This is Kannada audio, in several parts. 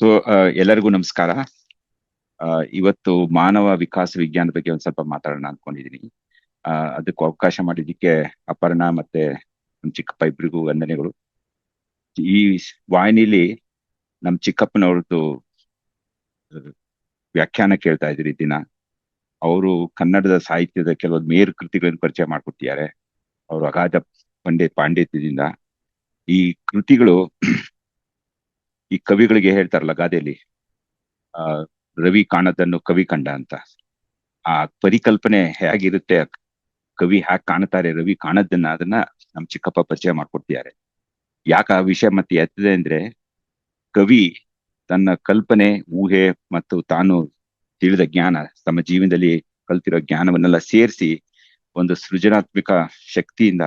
ಸೊ ಎಲ್ಲರಿಗೂ ನಮಸ್ಕಾರ. ಇವತ್ತು ಮಾನವ ವಿಕಾಸ ವಿಜ್ಞಾನದ ಬಗ್ಗೆ ಒಂದ್ ಸ್ವಲ್ಪ ಮಾತಾಡೋಣ ಅನ್ಕೊಂಡಿದೀನಿ. ಅದಕ್ಕೆ ಅವಕಾಶ ಮಾಡಿದ್ದಕ್ಕೆ ಅಪರ್ಣ ಮತ್ತೆ ನಮ್ ಚಿಕ್ಕಪ್ಪ ಇಬ್ರಿಗೂ ವಂದನೆಗಳು. ಈ ವಾಹಿನಿಲಿ ನಮ್ ಚಿಕ್ಕಪ್ಪನವ್ರದ್ದು ವ್ಯಾಖ್ಯಾನ ಕೇಳ್ತಾ ಇದ್ರಿ ದಿನ. ಅವರು ಕನ್ನಡದ ಸಾಹಿತ್ಯದ ಕೆಲವೊಂದು ಮೇರು ಕೃತಿಗಳನ್ನು ಪರಿಚಯ ಮಾಡ್ಕೊಟ್ಟಿದ್ದಾರೆ. ಅವರು ಅಗಾಧ ಪಾಂಡಿತ್ಯದಿಂದ ಈ ಕೃತಿಗಳು ಈ ಕವಿಗಳಿಗೆ ಹೇಳ್ತಾರಲ್ಲ ಗಾದೆಯಲ್ಲಿ, ಆ ರವಿ ಕಾಣದನ್ನು ಕವಿ ಕಂಡ ಅಂತ. ಆ ಪರಿಕಲ್ಪನೆ ಹೇಗಿರುತ್ತೆ, ಕವಿ ಹ್ಯಾಕ್ ಕಾಣ್ತಾರೆ, ರವಿ ಕಾಣದನ್ನ ಅದನ್ನ ನಮ್ ಚಿಕ್ಕಪ್ಪ ಪರಿಚಯ ಮಾಡ್ಕೊಡ್ತಿದ್ದಾರೆ. ಯಾಕೆ ಆ ವಿಷಯ ಮತ್ತೆ ಎತ್ತದೆ ಅಂದ್ರೆ, ಕವಿ ತನ್ನ ಕಲ್ಪನೆ, ಊಹೆ ಮತ್ತು ತಾನು ತಿಳಿದ ಜ್ಞಾನ, ತಮ್ಮ ಜೀವನದಲ್ಲಿ ಕಲ್ತಿರೋ ಜ್ಞಾನವನ್ನೆಲ್ಲ ಸೇರಿಸಿ ಒಂದು ಸೃಜನಾತ್ಮಕ ಶಕ್ತಿಯಿಂದ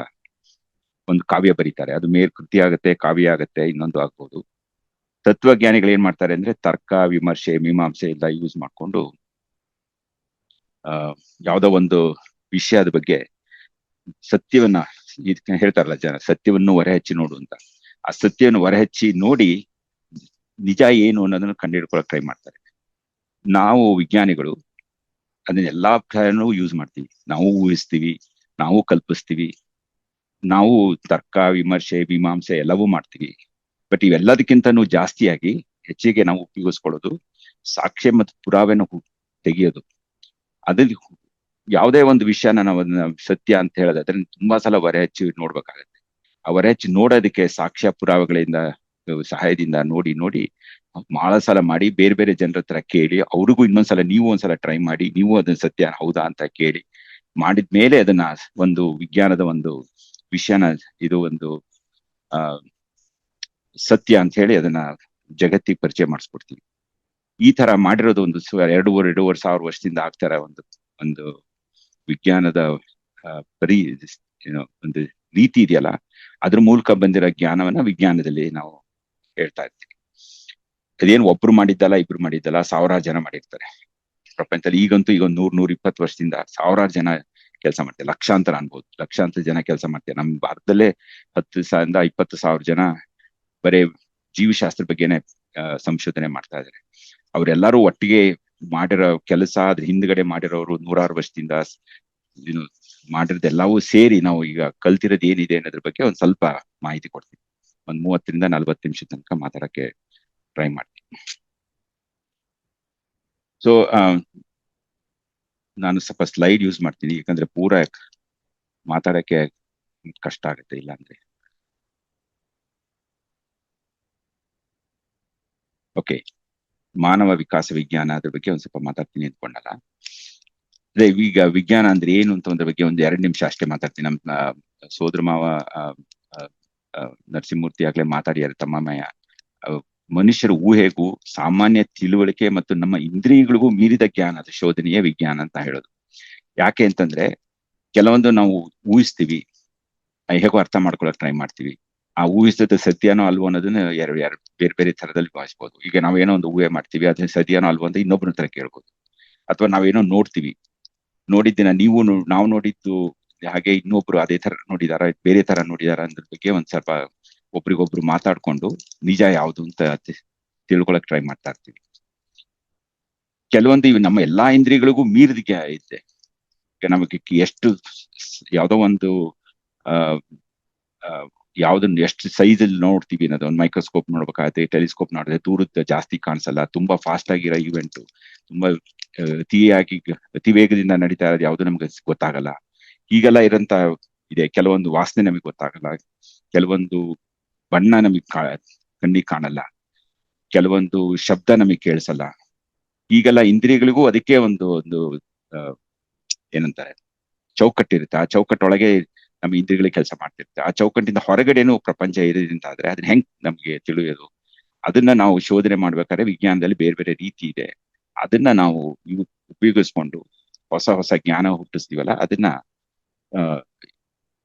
ಒಂದು ಕಾವ್ಯ ಬರೀತಾರೆ. ಅದು ಮೇಲ್ಕೃತಿ ಆಗತ್ತೆ, ಕಾವ್ಯ ಆಗತ್ತೆ, ಇನ್ನೊಂದು ಆಗ್ಬೋದು. ತತ್ವಜ್ಞಾನಿಗಳು ಏನ್ ಮಾಡ್ತಾರೆ ಅಂದ್ರೆ ತರ್ಕ, ವಿಮರ್ಶೆ, ಮೀಮಾಂಸೆ ಎಲ್ಲ ಯೂಸ್ ಮಾಡ್ಕೊಂಡು ಯಾವ್ದೋ ಒಂದು ವಿಷಯದ ಬಗ್ಗೆ ಸತ್ಯವನ್ನ ಹೇಳ್ತಾರಲ್ಲ ಜನ, ಸತ್ಯವನ್ನು ಹೊರಹಚ್ಚಿ ನೋಡು ಅಂತ. ಆ ಸತ್ಯವನ್ನು ಹೊರಹಚ್ಚಿ ನೋಡಿ ನಿಜ ಏನು ಅನ್ನೋದನ್ನ ಕಂಡುಹಿಡ್ಕೊಳಕ್ ಟ್ರೈ ಮಾಡ್ತಾರೆ. ನಾವು ವಿಜ್ಞಾನಿಗಳು ಅದನ್ನ ಎಲ್ಲಾ ಕಡೆನೂ ಯೂಸ್ ಮಾಡ್ತೀವಿ. ನಾವು ಊಹಿಸ್ತೀವಿ, ನಾವು ಕಲ್ಪಿಸ್ತೀವಿ, ನಾವು ತರ್ಕ, ವಿಮರ್ಶೆ, ಮೀಮಾಂಸೆ ಎಲ್ಲವೂ ಮಾಡ್ತೀವಿ. ಬಟ್ ಇವೆಲ್ಲದಕ್ಕಿಂತನೂ ಜಾಸ್ತಿಯಾಗಿ ಹೆಚ್ಚಿಗೆ ನಾವು ಉಪಯೋಗಿಸ್ಕೊಳ್ಳೋದು ಸಾಕ್ಷ್ಯ ಮತ್ತು ಪುರಾವೆನ ತೆಗೆಯೋದು. ಅದ್ರಲ್ಲಿ ಯಾವುದೇ ಒಂದು ವಿಷಯನ ನಾವು ಅದನ್ನ ಸತ್ಯ ಅಂತ ಹೇಳೋದಾದ್ರೆ ತುಂಬಾ ಸಲ ಹೊರಹಚ್ಚಿ ನೋಡ್ಬೇಕಾಗತ್ತೆ. ಆ ಹೊರಹಚ್ಚಿ ನೋಡೋದಕ್ಕೆ ಸಾಕ್ಷ್ಯ ಪುರಾವೆಗಳಿಂದ ಸಹಾಯದಿಂದ ನೋಡಿ ನೋಡಿ ಬಹಳ ಸಲ ಮಾಡಿ, ಬೇರೆ ಬೇರೆ ಜನರ ಹತ್ರ ಕೇಳಿ, ಅವ್ರಿಗೂ ಇನ್ನೊಂದ್ಸಲ ನೀವು ಒಂದ್ಸಲ ಟ್ರೈ ಮಾಡಿ, ನೀವು ಅದನ್ನ ಸತ್ಯ ಹೌದಾ ಅಂತ ಕೇಳಿ ಮಾಡಿದ್ಮೇಲೆ ಅದನ್ನ ಒಂದು ವಿಜ್ಞಾನದ ಒಂದು ವಿಷಯನ ಇದು ಒಂದು ಸತ್ಯ ಅಂತ ಹೇಳಿ ಅದನ್ನ ಜಗತ್ತಿಗೆ ಪರಿಚಯ ಮಾಡಿಸ್ಕೊಡ್ತೀವಿ. ಈ ತರ ಮಾಡಿರೋದು ಒಂದು 2,500 ಸಾವಿರ ವರ್ಷದಿಂದ ಆಗ್ತಾರ ಒಂದು ವಿಜ್ಞಾನದ ಒಂದು ರೀತಿ ಇದೆಯಲ್ಲ, ಅದ್ರ ಮೂಲಕ ಬಂದಿರೋ ಜ್ಞಾನವನ್ನ ವಿಜ್ಞಾನದಲ್ಲಿ ನಾವು ಹೇಳ್ತಾ ಇರ್ತೀವಿ. ಅದೇನು ಒಬ್ರು ಮಾಡಿದ್ದಲ್ಲ, ಇಬ್ರು ಮಾಡಿದ್ದಲ್ಲ, ಸಾವಿರಾರು ಜನ ಮಾಡಿರ್ತಾರೆ ಪ್ರಪಂಚದಲ್ಲಿ. ಈಗಂತೂ ಈಗ 100-120 ವರ್ಷದಿಂದ ಸಾವಿರಾರು ಜನ ಕೆಲಸ ಮಾಡ್ತಾರೆ. ಲಕ್ಷಾಂತರ ಅನ್ಬೋದು, ಲಕ್ಷಾಂತರ ಜನ ಕೆಲಸ ಮಾಡ್ತಾರೆ. ನಮ್ಮ ಭಾರತದಲ್ಲೇ 10,000 20,000 ಜನ ಬರೇ ಜೀವಶಾಸ್ತ್ರ ಬಗ್ಗೆನೆ ಸಂಶೋಧನೆ ಮಾಡ್ತಾ ಇದ್ದಾರೆ. ಅವರೆಲ್ಲರೂ ಒಟ್ಟಿಗೆ ಮಾಡಿರೋ ಕೆಲಸ, ಅದ್ರ ಹಿಂದ್ಗಡೆ ಮಾಡಿರೋರು ನೂರಾರು ವರ್ಷದಿಂದ ಮಾಡಿರೋದೆಲ್ಲವೂ ಸೇರಿ ನಾವು ಈಗ ಕಲ್ತಿರೋದು ಏನಿದೆ ಅನ್ನೋದ್ರ ಬಗ್ಗೆ ಒಂದ್ ಸ್ವಲ್ಪ ಮಾಹಿತಿ ಕೊಡ್ತೀವಿ. 30-40 ನಿಮಿಷ ತನಕ ಮಾತಾಡಕ್ಕೆ ಟ್ರೈ ಮಾಡ್ತೀನಿ. ಸೊ ನಾನು ಸ್ವಲ್ಪ ಸ್ಲೈಡ್ ಯೂಸ್ ಮಾಡ್ತೀನಿ, ಯಾಕಂದ್ರೆ ಪೂರಾ ಮಾತಾಡಕ್ಕೆ ಕಷ್ಟ ಆಗುತ್ತೆ ಇಲ್ಲ ಅಂದ್ರೆ. ಓಕೆ, ಮಾನವ ವಿಕಾಸ ವಿಜ್ಞಾನ ಅದ್ರ ಬಗ್ಗೆ ಒಂದ್ ಸ್ವಲ್ಪ ಮಾತಾಡ್ತೀನಿ ಅಂದ್ಕೊಂಡಲ್ಲ. ಅದೇ ಈಗ ವಿಜ್ಞಾನ ಅಂದ್ರೆ ಏನು ಅಂತ ಒಂದ್ರ ಬಗ್ಗೆ 2 ನಿಮಿಷ ಅಷ್ಟೇ ಮಾತಾಡ್ತೀನಿ. ನಮ್ಮ ಸೋದರ ಮಾವ ನರಸಿಂಹಮೂರ್ತಿ ಆಗ್ಲೇ ಮಾತಾಡಿಯಾರ. ತಮ್ಮಮಯ್ಯ ಮನುಷ್ಯರ ಊಹೆಗೂ ಸಾಮಾನ್ಯ ತಿಳುವಳಿಕೆ ಮತ್ತು ನಮ್ಮ ಇಂದ್ರಿಯಗಳಿಗೂ ಮೀರಿದ ಜ್ಞಾನದ ಶೋಧನೆಯೇ ವಿಜ್ಞಾನ ಅಂತ ಹೇಳೋದು. ಯಾಕೆ ಅಂತಂದ್ರೆ, ಕೆಲವೊಂದು ನಾವು ಊಹಿಸ್ತೀವಿ, ಹೇಗೋ ಅರ್ಥ ಮಾಡ್ಕೊಳಕ್ ಟ್ರೈ ಮಾಡ್ತೀವಿ. ಆ ಊಹಿಸಿದ ಸತ್ಯನೋ ಅಲ್ವೋ ಅನ್ನೋದನ್ನ ಎರಡು ಬೇರೆ ಬೇರೆ ತರದಲ್ಲಿ ಭಾವಿಸ್ಬೋದು. ಈಗ ನಾವೇನೋ ಒಂದು ಊಹೆ ಮಾಡ್ತೀವಿ, ಅದ್ರ ಸತ್ಯನೋ ಅಲ್ವೋ ಅಂತ ಇನ್ನೊಬ್ಬರ ಹತ್ರ ಕೇಳ್ಬೋದು. ಅಥವಾ ನಾವೇನೋ ನೋಡ್ತೀವಿ, ನೋಡಿದ್ದಿನ ನಾವು ನೋಡಿದ್ದು ಹಾಗೆ ಇನ್ನೊಬ್ರು ಅದೇ ತರ ನೋಡಿದಾರ, ಬೇರೆ ತರ ನೋಡಿದಾರ ಅನ್ನೋದ್ರ ಬಗ್ಗೆ ಒಂದ್ ಸ್ವಲ್ಪ ಒಬ್ರಿಗೊಬ್ರು ಮಾತಾಡ್ಕೊಂಡು ನಿಜ ಯಾವ್ದು ಅಂತ ತಿಳ್ಕೊಳಕ್ ಟ್ರೈ ಮಾಡ್ತಾ ಇರ್ತೀವಿ. ಕೆಲವೊಂದು ಇವು ನಮ್ಮ ಎಲ್ಲಾ ಇಂದ್ರಿಯಗಳಿಗೂ ಮೀರಿದ ಐತೆ. ನಮಗೆ ಎಷ್ಟು ಯಾವ್ದೋ ಒಂದು ಯಾವ್ದನ್ನ ಎಷ್ಟು ಸೈಜ್ ಅಲ್ಲಿ ನೋಡ್ತೀವಿ ಅನ್ನೋದು, ಒಂದು ಮೈಕ್ರೋಸ್ಕೋಪ್ ನೋಡ್ಬೇಕಾಗತ್ತೆ, ಟೆಲಿಸ್ಕೋಪ್ ನೋಡಿದ್ರೆ ದೂರದ ಜಾಸ್ತಿ ಕಾಣಿಸಲ್ಲ. ತುಂಬಾ ಫಾಸ್ಟ್ ಆಗಿರೋ ಇವೆಂಟ್, ತುಂಬಾ ಅತಿ ವೇಗದಿಂದ ನಡೀತಾ ಇರೋದು ಯಾವ್ದು ನಮ್ಗೆ ಗೊತ್ತಾಗಲ್ಲ. ಈಗೆಲ್ಲ ಇರೋಂತ ಇದೆ. ಕೆಲವೊಂದು ವಾಸನೆ ನಮಗೆ ಗೊತ್ತಾಗಲ್ಲ, ಕೆಲವೊಂದು ಬಣ್ಣ ನಮಗ್ ಕಣ್ಣಿಗೆ ಕಾಣಲ್ಲ, ಕೆಲವೊಂದು ಶಬ್ದ ನಮಗ್ ಕೇಳಿಸಲ್ಲ. ಈಗೆಲ್ಲ ಇಂದ್ರಿಯಗಳಿಗೂ ಅದಕ್ಕೆ ಒಂದು ಏನಂತಾರೆ, ಚೌಕಟ್ಟಿರುತ್ತೆ. ಆ ಚೌಕಟ್ಟೊಳಗೆ ನಮ್ಮ ಇಂದ್ರಿಯಗಳಿಗೆ ಕೆಲಸ ಮಾಡ್ತಿರುತ್ತೆ. ಆ ಚೌಕಟ್ಟಿಂದ ಹೊರಗಡೆನೂ ಪ್ರಪಂಚ ಇರೋದ್ರಿಂದ ಆದ್ರೆ ಅದನ್ನ ಹೆಂಗ್ ನಮ್ಗೆ ತಿಳಿಯೋದು, ಅದನ್ನ ನಾವು ಶೋಧನೆ ಮಾಡ್ಬೇಕಾದ್ರೆ ವಿಜ್ಞಾನದಲ್ಲಿ ಬೇರೆ ಬೇರೆ ರೀತಿ ಇದೆ. ಅದನ್ನ ನಾವು ಉಪಯೋಗಿಸ್ಕೊಂಡು ಹೊಸ ಹೊಸ ಜ್ಞಾನ ಹುಟ್ಟಿಸ್ತೀವಲ್ಲ, ಅದನ್ನ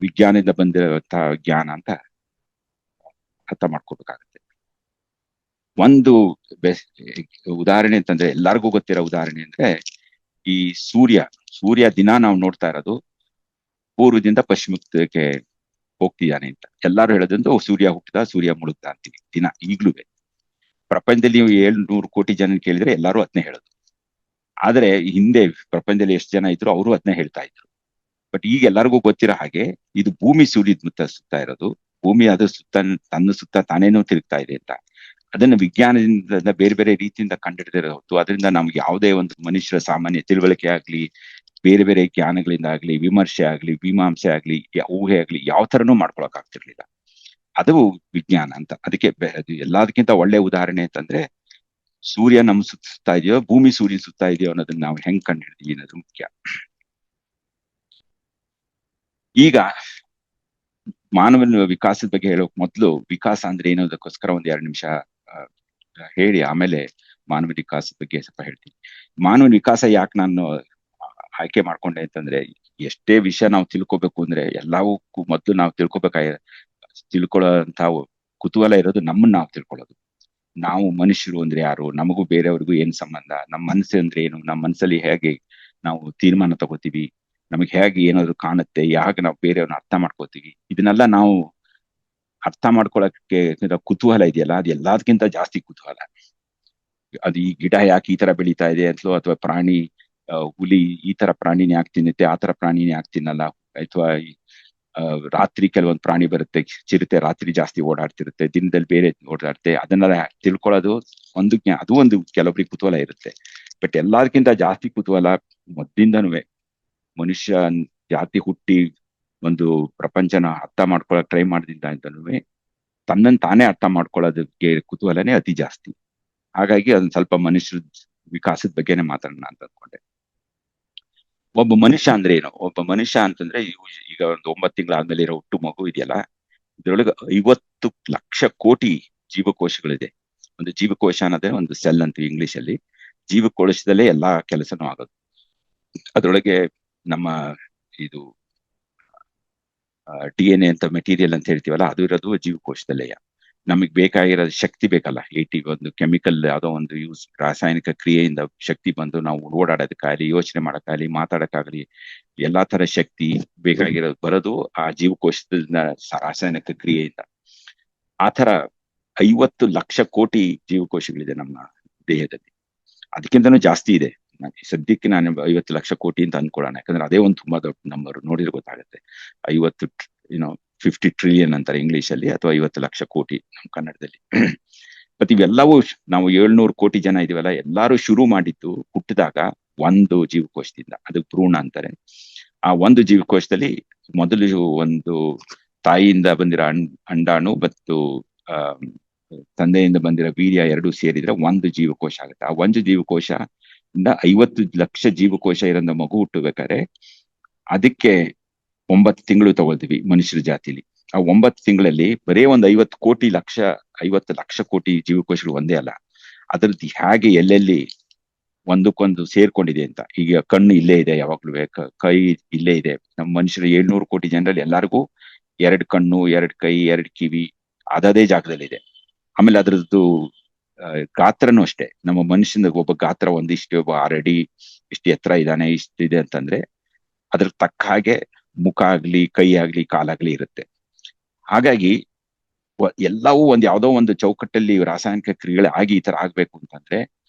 ವಿಜ್ಞಾನದಿಂದ ಬಂದಿರುವಂತಹ ಜ್ಞಾನ ಅಂತ ಅರ್ಥ ಮಾಡ್ಕೋಬೇಕಾಗತ್ತೆ. ಒಂದು ಉದಾಹರಣೆ ಅಂತಂದ್ರೆ, ಎಲ್ಲರಿಗೂ ಗೊತ್ತಿರೋ ಉದಾಹರಣೆ ಅಂದ್ರೆ ಈ ಸೂರ್ಯ ದಿನ ನಾವು ನೋಡ್ತಾ ಇರೋದು ಪೂರ್ವದಿಂದ ಪಶ್ಚಿಮಕ್ಕೆ ಹೋಗ್ತಿದ್ದಾನೆ ಅಂತ. ಎಲ್ಲಾರು ಹೇಳೋದಂದ್ರೆ ಸೂರ್ಯ ಹುಟ್ಟಿದ, ಸೂರ್ಯ ಮುಳುಗ್ದ ಅಂತೀವಿ ದಿನ ಈಗ್ಲೂ. ಪ್ರಪಂಚದಲ್ಲಿ ನೀವು 700 ಕೋಟಿ ಜನ ಕೇಳಿದ್ರೆ ಎಲ್ಲರೂ ಅದನ್ನೇ ಹೇಳೋದು. ಆದ್ರೆ ಹಿಂದೆ ಪ್ರಪಂಚದಲ್ಲಿ ಎಷ್ಟು ಜನ ಇದ್ರು ಅವರು ಅದನ್ನೇ ಹೇಳ್ತಾ ಇದ್ರು. ಬಟ್ ಈಗ ಎಲ್ಲರಿಗೂ ಗೊತ್ತಿರೋ ಹಾಗೆ ಇದು ಭೂಮಿ ಸೂರ್ಯದ ಸುತ್ತಾ ಇರೋದು, ಭೂಮಿ ಅದು ತನ್ನ ಸುತ್ತ ತಾನೇನೋ ತಿರುಗ್ತಾ ಇದೆ ಅಂತ. ಅದನ್ನ ವಿಜ್ಞಾನದಿಂದ ಬೇರೆ ಬೇರೆ ರೀತಿಯಿಂದ ಕಂಡುಹಿಡಿದಿರೋ ಹೊತ್ತು ಅದರಿಂದ ನಮ್ಗೆ ಯಾವುದೇ ಒಂದು ಮನುಷ್ಯರ ಸಾಮಾನ್ಯ ತಿಳುವಳಿಕೆ ಆಗ್ಲಿ, ಬೇರೆ ಬೇರೆ ಜ್ಞಾನಗಳಿಂದ ಆಗ್ಲಿ, ವಿಮರ್ಶೆ ಆಗ್ಲಿ, ಮೀಮಾಂಸೆ ಆಗ್ಲಿ, ಊಹೆ ಆಗ್ಲಿ ಯಾವ ತರನೂ ಮಾಡ್ಕೊಳಕ್ ಆಗ್ತಿರ್ಲಿಲ್ಲ. ಅದು ವಿಜ್ಞಾನ ಅಂತ. ಅದಕ್ಕೆ ಅದು ಎಲ್ಲದಕ್ಕಿಂತ ಒಳ್ಳೆ ಉದಾಹರಣೆ ಅಂತಂದ್ರೆ ಸೂರ್ಯ ನಮ್ ಸುತ್ತಾ ಇದೆಯೋ ಭೂಮಿ ಸೂರ್ಯ ಸುತ್ತಾ ಇದೆಯೋ ಅನ್ನೋದನ್ನ ನಾವು ಹೆಂಗ್ ಕಂಡು ಹಿಡಿದೀವಿ ಅನ್ನೋದು ಮುಖ್ಯ. ಈಗ ಮಾನವನ ವಿಕಾಸದ ಬಗ್ಗೆ ಹೇಳೋಕ್ ಮೊದ್ಲು ವಿಕಾಸ ಅಂದ್ರೆ ಏನೋದಕ್ಕೋಸ್ಕರ ಒಂದ್ 2 ನಿಮಿಷ ಹೇಳಿ ಆಮೇಲೆ ಮಾನವ ವಿಕಾಸದ ಬಗ್ಗೆ ಸ್ವಲ್ಪ ಹೇಳ್ತೀನಿ. ಮಾನವ ವಿಕಾಸ ಯಾಕೆ ನಾನು ಆಯ್ಕೆ ಮಾಡ್ಕೊಂಡೆ ಅಂತಂದ್ರೆ, ಎಷ್ಟೇ ವಿಷಯ ನಾವು ತಿಳ್ಕೊಬೇಕು ಅಂದ್ರೆ ಎಲ್ಲವಕ್ಕೂ ಮೊದ್ಲು ನಾವು ತಿಳ್ಕೊಳ್ಳೋಂತ ಕುತೂಹಲ ಇರೋದು ನಮ್ಮನ್ನ ನಾವು ತಿಳ್ಕೊಳ್ಳೋದು. ನಾವು ಮನುಷ್ಯರು ಅಂದ್ರೆ ಯಾರು, ನಮಗೂ ಬೇರೆಯವ್ರಿಗೂ ಏನ್ ಸಂಬಂಧ, ನಮ್ಮ ಮನಸ್ಸು ಅಂದ್ರೆ ಏನು, ನಮ್ಮ ಮನಸ್ಸಲ್ಲಿ ಹೇಗೆ ನಾವು ತೀರ್ಮಾನ ತಗೋತೀವಿ, ನಮಗೆ ಹೇಗೆ ಏನಾದ್ರು ಕಾಣುತ್ತೆ, ಹೇಗೆ ನಾವು ಬೇರೆಯವ್ರನ್ನ ಅರ್ಥ ಮಾಡ್ಕೋತೀವಿ, ಇದನ್ನೆಲ್ಲ ನಾವು ಅರ್ಥ ಮಾಡ್ಕೊಳಕ್ಕೆ ಕುತೂಹಲ ಇದೆಯಲ್ಲ, ಅದು ಎಲ್ಲದಕ್ಕಿಂತ ಜಾಸ್ತಿ ಕುತೂಹಲ. ಅದು ಈ ಗಿಡ ಯಾಕೆ ಈ ತರ ಬೆಳೀತಾ ಇದೆ ಅಂತಲೋ, ಅಥವಾ ಪ್ರಾಣಿ ಹುಲಿ ಈ ತರ ಪ್ರಾಣಿನ ಯಾಕೆ ತಿನ್ನುತ್ತೆ, ಆ ತರ ಪ್ರಾಣಿನ ಯಾಕೆ ತಿನ್ನಲ್ಲ, ಅಥವಾ ರಾತ್ರಿ ಕೆಲವೊಂದು ಪ್ರಾಣಿ ಬರುತ್ತೆ, ಚಿರತೆ ರಾತ್ರಿ ಜಾಸ್ತಿ ಓಡಾಡ್ತಿರುತ್ತೆ, ದಿನದಲ್ಲಿ ಬೇರೆ ಓಡಾಡುತ್ತೆ, ಅದನ್ನೆಲ್ಲ ತಿಳ್ಕೊಳ್ಳೋದು ಅದು ಒಂದು ಕೆಲವೊಬ್ರಿಗೆ ಕುತೂಹಲ ಇರುತ್ತೆ. ಬಟ್ ಎಲ್ಲದಕ್ಕಿಂತ ಜಾಸ್ತಿ ಕುತೂಹಲ ಮೊದ್ಲಿಂದನೂ ಮನುಷ್ಯ ಜಾತಿ ಹುಟ್ಟಿ ಒಂದು ಪ್ರಪಂಚನ ಅರ್ಥ ಮಾಡ್ಕೊಳಕ್ ಟ್ರೈ ಮಾಡಿದಿಂದ ಅಂತನೂ ತನ್ನನ್ನು ತಾನೇ ಅರ್ಥ ಮಾಡ್ಕೊಳ್ಳೋದಕ್ಕೆ ಕುತೂಹಲನೇ ಅತಿ ಜಾಸ್ತಿ. ಹಾಗಾಗಿ ಅದನ್ನ ಸ್ವಲ್ಪ ಮನುಷ್ಯರ ವಿಕಾಸದ ಬಗ್ಗೆನೆ ಮಾತಾಡೋಣ ಅಂತ ಅನ್ಕೊಂಡೆ. ಒಬ್ಬ ಮನುಷ್ಯ ಅಂದ್ರೆ ಏನು? ಒಬ್ಬ ಮನುಷ್ಯ ಅಂತಂದ್ರೆ ಈಗ ಒಂದು 9 ತಿಂಗಳಾದ್ಮೇಲೆ ಇರೋ ಹುಟ್ಟು ಮಗು ಇದೆಯಲ್ಲ, ಇದ್ರೊಳಗೆ 50 ಲಕ್ಷ ಕೋಟಿ ಜೀವಕೋಶಗಳಿದೆ. ಒಂದು ಜೀವಕೋಶ ಅನ್ನೋದೇ ಒಂದು ಸೆಲ್ ಅಂತ ಇಂಗ್ಲಿಷ್ ಅಲ್ಲಿ. ಜೀವಕೋಶದಲ್ಲೇ ಎಲ್ಲಾ ಕೆಲಸನೂ ಆಗೋದು. ಅದ್ರೊಳಗೆ ನಮ್ಮ ಇದು DNA ಅಂತ ಮೆಟೀರಿಯಲ್ ಅಂತ ಹೇಳ್ತೀವಲ್ಲ, ಅದು ಇರೋದು ಜೀವಕೋಶದಲ್ಲೇ. ನಮಗ್ ಬೇಕಾಗಿರೋ ಶಕ್ತಿ ಬೇಕಲ್ಲ, ಒಂದು ಕೆಮಿಕಲ್ ಯಾವುದೋ ಒಂದು ರಾಸಾಯನಿಕ ಕ್ರಿಯೆಯಿಂದ ಶಕ್ತಿ ಬಂದು ನಾವು ಓಡಾಡೋದಕ್ಕಾಗಲಿ, ಯೋಚನೆ ಮಾಡೋಕ್ಕಾಗಲಿ, ಮಾತಾಡಕ್ಕಾಗಲಿ, ಎಲ್ಲಾ ತರ ಶಕ್ತಿ ಬೇಕಾಗಿರೋದು ಬರೋದು ಆ ಜೀವಕೋಶದ ರಾಸಾಯನಿಕ ಕ್ರಿಯೆಯಿಂದ. ಆ ತರ 50 ಲಕ್ಷ ಕೋಟಿ ಜೀವಕೋಶಗಳಿದೆ ನಮ್ಮ ದೇಹದಲ್ಲಿ. ಅದಕ್ಕಿಂತನೂ ಜಾಸ್ತಿ ಇದೆ. ಸದ್ಯಕ್ಕೆ ನಾನು 50 ಲಕ್ಷ ಕೋಟಿ ಅಂತ ಅನ್ಕೊಳ್ಳೋಣ, ಯಾಕಂದ್ರೆ ಅದೇ ಒಂದು ತುಂಬಾ ದೊಡ್ಡ ನಂಬರ್, ನೋಡಿದ್ರೆ ಗೊತ್ತಾಗುತ್ತೆ. 50 ಟ್ರಿಲಿಯನ್ ಅಂತಾರೆ ಇಂಗ್ಲಿಷ್ ಅಲ್ಲಿ, ಅಥವಾ 50 ಲಕ್ಷ ಕೋಟಿ ನಮ್ಮ ಕನ್ನಡದಲ್ಲಿ. ಮತ್ತೆ ಇವೆಲ್ಲವೂ ನಾವು 700 ಕೋಟಿ ಜನ ಇದೀವಲ್ಲ, ಎಲ್ಲಾರು ಶುರು ಮಾಡಿದ್ದು ಹುಟ್ಟಿದಾಗ ಒಂದು ಜೀವಕೋಶದಿಂದ, ಅದು ಭ್ರೂಣ ಅಂತಾರೆ. ಆ ಒಂದು ಜೀವಕೋಶದಲ್ಲಿ ಮೊದಲು ಒಂದು ತಾಯಿಯಿಂದ ಬಂದಿರೋ ಅಂಡಾಣು ಮತ್ತು ತಂದೆಯಿಂದ ಬಂದಿರೋ ವೀರ್ಯ ಎರಡು ಸೇರಿದ್ರೆ ಒಂದು ಜೀವಕೋಶ ಆಗುತ್ತೆ. ಆ ಒಂದು ಜೀವಕೋಶ ಇಂದ 50 ಲಕ್ಷ ಜೀವಕೋಶ ಇರೋ ಮಗು ಹುಟ್ಟಬೇಕಾದ್ರೆ ಅದಕ್ಕೆ 9 ತಿಂಗಳು ತಗೊಳ್ತೀವಿ ಮನುಷ್ಯರ ಜಾತಿಲಿ. ಆ 9 ತಿಂಗಳಲ್ಲಿ ಬರೇ ಒಂದು 50 ಲಕ್ಷ ಕೋಟಿ ಜೀವಕೋಶಗಳು ಒಂದೇ ಅಲ್ಲ, ಅದ್ರದ್ದು ಹೇಗೆ ಎಲ್ಲೆಲ್ಲಿ ಒಂದಕ್ಕೊಂದು ಸೇರ್ಕೊಂಡಿದೆ ಅಂತ. ಈಗ ಕಣ್ಣು ಇಲ್ಲೇ ಇದೆ, ಯಾವಾಗ್ಲೂ ಕೈ ಇಲ್ಲೇ ಇದೆ. ನಮ್ಮ ಮನುಷ್ಯರ 700 ಕೋಟಿ ಜನರಲ್ಲಿ ಎಲ್ಲರಿಗೂ 2 ಕಣ್ಣು, 2 ಕೈ, 2 ಕಿವಿ ಅದೇ ಜಾಗದಲ್ಲಿದೆ. ಆಮೇಲೆ ಅದ್ರದ್ದು ಗಾತ್ರನೂ ಅಷ್ಟೇ. ನಮ್ಮ ಮನುಷ್ಯನ ಒಬ್ಬ ಗಾತ್ರ ಒಂದಿಷ್ಟು 6 ಅಡಿ ಇಷ್ಟು ಎತ್ತರ ಇದ್ದಾನೆ, ಇಷ್ಟಿದೆ ಅಂತಂದ್ರೆ ಅದ್ರ ತಕ್ಕ ಹಾಗೆ ಮುಖ ಆಗ್ಲಿ, ಕೈ ಆಗ್ಲಿ, ಕಾಲಾಗ್ಲಿ ಇರುತ್ತೆ. ಹಾಗಾಗಿ ಎಲ್ಲವೂ ಯಾವ್ದೋ ಒಂದು ಚೌಕಟ್ಟಲ್ಲಿ ರಾಸಾಯನಿಕ ಕ್ರಿಯೆಗಳು ಆಗಿ ಈ ತರ ಆಗ್ಬೇಕು ಅಂತಂದ್ರೆ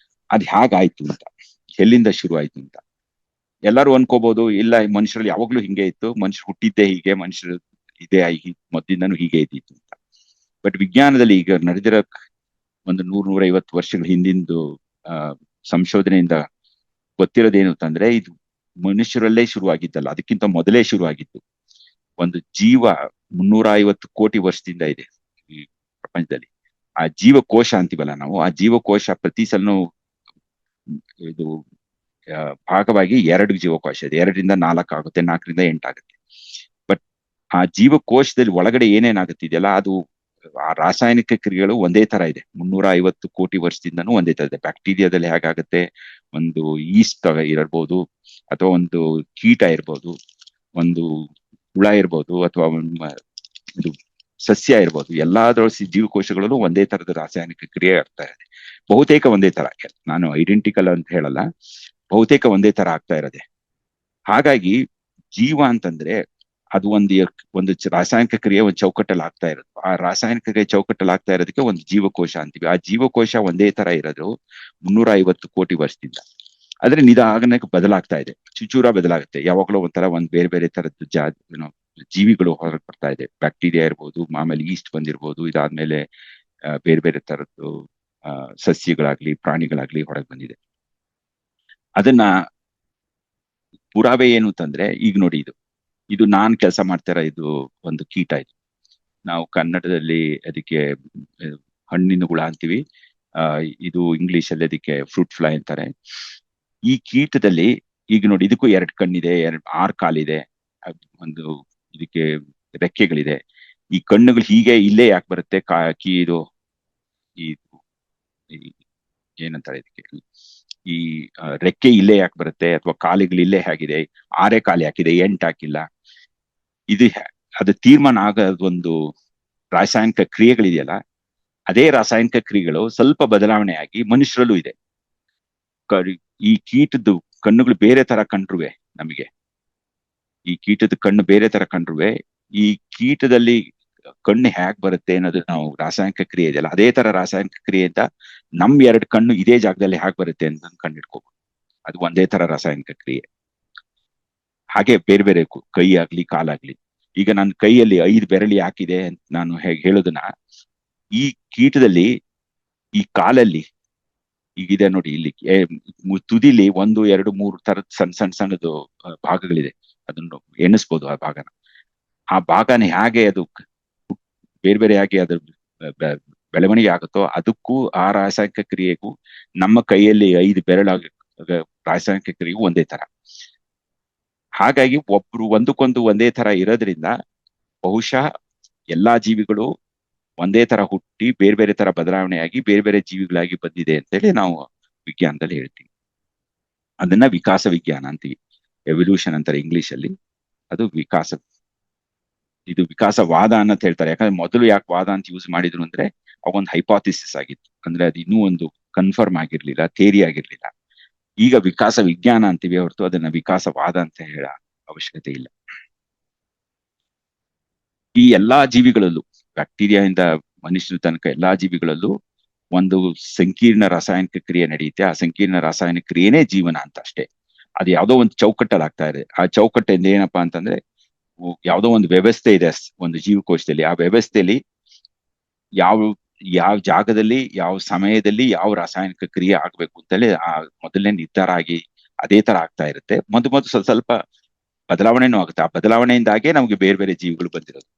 ಅದ್ ಹೇಗಾಯ್ತು ಅಂತ, ಎಲ್ಲಿಂದ ಶುರು ಆಯ್ತು ಅಂತ. ಎಲ್ಲರೂ ಅನ್ಕೋಬಹುದು, ಇಲ್ಲ ಮನುಷ್ಯರಲ್ಲಿ ಯಾವಾಗ್ಲೂ ಹಿಂಗೆ ಇತ್ತು, ಮನುಷ್ಯರು ಹುಟ್ಟಿದ್ದೇ ಹೀಗೆ, ಮನುಷ್ಯರು ಇದೇ ಮೊದ್ಲಿಂದನೂ ಹೀಗೆ ಇದ್ದಿತ್ತು ಅಂತ. ಬಟ್ ವಿಜ್ಞಾನದಲ್ಲಿ ಈಗ ನಡೆದಿರೋ ಒಂದು 100-150 ವರ್ಷಗಳ ಹಿಂದಿಂದು ಸಂಶೋಧನೆಯಿಂದ ಗೊತ್ತಿರೋದೇನು ಅಂತಂದ್ರೆ, ಇದು ಮನುಷ್ಯರಲ್ಲೇ ಶುರುವಾಗಿದ್ದಲ್ಲ, ಅದಕ್ಕಿಂತ ಮೊದಲೇ ಶುರುವಾಗಿತ್ತು. ಒಂದು ಜೀವ 350 ಕೋಟಿ ವರ್ಷದಿಂದ ಇದೆ ಈ ಪ್ರಪಂಚದಲ್ಲಿ. ಆ ಜೀವಕೋಶ ಅಂತೀವಲ್ಲ ನಾವು, ಆ ಜೀವಕೋಶ ಪ್ರತಿ ಸಲನೂ ಇದು ಭಾಗವಾಗಿ 2 ಜೀವಕೋಶ ಇದೆ. 2ರಿಂದ 4 ಆಗುತ್ತೆ, 4ರಿಂದ 8 ಆಗುತ್ತೆ. ಬಟ್ ಆ ಜೀವಕೋಶದಲ್ಲಿ ಒಳಗಡೆ ಏನೇನಾಗುತ್ತಿದೆಯಲ್ಲ, ಅದು ಆ ರಾಸಾಯನಿಕ ಕ್ರಿಯೆಗಳು ಒಂದೇ ತರ ಇದೆ. 350 ಕೋಟಿ ವರ್ಷದಿಂದನೂ ಒಂದೇ ತರ ಇದೆ. ಬ್ಯಾಕ್ಟೀರಿಯಾದಲ್ಲಿ ಹೇಗಾಗುತ್ತೆ, ಒಂದು ಈಸ್ಟ್ ಇರಬಹುದು, ಅಥವಾ ಒಂದು ಕೀಟ ಇರ್ಬೋದು, ಒಂದು ಹುಳ ಇರ್ಬೋದು, ಅಥವಾ ಒಂದು ಸಸ್ಯ ಇರ್ಬೋದು, ಎಲ್ಲಾದ್ರೂ ಜೀವಕೋಶಗಳಲ್ಲೂ ಒಂದೇ ತರದ ರಾಸಾಯನಿಕ ಕ್ರಿಯೆ ಆಗ್ತಾ ಇದೆ. ಬಹುತೇಕ ಒಂದೇ ತರ, ನಾನು ಐಡೆಂಟಿಕಲ್ ಅಂತ ಹೇಳಲ್ಲ, ಬಹುತೇಕ ಒಂದೇ ತರ ಆಗ್ತಾ ಇರೋದೆ. ಹಾಗಾಗಿ ಜೀವ ಅಂತಂದ್ರೆ ಅದು ಒಂದು ರಾಸಾಯನಿಕ ಕ್ರಿಯೆ ಒಂದು ಚೌಕಟ್ಟಲ್ಲಿ ಆಗ್ತಾ ಇರೋದು. ಆ ರಾಸಾಯನಿಕ ಕ್ರಿಯೆ ಚೌಕಟ್ಟಲ್ಲಿ ಆಗ್ತಾ ಇರೋದಕ್ಕೆ ಒಂದು ಜೀವಕೋಶ ಅಂತೀವಿ. ಆ ಜೀವಕೋಶ ಒಂದೇ ತರ ಇರೋದು 350 ಕೋಟಿ ವರ್ಷದಿಂದ. ಆದ್ರೆ ನಿಧಾನಕ್ಕೆ ಬದಲಾಗ್ತಾ ಇದೆ, ಚೂಚೂರ ಬದಲಾಗುತ್ತೆ. ಯಾವಾಗಲೂ ಒಂದ್ ಬೇರೆ ಬೇರೆ ತರದ್ದು ಜೀವಿಗಳು ಹೊರಗೆ ಬರ್ತಾ ಇದೆ. ಬ್ಯಾಕ್ಟೀರಿಯಾ ಇರ್ಬೋದು, ಆಮೇಲೆ ಈಸ್ಟ್ ಬಂದಿರ್ಬೋದು, ಇದಾದ್ಮೇಲೆ ಬೇರೆ ಬೇರೆ ತರದ್ದು ಸಸ್ಯಗಳಾಗ್ಲಿ ಪ್ರಾಣಿಗಳಾಗ್ಲಿ ಹೊರಗೆ ಬಂದಿದೆ. ಅದನ್ನ ಪುರಾವೆ ಏನು ಅಂತಂದ್ರೆ, ಈಗ ನೋಡಿ, ಇದು ನಾನ್ ಕೆಲಸ ಮಾಡ್ತಾರ ಇದು ಒಂದು ಕೀಟ. ನಾವು ಕನ್ನಡದಲ್ಲಿ ಅದಕ್ಕೆ ಹಣ್ಣಿನ ಹುಳ ಅಂತೀವಿ, ಇದು ಇಂಗ್ಲಿಷ್ ಅಲ್ಲಿ ಅದಕ್ಕೆ ಫ್ರೂಟ್ ಫ್ಲೈ ಅಂತಾರೆ. ಈ ಕೀಟದಲ್ಲಿ ಈಗ ನೋಡಿ, ಇದಕ್ಕೂ 2 ಕಣ್ಣಿದೆ, 6 ಕಾಲಿದೆ, ಒಂದು ಇದಕ್ಕೆ ರೆಕ್ಕೆಗಳಿದೆ. ಈ ಕಣ್ಣುಗಳು ಹೀಗೆ ಇಲ್ಲೇ ಯಾಕೆ ಬರುತ್ತೆ? ಇದು ಏನಂತಾರೆ ಇದಕ್ಕೆ, ಈ ರೆಕ್ಕೆ ಇಲ್ಲೇ ಯಾಕೆ ಬರುತ್ತೆ? ಅಥವಾ ಕಾಲಿಗಳು ಇಲ್ಲೇ ಹೇಗಿದೆ? 6 ಕಾಲು ಯಾಕಿದೆ, 8 ಹಾಕಿಲ್ಲ? ಅದು ತೀರ್ಮಾನ ಆಗೋದೊಂದು ರಾಸಾಯನಿಕ ಕ್ರಿಯೆಗಳಿದೆಯಲ್ಲ, ಅದೇ ರಾಸಾಯನಿಕ ಕ್ರಿಯೆಗಳು ಸ್ವಲ್ಪ ಬದಲಾವಣೆ ಆಗಿ ಮನುಷ್ಯರಲ್ಲೂ ಇದೆ. ಈ ಕೀಟದ್ದು ಕಣ್ಣುಗಳು ಬೇರೆ ತರ ಕಂಡ್ರುವೆ, ನಮಗೆ ಈ ಕೀಟದ ಕಣ್ಣು ಬೇರೆ ತರ ಕಂಡ್ರುವೆ, ಈ ಕೀಟದಲ್ಲಿ ಕಣ್ಣು ಹ್ಯಾಕ್ ಬರುತ್ತೆ ಅನ್ನೋದು ನಾವು ರಾಸಾಯನಿಕ ಕ್ರಿಯೆ ಇದೆಯಲ್ಲ, ಅದೇ ತರ ರಾಸಾಯನಿಕ ಕ್ರಿಯೆಯಿಂದ ನಮ್ 2 ಕಣ್ಣು ಇದೇ ಜಾಗದಲ್ಲಿ ಹ್ಯಾಕ್ ಬರುತ್ತೆ ಅಂತ ಕಂಡಿಡ್ಕೋಬಹುದು. ಅದು ಒಂದೇ ತರ ರಾಸಾಯನಿಕ ಕ್ರಿಯೆ. ಹಾಗೆ ಬೇರೆ ಬೇರೆ ಕೈ ಆಗ್ಲಿ ಕಾಲಾಗ್ಲಿ. ಈಗ ನನ್ನ ಕೈಯಲ್ಲಿ 5 ಬೆರಳು ಯಾಕಿದೆ ಅಂತ ನಾನು ಹೇಳೋದನ್ನ, ಈ ಕೀಟದಲ್ಲಿ ಈ ಕಾಲಲ್ಲಿ ಈಗಿದೆ ನೋಡಿ, ಇಲ್ಲಿ ತುದಿಲಿ 1, 2, 3 ತರದ ಸಣ್ಣದು ಭಾಗಗಳಿದೆ. ಅದನ್ನು ಎಣಿಸ್ಬೋದು. ಆ ಭಾಗನ ಹೇಗೆ ಅದು ಬೇರೆ ಬೇರೆ ಆಗಿ ಅದ್ರ ಬೆಳವಣಿಗೆ ಆಗುತ್ತೋ, ಅದಕ್ಕೂ ಆ ರಾಸಾಯನಿಕ ಕ್ರಿಯೆಗೂ ನಮ್ಮ ಕೈಯಲ್ಲಿ 5 ಬೆರಳಾಗ ರಾಸಾಯನಿಕ ಕ್ರಿಯೆಗೂ ಒಂದೇ ತರ. ಹಾಗಾಗಿ ಒಬ್ರು ಒಂದಕ್ಕೊಂದು ಒಂದೇ ತರ ಇರೋದ್ರಿಂದ ಬಹುಶಃ ಎಲ್ಲಾ ಜೀವಿಗಳು ಒಂದೇ ತರ ಹುಟ್ಟಿ ಬೇರೆ ಬೇರೆ ತರ ಬದಲಾವಣೆಯಾಗಿ ಬೇರೆ ಬೇರೆ ಜೀವಿಗಳಾಗಿ ಬಂದಿದೆ ಅಂತೇಳಿ ನಾವು ವಿಜ್ಞಾನದಲ್ಲಿ ಹೇಳ್ತೀವಿ. ಅದನ್ನ ವಿಕಾಸ ವಿಜ್ಞಾನ ಅಂತೀವಿ, ಎವಲ್ಯೂಷನ್ ಅಂತಾರೆ ಇಂಗ್ಲಿಷ್ ಅಲ್ಲಿ. ಅದು ಇದು ವಿಕಾಸವಾದ ಅಂತ ಹೇಳ್ತಾರೆ. ಯಾಕಂದ್ರೆ ಮೊದಲು ಯಾಕೆ ವಾದ ಅಂತ ಯೂಸ್ ಮಾಡಿದ್ರು ಅಂದ್ರೆ, ಅವೊಂದು ಹೈಪಾಥಿಸಿಸ್ ಆಗಿತ್ತು, ಅಂದ್ರೆ ಅದು ಇನ್ನೂ ಒಂದು ಕನ್ಫರ್ಮ್ ಆಗಿರ್ಲಿಲ್ಲ, ಥಿಯರಿ ಆಗಿರ್ಲಿಲ್ಲ. ಈಗ ವಿಕಾಸ ವಿಜ್ಞಾನ ಅಂತೀವಿ ಹೊರತು ಅದನ್ನ ವಿಕಾಸವಾದ ಅಂತ ಹೇಳ ಅವಶ್ಯಕತೆ ಇಲ್ಲ. ಈ ಎಲ್ಲಾ ಜೀವಿಗಳಲ್ಲೂ, ಬ್ಯಾಕ್ಟೀರಿಯಾದಿಂದ ಮನುಷ್ಯನ ತನಕ ಎಲ್ಲಾ ಜೀವಿಗಳಲ್ಲೂ ಒಂದು ಸಂಕೀರ್ಣ ರಾಸಾಯನಿಕ ಕ್ರಿಯೆ ನಡೆಯುತ್ತೆ. ಆ ಸಂಕೀರ್ಣ ರಾಸಾಯನಿಕ ಕ್ರಿಯೆನೇ ಜೀವನ ಅಂತ ಅಷ್ಟೇ. ಅದು ಯಾವ್ದೋ ಒಂದು ಚೌಕಟ್ಟಲ್ಲಿ ಆಗ್ತಾ ಇದೆ. ಆ ಚೌಕಟ್ಟಿಂದ ಏನಪ್ಪಾ ಅಂತಂದ್ರೆ, ಯಾವ್ದೋ ಒಂದು ವ್ಯವಸ್ಥೆ ಇದೆ ಒಂದು ಜೀವಕೋಶದಲ್ಲಿ. ಆ ವ್ಯವಸ್ಥೆಯಲ್ಲಿ ಯಾವ ಜಾಗದಲ್ಲಿ ಯಾವ ಸಮಯದಲ್ಲಿ ಯಾವ ರಾಸಾಯನಿಕ ಕ್ರಿಯೆ ಆಗ್ಬೇಕು ಅಂತೇಳಿ ಆ ಮೊದಲನೇ ನಿರ್ಧಾರ ಆಗಿ ಅದೇ ತರ ಆಗ್ತಾ ಇರುತ್ತೆ. ಮೊದಲು ಸ್ವಲ್ಪ ಬದಲಾವಣೆನೂ ಆಗುತ್ತೆ. ಆ ಬದಲಾವಣೆಯಿಂದಾಗೆ ನಮ್ಗೆ ಬೇರೆ ಬೇರೆ ಜೀವಿಗಳು ಬಂದಿರೋದು.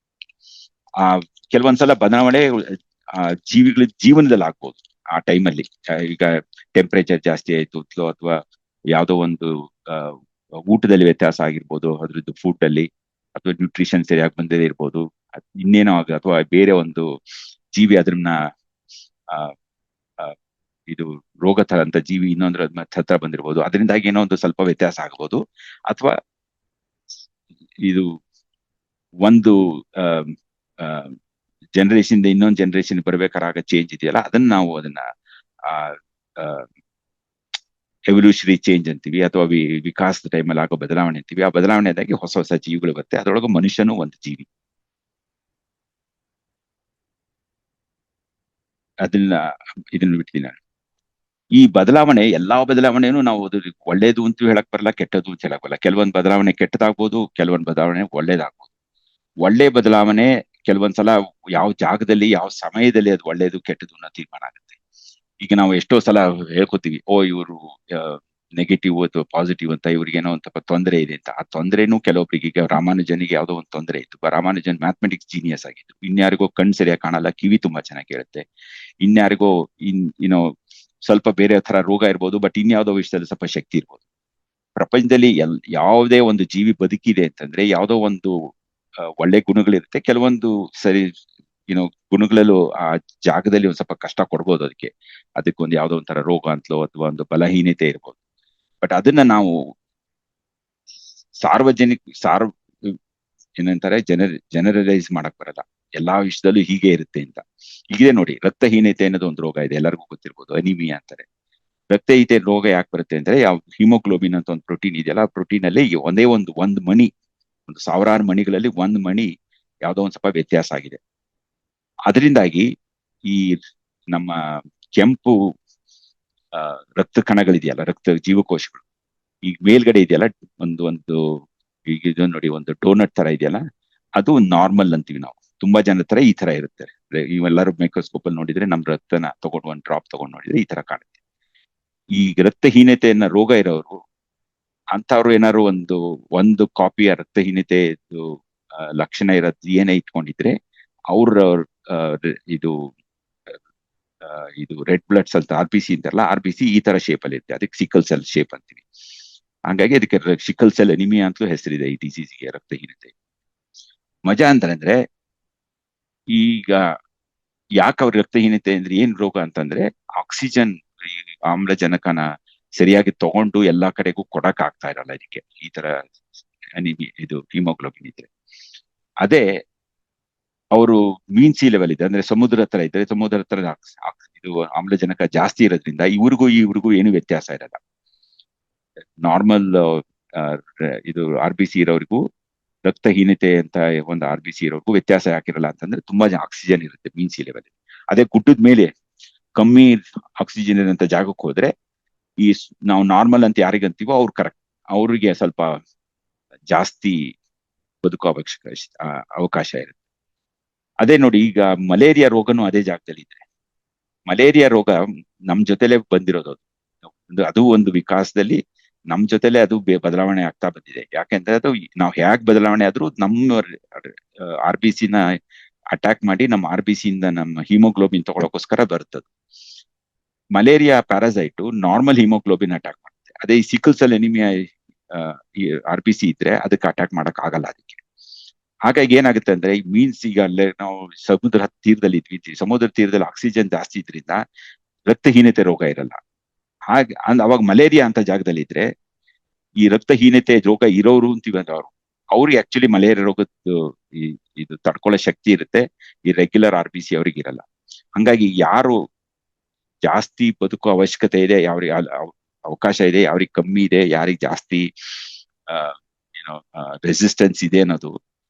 ಆ ಕೆಲವೊಂದ್ಸಲ ಬದಲಾವಣೆ ಜೀವಿಗಳ ಜೀವನದಲ್ಲಿ ಆಗ್ಬೋದು. ಆ ಟೈಮಲ್ಲಿ ಈಗ ಟೆಂಪರೇಚರ್ ಜಾಸ್ತಿ ಆಯ್ತು, ಅಥವಾ ಯಾವ್ದೋ ಒಂದು ಊಟದಲ್ಲಿ ವ್ಯತ್ಯಾಸ ಆಗಿರ್ಬೋದು, ಅದ್ರದ್ದು ಫುಡ್ ಅಲ್ಲಿ, ಅಥವಾ ನ್ಯೂಟ್ರಿಷನ್ ಸರಿಯಾಗಿ ಬಂದದೇ ಇರ್ಬೋದು, ಇನ್ನೇನೋ ಅಥವಾ ಬೇರೆ ಒಂದು ಜೀವಿ ಅದನ್ನ ಇದು ರೋಗ ತರ ಅಂತ ಜೀವಿ ಇನ್ನೊಂದ್ರ ಹತ್ರ ಬಂದಿರ್ಬೋದು. ಅದರಿಂದಾಗಿ ಏನೋ ಒಂದು ಸ್ವಲ್ಪ ವ್ಯತ್ಯಾಸ ಆಗ್ಬೋದು. ಅಥವಾ ಇದು ಒಂದು ಜನರೇಷನ್ ಇಂದ ಇನ್ನೊಂದು ಜನರೇಷನ್ ಬರ್ಬೇಕಾರಾಗ ಚೇಂಜ್ ಇದೆಯಲ್ಲ, ಅದನ್ನ ಎವಲ್ಯೂಷನರಿ ಚೇಂಜ್ ಅಂತೀವಿ, ಅಥವಾ ವಿಕಾಸದ ಟೈಮಲ್ಲಿ ಆಗೋ ಬದಲಾವಣೆ ಅಂತೀವಿ. ಆ ಬದಲಾವಣೆದಾಗಿ ಹೊಸ ಹೊಸ ಜೀವಿಗಳು ಬರುತ್ತೆ. ಅದರೊಳಗೆ ಮನುಷ್ಯನೂ ಒಂದು ಜೀವಿ. ಇದನ್ನ ಬಿಟ್ಟಿದ್ದೀನಿ ನಾನು. ಈ ಬದಲಾವಣೆ, ಎಲ್ಲಾ ಬದಲಾವಣೆನೂ ನಾವು ಒಳ್ಳೇದು ಅಂತ ಹೇಳಕ್ ಬರಲ್ಲ, ಕೆಟ್ಟದ್ದು ಅಂತ ಹೇಳಕ್ ಬರಲ್ಲ. ಕೆಲವೊಂದು ಬದಲಾವಣೆ ಕೆಟ್ಟದಾಗ್ಬೋದು, ಕೆಲವೊಂದು ಬದಲಾವಣೆ ಒಳ್ಳೇದಾಗ್ಬೋದು. ಒಳ್ಳೆ ಬದಲಾವಣೆ ಕೆಲವೊಂದ್ಸಲ ಯಾವ ಜಾಗದಲ್ಲಿ ಯಾವ ಸಮಯದಲ್ಲಿ ಅದು ಒಳ್ಳೇದು ಕೆಟ್ಟದ್ದು ಅನ್ನೋ ತೀರ್ಮಾನ ಆಗುತ್ತೆ. ಈಗ ನಾವು ಎಷ್ಟೋ ಸಲ ಹೇಳ್ಕೊತೀವಿ, ಇವರು ನೆಗೆಟಿವ್ ಅಥವಾ ಪಾಸಿಟಿವ್ ಅಂತ, ಇವ್ರಿಗೇನೋ ಒಂದು ಸ್ವಲ್ಪ ತೊಂದರೆ ಇದೆ ಅಂತ. ಆ ತೊಂದರೆನೂ ಕೆಲವೊಬ್ರಿಗೆ, ಈಗ ರಾಮಾನುಜನಿಗೆ ಯಾವ್ದೋ ಒಂದು ತೊಂದರೆ ಇತ್ತು. ರಾಮಾನುಜನ್ ಮ್ಯಾಥಮೆಟಿಕ್ಸ್ ಜೀನಿಯಸ್ ಆಗಿತ್ತು. ಇನ್ಯಾರಿಗೋ ಕಣ್ಣು ಸರಿಯಾಗಿ ಕಾಣಲ್ಲ, ಕಿವಿ ತುಂಬಾ ಚೆನ್ನಾಗಿ ಕೇಳುತ್ತೆ. ಇನ್ಯಾರಿಗೋ ಸ್ವಲ್ಪ ಬೇರೆ ತರ ರೋಗ ಇರ್ಬೋದು, ಬಟ್ ಇನ್ಯಾವುದೋ ವಿಷಯದಲ್ಲಿ ಸ್ವಲ್ಪ ಶಕ್ತಿ ಇರ್ಬೋದು. ಪ್ರಪಂಚದಲ್ಲಿ ಯಾವುದೇ ಒಂದು ಜೀವಿ ಬದುಕಿದೆ ಅಂತಂದ್ರೆ ಯಾವುದೋ ಒಂದು ಒಳ್ಳೆ ಗುಣಗಳಿರುತ್ತೆ. ಕೆಲವೊಂದು ಸರಿ ಗುಣಗಳಲ್ಲೂ ಆ ಜಾಗದಲ್ಲಿ ಒಂದ್ ಸ್ವಲ್ಪ ಕಷ್ಟ ಕೊಡ್ಬೋದು. ಅದಕ್ಕೊಂದು ಯಾವ್ದೋ ಒಂಥರ ರೋಗ ಅಂತಲೋ ಅಥವಾ ಒಂದು ಬಲಹೀನತೆ ಇರ್ಬೋದು. ಬಟ್ ಅದನ್ನ ನಾವು ಏನಂತಾರೆ, ಜನರಲೈಸ್ ಮಾಡಕ್ ಬರಲ್ಲ. ಎಲ್ಲಾ ವಿಷಯದಲ್ಲೂ ಹೀಗೆ ಇರುತ್ತೆ ಅಂತ. ಹೀಗಿದೆ ನೋಡಿ, ರಕ್ತಹೀನತೆ ಅನ್ನೋದು ಒಂದು ರೋಗ ಇದೆ, ಎಲ್ಲರಿಗೂ ಗೊತ್ತಿರ್ಬೋದು, ಅನಿಮಿಯಾ ಅಂತಾರೆ. ರಕ್ತಹೀನತೆ ರೋಗ ಯಾಕೆ ಬರುತ್ತೆ ಅಂದ್ರೆ, ಯಾವ ಹಿಮೋಗ್ಲೋಬಿನ್ ಅಂತ ಒಂದು ಪ್ರೋಟೀನ್ ಇದೆಯಲ್ಲ, ಆ ಪ್ರೋಟೀನ್ ಅಲ್ಲಿ ಒಂದೇ ಒಂದು ಮಣಿ ಒಂದು ಸಾವಿರಾರು ಮಣಿಗಳಲ್ಲಿ ಒಂದು ಮಣಿ ಯಾವುದೋ ಒಂದ್ ಸ್ವಲ್ಪ ವ್ಯತ್ಯಾಸ ಆಗಿದೆ. ಅದರಿಂದಾಗಿ ಈ ನಮ್ಮ ಕೆಂಪು ರಕ್ತ ಕಣಗಳಿದೆಯಲ್ಲ, ರಕ್ತ ಜೀವಕೋಶಗಳು ಈಗ ಮೇಲ್ಗಡೆ ಇದೆಯಲ್ಲ, ಒಂದು ಒಂದು ಈಗ ಇದು ನೋಡಿ, ಒಂದು ಡೋನಟ್ ತರ ಇದೆಯಲ್ಲ, ಅದು ನಾರ್ಮಲ್ ಅಂತೀವಿ ನಾವು. ತುಂಬಾ ಜನ ತರ ಈ ತರ ಇರುತ್ತೆ. ಇವೆಲ್ಲರೂ ಮೈಕ್ರೋಸ್ಕೋಪ್ ಅಲ್ಲಿ ನೋಡಿದ್ರೆ ನಮ್ ರಕ್ತನ ತಗೊಂಡು ಒಂದ್ ಡ್ರಾಪ್ ತಗೊಂಡು ನೋಡಿದ್ರೆ ಈ ತರ ಕಾಣುತ್ತೆ. ಈ ರಕ್ತಹೀನತೆಯನ್ನ ರೋಗ ಇರೋರು ಅಂತವ್ರು ಏನಾದ್ರು ಒಂದು ಕಾಪಿಯ ರಕ್ತಹೀನತೆ ಲಕ್ಷಣ ಇರೋದು ಏನೇ ಇಟ್ಕೊಂಡಿದ್ರೆ ಅವ್ರ ಇದು ಇದು ರೆಡ್ ಬ್ಲಡ್ ಸೆಲ್ಸ್ RBC ಅಂತಾರಲ್ಲ, RBC ಈ ತರ ಶೇಪ್ ಅಲ್ಲಿ ಇರುತ್ತೆ. ಅದಕ್ಕೆ ಸಿಕಲ್ ಸೆಲ್ ಶೇಪ್ ಅಂತೀವಿ. ಹಂಗಾಗಿ ಅದಕ್ಕೆ ಸಿಕಲ್ ಸೆಲ್ ಅನಿಮಿಯಾ ಅಂತಲೂ ಹೆಸರಿದೆ ಈ ಡಿಸೀಸ್ಗೆ, ರಕ್ತಹೀನತೆ. ಮಜಾ ಅಂತಂದ್ರೆ ಈಗ ಯಾಕೆ ಅವ್ರ ರಕ್ತಹೀನತೆ ಅಂದ್ರೆ ಏನ್ ರೋಗ ಅಂತಂದ್ರೆ ಆಕ್ಸಿಜನ್, ಆಮ್ಲಜನಕನ ಸರಿಯಾಗಿ ತಗೊಂಡು ಎಲ್ಲಾ ಕಡೆಗೂ ಕೊಡಕ್ ಆಗ್ತಾ ಇರಲ್ಲ ಇದಕ್ಕೆ, ಈ ತರ ಇದು ಹಿಮೋಗ್ಲೋಬಿನ್ ಇದ್ರೆ. ಅದೇ ಅವರು ಮೀನ್ ಸಿ ಲೆವೆಲ್ ಇದೆ ಅಂದ್ರೆ ಸಮುದ್ರ ಹತ್ರ ಇದ್ರೆ, ಸಮುದ್ರ ಹತ್ರ ಇದು ಆಮ್ಲಜನಕ ಜಾಸ್ತಿ ಇರೋದ್ರಿಂದ ಇವ್ರಿಗೂ ಏನು ವ್ಯತ್ಯಾಸ ಇರಲ್ಲ. ನಾರ್ಮಲ್ ಇದು RBC ಇರೋರಿಗೂ ರಕ್ತಹೀನತೆ ಅಂತ ಒಂದು RBC ಇರೋರ್ಗೂ ವ್ಯತ್ಯಾಸ ಯಾಕಿರಲ್ಲ ಅಂತಂದ್ರೆ ತುಂಬಾ ಆಕ್ಸಿಜನ್ ಇರುತ್ತೆ ಮೀನ್ ಸಿ ಲೆವೆಲ್. ಅದೇ ಗುಡ್ಡದ ಮೇಲೆ ಕಮ್ಮಿ ಆಕ್ಸಿಜನ್ ಇರೋಂಥ ಜಾಗಕ್ಕೆ ಹೋದ್ರೆ ಈ ನಾವು ನಾರ್ಮಲ್ ಅಂತ ಯಾರಿಗಂತೀವೋ ಅವ್ರು ಕರೆಕ್ಟ್, ಅವ್ರಿಗೆ ಸ್ವಲ್ಪ ಜಾಸ್ತಿ ಬದುಕೋ ಅವಕಾಶ ಇರುತ್ತೆ. ಅದೇ ನೋಡಿ, ಈಗ ಮಲೇರಿಯಾ ರೋಗನು ಅದೇ ಜಾಗದಲ್ಲಿ ಇದೆ. ಮಲೇರಿಯಾ ರೋಗ ನಮ್ ಜೊತೆಲೆ ಬಂದಿರೋದು, ಅದು ಒಂದು ವಿಕಾಸದಲ್ಲಿ ನಮ್ ಜೊತೆಲೆ ಅದು ಬದಲಾವಣೆ ಆಗ್ತಾ ಬಂದಿದೆ. ಯಾಕೆಂದ್ರೆ ಅದು ನಾವು ಹೇಗ್ ಬದಲಾವಣೆ ಆದ್ರೂ ನಮ್ಮ RBC ನ ಅಟ್ಯಾಕ್ ಮಾಡಿ ನಮ್ಮ RBC ಇಂದ ನಮ್ಮ ಹಿಮೋಗ್ಲೋಬಿನ್ ತಗೊಳಕೋಸ್ಕರ ಬರ್ತದೆ. Malaria parasite normal haemoglobin attack ಮಾಡುತ್ತೆ. ಅದೇ ಈ ಸಿಕಲ್ ಸೆಲ್ ಎನಿಮಿಯಾ RBC ಇದ್ರೆ ಅದಕ್ಕೆ ಅಟ್ಯಾಕ್ ಮಾಡಕ್ ಆಗಲ್ಲ ಅದಕ್ಕೆ. ಹಾಗಾಗಿ ಏನಾಗುತ್ತೆ ಅಂದ್ರೆ ಈ ಮೀನ್ಸ್, ಈಗ ಅಲ್ಲೇ ನಾವು ಸಮುದ್ರ ತೀರದಲ್ಲಿ ಇದ್ವಿ, ಸಮುದ್ರ ತೀರದಲ್ಲಿ ಆಕ್ಸಿಜನ್ ಜಾಸ್ತಿ ಇದ್ರಿಂದ ರಕ್ತಹೀನತೆ ರೋಗ ಇರಲ್ಲ. ಹಾಗೆ ಅವಾಗ ಮಲೇರಿಯಾ ಅಂತ ಜಾಗದಲ್ಲಿ ಇದ್ರೆ ಈ ರಕ್ತಹೀನತೆ ರೋಗ ಇರೋರು ಅಂತೀವಿ ಅಂದ್ರೆ ಅವ್ರಿಗೆ ಆಕ್ಚುಲಿ ಮಲೇರಿಯಾ ರೋಗದ್ದು ಇದು ತಡ್ಕೊಳ್ಳೋ ಶಕ್ತಿ ಇರುತ್ತೆ, ಈ ರೆಗ್ಯುಲರ್ RBC ಅವ್ರಿಗೆ ಇರಲ್ಲ. ಹಂಗಾಗಿ ಯಾರು ಜಾಸ್ತಿ ಬದುಕೋ ಅವಶ್ಯಕತೆ ಇದೆ, ಯಾವ್ರಿಗೆ ಅವಕಾಶ ಇದೆ, ಯಾವ್ರಿಗೆ ಕಮ್ಮಿ ಇದೆ, ಯಾರಿಗೆ ಜಾಸ್ತಿ ಏನೋ ರೆಸಿಸ್ಟೆನ್ಸ್ ಇದೆ ಅನ್ನೋದು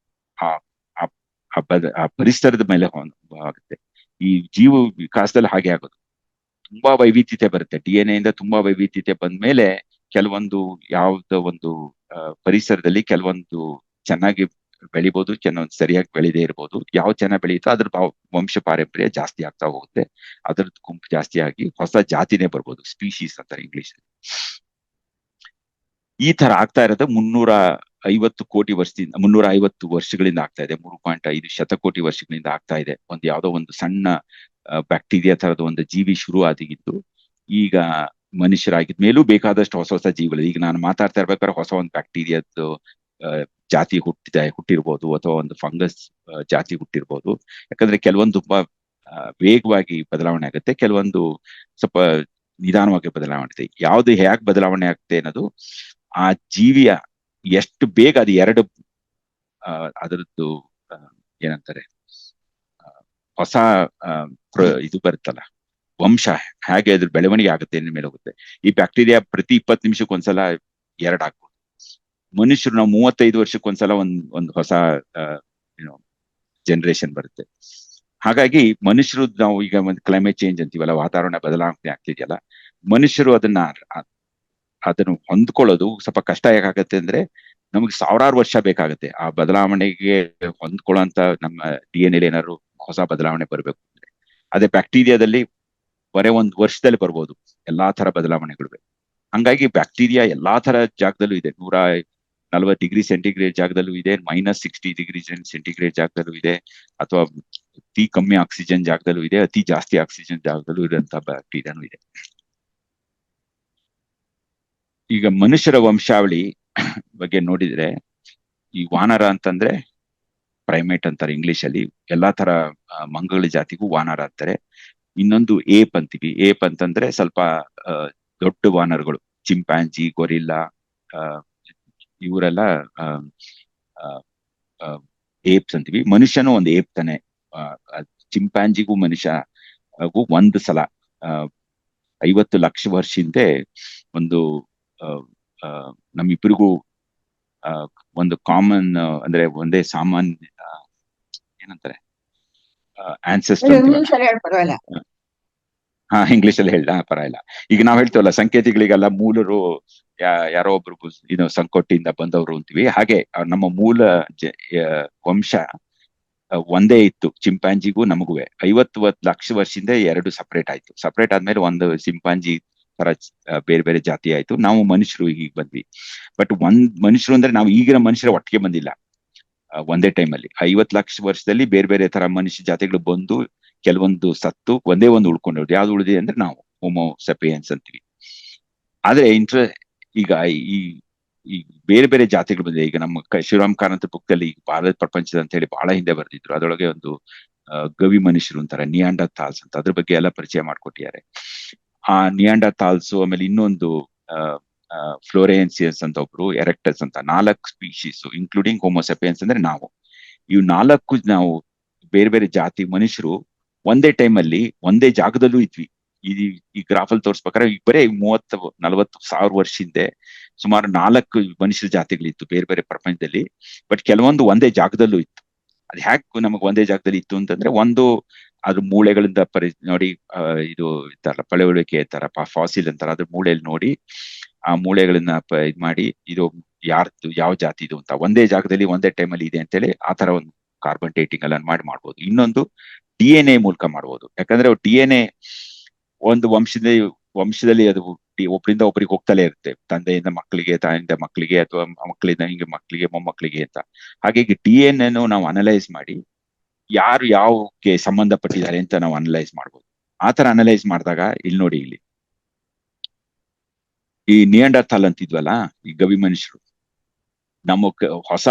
ಆ ಪರಿಸರದ ಮೇಲೆ ಆಗುತ್ತೆ. ಈ ಜೀವ ವಿಕಾಸದಲ್ಲಿ ಹಾಗೆ ಆಗೋದು. ತುಂಬಾ ವೈವಿಧ್ಯತೆ ಬರುತ್ತೆ, DNA ಇಂದ ತುಂಬಾ ವೈವಿಧ್ಯತೆ ಬಂದ್ಮೇಲೆ ಕೆಲವೊಂದು ಯಾವ್ದೋ ಒಂದು ಪರಿಸರದಲ್ಲಿ ಕೆಲವೊಂದು ಚೆನ್ನಾಗಿ ಬೆಳಿಬಹುದು, ಕೆಲವೊಂದು ಸರಿಯಾಗಿ ಬೆಳೆದೇ ಇರ್ಬೋದು. ಯಾವ ಚೆನ್ನಾಗಿ ಬೆಳೆಯುತ್ತೋ ಅದ್ರ ವಂಶ ಪಾರಂಪರ್ಯ ಜಾಸ್ತಿ ಆಗ್ತಾ ಹೋಗುತ್ತೆ, ಅದ್ರದ್ದು ಗುಂಪು ಜಾಸ್ತಿ ಆಗಿ ಹೊಸ ಜಾತಿನೇ ಬರ್ಬೋದು, ಸ್ಪೀಶೀಸ್ ಅಂತಾರೆ ಇಂಗ್ಲಿಷ್. ಈ ತರ ಆಗ್ತಾ ಇರೋದು 350 ವರ್ಷಗಳಿಂದ ಆಗ್ತಾ ಇದೆ. 3.5 ಶತಕೋಟಿ ವರ್ಷಗಳಿಂದ ಆಗ್ತಾ ಇದೆ. ಯಾವ್ದೋ ಒಂದು ಸಣ್ಣ ಬ್ಯಾಕ್ಟೀರಿಯಾ ತರದ ಒಂದು ಜೀವಿ ಶುರು ಆಗಿದ್ದು ಈಗ ಮನುಷ್ಯರಾಗಿದ್ಮೇಲೂ ಬೇಕಾದಷ್ಟು ಹೊಸ ಹೊಸ ಜೀವಿಗಳು. ಈಗ ನಾನು ಮಾತಾಡ್ತಾ ಇರ್ಬೇಕಾದ್ರೆ ಹೊಸ ಒಂದು ಬ್ಯಾಕ್ಟೀರಿಯಾದ್ದು ಜಾತಿ ಹುಟ್ಟಿರ್ಬೋದು, ಅಥವಾ ಒಂದು ಫಂಗಸ್ ಜಾತಿ ಹುಟ್ಟಿರ್ಬೋದು. ಯಾಕಂದ್ರೆ ಕೆಲವೊಂದು ತುಂಬಾ ವೇಗವಾಗಿ ಬದಲಾವಣೆ ಆಗುತ್ತೆ, ಕೆಲವೊಂದು ಸ್ವಲ್ಪ ನಿಧಾನವಾಗಿ ಬದಲಾವಣೆ ಆಗುತ್ತೆ. ಯಾವ್ದು ಹೇಗೆ ಬದಲಾವಣೆ ಆಗುತ್ತೆ ಅನ್ನೋದು ಆ ಜೀವಿಯ ಎಷ್ಟು ಬೇಗ ಅದು ಅದರದ್ದು ಏನಂತಾರೆ ಹೊಸ ಇದು ಬರುತ್ತಲ್ಲ, ವಂಶ ಹೇಗೆ ಅದ್ರ ಬೆಳವಣಿಗೆ ಆಗುತ್ತೆ ಅನ್ನೋ ಮೇಲೆ ಹೋಗುತ್ತೆ. ಈ ಬ್ಯಾಕ್ಟೀರಿಯಾ ಪ್ರತಿ 20 ನಿಮಿಷಕ್ಕೊಂದ್ಸಲ ಆಗ್ಬೋದು. ಮನುಷ್ಯರು ನಾವು 35 ವರ್ಷಕ್ಕೊಂದ್ಸಲ ಒಂದು ಹೊಸ ಜನರೇಷನ್ ಬರುತ್ತೆ. ಹಾಗಾಗಿ ಮನುಷ್ಯರು, ನಾವು ಈಗ ಒಂದು ಕ್ಲೈಮೇಟ್ ಚೇಂಜ್ ಅಂತೀವಲ್ಲ, ವಾತಾವರಣ ಬದಲಾವಣೆ ಆಗ್ತಿದೆಯಲ್ಲ, ಮನುಷ್ಯರು ಅದನ್ನು ಹೊಂದ್ಕೊಳ್ಳೋದು ಸ್ವಲ್ಪ ಕಷ್ಟ ಯಾಕಾಗತ್ತೆ ಅಂದ್ರೆ ನಮಗೆ ಸಾವಿರಾರು ವರ್ಷ ಬೇಕಾಗುತ್ತೆ ಆ ಬದಲಾವಣೆಗೆ ಹೊಂದ್ಕೊಳ್ಳೋಂತ. ನಮ್ಮ DNA ಏನಾದ್ರು ಹೊಸ ಬದಲಾವಣೆ ಬರ್ಬೇಕು ಅಂದ್ರೆ, ಅದೇ ಬ್ಯಾಕ್ಟೀರಿಯಾದಲ್ಲಿ ಬರೇ 1 ವರ್ಷದಲ್ಲಿ ಬರ್ಬೋದು ಎಲ್ಲಾ ತರ ಬದಲಾವಣೆಗಳು. ಹಂಗಾಗಿ ಬ್ಯಾಕ್ಟೀರಿಯಾ ಎಲ್ಲಾ ತರ ಜಾಗದಲ್ಲೂ ಇದೆ. 140 ಡಿಗ್ರಿ ಸೆಂಟಿಗ್ರೇಡ್ ಜಾಗದಲ್ಲೂ ಇದೆ, -60 ಡಿಗ್ರಿ ಸೆಂಟಿಗ್ರೇಡ್ ಜಾಗದಲ್ಲೂ ಇದೆ, ಅಥವಾ ಅತಿ ಕಮ್ಮಿ ಆಕ್ಸಿಜನ್ ಜಾಗದಲ್ಲೂ ಇದೆ, ಅತಿ ಜಾಸ್ತಿ ಆಕ್ಸಿಜನ್ ಜಾಗದಲ್ಲೂ ಇರುವಂತಹ ಬ್ಯಾಕ್ಟೀರಿಯಾನು ಇದೆ. ಈಗ ಮನುಷ್ಯರ ವಂಶಾವಳಿ ಬಗ್ಗೆ ನೋಡಿದ್ರೆ, ಈ ವಾನರ ಅಂತಂದ್ರೆ ಪ್ರೈಮೇಟ್ ಅಂತಾರೆ ಇಂಗ್ಲಿಷ್ ಅಲ್ಲಿ. ಎಲ್ಲಾ ತರ ಮಂಗಗಳ ಜಾತಿಗೂ ವಾನರ ಅಂತಾರೆ. ಇನ್ನೊಂದು ಏಪ್ ಅಂತೀವಿ. ಏಪ್ ಅಂತಂದ್ರೆ ಸ್ವಲ್ಪ ದೊಡ್ಡ ವಾನರಗಳು, ಚಿಂಪ್ಯಾನ್ಜಿ, ಗೊರಿಲ್ಲಾ, ಇವರೆಲ್ಲ ಏಪ್ಸ್ ಅಂತೀವಿ. ಮನುಷ್ಯನು ಒಂದು ಏಪ್ ತಾನೆ. ಚಿಂಪ್ಯಾನ್ಜಿಗೂ ಮನುಷ್ಯಗೂ ಒಂದು ಸಲ 50 ಲಕ್ಷ ವರ್ಷ ಹಿಂದೆ ಒಂದು ನಮ್ಮಿಬ್ಬರಿಗೂ ಒಂದು ಕಾಮನ್ ಅಂದ್ರೆ ಒಂದೇ ಸಾಮಾನ್ಯ ಏನಂತಾರೆ ಆನ್ಸೆಸ್ಟರ್ ಅಂತೀವಲ್ಲ. ಇಂಗ್ಲಿಷ್ ಅಲ್ಲಿ ಹೇಳ್ಪರವಾಗಿಲ್ಲ. ಹಾ, ಇಂಗ್ಲಿಷ್ ಅಲ್ಲಿ ಹೇಳ ಪರವಾಗಿಲ್ಲ. ಈಗ ನಾವ್ ಹೇಳ್ತೀವಲ್ಲ ಸಂಕೇತಿಗಳಿಗೆಲ್ಲ ಮೂಲರು ಯಾರೋ ಒಬ್ರು ಇದು ಸಂಕೋಟಿಯಿಂದ ಬಂದವರು ಅಂತೀವಿ. ಹಾಗೆ ನಮ್ಮ ಮೂಲ ವಂಶ ಒಂದೇ ಇತ್ತು. ಚಿಂಪಾಂಜಿಗೂ ನಮಗೂ 50 ಲಕ್ಷ ವರ್ಷದಿಂದ ಎರಡು ಸಪರೇಟ್ ಆಯ್ತು. ಸಪರೇಟ್ ಆದ್ಮೇಲೆ ಒಂದು ಚಿಂಪಾಂಜಿ ತರ ಬೇರೆ ಬೇರೆ ಜಾತಿ ಆಯ್ತು. ನಾವು ಮನುಷ್ಯರು ಈಗ ಬಂದ್ವಿ. ಬಟ್ ಮನುಷ್ಯರು ಅಂದ್ರೆ ನಾವು ಈಗಿನ ಮನುಷ್ಯರ ಒಟ್ಟಿಗೆ ಬಂದಿಲ್ಲ. ಒಂದೇ ಟೈಮಲ್ಲಿ 50 ಲಕ್ಷ ವರ್ಷದಲ್ಲಿ ಬೇರೆ ಬೇರೆ ತರ ಮನುಷ್ಯ ಜಾತಿಗಳು ಬಂದು ಕೆಲವೊಂದು ಸತ್ತು ಒಂದೇ ಒಂದು ಉಳ್ಕೊಂಡಿರೋದು. ಯಾವ್ದು ಉಳಿದಿದೆ ಅಂದ್ರೆ ನಾವು ಹೋಮೋ ಸೆಪಿಯನ್ಸ್ ಅಂತೀವಿ. ಆದ್ರೆ ಈಗ ಈ ಈ ಬೇರೆ ಬೇರೆ ಜಾತಿಗಳು ಬಂದಿದೆ. ಈಗ ನಮ್ಮ ಶಿವರಾಮ್ ಕಾರಂತ ಬುಕ್ ಅಲ್ಲಿ ಭಾರತ ಪ್ರಪಂಚದ ಅಂತ ಹೇಳಿ ಬಹಳ ಹಿಂದೆ ಬರ್ದಿದ್ರು. ಅದರೊಳಗೆ ಒಂದು ಗವಿ ಮನುಷ್ಯರು ಅಂತಾರೆ, ನಿಯಾಂಡರ್ತಾಲ್ಸ್ ಅಂತ, ಅದ್ರ ಬಗ್ಗೆ ಎಲ್ಲ ಪರಿಚಯ ಮಾಡ್ಕೊಟ್ಟಿದ್ದಾರೆ. ಆ ನಿಯಾಂಡರ್ತಾಲ್ಸ್, ಆಮೇಲೆ ಇನ್ನೊಂದು ಫ್ಲೋರೆನ್ಸಿಯಸ್ ಅಂತ ಒಬ್ರು, ಎರೆಕ್ಟಸ್ ಅಂತ, 4 ಸ್ಪೀಶೀಸ್ ಇನ್ಕ್ಲೂಡಿಂಗ್ ಹೋಮೋಸೆಪಿಯನ್ಸ್ ಅಂದ್ರೆ ನಾವು. ಇವು 4 ನಾವು ಬೇರೆ ಬೇರೆ ಜಾತಿ ಮನುಷ್ಯರು ಒಂದೇ ಟೈಮಲ್ಲಿ ಒಂದೇ ಜಾಗದಲ್ಲೂ ಇದ್ವಿ. ಈ ಗ್ರಾಫ್ ಅಲ್ಲಿ ತೋರಿಸ್ಬೇಕಾದ್ರೆ ಬರೇ 30-40 ಸಾವಿರ ವರ್ಷ ಹಿಂದೆ ಸುಮಾರು 4 ಮನುಷ್ಯರ ಜಾತಿಗಳಿತ್ತು ಬೇರೆ ಬೇರೆ ಪ್ರಪಂಚದಲ್ಲಿ. ಬಟ್ ಕೆಲವೊಂದು ಒಂದೇ ಜಾಗದಲ್ಲೂ ಇತ್ತು. ಅದ್ ಹ್ಯಾಕ್ ನಮಗ್ ಒಂದೇ ಜಾಗದಲ್ಲಿ ಇತ್ತು ಅಂತಂದ್ರೆ, ಒಂದು ಅದ್ರ ಮೂಳೆಗಳಿಂದ ನೋಡಿ, ಇದು ಇತ್ತಾರಲ್ಲ ಪಳೆಯುಳಿಕೆ ತರ ಫಾಸಿಲ್ ಅಂತಾರ, ಅದ್ರ ಮೂಳೆಯಲ್ಲಿ ನೋಡಿ ಆ ಮೂಳೆಗಳನ್ನ ಇದ್ ಮಾಡಿ ಇದು ಯಾರ್ದು ಯಾವ ಜಾತಿ ಇದು ಅಂತ ಒಂದೇ ಜಾಗದಲ್ಲಿ ಒಂದೇ ಟೈಮಲ್ಲಿ ಇದೆ ಅಂತೇಳಿ ಆ ತರ ಒಂದು ಕಾರ್ಬನ್ ಡೇಟಿಂಗ್ ಎಲ್ಲ ಮಾಡ್ಬೋದು. ಇನ್ನೊಂದು DNA ಮೂಲಕ ಮಾಡ್ಬೋದು. ಯಾಕಂದ್ರೆ DNA ಒಂದು ವಂಶದಲ್ಲಿ ಅದು ಒಬ್ಬರಿಂದ ಒಬ್ಬರಿಗೆ ಹೋಗ್ತಲೇ ಇರುತ್ತೆ, ತಂದೆಯಿಂದ ಮಕ್ಕಳಿಗೆ, ತಾಯಿಯಿಂದ ಮಕ್ಕಳಿಗೆ, ಅಥವಾ ಮಕ್ಕಳಿಂದ ಹಿಂಗೆ ಮಕ್ಕಳಿಗೆ, ಮೊಮ್ಮಕ್ಕಳಿಗೆ ಅಂತ. ಹಾಗಾಗಿ DNA ನಾವು ಅನಲೈಸ್ ಮಾಡಿ ಯಾರು ಯಾವಕ್ಕೆ ಸಂಬಂಧಪಟ್ಟಿದ್ದಾರೆ ಅಂತ ನಾವು ಅನಲೈಸ್ ಮಾಡ್ಬೋದು. ಆತರ ಅನಲೈಸ್ ಮಾಡಿದಾಗ ಇಲ್ಲಿ ನೋಡಿ, ಇಲ್ಲಿ ಈ ನಿಯಾಂಡರ್ಥಾಲ್ ಅಂತಿದ್ವಲ್ಲ, ಈ ಗವಿ ಮನುಷ್ಯರು, ನಮ್ಮ ಹೊಸ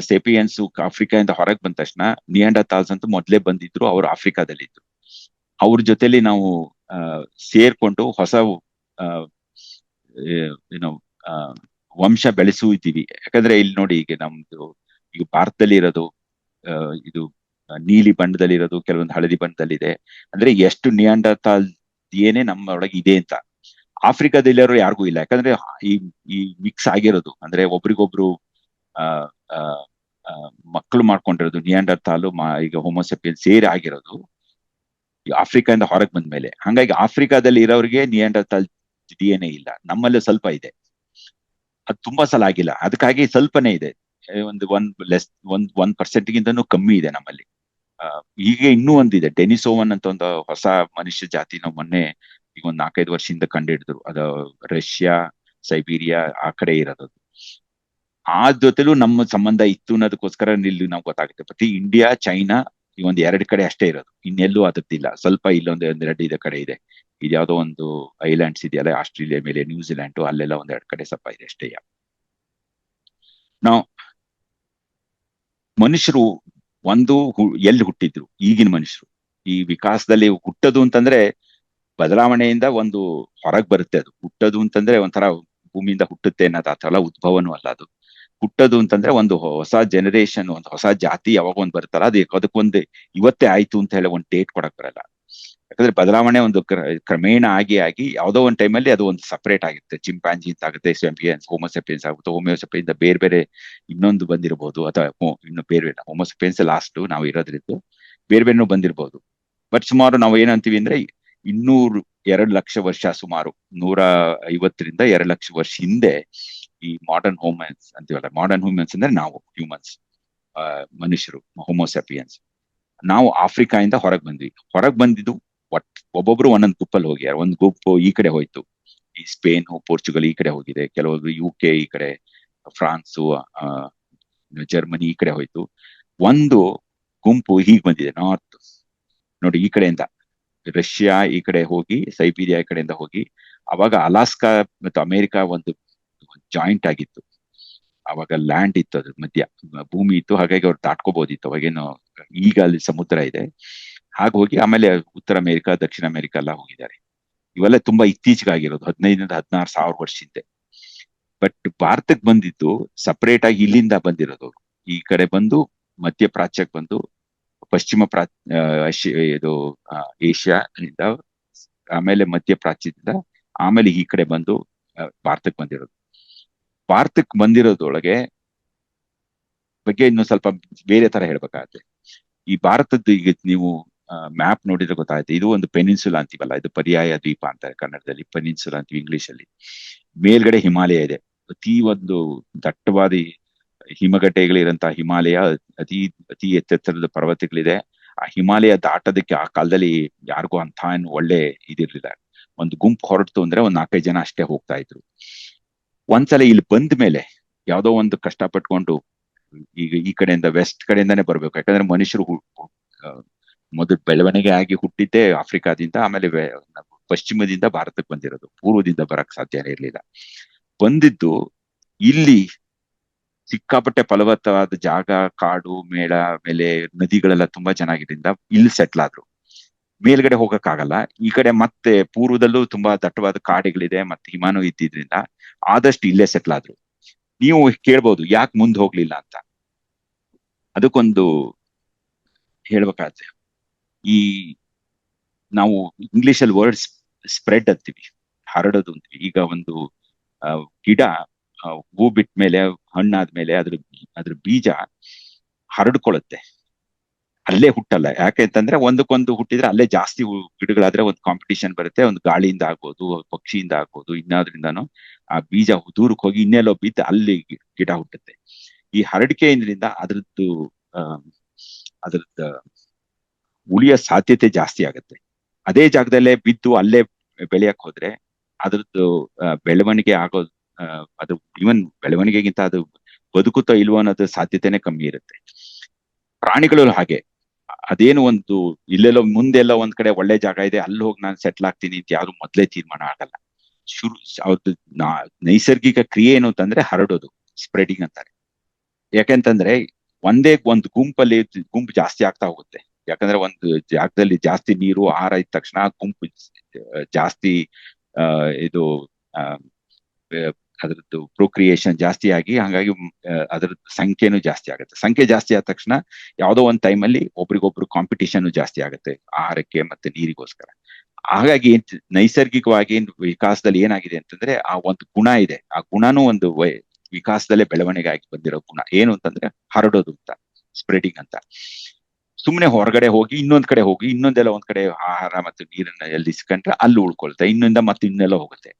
ಸೇಪಿಯನ್ಸ್ ಆಫ್ರಿಕಾದಿಂದ ಹೊರಗೆ ಬಂದ ತಕ್ಷಣ ನಿಯಾಂಡರ್ಥಾಲ್ಸ್ ಅಂತ ಮೊದ್ಲೇ ಬಂದಿದ್ರು. ಅವರು ಆಫ್ರಿಕಾದಲ್ಲಿದ್ರು. ಅವ್ರ ಜೊತೆಲಿ ನಾವು ಸೇರ್ಕೊಂಡು ಹೊಸ ಏನೋ ವಂಶ ಬೆಳೆಸುತ್ತೀವಿ. ಯಾಕಂದ್ರೆ ಇಲ್ಲಿ ನೋಡಿ, ಈಗ ನಮ್ದು ಈಗ ಭಾರತದಲ್ಲಿ ಇರೋದು ಇದು ನೀಲಿ ಬಣ್ಣದಲ್ಲಿ ಇರೋದು, ಕೆಲವೊಂದು ಹಳದಿ ಬಣ್ಣದಲ್ಲಿದೆ. ಅಂದ್ರೆ ಎಷ್ಟು ನಿಯಾಂಡರ್ಥಾಲ್ DNA ನಮ್ಮ ಒಳಗೆ ಇದೆ ಅಂತ. ಆಫ್ರಿಕಾದಲ್ಲಿರೋ ಯಾರಿಗೂ ಇಲ್ಲ. ಯಾಕಂದ್ರೆ ಈ ಮಿಕ್ಸ್ ಆಗಿರೋದು, ಅಂದ್ರೆ ಒಬ್ರಿಗೊಬ್ರು ಮಕ್ಕಳು ಮಾಡ್ಕೊಂಡಿರೋದು ನಿಯಾಂಡರ್ಥಾಲು ಈಗ ಹೋಮೋಸೆಪಿಯನ್ ಸೇರಿ ಆಗಿರೋದು ಆಫ್ರಿಕಾದಿಂದ ಹೊರಗೆ ಬಂದ್ಮೇಲೆ. ಹಂಗಾಗಿ ಆಫ್ರಿಕಾದಲ್ಲಿ ಇರೋರಿಗೆ ನಿಯಾಂಡರ್ಥಾಲ್ DNA ಇಲ್ಲ. ನಮ್ಮಲ್ಲಿ ಸ್ವಲ್ಪ ಇದೆ, ಅದು ತುಂಬಾ ಸಲ ಆಗಿಲ್ಲ. ಅದಕ್ಕಾಗಿ ಸ್ವಲ್ಪನೇ ಇದೆ, ಒಂದು 1% ಗಿಂತನೂ ಕಮ್ಮಿ ಇದೆ ನಮ್ಮಲ್ಲಿ. ಈಗ ಇನ್ನೂ ಒಂದಿದೆ, ಡೆನಿಸೋವನ್ ಅಂತ ಒಂದು ಹೊಸ ಮನುಷ್ಯ ಜಾತಿ ನಾವು ಮೊನ್ನೆ ಈಗ ಒಂದು 4-5 ವರ್ಷದಿಂದ ಕಂಡುಹಿಡಿದ್ರು. ಅದು ರಷ್ಯಾ, ಸೈಬೀರಿಯಾ ಆ ಕಡೆ ಇರೋದು. ಆ ಜೊತೆಲೂ ನಮ್ಮ ಸಂಬಂಧ ಇತ್ತು ಅನ್ನೋದಕ್ಕೋಸ್ಕರ ಇಲ್ಲಿ ನಾವು ಗೊತ್ತಾಗುತ್ತೆ. ಪ್ರತಿ ಇಂಡಿಯಾ, ಚೈನಾ ಈ ಒಂದು 2 ಕಡೆ ಅಷ್ಟೇ ಇರೋದು, ಇನ್ನೆಲ್ಲೂ ಅದಕ್ಕಿಲ್ಲ. ಸ್ವಲ್ಪ ಇಲ್ಲೊಂದು 1-2 ಕಡೆ ಇದೆ. ಇದ್ಯಾವುದೋ ಒಂದು ಐಲ್ಯಾಂಡ್ಸ್ ಇದೆಯಲ್ಲ ಆಸ್ಟ್ರೇಲಿಯಾ ಮೇಲೆ, ನ್ಯೂಜಿಲ್ಯಾಂಡ್, ಅಲ್ಲೆಲ್ಲ 1-2 ಕಡೆ ಸ್ವಲ್ಪ ಇದೆ ಅಷ್ಟೇ. ನಾವು ಮನುಷ್ಯರು ಎಲ್ಲಿ ಹುಟ್ಟಿದ್ರು, ಈಗಿನ ಮನುಷ್ಯರು ಈ ವಿಕಾಸದಲ್ಲಿ ಹುಟ್ಟದು ಅಂತಂದ್ರೆ ಬದಲಾವಣೆಯಿಂದ ಒಂದು ಹೊರಗೆ ಬರುತ್ತೆ. ಅದು ಹುಟ್ಟದು ಅಂತಂದ್ರೆ ಒಂಥರ ಭೂಮಿಯಿಂದ ಹುಟ್ಟುತ್ತೆ ಅನ್ನೋದು ಆ ತರ ಉದ್ಭವನೂ ಅಲ್ಲ. ಅದು ಹುಟ್ಟದು ಅಂತಂದ್ರೆ ಒಂದು ಹೊಸ ಜನರೇಷನ್, ಒಂದು ಹೊಸ ಜಾತಿ ಯಾವಾಗ ಒಂದು ಬರುತ್ತಲ್ಲ, ಅದಕ್ಕೊಂದು ಇವತ್ತೇ ಆಯ್ತು ಅಂತ ಹೇಳಿ ಒಂದು ಡೇಟ್ ಕೊಡಕ್ ಬರಲ್ಲ. ಯಾಕಂದ್ರೆ ಬದಲಾವಣೆ ಒಂದು ಕ್ರಮೇಣ ಆಗಿ ಯಾವ್ದೋ ಒಂದು ಟೈಮಲ್ಲಿ ಅದು ಒಂದು ಸಪರೇಟ್ ಆಗಿರುತ್ತೆ. ಚಿಂಪಾಂಜಿ ಅಂತ ಆಗುತ್ತೆ, ಸೆಪಿಯನ್ಸ್, ಹೋಮೋಸೆಪಿಯನ್ಸ್ ಆಗುತ್ತೆ, ಹೋಮಿಯೋಸೆಪಿಯನ್ಸ್ ಬೇರೆ ಬೇರೆ ಇನ್ನೊಂದು ಬಂದಿರಬಹುದು, ಅಥವಾ ಇನ್ನು ಬೇರೆ ಬೇರೆ. ಹೋಮೋಸೆಪಿಯನ್ಸ್ ಲಾಸ್ಟ್ ನಾವು ಇರೋದ್ರಿಂದ ಬೇರೆ ಬೇರೆನೂ ಬಂದಿರಬಹುದು. ಬಟ್ ಸುಮಾರು ನಾವು ಏನಂತೀವಿ ಅಂದ್ರೆ 200 ಲಕ್ಷ ವರ್ಷ, ಸುಮಾರು 150ರಿಂದ 2 ಲಕ್ಷ ವರ್ಷ ಹಿಂದೆ ಈ ಮಾಡರ್ನ್ ಹ್ಯೂಮನ್ಸ್ ಅಂತೀವಲ್ಲ, ಮಾಡರ್ನ್ ಹ್ಯೂಮನ್ಸ್ ಅಂದ್ರೆ ನಾವು ಹ್ಯೂಮನ್ಸ್, ಮನುಷ್ಯರು, ಹೋಮೋಸೆಪಿಯನ್ಸ್, ನಾವು ಆಫ್ರಿಕಾದಿಂದ ಹೊರಗೆ ಬಂದ್ವಿ. ಹೊರಗೆ ಬಂದಿದ್ದು ಒಬ್ಬೊಬ್ರು ಒಂದೊಂದು ಗುಂಪಲ್ಲಿ ಹೋಗ್ಯಾರ. ಒಂದು ಗುಂಪು ಈ ಕಡೆ ಹೋಯ್ತು, ಈ ಸ್ಪೇನ್, ಪೋರ್ಚುಗಲ್ ಈ ಕಡೆ ಹೋಗಿದೆ. ಕೆಲವೊಬ್ರು UK ಈ ಕಡೆ, ಫ್ರಾನ್ಸು, ಜರ್ಮನಿ ಈ ಕಡೆ ಹೋಯ್ತು. ಒಂದು ಗುಂಪು ಹೀಗ್ ಬಂದಿದೆ ನಾರ್ತ್, ನೋಡಿ ಈ ಕಡೆಯಿಂದ ರಷ್ಯಾ ಈ ಕಡೆ ಹೋಗಿ, ಸೈಬೀರಿಯಾ ಈ ಕಡೆಯಿಂದ ಹೋಗಿ, ಅವಾಗ ಅಲಾಸ್ಕಾ ಮತ್ತು ಅಮೆರಿಕ ಒಂದು ಜಾಯಿಂಟ್ ಆಗಿತ್ತು. ಅವಾಗ ಲ್ಯಾಂಡ್ ಇತ್ತು, ಅದ್ರ ಮಧ್ಯ ಭೂಮಿ ಇತ್ತು. ಹಾಗಾಗಿ ಅವ್ರು ದಾಟ್ಕೋಬಹುದಿತ್ತು. ಅವಾಗೇನು, ಈಗ ಅಲ್ಲಿ ಸಮುದ್ರ ಇದೆ. ಹಾಗೆ ಹೋಗಿ ಆಮೇಲೆ ಉತ್ತರ ಅಮೆರಿಕ, ದಕ್ಷಿಣ ಅಮೆರಿಕ ಎಲ್ಲ ಹೋಗಿದ್ದಾರೆ. ಇವೆಲ್ಲ ತುಂಬಾ ಇತ್ತೀಚೆಗೆ ಆಗಿರೋದು, 15-16 ಸಾವಿರ ವರ್ಷ ಹಿಂದೆ. ಬಟ್ ಭಾರತಕ್ಕೆ ಬಂದಿದ್ದು ಸಪರೇಟ್ ಆಗಿ ಇಲ್ಲಿಂದ ಬಂದಿರೋದು. ಈ ಕಡೆ ಬಂದು ಮಧ್ಯಪ್ರಾಚ್ಯಕ್ಕೆ ಬಂದು, ಪಶ್ಚಿಮ ಇದು ಏಷ್ಯಾ ಇಂದ, ಆಮೇಲೆ ಮಧ್ಯಪ್ರಾಚ್ಯದಿಂದ, ಆಮೇಲೆ ಈ ಕಡೆ ಬಂದು ಭಾರತಕ್ಕೆ ಬಂದಿರೋದು. ಭಾರತಕ್ಕೆ ಬಂದಿರೋದ್ರೊಳಗೆ ಬಗ್ಗೆ ಇನ್ನು ಸ್ವಲ್ಪ ಬೇರೆ ತರ ಹೇಳ್ಬೇಕಾಗತ್ತೆ. ಈ ಭಾರತದ್ದು ಈಗ ನೀವು ಮ್ಯಾಪ್ ನೋಡಿದ್ರೆ ಗೊತ್ತಾಗುತ್ತೆ. ಇದು ಒಂದು ಪೆನಿನ್ಸುಲಾ ಅಂತೀವಲ್ಲ, ಇದು ಪರ್ಯಾಯ ದ್ವೀಪ ಅಂತಾರೆ ಕನ್ನಡದಲ್ಲಿ, ಪೆನಿನ್ಸುಲಾ ಅಂತೀವಿ ಇಂಗ್ಲಿಷ್ ಅಲ್ಲಿ. ಮೇಲ್ಗಡೆ ಹಿಮಾಲಯ ಇದೆ, ಅತಿ ಒಂದು ದಟ್ಟವಾದ ಹಿಮಗಡ್ಡೆಗಳಿರಂತಹ ಹಿಮಾಲಯ, ಅತಿ ಅತಿ ಎತ್ತೆತ್ತರದ ಪರ್ವತಗಳಿದೆ. ಆ ಹಿಮಾಲಯ ದಾಟೋದಕ್ಕೆ ಆ ಕಾಲದಲ್ಲಿ ಯಾರಿಗೂ ಅಂತ ಏನು ಒಳ್ಳೆ ಇದಿರ್ಲಿಲ್ಲ. ಒಂದು ಗುಂಪು ಹೊರಡ್ತು ಅಂದ್ರೆ ಒಂದ್ 4-5 ಜನ ಅಷ್ಟೇ ಹೋಗ್ತಾ ಇದ್ರು. ಒಂದ್ಸಲ ಇಲ್ಲಿ ಬಂದ ಮೇಲೆ ಯಾವ್ದೋ ಒಂದು ಕಷ್ಟ ಪಟ್ಕೊಂಡು, ಈಗ ಈ ಕಡೆಯಿಂದ ವೆಸ್ಟ್ ಕಡೆಯಿಂದಾನೇ ಬರ್ಬೇಕು, ಯಾಕಂದ್ರೆ ಮನುಷ್ಯರು ಮೊದಲು ಬೆಳವಣಿಗೆ ಆಗಿ ಹುಟ್ಟಿದ್ದೇ ಆಫ್ರಿಕಾದಿಂದ, ಆಮೇಲೆ ಪಶ್ಚಿಮದಿಂದ ಭಾರತಕ್ಕೆ ಬಂದಿರೋದು, ಪೂರ್ವದಿಂದ ಬರಕ್ ಸಾಧ್ಯನೇ ಇರ್ಲಿಲ್ಲ. ಬಂದಿದ್ದು ಇಲ್ಲಿ ಸಿಕ್ಕಾಪಟ್ಟೆ ಫಲವತ್ತವಾದ ಜಾಗ, ಕಾಡು ಮೇಳ, ಆಮೇಲೆ ನದಿಗಳೆಲ್ಲ ತುಂಬಾ ಚೆನ್ನಾಗಿದ್ರಿಂದ ಇಲ್ಲಿ ಸೆಟ್ಲ್ ಆದ್ರು. ಮೇಲ್ಗಡೆ ಹೋಗಕ್ಕಾಗಲ್ಲ. ಈ ಕಡೆ ಮತ್ತೆ ಪೂರ್ವದಲ್ಲೂ ತುಂಬಾ ದಟ್ಟವಾದ ಕಾಡುಗಳಿದೆ, ಮತ್ತೆ ಹಿಮಾನು ಇದ್ದಿದ್ರಿಂದ ಆದಷ್ಟು ಇಲ್ಲೇ ಸೆಟ್ಲ್ ಆದ್ರು. ನೀವು ಕೇಳ್ಬೋದು ಯಾಕೆ ಮುಂದೆ ಹೋಗ್ಲಿಲ್ಲ ಅಂತ. ಅದಕ್ಕೊಂದು ಹೇಳ್ಬೇಕಾದ್ರೆ, ಈ ನಾವು ಇಂಗ್ಲಿಷ್ ಅಲ್ಲಿ ವರ್ಡ್ ಸ್ಪ್ರೆಡ್ ಅಂತೀವಿ, ಹರಡೋದು ಅಂತೀವಿ. ಈಗ ಒಂದು ಗಿಡ ಹೂ ಬಿಟ್ಟ ಮೇಲೆ, ಹಣ್ಣಾದ್ಮೇಲೆ ಅದ್ರ ಬೀಜ ಹರಡ್ಕೊಳ್ಳುತ್ತೆ, ಅಲ್ಲೇ ಹುಟ್ಟಲ್ಲ. ಯಾಕೆ ಅಂತಂದ್ರೆ ಒಂದಕ್ಕೊಂದು ಹುಟ್ಟಿದ್ರೆ ಅಲ್ಲೇ ಜಾಸ್ತಿ ಗಿಡಗಳಾದ್ರೆ ಒಂದು ಕಾಂಪಿಟಿಷನ್ ಬರುತ್ತೆ, ಒಂದು ಗಾಳಿಯಿಂದ ಆಗ್ಬೋದು, ಪಕ್ಷಿಯಿಂದ ಆಗ್ಬೋದು, ಇನ್ನಾದ್ರಿಂದಾನು ಆ ಬೀಜ ದೂರಕ್ಕೆ ಹೋಗಿ ಇನ್ನೆಲ್ಲೋ ಬಿದ್ದು ಅಲ್ಲಿ ಗಿಡ ಹುಟ್ಟುತ್ತೆ. ಈ ಹರಡಿಕೆಯಿಂದ ಅದ್ರದ್ದು ಉಳಿಯೋ ಸಾಧ್ಯತೆ ಜಾಸ್ತಿ ಆಗುತ್ತೆ. ಅದೇ ಜಾಗದಲ್ಲೇ ಬಿದ್ದು ಅಲ್ಲೇ ಬೆಳೆಯಕ್ ಹೋದ್ರೆ ಅದ್ರದ್ದು ಬೆಳವಣಿಗೆ ಆಗೋದು, ಅದು ಇವನ್ ಬೆಳವಣಿಗೆಗಿಂತ ಅದು ಬದುಕುತ್ತೋ ಇಲ್ವೋ ಅನ್ನೋದು ಸಾಧ್ಯತೆನೆ ಕಮ್ಮಿ ಇರುತ್ತೆ. ಪ್ರಾಣಿಗಳು ಹಾಗೆ, ಅದೇನು ಒಂದು ಇಲ್ಲೆಲ್ಲೋ ಮುಂದೆಲ್ಲ ಒಂದ್ ಕಡೆ ಒಳ್ಳೆ ಜಾಗ ಇದೆ, ಅಲ್ಲಿ ಹೋಗಿ ನಾನು ಸೆಟ್ಲ್ ಆಗ್ತೀನಿ ಅಂತ ಯಾರು ಮೊದ್ಲೇ ತೀರ್ಮಾನ ಆಗಲ್ಲ. ಅವ್ರದ್ದು ನೈಸರ್ಗಿಕ ಕ್ರಿಯೆ ಏನು ಅಂತಂದ್ರೆ ಹರಡೋದು, ಸ್ಪ್ರೆಡಿಂಗ್ ಅಂತಾರೆ. ಯಾಕೆಂತಂದ್ರೆ ಒಂದು ಗುಂಪು ಜಾಸ್ತಿ ಆಗ್ತಾ ಹೋಗುತ್ತೆ. ಯಾಕಂದ್ರೆ ಒಂದು ಜಾಗದಲ್ಲಿ ಜಾಸ್ತಿ ನೀರು, ಆಹಾರ ಇದ್ದ ತಕ್ಷಣ ಗುಂಪು ಜಾಸ್ತಿ ಇದು ಅದ್ರದ್ದು ಪ್ರೊಕ್ರಿಯೇಷನ್ ಜಾಸ್ತಿ ಆಗಿ, ಹಂಗಾಗಿ ಅದ್ರದ್ದು ಸಂಖ್ಯೆನೂ ಜಾಸ್ತಿ ಆಗುತ್ತೆ. ಸಂಖ್ಯೆ ಜಾಸ್ತಿ ಆದ ತಕ್ಷಣ ಯಾವ್ದೋ ಒಂದ್ ಟೈಮಲ್ಲಿ ಒಬ್ರಿಗೊಬ್ರು ಕಾಂಪಿಟಿಷನ್ ಜಾಸ್ತಿ ಆಗುತ್ತೆ ಆಹಾರಕ್ಕೆ ಮತ್ತೆ ನೀರಿಗೋಸ್ಕರ. ಹಾಗಾಗಿ ನೈಸರ್ಗಿಕವಾಗಿ ವಿಕಾಸದಲ್ಲಿ ಏನಾಗಿದೆ ಅಂತಂದ್ರೆ ಆ ಒಂದು ಗುಣ ಇದೆ. ಆ ಗುಣನೂ ಒಂದು ವಿಕಾಸದಲ್ಲೇ ಬೆಳವಣಿಗೆ ಆಗಿ ಬಂದಿರೋ ಗುಣ ಏನು ಅಂತಂದ್ರೆ ಹರಡೋದು ಅಂತ, ಸ್ಪ್ರೆಡಿಂಗ್ ಅಂತ. ಸುಮ್ನೆ ಹೊರಗಡೆ ಹೋಗಿ ಇನ್ನೊಂದ್ ಕಡೆ ಹೋಗಿ ಇನ್ನೊಂದೆಲ್ಲ ಒಂದ್ ಕಡೆ ಆಹಾರ ಮತ್ತು ನೀರನ್ನ ಎಲ್ಲಿ ಇಸ್ಕೊಂಡ್ರೆ ಅಲ್ಲಿ ಉಳ್ಕೊಳ್ತೆ, ಇನ್ನೊಂದ ಮತ್ತೆ ಇನ್ನೆಲ್ಲ ಹೋಗುತ್ತೆ.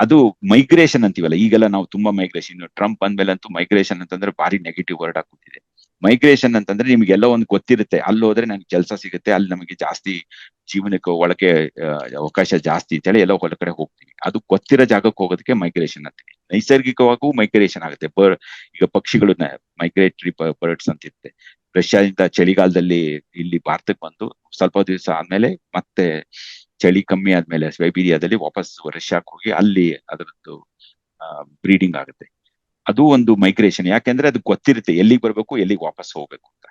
ಅದು ಮೈಗ್ರೇಷನ್ ಅಂತೀವಲ್ಲ, ಈಗೆಲ್ಲ ನಾವು ತುಂಬಾ ಮೈಗ್ರೇಷನ್, ಟ್ರಂಪ್ ಅಂದ್ಮೇಲಂತೂ ಮೈಗ್ರೇಷನ್ ಅಂತಂದ್ರೆ ಭಾರಿ ನೆಗೆಟಿವ್ ವರ್ಡ್ ಆಗ್ಬಿಟ್ಟಿದೆ. ಮೈಗ್ರೇಷನ್ ಅಂತಂದ್ರೆ ನಿಮ್ಗೆಲ್ಲ ಒಂದು ಗೊತ್ತಿರುತ್ತೆ, ಅಲ್ಲಿ ಹೋದ್ರೆ ನನ್ಗೆ ಕೆಲಸ ಸಿಗುತ್ತೆ, ಅಲ್ಲಿ ನಮಗೆ ಜಾಸ್ತಿ ಜೀವನಕ್ಕೆ ಒಳಗೆ ಅವಕಾಶ ಜಾಸ್ತಿ ಅಂತೇಳಿ ಎಲ್ಲ ಹೊರಗಡೆ ಹೋಗ್ತೀವಿ. ಅದು ಗೊತ್ತಿರೋ ಜಾಗಕ್ಕೆ ಹೋಗೋದಕ್ಕೆ ಮೈಗ್ರೇಷನ್ ಅಂತೀವಿ. ನೈಸರ್ಗಿಕವಾಗೂ ಮೈಗ್ರೇಷನ್ ಆಗುತ್ತೆ. ಈಗ ಪಕ್ಷಿಗಳು ಮೈಗ್ರೇಟರಿ ಬರ್ಡ್ಸ್ ಅಂತ ಇರುತ್ತೆ. ರಷ್ಯಾದಿಂದ ಚಳಿಗಾಲದಲ್ಲಿ ಇಲ್ಲಿ ಭಾರತಕ್ಕೆ ಬಂದು ಸ್ವಲ್ಪ ದಿವಸ ಆದ್ಮೇಲೆ ಮತ್ತೆ ಚಳಿ ಕಮ್ಮಿ ಆದ್ಮೇಲೆ ಸೈಬೀರಿಯಾದಲ್ಲಿ ವಾಪಸ್ ರಷ್ಯಾಕ್ಕೆ ಹೋಗಿ ಅಲ್ಲಿ ಅದರದ್ದು ಬ್ರೀಡಿಂಗ್ ಆಗುತ್ತೆ. ಅದು ಒಂದು ಮೈಗ್ರೇಷನ್. ಯಾಕೆಂದ್ರೆ ಅದು ಗೊತ್ತಿರುತ್ತೆ ಎಲ್ಲಿಗೆ ಬರ್ಬೇಕು, ಎಲ್ಲಿಗೆ ವಾಪಸ್ ಹೋಗ್ಬೇಕು ಅಂತ.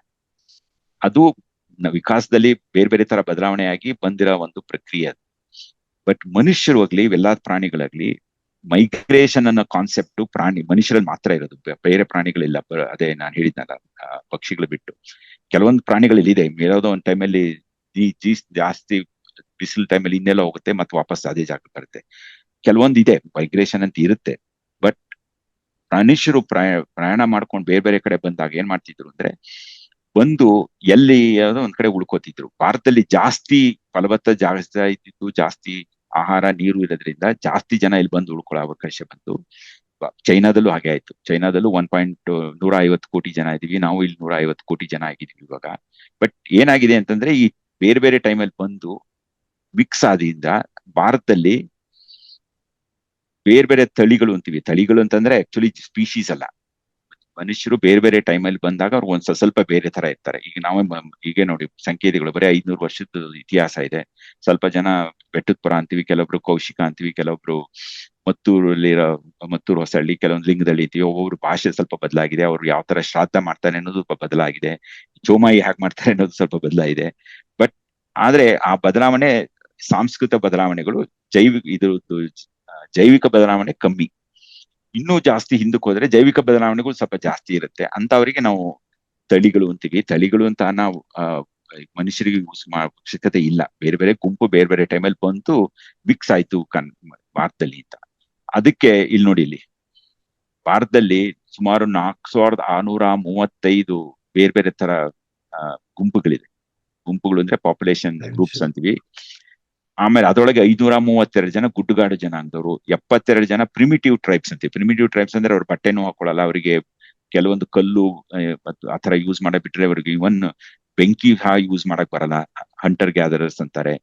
ಅದು ವಿಕಾಸದಲ್ಲಿ ಬೇರೆ ಬೇರೆ ತರ ಬದಲಾವಣೆ ಆಗಿ ಬಂದಿರೋ ಒಂದು ಪ್ರಕ್ರಿಯೆ ಅದು. ಬಟ್ ಮನುಷ್ಯರು ಆಗ್ಲಿ, ಎಲ್ಲಾ ಪ್ರಾಣಿಗಳಾಗ್ಲಿ, ಮೈಗ್ರೇಷನ್ ಅನ್ನೋ ಕಾನ್ಸೆಪ್ಟ್ ಮನುಷ್ಯರಲ್ಲಿ ಮಾತ್ರ ಇರೋದು, ಬೇರೆ ಪ್ರಾಣಿಗಳಿಲ್ಲ. ಅದೇ ನಾನು ಹೇಳಿದ್ನಲ್ಲ, ಪಕ್ಷಿಗಳು ಬಿಟ್ಟು ಕೆಲವೊಂದು ಪ್ರಾಣಿಗಳಲ್ಲಿ ಇದೆ. ಯಾವುದೋ ಒಂದು ಟೈಮಲ್ಲಿ ಜಾಸ್ತಿ ಬಿಸಿಲು ಟೈಮಲ್ಲಿ ಇನ್ನೆಲ್ಲ ಹೋಗುತ್ತೆ, ಮತ್ತೆ ವಾಪಸ್ ಅದೇ ಜಾಗ ಬರುತ್ತೆ. ಕೆಲವೊಂದು ಇದೆ ಮೈಗ್ರೇಷನ್ ಅಂತ ಇರುತ್ತೆ. ಬಟ್ ಮನುಷ್ಯರು ಪ್ರಯಾಣ ಮಾಡ್ಕೊಂಡು ಬೇರೆ ಬೇರೆ ಕಡೆ ಬಂದಾಗ ಏನ್ ಮಾಡ್ತಿದ್ರು ಅಂದ್ರೆ, ಬಂದು ಎಲ್ಲಿ ಯಾವುದೋ ಒಂದ್ ಕಡೆ ಉಳ್ಕೋತಿದ್ರು. ಭಾರತದಲ್ಲಿ ಜಾಸ್ತಿ ಫಲವತ್ತ ಜಾಗ ಇದ್ದಿದ್ದು, ಜಾಸ್ತಿ ಆಹಾರ ನೀರು ಇರೋದ್ರಿಂದ ಜಾಸ್ತಿ ಜನ ಇಲ್ಲಿ ಬಂದು ಉಳ್ಕೊಳ್ಳೋ ಅವಕಾಶ ಬಂತು. ಚೈನಾದಲ್ಲೂ ಹಾಗೆ ಆಯ್ತು. ಚೈನಾದಲ್ಲೂ 150 ಕೋಟಿ ಜನ ಇದೀವಿ ನಾವು, ಇಲ್ಲಿ 150 ಕೋಟಿ ಜನ ಆಗಿದೀವಿ ಇವಾಗ. ಬಟ್ ಏನಾಗಿದೆ ಅಂತಂದ್ರೆ, ಈ ಬೇರೆ ಬೇರೆ ಟೈಮಲ್ಲಿ ಬಂದು ಮಿಕ್ಸ್ ಆದ್ರಿಂದ ಭಾರತದಲ್ಲಿ ಬೇರೆ ಬೇರೆ ತಳಿಗಳು ಅಂತೀವಿ. ತಳಿಗಳು ಅಂತಂದ್ರೆ ಆಕ್ಚುಲಿ ಸ್ಪೀಶೀಸ್ ಅಲ್ಲ. ಮನುಷ್ಯರು ಬೇರೆ ಬೇರೆ ಟೈಮಲ್ಲಿ ಬಂದಾಗ ಅವ್ರು ಸ್ವಲ್ಪ ಬೇರೆ ತರ ಇರ್ತಾರೆ. ಈಗ ನಾವೇ ಹೀಗೆ ನೋಡಿ, ಸಂಕೇತಗಳು ಬರೀ 500 ವರ್ಷದ ಇತಿಹಾಸ ಇದೆ. ಸ್ವಲ್ಪ ಜನ ಬೆಟ್ಟದ ಪುರ ಅಂತೀವಿ, ಕೆಲವೊಬ್ರು ಕೌಶಿಕ ಅಂತೀವಿ, ಕೆಲವೊಬ್ರು ಮತ್ತೂರು ಹೊಸಳ್ಳಿ, ಕೆಲವೊಂದು ಲಿಂಗದಲ್ಲಿ ಇದ್ದೀವಿ. ಒಬ್ಬೊಬ್ರು ಭಾಷೆ ಸ್ವಲ್ಪ ಬದಲಾಗಿದೆ, ಅವ್ರು ಯಾವ ತರ ಶ್ರಾದ್ದ ಮಾಡ್ತಾರೆ ಅನ್ನೋದು ಸ್ವಲ್ಪ ಬದಲಾಗಿದೆ, ಚೋಮಾಯಿ ಹೇಗೆ ಮಾಡ್ತಾರೆ ಅನ್ನೋದು ಸ್ವಲ್ಪ ಬದಲಾಗಿದೆ. ಬಟ್ ಆದ್ರೆ ಆ ಬದಲಾವಣೆ ಸಾಂಸ್ಕೃತಿಕ ಬದಲಾವಣೆಗಳು, ಜೈವಿಕ ಬದಲಾವಣೆ ಕಮ್ಮಿ. ಇನ್ನೂ ಜಾಸ್ತಿ ಹಿಂದಕ್ಕೆ ಹೋದ್ರೆ ಜೈವಿಕ ಬದಲಾವಣೆಗಳು ಸ್ವಲ್ಪ ಜಾಸ್ತಿ ಇರುತ್ತೆ. ಅಂತವರಿಗೆ ನಾವು ತಳಿಗಳು ಅಂತೀವಿ. ತಳಿಗಳು ಅಂತ ನಾವು ಮನುಷ್ಯರಿಗೆ ಯೂಸ್ ಮಾಡೋ ಅವಶ್ಯಕತೆ ಇಲ್ಲ. ಬೇರೆ ಬೇರೆ ಗುಂಪು ಬೇರೆ ಬೇರೆ ಟೈಮಲ್ಲಿ ಬಂತು, ಮಿಕ್ಸ್ ಆಯ್ತು ಭಾರತದಲ್ಲಿ ಅಂತ. ಅದಕ್ಕೆ ಇಲ್ಲಿ ನೋಡಿ, ಇಲ್ಲಿ ಭಾರತದಲ್ಲಿ ಸುಮಾರು 4635 ಬೇರೆ ಬೇರೆ ತರ ಗುಂಪುಗಳಿದೆ. ಗುಂಪುಗಳು ಅಂದ್ರೆ ಪಾಪ್ಯುಲೇಷನ್ ಗ್ರೂಪ್ಸ್ ಅಂತೀವಿ. ಆಮೇಲೆ ಅದರೊಳಗೆ 532 ಜನ ಗುಡ್ಡಗಾಡು ಜನಾಂಗದವರು, 72 ಜನ ಪ್ರಿಮಿಟಿವ್ ಟ್ರೈಬ್ಸ್ ಅಂತೀವಿ. ಪ್ರಿಮಿಟಿವ್ ಟ್ರೈಬ್ಸ್ ಅಂದ್ರೆ ಅವ್ರು ಬಟ್ಟೆನೂ ಹಾಕೊಳ್ಳಲ್ಲ, ಅವರಿಗೆ ಕೆಲವೊಂದು ಕಲ್ಲು ಮತ್ತು ಆತರ ಯೂಸ್ ಮಾಡಕ್ ಬಿಟ್ರೆ ಅವ್ರಿಗೆ ಇವನ್ ಬೆಂಕಿ ಯೂಸ್ ಮಾಡಕ್ ಬರಲ್ಲ. ಹಂಟರ್ ಗ್ಯಾದರರ್ಸ್ ಅಂತಾರೆ.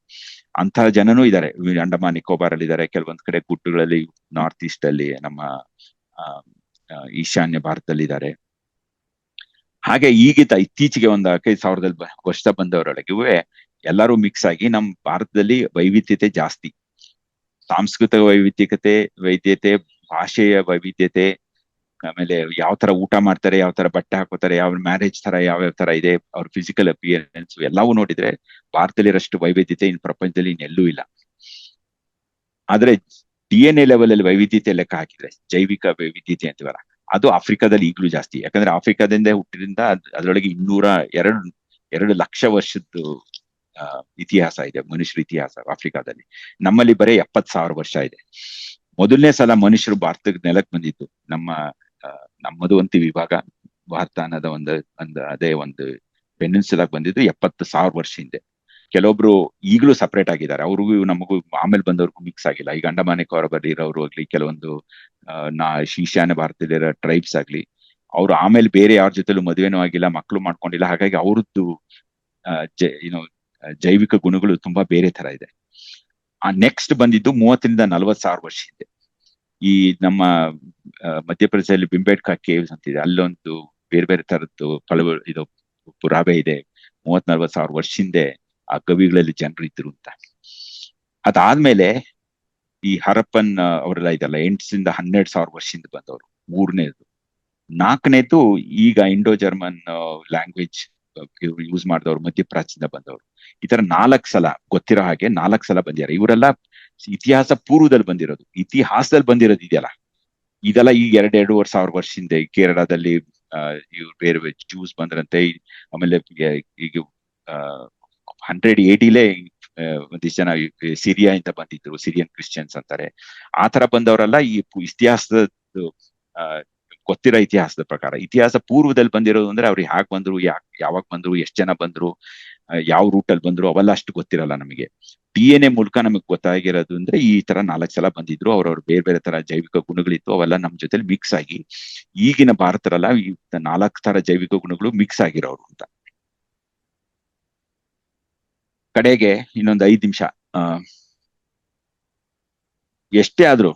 ಅಂತ ಜನನೂ ಇದ್ದಾರೆ. ಅಂಡಮಾನ್ ನಿಕೋಬಾರ್ ಅಲ್ಲಿ ಇದ್ದಾರೆ, ಕೆಲವೊಂದ್ ಕಡೆ ಗುಡ್ಡಗಳಲ್ಲಿ ನಾರ್ತ್ ಈಸ್ಟ್ ಅಲ್ಲಿ, ನಮ್ಮ ಈಶಾನ್ಯ ಭಾರತದಲ್ಲಿ ಇದ್ದಾರೆ. ಹಾಗೆ ಈಗಿತ ಇತ್ತೀಚೆಗೆ ಒಂದು 15,000 ವರ್ಷ ಬಂದವರೊಳಗೆ ಎಲ್ಲರೂ ಮಿಕ್ಸ್ ಆಗಿ ನಮ್ಮ ಭಾರತದಲ್ಲಿ ವೈವಿಧ್ಯತೆ ಜಾಸ್ತಿ. ಸಾಂಸ್ಕೃತಿಕ ವೈವಿಧ್ಯತೆ, ಭಾಷೆಯ ವೈವಿಧ್ಯತೆ, ಆಮೇಲೆ ಯಾವ ತರ ಊಟ ಮಾಡ್ತಾರೆ, ಯಾವ ತರ ಬಟ್ಟೆ ಹಾಕೋತಾರೆ, ಯಾವ ಮ್ಯಾರೇಜ್ ತರ ಯಾವ ತರ ಇದೆ, ಅವ್ರ ಫಿಸಿಕಲ್ ಅಪಿಯರೆನ್ಸ್ ಎಲ್ಲವೂ ನೋಡಿದ್ರೆ ಭಾರತದಲ್ಲಿರಷ್ಟು ವೈವಿಧ್ಯತೆ ಇನ್ ಪ್ರಪಂಚದಲ್ಲಿ ಇನ್ನೆಲ್ಲೂ ಇಲ್ಲ. ಆದ್ರೆ DNA ಲೆವೆಲ್ ಅಲ್ಲಿ ವೈವಿಧ್ಯತೆ ಲೆಕ್ಕ ಹಾಕಿದ್ರೆ, ಜೈವಿಕ ವೈವಿಧ್ಯತೆ ಅಂತೀವಲ್ಲ, ಅದು ಆಫ್ರಿಕಾದಲ್ಲಿ ಈಗಲೂ ಜಾಸ್ತಿ. ಯಾಕಂದ್ರೆ ಆಫ್ರಿಕಾದಿಂದ ಹುಟ್ಟಿದ್ರಿಂದ ಅದರೊಳಗೆ 202 ಲಕ್ಷ ವರ್ಷದ್ದು ಇತಿಹಾಸ ಇದೆ, ಮನುಷ್ಯರ ಇತಿಹಾಸ ಆಫ್ರಿಕಾದಲ್ಲಿ. ನಮ್ಮಲ್ಲಿ ಬರೀ 70,000 ವರ್ಷ ಇದೆ. ಮೊದಲನೇ ಸಲ ಮನುಷ್ಯರು ಭಾರತದ ನೆಲಕ್ಕೆ ಬಂದಿದ್ದು ನಮ್ಮದು ಅಂತೀವಿ ಇವಾಗ, ಭಾರತ ಅನ್ನೋದ ಅದೇ ಒಂದು ಪೆನಿನ್ಸುಲಾಗ್ ಬಂದಿದ್ದು 70,000 ವರ್ಷ ಹಿಂದೆ. ಕೆಲವೊಬ್ರು ಈಗಲೂ ಸಪರೇಟ್ ಆಗಿದ್ದಾರೆ, ಅವ್ರಿಗೂ ನಮಗೂ ಆಮೇಲೆ ಬಂದವ್ರಿಗೂ ಮಿಕ್ಸ್ ಆಗಿಲ್ಲ. ಈಗ ಅಂಡಮಾನ್ ನಿಕೋಬಾರ್ ಇರೋರು ಆಗ್ಲಿ, ಕೆಲವೊಂದು ಈಶಾನ್ಯ ಭಾರತದಲ್ಲಿರೋ ಟ್ರೈಬ್ಸ್ ಆಗ್ಲಿ, ಅವ್ರು ಆಮೇಲೆ ಬೇರೆ ಯಾರ ಜೊತೆಲೂ ಮದುವೆನೂ ಆಗಿಲ್ಲ, ಮಕ್ಕಳು ಮಾಡ್ಕೊಂಡಿಲ್ಲ. ಹಾಗಾಗಿ ಅವ್ರದ್ದು ಜೈವಿಕ ಗುಣಗಳು ತುಂಬಾ ಬೇರೆ ತರ ಇದೆ. ನೆಕ್ಸ್ಟ್ ಬಂದಿದ್ದು 30,000-40,000 ವರ್ಷ ಹಿಂದೆ. ಈ ನಮ್ಮ ಮಧ್ಯಪ್ರದೇಶದಲ್ಲಿ ಬಿಂಬೇಡ್ಕಾ ಕೇವ್ಸ್ ಅಂತಿದೆ, ಅಲ್ಲೊಂದು ಬೇರೆ ಬೇರೆ ತರದ್ದು ಇದು ಪುರಾವೆ ಇದೆ. 30,000-40,000 ವರ್ಷ ಹಿಂದೆ ಆ ಗವಿಗಳಲ್ಲಿ ಜನರು ಇದ್ರು ಅಂತ. ಅದಾದ್ಮೇಲೆ ಈ ಹರಪ್ಪನ್ ಅವರೆಲ್ಲ ಇದಲ್ಲ, 8,000-12,000 ವರ್ಷದಿಂದ ಬಂದವರು. ಮೂರನೇದು. ನಾಲ್ಕನೇದು ಈಗ ಇಂಡೋ ಜರ್ಮನ್ ಲ್ಯಾಂಗ್ವೇಜ್ ಯೂಸ್ ಮಾಡಿದವರು, ಮಧ್ಯಪ್ರಾಚ್ಯದಿಂದ ಬಂದವರು. ಈ ತರ 4 ಸಲ ಗೊತ್ತಿರೋ ಹಾಗೆ 4 ಸಲ ಬಂದಿದ್ದಾರೆ. ಇವರೆಲ್ಲ ಇತಿಹಾಸ ಪೂರ್ವದಲ್ಲಿ ಬಂದಿರೋದು. ಇತಿಹಾಸದಲ್ಲಿ ಬಂದಿರೋದು ಇದೆಲ್ಲ ಈಗ 2,500 ವರ್ಷ ಹಿಂದೆ ಕೇರಳದಲ್ಲಿ ಇವ್ರು ಬೇರೆ ಜ್ಯೂಸ್ ಬಂದ್ರಂತೆ. ಆಮೇಲೆ ಈಗ 180ಲೇ ಒಂದಿಷ್ಟು ಜನ ಸಿರಿಯಾ ಇಂದ ಬಂದಿದ್ರು, ಸಿರಿಯನ್ ಕ್ರಿಶ್ಚಿಯನ್ಸ್ ಅಂತಾರೆ. ಆ ತರ ಬಂದವರೆಲ್ಲ ಈ ಇತಿಹಾಸದ ಗೊತ್ತಿರೋ ಇತಿಹಾಸದ ಪ್ರಕಾರ. ಇತಿಹಾಸ ಪೂರ್ವದಲ್ಲಿ ಬಂದಿರೋದು ಅಂದ್ರೆ ಅವ್ರು ಹ್ಯಾಕ್ ಬಂದ್ರು, ಯಾವಾಗ ಬಂದ್ರು, ಎಷ್ಟು ಜನ ಬಂದ್ರು, ಯಾವ ರೂಟಲ್ಲಿ ಬಂದ್ರು, ಅವೆಲ್ಲ ಅಷ್ಟು ಗೊತ್ತಿರಲ್ಲ ನಮಗೆ. DNA ಮೂಲಕ ನಮಗ್ ಗೊತ್ತಾಗಿರೋದು ಅಂದ್ರೆ ಈ ತರ 4 ಸಲ ಬಂದಿದ್ರು. ಅವ್ರವ್ರ ಬೇರೆ ಬೇರೆ ತರ ಜೈವಿಕ ಗುಣಗಳಿತ್ತು, ಅವೆಲ್ಲ ನಮ್ ಜೊತೆಲಿ ಮಿಕ್ಸ್ ಆಗಿ ಈಗಿನ ಭಾರತದಲ್ಲ ಈ 4 ತರ ಜೈವಿಕ ಗುಣಗಳು ಮಿಕ್ಸ್ ಆಗಿರೋರು ಅಂತ. ಕಡೆಗೆ ಇನ್ನೊಂದು 5 ನಿಮಿಷ. ಎಷ್ಟೇ ಆದ್ರೂ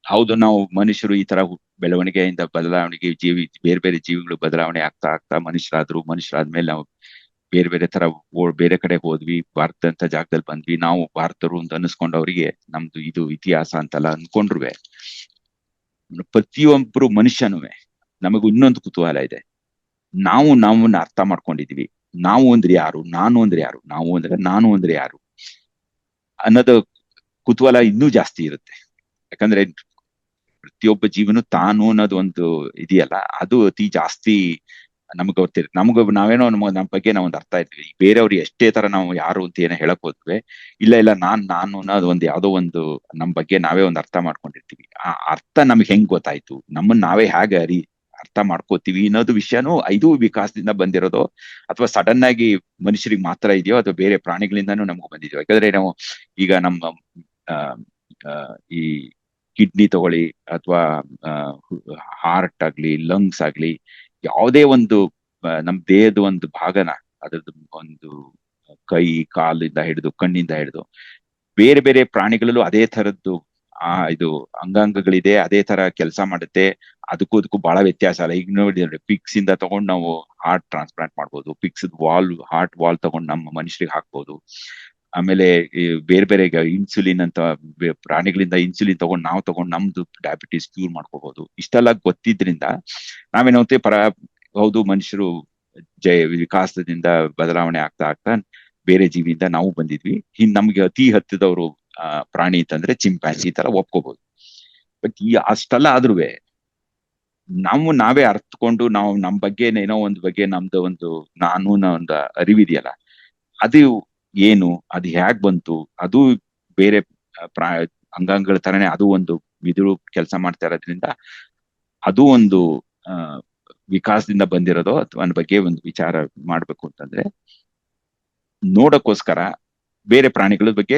ಹೌದು, ನಾವು ಮನುಷ್ಯರು ಈ ತರ ಬೆಳವಣಿಗೆಯಿಂದ ಬದಲಾವಣೆಗೆ ಬೇರೆ ಬೇರೆ ಜೀವಿಗಳು ಬದಲಾವಣೆ ಆಗ್ತಾ ಮನುಷ್ಯರಾದ್ಮೇಲೆ ನಾವು ಬೇರೆ ಬೇರೆ ತರ ಬೇರೆ ಕಡೆ ಹೋದ್ವಿ, ಭಾರತ ಅಂತ ಜಾಗದಲ್ಲಿ ಬಂದ್ವಿ, ನಾವು ಭಾರತರು ಅಂತ ಅನಿಸ್ಕೊಂಡವ್ರಿಗೆ ನಮ್ದು ಇದು ಇತಿಹಾಸ ಅಂತೆಲ್ಲ ಅನ್ಕೊಂಡ್ರುವೆ, ಪ್ರತಿಯೊಬ್ಬರು ಮನುಷ್ಯನೂ ನಮಗೂ ಇನ್ನೊಂದು ಕುತೂಹಲ ಇದೆ. ನಾವು ನಮ್ಮನ್ನ ಅರ್ಥ ಮಾಡ್ಕೊಂಡಿದೀವಿ. ನಾವು ಅಂದ್ರೆ ಯಾರು, ನಾನು ಅಂದ್ರೆ ಯಾರು, ನಾನು ಅಂದ್ರೆ ಯಾರು ಅನ್ನೋದು ಕುತೂಹಲ ಇನ್ನೂ ಜಾಸ್ತಿ ಇರುತ್ತೆ. ಯಾಕಂದ್ರೆ ಪ್ರತಿಯೊಬ್ಬ ಜೀವನು ತಾನು ಅನ್ನೋದು ಒಂದು ಇದೆಯಲ್ಲ, ಅದು ಅತಿ ಜಾಸ್ತಿ ನಮ್ಗೆ ಗೊತ್ತಿರುತ್ತೆ. ನಾವೇನೋ ನಮ್ಮ ಬಗ್ಗೆ ನಾವೊಂದು ಅರ್ಥ ಇರ್ತೀವಿ. ಬೇರೆಯವ್ರು ಎಷ್ಟೇ ತರ ನಾವು ಯಾರು ಅಂತ ಏನೋ ಹೇಳಕ್ ಹೋದ್ವಿ, ಇಲ್ಲ ನಾನು ಅನ್ನೋದು ಯಾವ್ದೋ ಒಂದು ನಮ್ ಬಗ್ಗೆ ನಾವೇ ಒಂದು ಅರ್ಥ ಮಾಡ್ಕೊಂಡಿರ್ತೀವಿ. ಆ ಅರ್ಥ ನಮ್ಗೆ ಹೆಂಗ್ ಗೊತ್ತಾಯ್ತು, ನಮ್ಮನ್ನ ನಾವೇ ಹೇಗೆ ಅರ್ಥ ಮಾಡ್ಕೋತೀವಿ ಅನ್ನೋದು ವಿಷಯನೂ ಇದು ವಿಕಾಸದಿಂದ ಬಂದಿರೋದು, ಅಥವಾ ಸಡನ್ ಆಗಿ ಮನುಷ್ಯರಿಗೆ ಮಾತ್ರ ಇದೆಯೋ ಅಥವಾ ಬೇರೆ ಪ್ರಾಣಿಗಳಿಂದಾನು ನಮ್ಗೆ ಬಂದಿದೆಯೋ. ಯಾಕಂದ್ರೆ ನಾವು ಈಗ ನಮ್ಮ ಈ ಕಿಡ್ನಿ ತಗೊಳ್ಳಿ, ಅಥವಾ ಹಾರ್ಟ್ ಆಗ್ಲಿ, ಲಂಗ್ಸ್ ಆಗ್ಲಿ, ಯಾವುದೇ ಒಂದು ನಮ್ ದೇಹದ ಒಂದು ಭಾಗನ, ಅದ್ರದ್ದು ಒಂದು ಕೈ ಕಾಲಿಂದ ಹಿಡಿದು ಕಣ್ಣಿಂದ ಹಿಡಿದು ಬೇರೆ ಬೇರೆ ಪ್ರಾಣಿಗಳಲ್ಲೂ ಅದೇ ತರದ್ದು ಇದು ಅಂಗಾಂಗಗಳಿದೆ, ಅದೇ ತರ ಕೆಲಸ ಮಾಡುತ್ತೆ. ಅದಕ್ಕೂ ಬಹಳ ವ್ಯತ್ಯಾಸ ಅಲ್ಲ. ಈಗ ನೋಡಿ, ಪಿಕ್ಸ್ ಇಂದ ತಗೊಂಡು ನಾವು ಹಾರ್ಟ್ ಟ್ರಾನ್ಸ್ಪ್ಲಾಂಟ್ ಮಾಡ್ಬೋದು, ಪಿಕ್ಸ್ ಹಾರ್ಟ್ ವಾಲ್ ತಗೊಂಡು ನಮ್ಮ ಮನುಷ್ಯರಿಗೆ ಹಾಕ್ಬೋದು. ಆಮೇಲೆ ಬೇರೆ ಬೇರೆ ಇನ್ಸುಲಿನ್ ಅಂತ ಪ್ರಾಣಿಗಳಿಂದ ಇನ್ಸುಲಿನ್ ತಗೊಂಡು ನಮ್ದು ಡಯಾಬಿಟಿಸ್ ಕ್ಯೂರ್ ಮಾಡ್ಕೋಬಹುದು. ಇಷ್ಟೆಲ್ಲ ಗೊತ್ತಿದ್ರಿಂದ ನಾವೇನಂತೆ ಹೌದು, ಮನುಷ್ಯರು ವಿಕಾಸದಿಂದ ಬದಲಾವಣೆ ಆಗ್ತಾ ಬೇರೆ ಜೀವಿಯಿಂದ ನಾವು ಬಂದಿದ್ವಿ. ನಮ್ಗೆ ಅತಿ ಹತ್ತಿದವರು ಪ್ರಾಣಿ ಅಂತಂದ್ರೆ ಚಿಂಪ್ಯಾನ್ಸಿ, ಈ ತರ ಒಪ್ಕೋಬಹುದು. ಬಟ್ ಅಷ್ಟೆಲ್ಲ ಆದ್ರೂ ನಾವೇ ಅರ್ಥಕೊಂಡು ನಾವು ನಮ್ ಬಗ್ಗೆ ಏನೋ ಒಂದು ಬಗ್ಗೆ ನಮ್ದು ಒಂದು ಒಂದು ಅರಿವಿದೆಯಲ್ಲ, ಅದು ಏನು, ಅದು ಹೇಗ್ ಬಂತು, ಅದು ಬೇರೆ ಅಂಗಾಂಗಗಳ ತರನೇ ಅದು ಒಂದು ಕೆಲಸ ಮಾಡ್ತಾ ಇರೋದ್ರಿಂದ ಅದು ಒಂದು ಆ ವಿಕಾಸದಿಂದ ಬಂದಿರೋದೋ ಅಥವಾ ಅನ್ನೋ ಬಗ್ಗೆ ಒಂದು ವಿಚಾರ ಮಾಡ್ಬೇಕು ಅಂತಂದ್ರೆ ನೋಡಕ್ಕೋಸ್ಕರ ಬೇರೆ ಪ್ರಾಣಿಗಳ ಬಗ್ಗೆ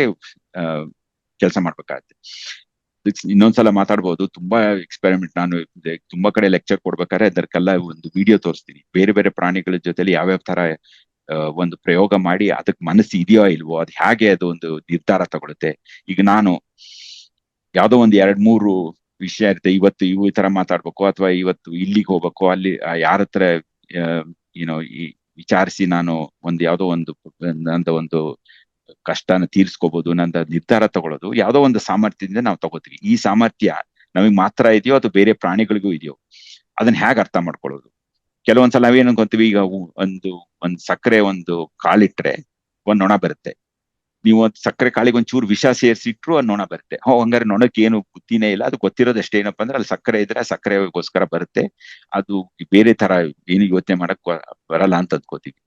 ಕೆಲಸ ಮಾಡ್ಬೇಕಾಗತ್ತೆ. ಇನ್ನೊಂದ್ಸಲ ಮಾತಾಡ್ಬೋದು. ತುಂಬಾ ಎಕ್ಸ್ಪೆರಿಮೆಂಟ್ ನಾನು ತುಂಬಾ ಕಡೆ ಲೆಕ್ಚರ್ ಕೊಡ್ಬೇಕಾದ್ರೆ ಅದಕ್ಕೆಲ್ಲ ಒಂದು ವಿಡಿಯೋ ತೋರಿಸ್ತೀನಿ. ಬೇರೆ ಬೇರೆ ಪ್ರಾಣಿಗಳ ಜೊತೆಲಿ ಯಾವ್ಯಾವ ತರ ಒಂದು ಪ್ರಯೋಗ ಮಾಡಿ ಅದಕ್ಕೆ ಮನಸ್ಸು ಇದೆಯೋ ಇಲ್ವೋ, ಅದು ಹೇಗೆ ಅದು ಒಂದು ನಿರ್ಧಾರ ತಗೊಳುತ್ತೆ. ಈಗ ನಾನು ಯಾವ್ದೋ ಒಂದ್ 2-3 ವಿಷಯ ಇರುತ್ತೆ, ಇವತ್ತು ಇವು ಈ ತರ ಮಾತಾಡ್ಬೇಕು ಅಥವಾ ಇವತ್ತು ಇಲ್ಲಿಗೆ ಹೋಗ್ಬೇಕು, ಅಲ್ಲಿ ಯಾರ ಹತ್ರ ಏನೋ ವಿಚಾರಿಸಿ ನಾನು ಯಾವ್ದೋ ಒಂದು ಕಷ್ಟನ ತೀರ್ಸ್ಕೋಬಹುದು, ನಂದ ನಿರ್ಧಾರ ತಗೊಳ್ಳೋದು ಯಾವ್ದೋ ಒಂದು ಸಾಮರ್ಥ್ಯದಿಂದ ನಾವು ತಗೋತೀವಿ. ಈ ಸಾಮರ್ಥ್ಯ ನಮಗ್ ಮಾತ್ರ ಇದೆಯೋ ಅಥವಾ ಬೇರೆ ಪ್ರಾಣಿಗಳಿಗೂ ಇದೆಯೋ, ಅದನ್ನ ಹೇಗೆ ಅರ್ಥ ಮಾಡ್ಕೊಳ್ಳೋದು. ಕೆಲವೊಂದ್ಸಲ ನಾವೇನ್ ಅನ್ಕೊಂತೀವಿ, ಈಗ ಒಂದ್ ಸಕ್ಕರೆ ಒಂದು ಕಾಳಿಟ್ರೆ ಒಂದ್ ನೊಣ ಬರುತ್ತೆ. ನೀವು ಒಂದ್ ಸಕ್ಕರೆ ಕಾಳಿಗೆ ಒಂಚೂರು ವಿಷ ಸೇರಿಸಿಟ್ರು ಆ ನೊಣ ಬರುತ್ತೆ. ಹಂಗಾರೆ ನೊಣಕ್ಕೆ ಏನು ಬುದ್ಧಿನೇ ಇಲ್ಲ. ಅದು ಗೊತ್ತಿರೋದಷ್ಟೇ ಏನಪ್ಪಾ ಅಂದ್ರೆ ಅಲ್ಲಿ ಸಕ್ಕರೆ ಇದ್ರೆ ಸಕ್ಕರೆಗೋಸ್ಕರ ಬರುತ್ತೆ, ಅದು ಬೇರೆ ತರ ಏನು ಯೋಚನೆ ಮಾಡಕ್ ಬರಲ್ಲ ಅಂತ ಅನ್ಕೋತೀವಿ.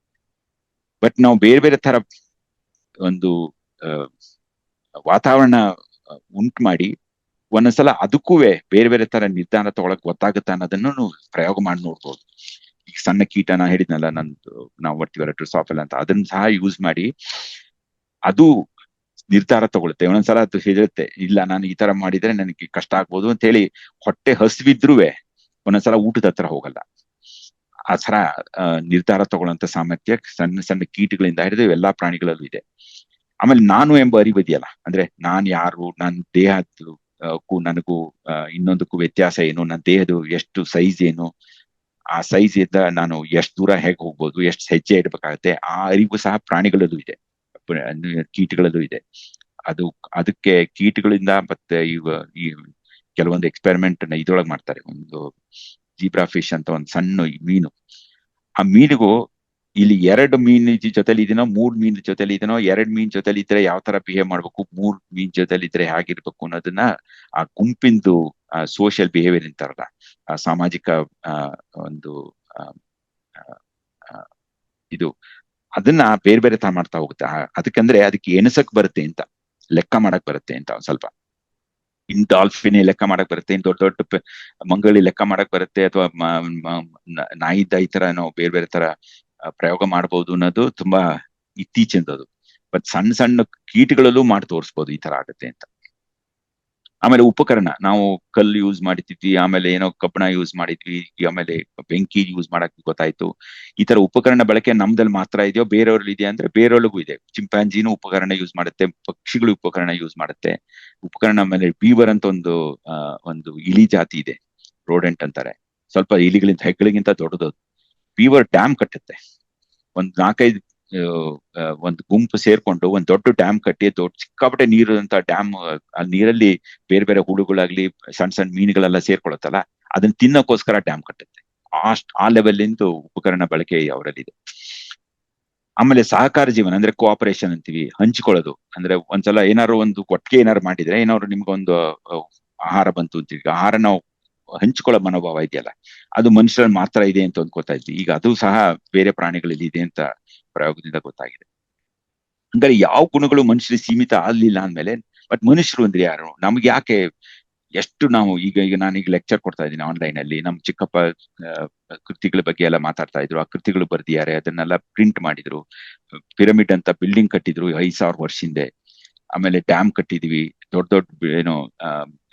ಬಟ್ ನಾವು ಬೇರೆ ಬೇರೆ ತರ ಒಂದು ವಾತಾವರಣ ಉಂಟು ಮಾಡಿ ಒಂದೊಂದ್ಸಲ ಅದಕ್ಕೂ ಬೇರೆ ಬೇರೆ ತರ ನಿರ್ಧಾರ ತಗೊಳಕ್ ಗೊತ್ತಾಗುತ್ತೆ ಅನ್ನೋದನ್ನು ಪ್ರಯೋಗ ಮಾಡಿ ನೋಡ್ಬೋದು. ಈಗ ಸಣ್ಣ ಕೀಟನ ಹೇಳಿದ್ನಲ್ಲ ನಾವು ಬರ್ತೀವಲ್ಲ ಡ್ರೊಸೋಫಿಲಾ ಅಂತ, ಅದನ್ನ ಸಹ ಯೂಸ್ ಮಾಡಿ ಅದು ನಿರ್ಧಾರ ತಗೊಳುತ್ತೆ. ಒಂದೊಂದ್ಸಲ ಅದು ಹೇಳುತ್ತೆ, ಇಲ್ಲ ನಾನು ಈ ತರ ಮಾಡಿದ್ರೆ ನನಗೆ ಕಷ್ಟ ಆಗ್ಬೋದು ಅಂತ ಹೇಳಿ ಹೊಟ್ಟೆ ಹಸಿವಿದ್ರೂ ಒಂದೊಂದ್ಸಲ ಊಟದ ಹತ್ರ ಹೋಗಲ್ಲ. ಆ ತರ ನಿರ್ಧಾರ ತಗೊಳ್ಳೋಂತ ಸಾಮರ್ಥ್ಯ ಸಣ್ಣ ಸಣ್ಣ ಕೀಟಗಳಿಂದ ಹಿಡಿದು ಎಲ್ಲಾ ಪ್ರಾಣಿಗಳಲ್ಲೂ ಇದೆ. ಆಮೇಲೆ ನಾನು ಎಂಬ ಅರಿವದಿಯಲ್ಲ, ಅಂದ್ರೆ ನಾನ್ ಯಾರು, ನನ್ನ ದೇಹಕ್ಕೂ ನನಗೂ ಇನ್ನೊಂದಕ್ಕೂ ವ್ಯತ್ಯಾಸ ಏನು, ನನ್ನ ದೇಹದ ಎಷ್ಟು ಸೈಜ್ ಏನು, ಆ ಸೈಜ್ ಇಂದ ನಾನು ಎಷ್ಟು ದೂರ ಹೇಗೆ ಹೋಗ್ಬೋದು, ಎಷ್ಟು ಹೆಜ್ಜೆ ಇಡ್ಬೇಕಾಗತ್ತೆ, ಆ ಅರಿವು ಸಹ ಪ್ರಾಣಿಗಳಲ್ಲೂ ಇದೆ, ಕೀಟಗಳಲ್ಲೂ ಇದೆ. ಅದಕ್ಕೆ ಕೀಟಗಳಿಂದ ಮತ್ತೆ ಈ ಕೆಲವೊಂದು ಎಕ್ಸ್ಪೆರಿಮೆಂಟ್ ಇದ್ರೊಳಗೆ ಮಾಡ್ತಾರೆ. ಒಂದು ಜೀಬ್ರಾ ಫಿಶ್ ಅಂತ ಒಂದು ಸಣ್ಣ ಮೀನು, ಆ ಮೀನಿಗೂ ಇಲ್ಲಿ 2 ಮೀನ್ ಜೊತೆಲಿ ಇದೀನೋ 3 ಮೀನ್ ಜೊತೆಲಿ ಇದೀನೋ, 2 ಮೀನ್ ಜೊತೆಲಿ ಇದ್ರೆ ಯಾವ ತರ ಬಿಹೇವ್ ಮಾಡ್ಬೇಕು, 3 ಮೀನ್ ಜೊತೆಲಿ ಇದ್ರೆ ಹೇಗಿರ್ಬೇಕು ಅನ್ನೋದನ್ನ ಆ ಗುಂಪಿಂದು ಸೋಷಿಯಲ್ ಬಿಹೇವಿಯರ್ ಅಂತಾರಲ್ಲ, ಆ ಸಾಮಾಜಿಕ ಒಂದು ಇದು ಅದನ್ನ ಬೇರೆ ಬೇರೆ ತರ ಮಾಡ್ತಾ ಹೋಗುತ್ತೆ. ಅದಕ್ಕಂದ್ರೆ ಅದಕ್ಕೆ ಎಣಸಕ್ ಬರುತ್ತೆ ಅಂತ, ಲೆಕ್ಕ ಮಾಡಕ್ ಬರುತ್ತೆ ಅಂತ. ಒಂದ್ ಸ್ವಲ್ಪ ಇನ್ ಡಾಲ್ಫಿನ್ ಲೆಕ್ಕ ಮಾಡಕ್ ಬರುತ್ತೆ, ಇನ್ ದೊಡ್ಡ ದೊಡ್ಡ ಮಂಗಳಿ ಲೆಕ್ಕ ಮಾಡಕ್ ಬರುತ್ತೆ, ಅಥವಾ ನಾಯಿದ್ದ ಈ ತರ ನಾವು ಬೇರೆ ಬೇರೆ ತರ ಪ್ರಯೋಗ ಮಾಡ್ಬೋದು ಅನ್ನೋದು ತುಂಬಾ ಇತ್ತೀಚಿನದು. ಬಟ್ ಸಣ್ಣ ಸಣ್ಣ ಕೀಟಗಳಲ್ಲೂ ಮಾಡಿ ತೋರಿಸ್ಬೋದು ಈ ತರ ಆಗುತ್ತೆ ಅಂತ. ಆಮೇಲೆ ಉಪಕರಣ, ನಾವು ಕಲ್ಲು ಯೂಸ್ ಮಾಡಿದ್ವಿ, ಆಮೇಲೆ ಏನೋ ಕಬ್ಬಣ ಯೂಸ್ ಮಾಡಿದ್ವಿ, ಆಮೇಲೆ ಬೆಂಕಿ ಯೂಸ್ ಮಾಡಕ್ ಗೊತ್ತಾಯ್ತು. ಈ ತರ ಉಪಕರಣ ಬಳಕೆ ನಮ್ದಲ್ಲಿ ಮಾತ್ರ ಇದೆಯೋ ಬೇರೆಯವ್ರಲ್ಲಿ ಇದೆಯಾ ಅಂದ್ರೆ ಬೇರೆಯವ್ರಿಗೂ ಇದೆ. ಚಿಂಪಾಂಜಿನೂ ಉಪಕರಣ ಯೂಸ್ ಮಾಡುತ್ತೆ, ಪಕ್ಷಿಗಳು ಉಪಕರಣ ಯೂಸ್ ಮಾಡುತ್ತೆ. ಉಪಕರಣ ಆಮೇಲೆ ಬೀವರ್ ಅಂತ ಒಂದು ಇಲಿ ಜಾತಿ ಇದೆ, ರೋಡೆಂಟ್ ಅಂತಾರೆ, ಸ್ವಲ್ಪ ಹೆಗ್ಗಳಿಗಿಂತ ದೊಡ್ಡದು. ಬೀವರ್ ಡ್ಯಾಮ್ ಕಟ್ಟುತ್ತೆ. ಒಂದ್ 4-5 ಒಂದು ಗುಂಪು ಸೇರ್ಕೊಂಡು ಒಂದ್ ದೊಡ್ಡ ಡ್ಯಾಮ್ ಕಟ್ಟಿ, ದೊಡ್ಡ ಸಿಕ್ಕಾಪಟ್ಟೆ ನೀರು ಅಂತ ಡ್ಯಾಮ್, ಆ ನೀರಲ್ಲಿ ಬೇರೆ ಬೇರೆ ಹುಳುಗಳಾಗ್ಲಿ ಸಣ್ಣ ಸಣ್ಣ ಮೀನುಗಳೆಲ್ಲ ಸೇರ್ಕೊಳತ್ತಲ್ಲ, ಅದನ್ನ ತಿನ್ನೋಕೋಸ್ಕರ ಡ್ಯಾಮ್ ಕಟ್ಟುತ್ತೆ. ಆ ಲೆವೆಲ್ ಇಂದು ಉಪಕರಣ ಬಳಕೆ ಅವರಲ್ಲಿದೆ. ಆಮೇಲೆ ಸಹಕಾರ ಜೀವನ ಅಂದ್ರೆ ಕೋಆಪರೇಷನ್ ಅಂತೀವಿ, ಹಂಚ್ಕೊಳ್ಳೋದು. ಅಂದ್ರೆ ಒಂದ್ಸಲ ಏನಾದ್ರು ಒಂದು ಒಟ್ಟಿಗೆ ಏನಾರು ಮಾಡಿದ್ರೆ, ಏನಾದ್ರು ನಿಮ್ಗೊಂದು ಆಹಾರ ಬಂತು ಅಂತೀವಿ, ಆಹಾರ ನಾವು ಹಂಚ್ಕೊಳ್ಳೋ ಮನೋಭಾವ ಇದೆಯಲ್ಲ, ಅದು ಮನುಷ್ಯರಲ್ಲಿ ಮಾತ್ರ ಇದೆ ಅಂತ ಅಂದ್ಕೋತಾ ಇದ್ವಿ. ಈಗ ಅದು ಸಹ ಬೇರೆ ಪ್ರಾಣಿಗಳಲ್ಲಿ ಇದೆ ಅಂತ ಪ್ರಯೋಗದಿಂದ ಗೊತ್ತಾಗಿದೆ. ಅಂದ್ರೆ ಯಾವ ಗುಣಗಳು ಮನುಷ್ಯರಿಗೆ ಸೀಮಿತ ಆಗ್ಲಿಲ್ಲ ಅಂದ್ಮೇಲೆ, ಬಟ್ ಮನುಷ್ಯರು ಅಂದ್ರೆ ಯಾರು, ನಮ್ಗೆ ಯಾಕೆ ಎಷ್ಟು ನಾವು ಈಗ ನಾನೀಗ ಲೆಕ್ಚರ್ ಕೊಡ್ತಾ ಇದ್ದೀನಿ ಆನ್ಲೈನ್ ಅಲ್ಲಿ, ನಮ್ ಚಿಕ್ಕಪ್ಪ ಕೃತಿಗಳ ಬಗ್ಗೆ ಎಲ್ಲ ಮಾತಾಡ್ತಾ ಇದ್ರು, ಆ ಕೃತಿಗಳು ಬರ್ದಿದ್ದಾರೆ, ಅದನ್ನೆಲ್ಲ ಪ್ರಿಂಟ್ ಮಾಡಿದ್ರು. ಪಿರಮಿಡ್ ಅಂತ ಬಿಲ್ಡಿಂಗ್ ಕಟ್ಟಿದ್ರು 5,000 ವರ್ಷ ಹಿಂದೆ. ಆಮೇಲೆ ಡ್ಯಾಮ್ ಕಟ್ಟಿದ್ವಿ, ದೊಡ್ಡ ದೊಡ್ಡ ಏನೋ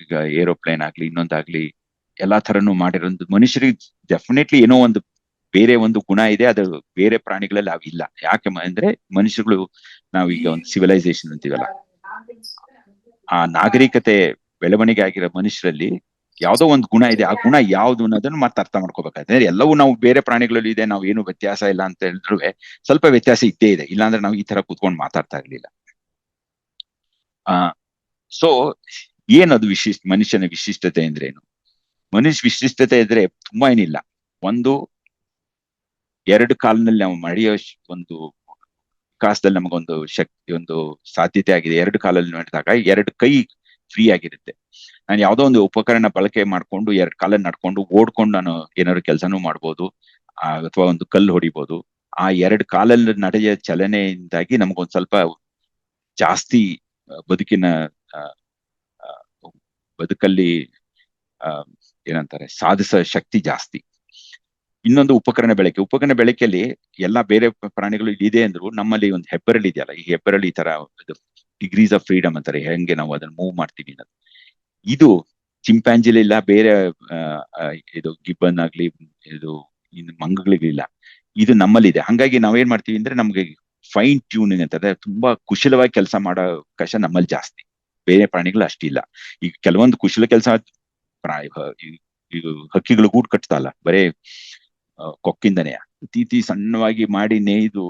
ಈಗ ಏರೋಪ್ಲೇನ್ ಆಗ್ಲಿ ಇನ್ನೊಂದಾಗ್ಲಿ ಎಲ್ಲಾ ತರನು ಮಾಡಿರೋದು. ಮನುಷ್ಯರಿಗೆ ಡೆಫಿನೆಟ್ಲಿ ಏನೋ ಒಂದು ಬೇರೆ ಒಂದು ಗುಣ ಇದೆ, ಅದು ಬೇರೆ ಪ್ರಾಣಿಗಳಲ್ಲಿ ಅವಿಲ್ಲ. ಯಾಕೆ ಅಂದ್ರೆ ಮನುಷ್ಯಗಳು, ನಾವೀಗ ಒಂದು ಸಿವಿಲೈಸೇಷನ್ ಅಂತೀವಲ್ಲ, ಆ ನಾಗರಿಕತೆ ಬೆಳವಣಿಗೆ ಆಗಿರೋ ಮನುಷ್ಯರಲ್ಲಿ ಯಾವ್ದೋ ಒಂದು ಗುಣ ಇದೆ. ಆ ಗುಣ ಯಾವ್ದು ಅನ್ನೋದನ್ನ ಮತ್ತೆ ಅರ್ಥ ಮಾಡ್ಕೋಬೇಕಾದ್ರೆ, ಎಲ್ಲವೂ ನಾವು ಬೇರೆ ಪ್ರಾಣಿಗಳಲ್ಲಿ ಇದೆ, ನಾವು ಏನು ವ್ಯತ್ಯಾಸ ಇಲ್ಲ ಅಂತ ಹೇಳಿದ್ರು ಸ್ವಲ್ಪ ವ್ಯತ್ಯಾಸ ಇದ್ದೇ ಇದೆ, ಇಲ್ಲಾಂದ್ರೆ ನಾವು ಈ ತರ ಕೂತ್ಕೊಂಡು ಮಾತಾಡ್ತಾ ಇರ್ಲಿಲ್ಲ. ಸೊ ಏನದು ಮನುಷ್ಯನ ವಿಶಿಷ್ಟತೆ ಅಂದ್ರೆ ಏನು? ಮನುಷ್ಯ ವಿಶಿಷ್ಟತೆ ಇದ್ರೆ ತುಂಬಾ ಏನಿಲ್ಲ. ಒಂದು 2 ಕಾಲಿನಲ್ಲಿ ನಾವು ನಡೆಯೋ ಒಂದು ವಿಕಾಸದಲ್ಲಿ ನಮಗೊಂದು ಶಕ್ತಿ, ಒಂದು ಸಾಧ್ಯತೆ ಆಗಿದೆ. 2 ಕಾಲಲ್ಲಿ ನಡೆದಾಗ 2 ಕೈ ಫ್ರೀ ಆಗಿರುತ್ತೆ. ನಾನು ಯಾವ್ದೋ ಒಂದು ಉಪಕರಣ ಬಳಕೆ ಮಾಡ್ಕೊಂಡು 2 ಕಾಲಲ್ಲಿ ನಡ್ಕೊಂಡು ಓಡ್ಕೊಂಡು ನಾನು ಏನಾದ್ರು ಕೆಲಸನೂ ಮಾಡ್ಬೋದು, ಅಥವಾ ಒಂದು ಕಲ್ಲು ಹೊಡಿಬೋದು. ಆ 2 ಕಾಲಲ್ಲಿ ನಡೆಯೋ ಚಲನೆಯಿಂದಾಗಿ ನಮಗೊಂದ್ ಸ್ವಲ್ಪ ಜಾಸ್ತಿ ಬದುಕಿನ ಬದುಕಲ್ಲಿ ಏನಂತಾರೆ ಸಾಧಿಸೋ ಶಕ್ತಿ ಜಾಸ್ತಿ. ಇನ್ನೊಂದು ಉಪಕರಣ ಬೆಳಕೆಯಲ್ಲಿ ಎಲ್ಲಾ ಬೇರೆ ಪ್ರಾಣಿಗಳು ಇದೆ ಅಂದ್ರು ನಮ್ಮಲ್ಲಿ ಒಂದು ಹೆಬ್ಬೆರಳು ಇದೆಯಲ್ಲ, ಈ ಹೆಬ್ಬೆರಳು ಈ ತರ ಡಿಗ್ರೀಸ್ ಆಫ್ ಫ್ರೀಡಮ್ ಅಂತಾರೆ, ಹೆಂಗೆ ನಾವು ಅದನ್ನ ಮೂವ್ ಮಾಡ್ತೀವಿ ಅನ್ನೋದು. ಇದು ಚಿಂಪ್ಯಾಂಜಿಲಿಲ್ಲ, ಬೇರೆ ಇದು ಗಿಬ್ಬನ್ ಆಗ್ಲಿ, ಇದು ಇನ್ನು ಮಂಗಗಳಿಗಿಲ್ಲ, ಇದು ನಮ್ಮಲ್ಲಿದೆ. ಹಂಗಾಗಿ ನಾವೇನ್ ಮಾಡ್ತೀವಿ ಅಂದ್ರೆ ನಮ್ಗೆ ಫೈನ್ ಟ್ಯೂನಿಂಗ್ ಅಂತಂದ್ರೆ ತುಂಬಾ ಕುಶಲವಾಗಿ ಕೆಲಸ ಮಾಡೋ ಅವಕಾಶ ನಮ್ಮಲ್ಲಿ ಜಾಸ್ತಿ, ಬೇರೆ ಪ್ರಾಣಿಗಳು ಅಷ್ಟಿಲ್ಲ. ಈಗ ಕೆಲವೊಂದು ಕುಶಲ ಕೆಲಸ ಈಗ ಹಕ್ಕಿಗಳು ಗೂಡು ಕಟ್ತಲ್ಲ ಬರೇ ಕೊಕ್ಕಿಂದನೇ ಅತಿ ಸಣ್ಣವಾಗಿ ಮಾಡಿ ನೇಯ್ದು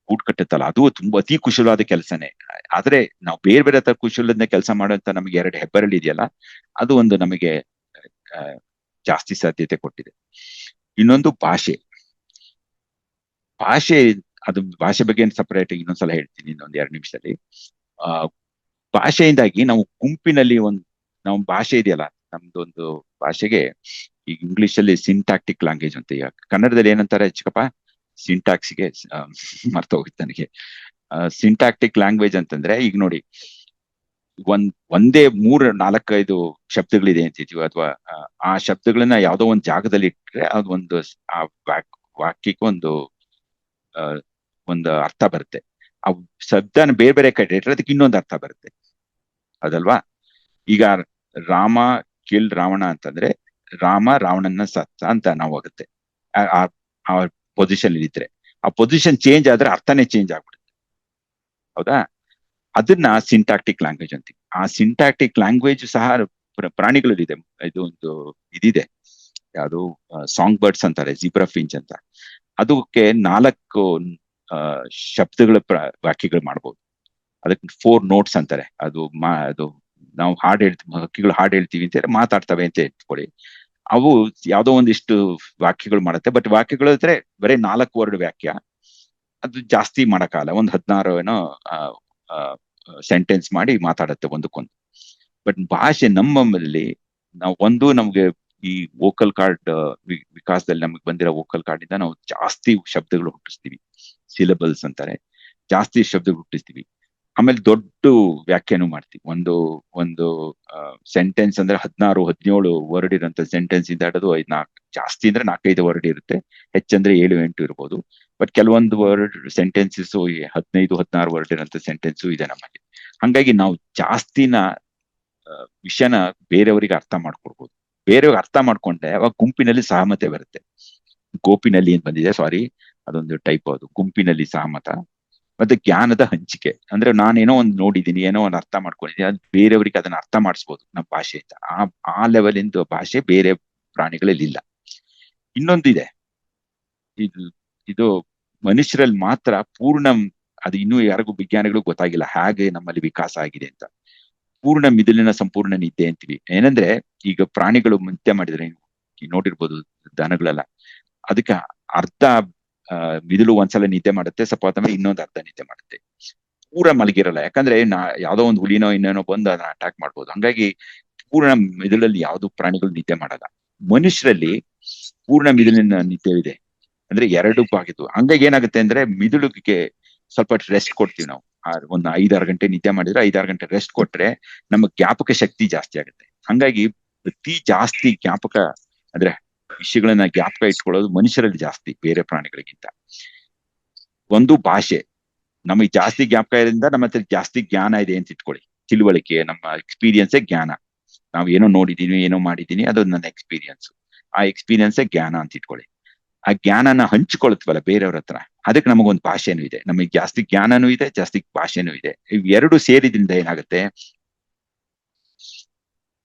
ಗೂಡು ಕಟ್ಟುತ್ತಲ್ಲ, ಅದು ತುಂಬಾ ಅತಿ ಕುಶಲವಾದ ಕೆಲಸನೇ. ಆದ್ರೆ ನಾವು ಬೇರೆ ಬೇರೆ ತರ ಕುಶಲದಿಂದ ಕೆಲಸ ಮಾಡುವಂತ ನಮಗೆ 2 ಹೆಬ್ಬೆರಳು ಇದೆಯಲ್ಲ, ಅದು ಒಂದು ನಮಗೆ ಜಾಸ್ತಿ ಸಾಧ್ಯತೆ ಕೊಟ್ಟಿದೆ. ಇನ್ನೊಂದು ಭಾಷೆ ಭಾಷೆ ಬಗ್ಗೆ ಸಪರೇಟ್ ಇನ್ನೊಂದ್ಸಲ ಹೇಳ್ತೀನಿ, ಇನ್ನೊಂದ್ 2 ನಿಮಿಷದಲ್ಲಿ. ಭಾಷೆಯಿಂದಾಗಿ ನಾವು ಗುಂಪಿನಲ್ಲಿ ನಾವು ಭಾಷೆ ಇದೆಯಲ್ಲ, ನಮ್ದೊಂದು ಭಾಷೆಗೆ ಈಗ ಇಂಗ್ಲಿಷ್ ಅಲ್ಲಿ ಸಿಂಟ್ಯಾಕ್ಟಿಕ್ ಲ್ಯಾಂಗ್ವೇಜ್ ಅಂತ, ಈಗ ಕನ್ನಡದಲ್ಲಿ ಏನಂತಾರೆ ಚಿಕ್ಕಪ್ಪ? ಸಿಂಟ್ಯಾಕ್ಸ್ಗೆ ಮರ್ತೋಗಿತ್ತು ನನಗೆ. ಸಿಂಟ್ಯಾಕ್ಟಿಕ್ ಲ್ಯಾಂಗ್ವೇಜ್ ಅಂತಂದ್ರೆ ಈಗ ನೋಡಿ, ಒಂದೇ 3-4-5 ಶಬ್ದಗಳಿದೆ ಅಂತಿದ್ವಿ, ಅಥವಾ ಆ ಶಬ್ದಗಳನ್ನ ಯಾವ್ದೋ ಒಂದ್ ಜಾಗದಲ್ಲಿ ಇಟ್ರೆ ಅದೊಂದು ಆ ವಾಕ್ಯಕ್ಕೆ ಒಂದು ಅರ್ಥ ಬರುತ್ತೆ. ಆ ಶಬ್ದನ ಬೇರೆ ಬೇರೆ ಕಡೆ ಇಟ್ರೆ ಅದಕ್ಕೆ ಇನ್ನೊಂದು ಅರ್ಥ ಬರುತ್ತೆ, ಅದಲ್ವಾ? ಈಗ ರಾಮ ಕಿಲ್ ರಾವಣ ಅಂತಂದ್ರೆ ರಾಮ ರಾವಣನ ಸತ್ತ ಅಂತ ನಾವು ಆಗುತ್ತೆ. ಆ ಪೊಸಿಷನ್ ಇದ್ರೆ ಆ ಪೊಸಿಷನ್ ಚೇಂಜ್ ಆದ್ರೆ ಅರ್ಥನೇ ಚೇಂಜ್ ಆಗ್ಬಿಡುತ್ತೆ, ಹೌದಾ? ಅದನ್ನ ಸಿಂಟ್ಯಾಕ್ಟಿಕ್ ಲ್ಯಾಂಗ್ವೇಜ್ ಅಂತೀವಿ. ಆ ಸಿಂಟ್ಯಾಕ್ಟಿಕ್ ಲ್ಯಾಂಗ್ವೇಜ್ ಸಹ ಪ್ರಾಣಿಗಳಲ್ಲಿ ಇದೆ. ಇದು ಒಂದು ಇದಿದೆ, ಯಾವುದು ಸಾಂಗ್ ಬರ್ಡ್ಸ್ ಅಂತಾರೆ, ಜಿಬ್ರಾ ಫಿಂಚ್ ಅಂತ. ಅದಕ್ಕೆ 4 ಶಬ್ದಗಳ ವಾಕ್ಯಗಳು ಮಾಡ್ಬೋದು. ಅದಕ್ಕೆ 4 ನೋಟ್ಸ್ ಅಂತಾರೆ. ಅದು ನಾವು ಹಾಡು ಹೇಳ್ತೀವಿ, ಹಕ್ಕಿಗಳು ಹಾಡು ಹೇಳ್ತೀವಿ ಅಂತ ಮಾತಾಡ್ತವೆ ಅಂತ ಇಟ್ಕೊಳ್ಳಿ. ಅವು ಯಾವ್ದೋ ಒಂದಿಷ್ಟು ವಾಕ್ಯಗಳು ಮಾಡುತ್ತೆ, ಬಟ್ ವಾಕ್ಯಗಳು ಇದ್ರೆ ಬರೀ 4 ವರ್ಡ್ ವಾಕ್ಯ, ಅದು ಜಾಸ್ತಿ ಮಾಡಕ್ಕಾಗಲ್ಲ. 16 ಏನೋ ಸೆಂಟೆನ್ಸ್ ಮಾಡಿ ಮಾತಾಡತ್ತೆ ಒಂದಕ್ಕೊಂದು. ಬಟ್ ಭಾಷೆ ನಮ್ಮಲ್ಲಿ ನಮ್ಗೆ ಈ ವೋಕಲ್ ಕಾರ್ಡ್ ವಿಕಾಸದಲ್ಲಿ ನಮಗೆ ಬಂದಿರೋ ವೋಕಲ್ ಕಾರ್ಡ್ ಇಂದ ನಾವು ಜಾಸ್ತಿ ಶಬ್ದಗಳು ಹುಟ್ಟಿಸ್ತೀವಿ, ಸಿಲಬಲ್ಸ್ ಅಂತಾರೆ, ಜಾಸ್ತಿ ಶಬ್ದಗಳು ಹುಟ್ಟಿಸ್ತೀವಿ. ಆಮೇಲೆ ದೊಡ್ಡ ವ್ಯಾಖ್ಯಾನ ಮಾಡ್ತೀವಿ. ಒಂದು ಸೆಂಟೆನ್ಸ್ ಅಂದ್ರೆ 16-17 ವರ್ಡ್ ಇರೋಂಥ ಸೆಂಟೆನ್ಸ್ ಇಂದ ಹಿಡಿದು 4 ಜಾಸ್ತಿ ಅಂದ್ರೆ 4-5 ವರ್ಡ್ ಇರುತ್ತೆ, ಹೆಚ್ಚಂದ್ರೆ 7-8 ಇರ್ಬೋದು. ಬಟ್ ಕೆಲವೊಂದು ವರ್ಡ್ ಸೆಂಟೆನ್ಸಸ್ 15-16 ವರ್ಡ್ ಇರೋಂಥ ಸೆಂಟೆನ್ಸು ಇದೆ ನಮ್ಮಲ್ಲಿ. ಹಂಗಾಗಿ ನಾವು ಜಾಸ್ತಿನ ವಿಷಯನ ಬೇರೆಯವರಿಗೆ ಅರ್ಥ ಮಾಡ್ಕೊಡ್ಬೋದು. ಬೇರೆಯವ್ರಿಗೆ ಅರ್ಥ ಮಾಡ್ಕೊಂಡ್ರೆ ಅವಾಗ ಗುಂಪಿನಲ್ಲಿ ಸಹಮತೆ ಬರುತ್ತೆ. ಗೋಪಿನಲ್ಲಿ ಏನ್ ಬಂದಿದೆ, ಸಾರಿ, ಅದೊಂದು ಟೈಪ್, ಅದು ಗುಂಪಿನಲ್ಲಿ ಸಹಮತ. ಮತ್ತೆ ಜ್ಞಾನದ ಹಂಚಿಕೆ ಅಂದ್ರೆ ನಾನೇನೋ ಒಂದು ನೋಡಿದೀನಿ, ಏನೋ ಒಂದು ಅರ್ಥ ಮಾಡ್ಕೊಂಡಿದ್ದೀನಿ, ಅದು ಬೇರೆಯವ್ರಿಗೆ ಅದನ್ನ ಅರ್ಥ ಮಾಡಿಸ್ಬೋದು ನಮ್ಮ ಭಾಷೆಯಿಂದ. ಆ ಲೆವೆಲ್ ಇಂದ ಭಾಷೆ ಬೇರೆ ಪ್ರಾಣಿಗಳಲ್ಲಿ ಇಲ್ಲ. ಇನ್ನೊಂದಿದೆ, ಇದು ಮನುಷ್ಯರಲ್ಲಿ ಮಾತ್ರ ಪೂರ್ಣ, ಅದು ಇನ್ನೂ ಯಾರಿಗೂ ವಿಜ್ಞಾನಿಗಳು ಗೊತ್ತಾಗಿಲ್ಲ ಹೇಗೆ ನಮ್ಮಲ್ಲಿ ವಿಕಾಸ ಆಗಿದೆ ಅಂತ. ಪೂರ್ಣ ಮಿದುಳಿನ ಸಂಪೂರ್ಣ ನಿದ್ದೆ ಅಂತೀವಿ. ಏನಂದ್ರೆ ಈಗ ಪ್ರಾಣಿಗಳು ನಿದ್ದೆ ಮಾಡಿದ್ರೆ ನೋಡಿರ್ಬೋದು, ದನಗಳೆಲ್ಲ, ಅದಕ್ಕೆ ಅರ್ಧ ಮಿದುಳು ಒಂದ್ಸಲ ನಿದ್ದೆ ಮಾಡುತ್ತೆ, ಸ್ವಲ್ಪ ಹೊತ್ತಂದ್ರೆ ಇನ್ನೊಂದು ಅರ್ಧ ನಿದ್ದೆ ಮಾಡುತ್ತೆ. ಪೂರ ಮಲಗಿರಲ್ಲ, ಯಾಕಂದ್ರೆ ಯಾವ್ದೋ ಒಂದು ಹುಲಿನೋ ಇನ್ನೇನೋ ಬಂದು ಅದನ್ನ ಅಟ್ಯಾಕ್ ಮಾಡ್ಬೋದು. ಹಂಗಾಗಿ ಪೂರ್ಣ ಮಿದುಳಲ್ಲಿ ಯಾವ್ದು ಪ್ರಾಣಿಗಳು ನಿದ್ದೆ ಮಾಡಲ್ಲ. ಮನುಷ್ಯರಲ್ಲಿ ಪೂರ್ಣ ಮಿದುಳಿನ ನಿದ್ದೆ ಇದೆ, ಅಂದ್ರೆ 2 ಭಾಗಿದ್ದು. ಹಂಗಾಗಿ ಏನಾಗುತ್ತೆ ಅಂದ್ರೆ ಮಿದುಳಿಗೆ ಸ್ವಲ್ಪ ರೆಸ್ಟ್ ಕೊಡ್ತೀವಿ ನಾವು. ಒಂದು 5-6 ಗಂಟೆ ನಿದ್ದೆ ಮಾಡಿದ್ರೆ 5-6 ಗಂಟೆ ರೆಸ್ಟ್ ಕೊಟ್ರೆ ನಮ್ಮ ಜ್ಞಾಪಕ ಶಕ್ತಿ ಜಾಸ್ತಿ ಆಗುತ್ತೆ. ಹಂಗಾಗಿ ಜಾಸ್ತಿ ಜ್ಞಾಪಕ ಅಂದ್ರೆ ವಿಷಯಗಳನ್ನ ಜ್ಞಾಪಕ ಇಟ್ಕೊಳ್ಳೋದು ಮನುಷ್ಯರಲ್ಲಿ ಜಾಸ್ತಿ ಬೇರೆ ಪ್ರಾಣಿಗಳಿಗಿಂತ. ಒಂದು ಭಾಷೆ, ನಮಗೆ ಜಾಸ್ತಿ ಜ್ಞಾಪಕ ಇರೋದ್ರಿಂದ ನಮ್ಮ ಹತ್ರ ಜಾಸ್ತಿ ಜ್ಞಾನ ಇದೆ ಅಂತ ಇಟ್ಕೊಳ್ಳಿ. ತಿಳುವಳಿಕೆ, ನಮ್ಮ ಎಕ್ಸ್ಪೀರಿಯನ್ಸೇ ಜ್ಞಾನ. ನಾವು ಏನೋ ನೋಡಿದೀನಿ, ಏನೋ ಮಾಡಿದೀನಿ, ಅದು ನನ್ನ ಎಕ್ಸ್ಪೀರಿಯನ್ಸ್. ಆ ಎಕ್ಸ್ಪೀರಿಯನ್ಸೇ ಜ್ಞಾನ ಅಂತ ಇಟ್ಕೊಳ್ಳಿ. ಆ ಜ್ಞಾನನ ಹಂಚ್ಕೊಳ್ತೀವಲ್ಲ ಬೇರೆಯವ್ರ ಹತ್ರ, ಅದಕ್ಕೆ ನಮಗೊಂದು ಭಾಷೆನೂ ಇದೆ. ನಮಗೆ ಜಾಸ್ತಿ ಜ್ಞಾನನೂ ಇದೆ, ಜಾಸ್ತಿ ಭಾಷೆನೂ ಇದೆ. ಇವೆರಡು ಸೇರಿದ್ರಿಂದ ಏನಾಗುತ್ತೆ,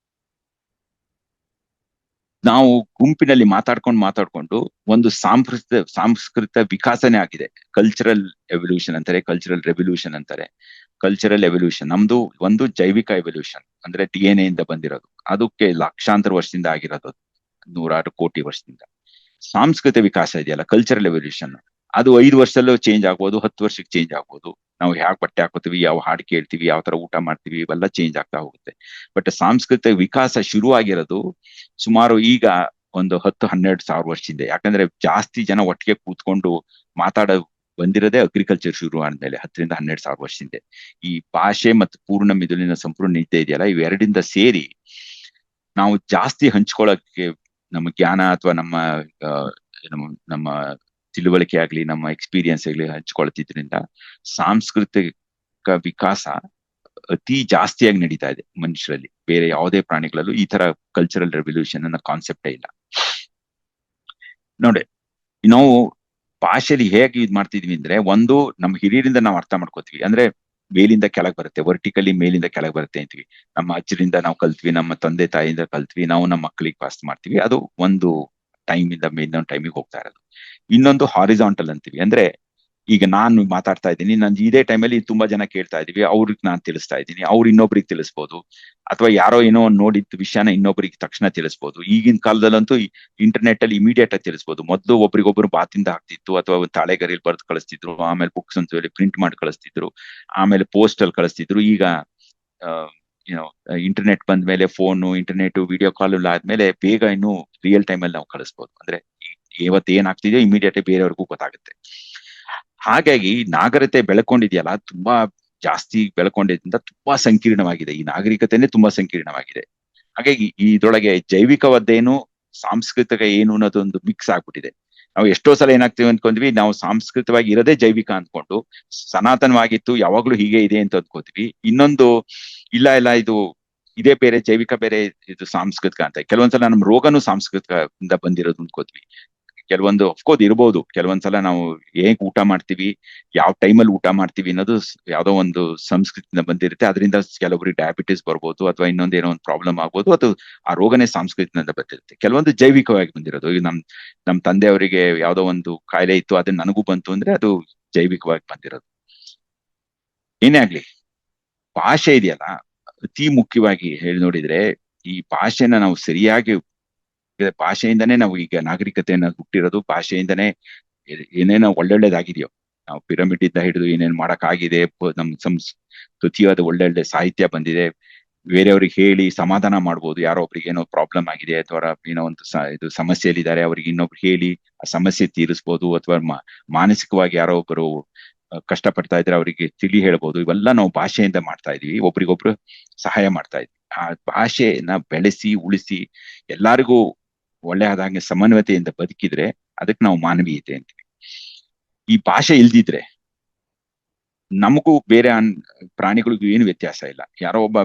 ನಾವು ಗುಂಪಿನಲ್ಲಿ ಮಾತಾಡ್ಕೊಂಡು ಒಂದು ಸಾಂಸ್ಕೃತಿಕ ವಿಕಾಸನೇ ಆಗಿದೆ. ಕಲ್ಚರಲ್ ಎವಲ್ಯೂಷನ್ ಅಂತಾರೆ, ಕಲ್ಚರಲ್ ರೆವಲ್ಯೂಷನ್ ಅಂತಾರೆ. ಕಲ್ಚರಲ್ ಎವಲ್ಯೂಷನ್ ನಮ್ದು ಒಂದು ಜೈವಿಕ ಎವಲ್ಯೂಷನ್, ಅಂದ್ರೆ DNA ಇಂದ ಬಂದಿರೋದು. ಅದಕ್ಕೆ ಲಕ್ಷಾಂತರ ವರ್ಷದಿಂದ ಆಗಿರೋದು, 100 ಕೋಟಿ ವರ್ಷದಿಂದ. ಸಾಂಸ್ಕೃತಿಕ ವಿಕಾಸ ಇದೆಯಲ್ಲ, ಕಲ್ಚರಲ್ ಎವಲ್ಯೂಷನ್, ಅದು 5 ವರ್ಷದಲ್ಲೂ ಚೇಂಜ್ ಆಗ್ಬೋದು, 10 ವರ್ಷಕ್ಕೆ ಚೇಂಜ್ ಆಗ್ಬೋದು. ನಾವು ಯಾವ ಬಟ್ಟೆ ಹಾಕೋತೀವಿ, ಯಾವ ಹಾಡು ಕೇಳ್ತೀವಿ, ಯಾವ ತರ ಊಟ ಮಾಡ್ತೀವಿ, ಇವೆಲ್ಲ ಚೇಂಜ್ ಆಗ್ತಾ ಹೋಗುತ್ತೆ. ಬಟ್ ಸಾಂಸ್ಕೃತಿಕ ವಿಕಾಸ ಶುರು ಆಗಿರೋದು ಸುಮಾರು ಈಗ ಒಂದು 10-12 ಸಾವಿರ ವರ್ಷದಿಂದ. ಯಾಕಂದ್ರೆ ಜಾಸ್ತಿ ಜನ ಒಟ್ಟಿಗೆ ಕೂತ್ಕೊಂಡು ಮಾತಾಡೋ ಬಂದಿರೋದೇ ಅಗ್ರಿಕಲ್ಚರ್ ಶುರು ಆದ್ಮೇಲೆ 10-12 ಸಾವಿರ ವರ್ಷದಿಂದ. ಈ ಭಾಷೆ ಮತ್ತು ಪೂರ್ಣ ಮಿದುಳಿನ ಸಂಪೂರ್ಣ ನಿದ್ದೆ ಇದೆಯಲ್ಲ, ಇವೆರಡಿಂದ ಸೇರಿ ನಾವು ಜಾಸ್ತಿ ಹಂಚ್ಕೊಳ್ಳೋಕೆ ನಮ್ಮ ಜ್ಞಾನ ಅಥವಾ ಆ, ನಮ್ಮ ತಿಳುವಳಿಕೆ ಆಗ್ಲಿ, ನಮ್ಮ ಎಕ್ಸ್ಪೀರಿಯನ್ಸ್ ಆಗ್ಲಿ ಹಂಚ್ಕೊಳ್ತಿದ್ರಿಂದ ಸಾಂಸ್ಕೃತಿಕ ವಿಕಾಸ ಅತಿ ಜಾಸ್ತಿಯಾಗಿ ನಡೀತಾ ಇದೆ ಮನುಷ್ಯರಲ್ಲಿ. ಬೇರೆ ಯಾವುದೇ ಪ್ರಾಣಿಗಳಲ್ಲೂ ಈ ತರ ಕಲ್ಚರಲ್ ರೆವಲ್ಯೂಷನ್ ಅನ್ನೋ ಕಾನ್ಸೆಪ್ಟೇ ಇಲ್ಲ. ನೋಡಿ, ನಾವು ಭಾಷೆಲಿ ಹೇಗೆ ಇದ್ ಮಾಡ್ತಿದ್ವಿ ಅಂದ್ರೆ, ಒಂದು ನಮ್ಮ ಹಿರಿಯರಿಂದ ನಾವು ಅರ್ಥ ಮಾಡ್ಕೋತೀವಿ. ಅಂದ್ರೆ ಮೇಲಿಂದ ಕೆಳಗ್ ಬರುತ್ತೆ, ವರ್ಟಿಕಲಿ ಮೇಲಿಂದ ಕೆಳಗ್ ಬರುತ್ತೆ ಅಂತೀವಿ. ನಮ್ಮ ಅಜ್ಜರಿಂದ ನಾವು ಕಲ್ತ್ವಿ, ನಮ್ಮ ತಂದೆ ತಾಯಿಯಿಂದ ಕಲ್ತ್ವಿ, ನಾವು ನಮ್ಮ ಮಕ್ಕಳಿಗೆ ಪಾಸ್ ಮಾಡ್ತೀವಿ. ಅದು ಒಂದು ಟೈಮ್ ಇಂದ ಇನ್ನೊಂದು ಟೈಮಿಗೆ ಹೋಗ್ತಾ ಇರೋದು. ಇನ್ನೊಂದು ಹಾರಿಜಾಂಟಲ್ ಅಂತೀವಿ. ಅಂದ್ರೆ ಈಗ ನಾನು ಮಾತಾಡ್ತಾ ಇದ್ದೀನಿ, ನನ್ ಇದೇ ಟೈಮಲ್ಲಿ ತುಂಬಾ ಜನ ಕೇಳ್ತಾ ಇದೀವಿ, ಅವ್ರಿಗೆ ನಾನು ತಿಳಿಸ್ತಾ ಇದ್ದೀನಿ, ಅವ್ರು ಇನ್ನೊಬ್ರಿಗೆ ತಿಳಿಸ್ಬೋದು. ಅಥವಾ ಯಾರೋ ಏನೋ ಒಂದ್ ನೋಡಿದ ವಿಷಯನ ಇನ್ನೊಬ್ರಿಗೆ ತಕ್ಷಣ ತಿಳಿಸ್ಬೋದು. ಈಗಿನ ಕಾಲದಲ್ಲಂತೂ ಇಂಟರ್ನೆಟ್ ಅಲ್ಲಿ ಇಮಿಡಿಯೇಟ್ ಆಗಿ ತಿಳಿಸ್ಬೋದು. ಮೊದಲು ಒಬ್ರಿಗೊಬ್ರು ಬಾತಿಂದ ಆಗ್ತಿತ್ತು, ಅಥವಾ ಒಂದು ತಾಳೆಗರಿಯಲ್ಲಿ ಬರೆದು ಕಳಿಸ್ತಿದ್ರು, ಆಮೇಲೆ ಬುಕ್ಸ್ ಅಂತ ಹೇಳಿ ಪ್ರಿಂಟ್ ಮಾಡಿ ಕಳಿಸ್ತಿದ್ರು, ಆಮೇಲೆ ಪೋಸ್ಟ್ ಅಲ್ಲಿ ಕಳಿಸ್ತಿದ್ರು. ಈಗ ಏನೋ ಇಂಟರ್ನೆಟ್ ಬಂದ ಮೇಲೆ, ಫೋನು, ಇಂಟರ್ನೆಟ್, ವಿಡಿಯೋ ಕಾಲ್ ಆದ್ಮೇಲೆ ಬೇಗ ಇನ್ನು ರಿಯಲ್ ಟೈಮ್ ಅಲ್ಲಿ ನಾವು ಕಳಿಸ್ಬೋದು. ಅಂದ್ರೆ ಇವತ್ತು ಏನಾಗ್ತಿದೆಯೋ ಇಮಿಡಿಯೇಟ್ ಬೇರೆಯವ್ರಿಗೂ ಗೊತ್ತಾಗುತ್ತೆ. ಹಾಗಾಗಿ ನಾಗರಿಕತೆ ಬೆಳ್ಕೊಂಡಿದೆಯಲ್ಲ, ತುಂಬಾ ಜಾಸ್ತಿ ಬೆಳ್ಕೊಂಡಿದ್ರಿಂದ ತುಂಬಾ ಸಂಕೀರ್ಣವಾಗಿದೆ. ಈ ನಾಗರಿಕತೆನೇ ತುಂಬಾ ಸಂಕೀರ್ಣವಾಗಿದೆ. ಹಾಗಾಗಿ ಇದ್ರೊಳಗೆ ಜೈವಿಕವಾದ್ದೇನು, ಸಾಂಸ್ಕೃತಿಕ ಏನು ಅನ್ನೋದೊಂದು ಮಿಕ್ಸ್ ಆಗ್ಬಿಟ್ಟಿದೆ. ನಾವು ಎಷ್ಟೋ ಸಲ ಏನಾಗ್ತೀವಿ ಅನ್ಕೊಂಡ್ವಿ, ನಾವು ಸಾಂಸ್ಕೃತಿಕವಾಗಿ ಇರೋದೇ ಜೈವಿಕ ಅನ್ಕೊಂಡು ಸನಾತನವಾಗಿತ್ತು, ಯಾವಾಗ್ಲೂ ಹೀಗೆ ಇದೆ ಅಂತ ಅನ್ಕೋತೀವಿ. ಇನ್ನೊಂದು ಇಲ್ಲ ಇಲ್ಲ, ಇದು ಇದೇ ಬೇರೆ, ಜೈವಿಕ ಬೇರೆ, ಇದು ಸಾಂಸ್ಕೃತಿಕ ಅಂತ. ಕೆಲವೊಂದ್ಸಲ ನಮ್ ರೋಗನು ಸಾಂಸ್ಕೃತಿಕದಿಂದ ಬಂದಿರೋದು ಅನ್ಕೋತೀವಿ. ಕೆಲವೊಂದು ಅಫ್ಕೋರ್ಸ್ ಇರ್ಬೋದು. ಕೆಲವೊಂದ್ಸಲ ನಾವು ಹೇಗ್ ಊಟ ಮಾಡ್ತೀವಿ, ಯಾವ ಟೈಮಲ್ಲಿ ಊಟ ಮಾಡ್ತೀವಿ ಅನ್ನೋದು ಯಾವ್ದೋ ಒಂದು ಸಂಸ್ಕೃತಿಯಿಂದ ಬಂದಿರುತ್ತೆ. ಅದರಿಂದ ಕೆಲವೊಬ್ರಿಗೆ ಡಯಾಬಿಟಿಸ್ ಬರ್ಬೋದು, ಅಥವಾ ಇನ್ನೊಂದೇನೋ ಒಂದು ಪ್ರಾಬ್ಲಮ್ ಆಗ್ಬೋದು. ಅದು ಆ ರೋಗನೇ ಸಾಂಸ್ಕೃತಿಯಿಂದ ಬಂದಿರುತ್ತೆ. ಕೆಲವೊಂದು ಜೈವಿಕವಾಗಿ ಬಂದಿರೋದು. ಈಗ ನಮ್ ತಂದೆಯವರಿಗೆ ಯಾವ್ದೋ ಒಂದು ಕಾಯಿಲೆ ಇತ್ತು, ಅದನ್ನ ನನಗೂ ಬಂತು ಅಂದ್ರೆ ಅದು ಜೈವಿಕವಾಗಿ ಬಂದಿರೋದು. ಏನೇ ಆಗ್ಲಿ, ಭಾಷೆ ಇದೆಯಲ್ಲ, ಅತಿ ಮುಖ್ಯವಾಗಿ ಹೇಳಿ ನೋಡಿದ್ರೆ, ಈ ಭಾಷೆನ ನಾವು ಸರಿಯಾಗಿ, ಭಾಷೆಯಿಂದನೇ ನಾವು ಈಗ ನಾಗರಿಕತೆಯನ್ನ ಹುಟ್ಟಿರೋದು. ಭಾಷೆಯಿಂದನೇ ಏನೇನೋ ಒಳ್ಳೊಳ್ಳೇದಾಗಿದೆಯೋ, ನಾವು ಪಿರಮಿಡ್ ಇಂದ ಹಿಡಿದು ಏನೇನ್ ಮಾಡಕ್ ಆಗಿದೆ, ನಮ್ ಸಂಸ್ಕೃತಿಯಾದ ಒಳ್ಳೊಳ್ಳೆ ಸಾಹಿತ್ಯ ಬಂದಿದೆ. ಬೇರೆಯವ್ರಿಗೆ ಹೇಳಿ ಸಮಾಧಾನ ಮಾಡ್ಬೋದು. ಯಾರೋ ಒಬ್ರಿಗೆ ಏನೋ ಪ್ರಾಬ್ಲಮ್ ಆಗಿದೆ, ಅಥವಾ ಏನೋ ಒಂದು ಇದು ಸಮಸ್ಯೆಯಲ್ಲಿದ್ದಾರೆ, ಅವ್ರಿಗೆ ಇನ್ನೊಬ್ರು ಹೇಳಿ ಆ ಸಮಸ್ಯೆ ತೀರಿಸ್ಬೋದು. ಅಥವಾ ಮಾನಸಿಕವಾಗಿ ಯಾರೋ ಒಬ್ಬರು ಕಷ್ಟ ಪಡ್ತಾ ಇದ್ರೆ ಅವರಿಗೆ ತಿಳಿ ಹೇಳ್ಬೋದು. ಇವೆಲ್ಲ ನಾವು ಭಾಷೆಯಿಂದ ಮಾಡ್ತಾ ಇದೀವಿ, ಒಬ್ರಿಗೊಬ್ರು ಸಹಾಯ ಮಾಡ್ತಾ ಇದ್ವಿ. ಆ ಭಾಷೆನ ಬೆಳೆಸಿ ಉಳಿಸಿ ಎಲ್ಲಾರಿಗೂ ಒಳ್ಳೆ ಆದಂಗೆ ಸಮನ್ವಯತೆಯಿಂದ ಬದುಕಿದ್ರೆ ಅದಕ್ಕೆ ನಾವು ಮಾನವೀಯತೆ ಅಂತೀವಿ. ಈ ಭಾಷೆ ಇಲ್ದಿದ್ರೆ ನಮಗೂ ಬೇರೆ ಪ್ರಾಣಿಗಳಿಗೂ ಏನು ವ್ಯತ್ಯಾಸ ಇಲ್ಲ. ಯಾರೋ ಒಬ್ಬ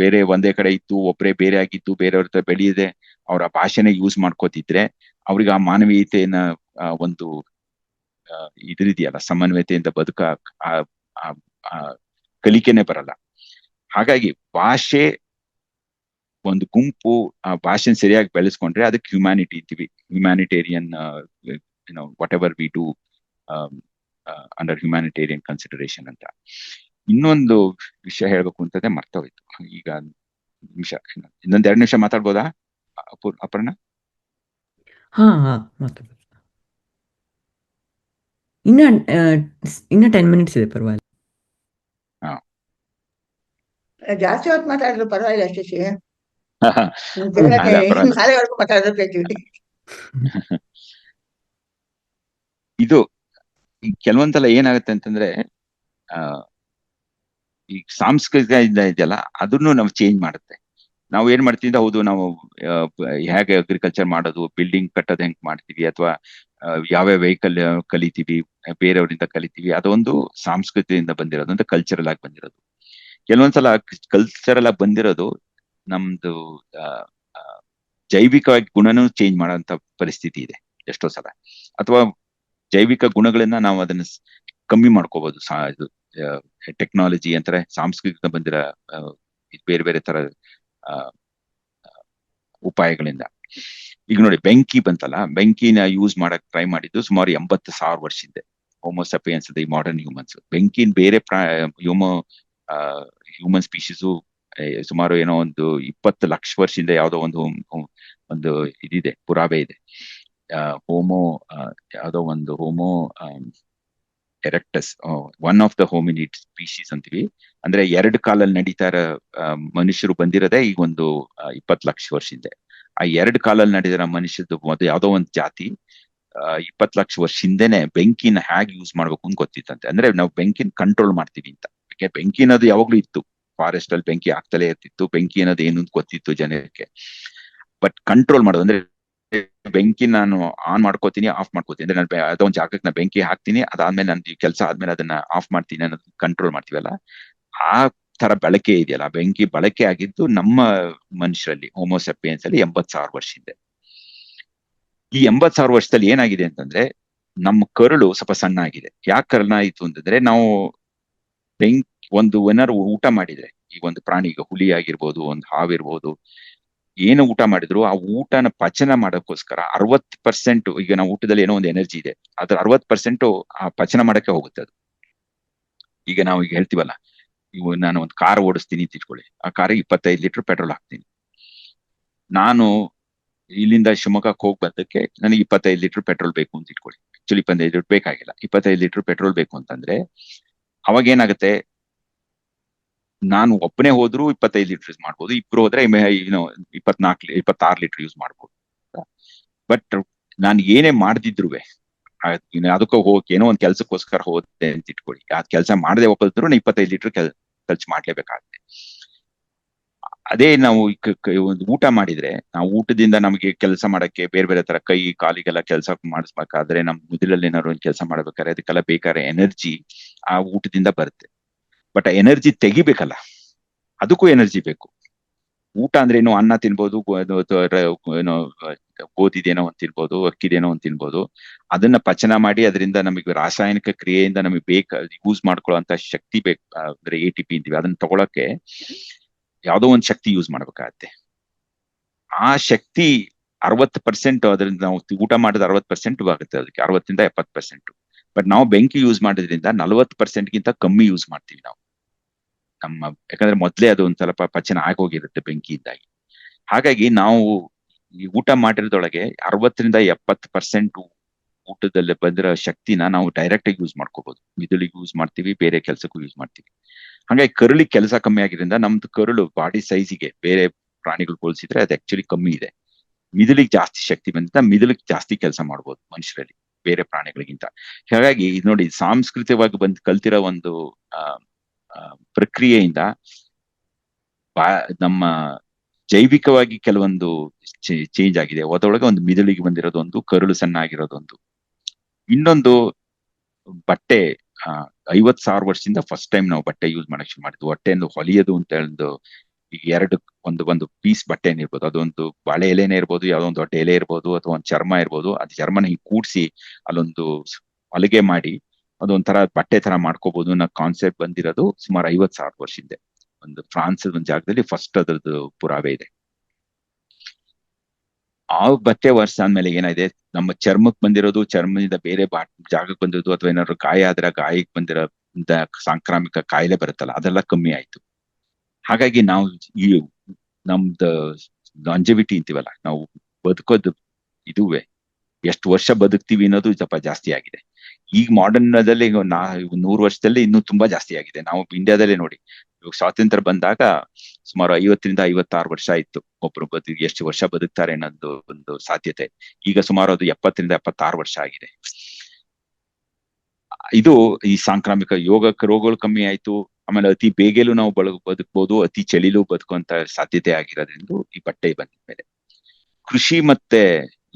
ಬೇರೆ ಒಂದೇ ಕಡೆ ಇದ್ದು, ಒಬ್ಬರೇ ಬೇರೆ ಆಗಿದ್ದು, ಬೇರೆಯವ್ರ ಹತ್ರ ಬೆಳೆಯದೆ ಅವ್ರ ಆ ಭಾಷೆನ ಯೂಸ್ ಮಾಡ್ಕೋತಿದ್ರೆ ಅವ್ರಿಗೆ ಆ ಮಾನವೀಯತೆಯನ್ನ ಒಂದು ಇದ್ರಿದೆಯಲ್ಲ, ಸಮನ್ವಯತೆಯಿಂದ ಬದುಕ ಕಲಿಕೆನೆ ಬರಲ್ಲ. ಹಾಗಾಗಿ ಭಾಷೆ ಒಂದು ಗುಂಪು ಆ ಭಾಷೆನ ಸರಿಯಾಗಿ ಬೆಳೆಸ್ಕೊಂಡ್ರೆ ಅದಕ್ಕೆ ಹ್ಯುಮ್ಯಾನಿಟಿ ಅಂತೀವಿ. Humanitarian, what ever we do under humanitarian consideration ಅಂತ. ಇನ್ನೊಂದು ವಿಷಯ ಹೇಳ್ಬೇಕು ಅಂತಂದ್ರೆ ಮರ್ತೋಯ್ತು. ಈಗ ನಿಮಿಷ, ಇನ್ನೊಂದ್ 2 ನಿಮಿಷ ಮಾತಾಡ್ಬೋದಾ ಅಪರ್ಣ? ಹಾ ಮಾತಾಡ್ಬೋದು. ಇನ್ನ 10 ಮಿನಿಟ್ಸ್ ಇದೆ, ಪರವಾಗಿಲ್ಲ. ಹಾ, ಜಾಸ್ತಿ ಹೊತ್ತು ಮಾತಾಡಿದ್ರು ಪರವಾಗಿಲ್ಲ ಶಶಿ. ಅಲ್ಲ ಅಪರ್ಣ, ನಾಳೆವರೆಗೂ ಮಾತಾಡಬೇಕಿವಿ. ಇದು ಈ ಕೆಲವೊಂದ್ಸಲ ಏನಾಗುತ್ತೆ ಅಂತಂದ್ರೆ, ಈ ಸಾಂಸ್ಕೃತಿಕ ಇದೆಯಲ್ಲ, ಅದನ್ನು ನಾವು ಚೇಂಜ್ ಮಾಡುತ್ತೆ. ನಾವು ಏನ್ ಮಾಡ್ತೀವಿ, ಹೌದು ನಾವು ಹೇಗೆ ಅಗ್ರಿಕಲ್ಚರ್ ಮಾಡೋದು, ಬಿಲ್ಡಿಂಗ್ ಕಟ್ಟೋದು ಹೆಂಗ್ ಮಾಡ್ತೀವಿ, ಅಥವಾ ಯಾವ್ಯಾವ ವೆಹಿಕಲ್ ಕಲಿತೀವಿ, ಬೇರೆಯವರಿಂದ ಕಲಿತೀವಿ, ಅದೊಂದು ಸಾಂಸ್ಕೃತಿಯಿಂದ ಬಂದಿರೋದು ಅಂತ, ಕಲ್ಚರಲ್ ಆಗಿ ಬಂದಿರೋದು. ಕೆಲವೊಂದ್ಸಲ ಕಲ್ಚರಲ್ ಆಗಿ ಬಂದಿರೋದು ನಮ್ದು ಜೈವಿಕವಾಗಿ ಗುಣನೂ ಚೇಂಜ್ ಮಾಡೋಂಥ ಪರಿಸ್ಥಿತಿ ಇದೆ ಎಷ್ಟೋ ಸಲ. ಅಥವಾ ಜೈವಿಕ ಗುಣಗಳನ್ನ ನಾವು ಅದನ್ನ ಕಮ್ಮಿ ಮಾಡ್ಕೋಬಹುದು. ಇದು ಟೆಕ್ನಾಲಜಿ ಅಂತಾರೆ, ಸಾಂಸ್ಕೃತಿಕ ಬಂದಿರೋ ಬೇರೆ ಬೇರೆ ತರ ಉಪಾಯಗಳಿಂದ. ಈಗ ನೋಡಿ, ಬೆಂಕಿ ಬಂತಲ್ಲ, ಬೆಂಕಿನ ಯೂಸ್ ಮಾಡಕ್ ಟ್ರೈ ಮಾಡಿದ್ದು ಸುಮಾರು 80,000 ವರ್ಷದಿಂದ ಹೋಮೋಸಪಿಯನ್ಸ್, ಈ ಮಾಡರ್ನ್ ಹ್ಯೂಮನ್ಸ್. ಬೆಂಕಿನ ಬೇರೆ ಹ್ಯೂಮನ್ ಸ್ಪೀಶೀಸು ಸುಮಾರು ಏನೋ ಒಂದು 20 ಲಕ್ಷ ವರ್ಷದಿಂದ ಯಾವ್ದೋ ಒಂದು ಇದಿದೆ, ಪುರಾವೆ ಇದೆ. ಯಾವ್ದೋ ಒಂದು homo erectus, one of the hominid species ಅಂತೀವಿ. ಅಂದ್ರೆ 2 ಕಾಲಲ್ಲಿ ನಡೀತಾ ಇರೋ ಮನುಷ್ಯರು ಬಂದಿರೋದೇ ಈಗ ಒಂದು 20 ಲಕ್ಷ ವರ್ಷದಿಂದ. ಆ 2 ಕಾಲಲ್ಲಿ ನಡೆದಿರೋ ಮನುಷ್ಯದ್ದು ಮೊದಲು ಯಾವ್ದೋ ಒಂದು ಜಾತಿ 20 ಲಕ್ಷ ವರ್ಷದಿಂದನೇ ಬೆಂಕಿನ ಹೇಗೆ ಯೂಸ್ ಮಾಡ್ಬೇಕು ಅಂತ ಗೊತ್ತಿತ್ತಂತೆ. ಅಂದ್ರೆ ನಾವು ಬೆಂಕಿನ ಕಂಟ್ರೋಲ್ ಮಾಡ್ತೀವಿ ಅಂತ. ಬೆಂಕಿ ಅನ್ನೋದು ಯಾವಾಗ್ಲೂ ಇತ್ತು, ಫಾರೆಸ್ಟ್ ಅಲ್ಲಿ ಬೆಂಕಿ ಆಗ್ತಲೇ ಇರ್ತಿತ್ತು. ಬೆಂಕಿ ಅನ್ನೋದು ಏನು ಅಂತ ಗೊತ್ತಿತ್ತು ಜನಕ್ಕೆ. ಬಟ್ ಕಂಟ್ರೋಲ್ ಮಾಡೋದು ಅಂದ್ರೆ ಬೆಂಕಿ ನಾನು ಆನ್ ಮಾಡ್ಕೋತೀನಿ, ಆಫ್ ಮಾಡ್ಕೋತೀನಿ. ಅಂದ್ರೆ ನಾನು ಅದೋ ಒಂದು ಜಾಗಕ್ಕೆ ನಾನು ಬೆಂಕಿ ಹಾಕ್ತೀನಿ, ಅದಾದ್ಮೇಲೆ ನಾನು ಕೆಲಸ ಆದ್ಮೇಲೆ ಅದನ್ನ ಆಫ್ ಮಾಡ್ತೀನಿ ಅನ್ನೋದು ಕಂಟ್ರೋಲ್ ಮಾಡ್ತೀವಲ್ಲ, ಆ ತರ ಬಳಕೆ ಇದೆಯಲ್ಲ, ಬೆಂಕಿ ಬಳಕೆ ಆಗಿದ್ದು ನಮ್ಮ ಮನುಷ್ಯರಲ್ಲಿ, ಹೋಮೋಸೆಪಿಯನ್ಸ್ ಅಲ್ಲಿ 80,000 ವರ್ಷ ಹಿಂದೆ. ಈ 80,000 ವರ್ಷದಲ್ಲಿ ಏನಾಗಿದೆ ಅಂತಂದ್ರೆ ನಮ್ಮ ಕರುಳು ಸ್ವಲ್ಪ ಸಣ್ಣ ಆಗಿದೆ. ಯಾಕೆ ಕರ್ಣ ಆಯ್ತು ಅಂತಂದ್ರೆ ನಾವು ಒಂದು ಏನಾದ್ರು ಊಟ ಮಾಡಿದ್ರೆ, ಈಗ ಒಂದು ಪ್ರಾಣಿ, ಈಗ ಹುಲಿ ಆಗಿರ್ಬೋದು, ಒಂದು ಹಾವಿರ್ಬೋದು, ಏನು ಊಟ ಮಾಡಿದ್ರು ಆ ಊಟನ ಪಚನ ಮಾಡೋಕ್ಕೋಸ್ಕರ 60%, ಈಗ ನಾವು ಊಟದಲ್ಲಿ ಏನೋ ಒಂದು ಎನರ್ಜಿ ಇದೆ, ಅದ್ರ 60% ಆ ಪಚನ ಮಾಡಕ್ಕೆ ಹೋಗುತ್ತೆ ಅದು. ಈಗ ನಾವು ಈಗ ಹೇಳ್ತೀವಲ್ಲ, ಇವು ನಾನು ಒಂದು ಕಾರ್ ಓಡಿಸ್ತೀನಿ ಅಂತ ಇಟ್ಕೊಳ್ಳಿ, ಆ ಕಾರಿಗೆ 25 ಲೀಟರ್ ಪೆಟ್ರೋಲ್ ಹಾಕ್ತೀನಿ. ನಾನು ಇಲ್ಲಿಂದ ಶಿವಮೊಗ್ಗಕ್ಕೆ ಹೋಗಿ ಬಂದಕ್ಕೆ ನನಗೆ 25 ಲೀಟರ್ ಪೆಟ್ರೋಲ್ ಬೇಕು ಅಂತ ಇಟ್ಕೊಳ್ಳಿ. ಆಕ್ಚುಲಿ 25 ಲೀಟರ್ ಬೇಕಾಗಿಲ್ಲ, 25 ಲೀಟರ್ ಪೆಟ್ರೋಲ್ ಬೇಕು ಅಂತಂದ್ರೆ ಅವಾಗ ಏನಾಗುತ್ತೆ, ನಾನು ಒಬ್ಬನೇ ಹೋದ್ರು 25 ಲೀಟರ್ ಯೂಸ್ ಮಾಡ್ಬೋದು, ಇಬ್ರು ಹೋದ್ರೆ 26 ಲೀಟರ್ ಯೂಸ್ ಮಾಡ್ಬೋದು. ಬಟ್ ನಾನು ಏನೇ ಮಾಡ್ದಿದ್ರು ಅದಕ್ಕೆ ಹೋಗಕ್ಕೆ ಏನೋ ಒಂದ್ ಕೆಲ್ಸಕ್ಕೋಸ್ಕರ ಹೋದೆ ಅಂತ ಇಟ್ಕೊಳ್ಳಿ, ಆ ಕೆಲಸ ಮಾಡದೆ ಹೋಗಿದ್ರು 25 ಲೀಟರ್ ಖರ್ಚು ಮಾಡ್ಲೇಬೇಕಾಗುತ್ತೆ. ಅದೇ ನಾವು ಒಂದು ಊಟ ಮಾಡಿದ್ರೆ, ನಾವು ಊಟದಿಂದ ನಮಗೆ ಕೆಲಸ ಮಾಡಕ್ಕೆ ಬೇರೆ ಬೇರೆ ತರ ಕೈ ಕಾಲಿಗೆಲ್ಲ ಕೆಲಸ ಮಾಡಿಸ್ಬೇಕಾದ್ರೆ, ನಮ್ ಮುದಿಲಲ್ಲಿ ಏನಾದ್ರು ಒಂದು ಕೆಲಸ ಮಾಡ್ಬೇಕಾದ್ರೆ ಅದಕ್ಕೆಲ್ಲ ಬೇಕಾದ್ರೆ ಎನರ್ಜಿ ಆ ಊಟದಿಂದ ಬರುತ್ತೆ. ಬಟ್ ಆ ಎನರ್ಜಿ ತೆಗಿಬೇಕಲ್ಲ, ಅದಕ್ಕೂ ಎನರ್ಜಿ ಬೇಕು. ಊಟ ಅಂದ್ರೆ ಏನು, ಅನ್ನ ತಿನ್ಬೋದು, ಏನೋ ಗೋಧಿದೇನೋ ಒಂದ್ ತಿನ್ಬೋದು, ಅಕ್ಕಿದೇನೋ ಒಂದ್ ತಿನ್ಬೋದು. ಅದನ್ನ ಪಚನ ಮಾಡಿ ಅದರಿಂದ ನಮಗೆ ರಾಸಾಯನಿಕ ಕ್ರಿಯೆಯಿಂದ ನಮಗೆ ಯೂಸ್ ಮಾಡ್ಕೊಳ್ಳೋ ಶಕ್ತಿ ಬೇಕು. ಅಂದ್ರೆ ATP ಅಂತೀವಿ, ಅದನ್ನ ತಗೊಳಕ್ಕೆ ಯಾವ್ದೋ ಒಂದ್ ಶಕ್ತಿ ಯೂಸ್ ಮಾಡ್ಬೇಕಾಗತ್ತೆ. ಆ ಶಕ್ತಿ 60% ಅದರಿಂದ ನಾವು ಊಟ ಮಾಡಿದ 60% ಆಗುತ್ತೆ, ಅದಕ್ಕೆ 60 ಇಂದ 70%. ಬಟ್ ನಾವು ಬೆಂಕಿ ಯೂಸ್ ಮಾಡೋದ್ರಿಂದ 40% ಗಿಂತ ಕಮ್ಮಿ ಯೂಸ್ ಮಾಡ್ತೀವಿ ನಾವು ಯಾಕಂದ್ರೆ ಮೊದ್ಲೇ ಅದು ಒಂದ್ ಸ್ವಲ್ಪ ಪಚನ ಆಗೋಗಿರುತ್ತೆ ಬೆಂಕಿಯಿಂದಾಗಿ. ಹಾಗಾಗಿ ನಾವು ಈ ಊಟ ಮಾಡಿರೋದೊಳಗೆ 60 ರಿಂದ 70% ಊಟದಲ್ಲಿ ಬಂದಿರೋ ಶಕ್ತಿನ ನಾವು ಡೈರೆಕ್ಟ್ ಆಗಿ ಯೂಸ್ ಮಾಡ್ಕೋಬಹುದು. ಮಿದುಳಿಗೆ ಯೂಸ್ ಮಾಡ್ತೀವಿ, ಬೇರೆ ಕೆಲಸಕ್ಕೂ ಯೂಸ್ ಮಾಡ್ತೀವಿ. ಹಾಗಾಗಿ ಕರುಳಿಗೆ ಕೆಲಸ ಕಮ್ಮಿ ಆಗಿದ್ರಿಂದ ನಮ್ದು ಕರುಳು ಬಾಡಿ ಸೈಜಿಗೆ ಬೇರೆ ಪ್ರಾಣಿಗಳು ಹೋಲಿಸಿದ್ರೆ ಅದು ಆಕ್ಚುಲಿ ಕಮ್ಮಿ ಇದೆ. ಮಿದುಳಿಗೆ ಜಾಸ್ತಿ ಶಕ್ತಿ ಬಂದಿದ್ದ ಮಿದುಳಿಗೆ ಜಾಸ್ತಿ ಕೆಲಸ ಮಾಡ್ಬೋದು ಮನುಷ್ಯರಲ್ಲಿ ಬೇರೆ ಪ್ರಾಣಿಗಳಿಗಿಂತ. ಹಾಗಾಗಿ ಇದು ನೋಡಿ, ಸಾಂಸ್ಕೃತಿಕವಾಗಿ ಕಲ್ತಿರೋ ಒಂದು ಪ್ರಕ್ರಿಯೆಯಿಂದ ನಮ್ಮ ಜೈವಿಕವಾಗಿ ಕೆಲವೊಂದು ಚೇಂಜ್ ಆಗಿದೆ. ಅದರೊಳಗೆ ಒಂದು ಮಿದುಳಿಗೆ ಬಂದಿರೋದೊಂದು, ಕರುಳು ಸಣ್ಣ ಆಗಿರೋದೊಂದು. ಇನ್ನೊಂದು, ಬಟ್ಟೆ 50,000 ವರ್ಷದಿಂದ ಫಸ್ಟ್ ಟೈಮ್ ನಾವು ಬಟ್ಟೆ ಯೂಸ್ ಮಾಡಕ್ ಶುರು ಮಾಡಿದ್ವಿ. ಬಟ್ಟೆಯನ್ನು ಹೊಲಿಯೋದು ಅಂತ ಹೇಳಿದ್ದು, ಈಗ ಒಂದು ಪೀಸ್ ಬಟ್ಟೆ ಇರ್ಬೋದು, ಅದೊಂದು ಬಾಳೆ ಎಲೆನೇ ಇರ್ಬೋದು, ಯಾವ್ದೋ ಒಂದು ದೊಡ್ಡ ಎಲೆ ಇರ್ಬೋದು, ಅಥವಾ ಒಂದು ಚರ್ಮ ಇರ್ಬೋದು, ಅದು ಚರ್ಮನ ಹಿಂಗ್ ಕೂಡ್ಸಿ ಅಲ್ಲೊಂದು ಹೊಲಿಗೆ ಮಾಡಿ ಅದೊಂಥರ ಬಟ್ಟೆ ತರ ಮಾಡ್ಕೋಬಹುದು ಅನ್ನೋ ಕಾನ್ಸೆಪ್ಟ್ ಬಂದಿರೋದು ಸುಮಾರು 50,000 ವರ್ಷ ಹಿಂದೆ. ಒಂದು ಫ್ರಾನ್ಸ್ ಒಂದು ಜಾಗದಲ್ಲಿ ಫಸ್ಟ್ ಅದ್ರದ್ದು ಪುರಾವೆ ಇದೆ. ಆ ಬಟ್ಟೆ ವರ್ಷ ಆದ್ಮೇಲೆ ಏನಾಗಿದೆ, ನಮ್ಮ ಚರ್ಮಕ್ಕೆ ಬಂದಿರೋದು, ಚರ್ಮದಿಂದ ಬೇರೆ ಜಾಗಕ್ಕೆ ಬಂದಿರೋದು, ಅಥವಾ ಏನಾದ್ರು ಗಾಯ ಆದ್ರೆ ಗಾಯಕ್ಕೆ ಬಂದಿರೋ ಸಾಂಕ್ರಾಮಿಕ ಕಾಯಿಲೆ ಬರುತ್ತಲ್ಲ, ಅದೆಲ್ಲ ಕಮ್ಮಿ ಆಯ್ತು. ಹಾಗಾಗಿ ನಾವು ಈ ನಮ್ದು ಲಾಂಜೆವಿಟಿ ಅಂತೀವಲ್ಲ, ನಾವು ಬದುಕೋದು ಇದುವೆ ಎಷ್ಟು ವರ್ಷ ಬದುಕ್ತಿವಿ ಅನ್ನೋದು ಸ್ವಲ್ಪ ಜಾಸ್ತಿ ಆಗಿದೆ. ಈಗ ಮಾಡರ್ನ್ದಲ್ಲಿ 100 ವರ್ಷದಲ್ಲಿ ಇನ್ನೂ ತುಂಬಾ ಜಾಸ್ತಿ ಆಗಿದೆ. ನಾವು ಇಂಡಿಯಾದಲ್ಲೇ ನೋಡಿ, ಇವಾಗ ಸ್ವಾತಂತ್ರ್ಯ ಬಂದಾಗ ಸುಮಾರು 50 ರಿಂದ 56 ವರ್ಷ ಇತ್ತು ಒಬ್ರು ಎಷ್ಟು ವರ್ಷ ಬದುಕ್ತಾರೆ ಅನ್ನೋದು ಒಂದು ಸಾಧ್ಯತೆ. ಈಗ ಸುಮಾರು ಅದು 70 ರಿಂದ 76 ವರ್ಷ ಆಗಿದೆ. ಇದು ಈ ಸಾಂಕ್ರಾಮಿಕ ರೋಗಗಳು ಕಮ್ಮಿ ಆಯ್ತು. ಆಮೇಲೆ ಅತಿ ಬೇಗಲೂ ನಾವು ಬದುಕ್ಬೋದು, ಅತಿ ಚಳಿಲೂ ಬದುಕುವಂತ ಸಾಧ್ಯತೆ ಆಗಿರೋದ್ರಿಂದ ಈ ಬಟ್ಟೆ ಬಂದಿದ್ಮೇಲೆ ಕೃಷಿ ಮತ್ತೆ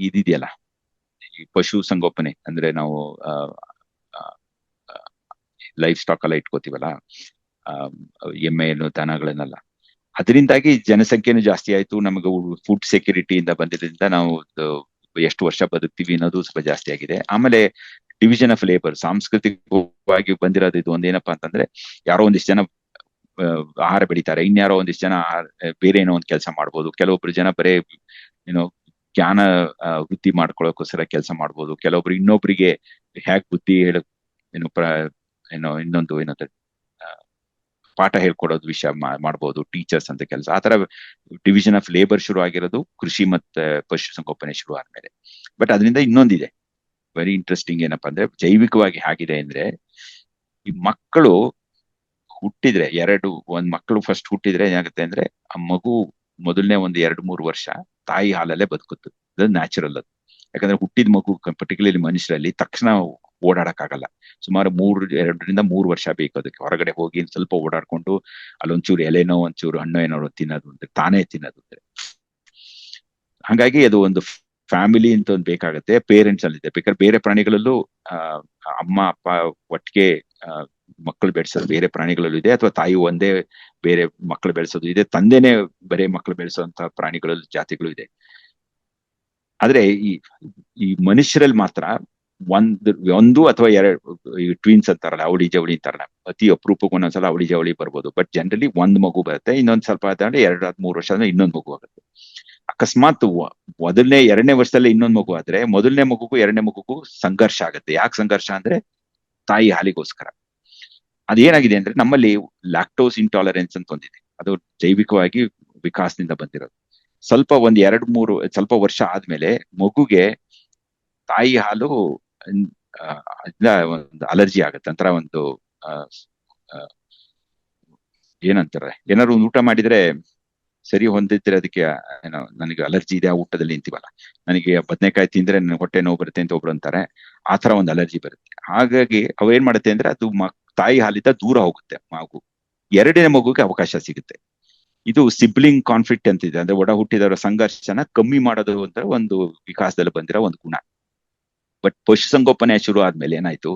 ಇದಿದೆಯಲ್ಲ, ಈ ಪಶು ಸಂಗೋಪನೆ, ಅಂದ್ರೆ ನಾವು ಲೈಫ್ ಸ್ಟಾಕ್ ಎಲ್ಲ ಇಟ್ಕೋತೀವಲ್ಲ, ಎಮ್ಮೆಯನ್ನು, ದನಗಳನ್ನೆಲ್ಲ, ಅದರಿಂದಾಗಿ ಜನಸಂಖ್ಯೆನೂ ಜಾಸ್ತಿ ಆಯ್ತು. ನಮಗೆ ಫುಡ್ ಸೆಕ್ಯೂರಿಟಿಯಿಂದ ಬಂದಿದ್ದರಿಂದ ನಾವು ಎಷ್ಟು ವರ್ಷ ಬದುಕ್ತೀವಿ ಅನ್ನೋದು ಸ್ವಲ್ಪ ಜಾಸ್ತಿ ಆಗಿದೆ. ಆಮೇಲೆ ಡಿವಿಷನ್ ಆಫ್ ಲೇಬರ್, ಸಾಂಸ್ಕೃತಿಕವಾಗಿ ಬಂದಿರೋದು ಇದು ಒಂದೇನಪ್ಪಾ ಅಂತಂದ್ರೆ, ಯಾರೋ ಒಂದಿಷ್ಟು ಜನ ಆಹಾರ ಬೆಳಿತಾರೆ, ಇನ್ಯಾರೋ ಒಂದಿಷ್ಟು ಜನ ಬೇರೆ ಏನೋ ಒಂದು ಕೆಲಸ ಮಾಡ್ಬೋದು. ಕೆಲವೊಬ್ರು ಜನ ಬರೇ ಏನೋ ಜ್ಞಾನ ವೃದ್ಧಿ ಮಾಡ್ಕೊಳ್ಳೋಕೋಸ್ಕರ ಕೆಲಸ ಮಾಡ್ಬೋದು. ಕೆಲವೊಬ್ರು ಇನ್ನೊಬ್ರಿಗೆ ಹ್ಯಾಕ್ ಬುದ್ಧಿ ಏನೋ ಇನ್ನೊಂದು ಪಾಠ ಹೇಳ್ಕೊಡೋದು ವಿಷಯ ಮಾಡ್ಬೋದು, ಟೀಚರ್ಸ್ ಅಂತ ಕೆಲಸ. ಆ ತರ ಡಿವಿಷನ್ ಆಫ್ ಲೇಬರ್ ಶುರು ಆಗಿರೋದು ಕೃಷಿ ಮತ್ತೆ ಪಶು ಸಂಗೋಪನೆ ಶುರು ಆದ್ಮೇಲೆ. ಬಟ್ ಅದರಿಂದ ಇನ್ನೊಂದಿದೆ ವೆರಿ ಇಂಟ್ರೆಸ್ಟಿಂಗ್, ಏನಪ್ಪಾ ಅಂದ್ರೆ ಜೈವಿಕವಾಗಿ ಹೇಗಿದೆ ಅಂದ್ರೆ, ಈ ಮಕ್ಕಳು ಹುಟ್ಟಿದ್ರೆ ಒಂದ್ ಮಕ್ಕಳು ಫಸ್ಟ್ ಹುಟ್ಟಿದ್ರೆ ಏನಾಗುತ್ತೆ ಅಂದ್ರೆ, ಆ ಮಗು ಮೊದಲನೇ ಒಂದು 2-3 ವರ್ಷ ತಾಯಿ ಹಾಲಲ್ಲೇ ಬದುಕುತ್ತೆ. ಅದು ನ್ಯಾಚುರಲ್. ಅದು ಯಾಕಂದ್ರೆ ಹುಟ್ಟಿದ ಮಗು ಪರ್ಟಿಕ್ಯುಲರ್ಲಿ ಮನುಷ್ಯರಲ್ಲಿ ತಕ್ಷಣ ಓಡಾಡಕ್ಕಾಗಲ್ಲ. ಸುಮಾರು 2 ರಿಂದ 3 ವರ್ಷ ಬೇಕು ಅದಕ್ಕೆ. ಹೊರಗಡೆ ಹೋಗಿ ಸ್ವಲ್ಪ ಓಡಾಡ್ಕೊಂಡು ಅಲ್ಲೊಂಚೂರು ಎಲೆನೋ ಒಂಚೂರು ಹಣ್ಣು ಏನೋ ತಿನ್ನೋದು ಅಂದ್ರೆ, ತಾನೇ ತಿನ್ನೋದು ಅಂದ್ರೆ. ಹಾಗಾಗಿ ಅದು ಒಂದು ಫ್ಯಾಮಿಲಿ ಅಂತ ಒಂದು ಬೇಕಾಗತ್ತೆ. ಪೇರೆಂಟ್ಸ್ ಅಲ್ಲಿ ಇದೆ. ಬೇಕಾದ್ರೆ ಬೇರೆ ಪ್ರಾಣಿಗಳಲ್ಲೂ ಆ ಅಮ್ಮ ಅಪ್ಪ ಒಟ್ಟಿಗೆ ಮಕ್ಕಳು ಬೆಳೆಸೋದು ಬೇರೆ ಪ್ರಾಣಿಗಳಲ್ಲೂ ಇದೆ, ಅಥವಾ ತಾಯಿ ಒಂದೇ ಬೇರೆ ಮಕ್ಕಳು ಬೆಳೆಸೋದು ಇದೆ, ತಂದೆನೆ ಬರೇ ಮಕ್ಕಳು ಬೆಳೆಸುವಂತ ಪ್ರಾಣಿಗಳಲ್ಲೂ ಜಾತಿಗಳು ಇದೆ. ಆದ್ರೆ ಈ ಮನುಷ್ಯರಲ್ಲಿ ಮಾತ್ರ ಒಂದು ಅಥವಾ ಎರಡು ಈ ಟ್ವಿನ್ಸ್ ಅಂತಾರಲ್ಲ, ಅವಳಿ ಜವಳಿ ಅಂತಾರಲ್ಲ, ಅತಿ ಅಪರೂಪಕ್ಕೆ ಒಂದೊಂದ್ಸಲ ಅವಳಿ ಜವಳಿ ಬರ್ಬೋದು. ಬಟ್ ಜನರಲಿ ಒಂದ್ ಮಗು ಬರುತ್ತೆ, ಇನ್ನೊಂದ್ ಸ್ವಲ್ಪ ಆದ್ರೆ 2-3 ವರ್ಷ ಅಂದ್ರೆ ಇನ್ನೊಂದ್ ಮಗು ಆಗುತ್ತೆ. ಅಕಸ್ಮಾತ್ ಎರಡನೇ ವರ್ಷದಲ್ಲೇ ಇನ್ನೊಂದ್ ಮಗು ಆದ್ರೆ ಮೊದಲನೇ ಮಗುಗೂ ಎರಡನೇ ಮಗುಗೂ ಸಂಘರ್ಷ ಆಗುತ್ತೆ. ಯಾಕೆ ಸಂಘರ್ಷ ಅಂದ್ರೆ ತಾಯಿ ಹಾಲಿಗೋಸ್ಕರ. ಅದೇನಾಗಿದೆ ಅಂದ್ರೆ ನಮ್ಮಲ್ಲಿ ಲ್ಯಾಕ್ಟೋಸ್ ಇಂಟಾಲರೆನ್ಸ್ ಅಂತ ಹೊಂದಿದೆ. ಅದು ಜೈವಿಕವಾಗಿ ವಿಕಾಸದಿಂದ ಬಂದಿರೋದು. ಸ್ವಲ್ಪ ಸ್ವಲ್ಪ ವರ್ಷ ಆದ್ಮೇಲೆ ಮಗುಗೆ ತಾಯಿ ಹಾಲು ಒಂದು ಅಲರ್ಜಿ ಆಗತ್ತೆ. ಒಂಥರ ಒಂದು ಏನಂತಾರೆ, ಏನಾದ್ರು ಒಂದು ಊಟ ಮಾಡಿದ್ರೆ ಸರಿ ಹೊಂದಿದ್ರೆ ಅದಕ್ಕೆ ಏನೋ ನನಗೆ ಅಲರ್ಜಿ ಇದೆ ಆ ಊಟದಲ್ಲಿ ಅಂತೀವಲ್ಲ, ನನಗೆ ಬದನೆಕಾಯಿ ತಿಂದ್ರೆ ನನಗೆ ಹೊಟ್ಟೆ ನೋವು ಬರುತ್ತೆ ಅಂತ ಒಬ್ರು ಅಂತಾರೆ. ಆ ತರ ಒಂದು ಅಲರ್ಜಿ ಬರುತ್ತೆ. ಹಾಗಾಗಿ ಅವೇನ್ ಮಾಡುತ್ತೆ ಅಂದ್ರೆ ಅದು ತಾಯಿ ಹಾಲಿಂದ ದೂರ ಹೋಗುತ್ತೆ ಮಗು. ಎರಡನೇ ಮಗುಗೆ ಅವಕಾಶ ಸಿಗುತ್ತೆ. ಇದು ಸಿಬ್ಲಿಂಗ್ ಕಾನ್ಫ್ಲಿಕ್ಟ್ ಅಂತಿದೆ. ಅಂದ್ರೆ ಒಡ ಹುಟ್ಟಿದವರ ಸಂಘರ್ಷನ ಕಮ್ಮಿ ಮಾಡೋದು ಅಂತ ಒಂದು ವಿಕಾಸದಲ್ಲಿ ಬಂದಿರೋ ಒಂದು ಗುಣ. ಬಟ್ ಪಶುಸಂಗೋಪನೆ ಶುರು ಆದ್ಮೇಲೆ ಏನಾಯ್ತು,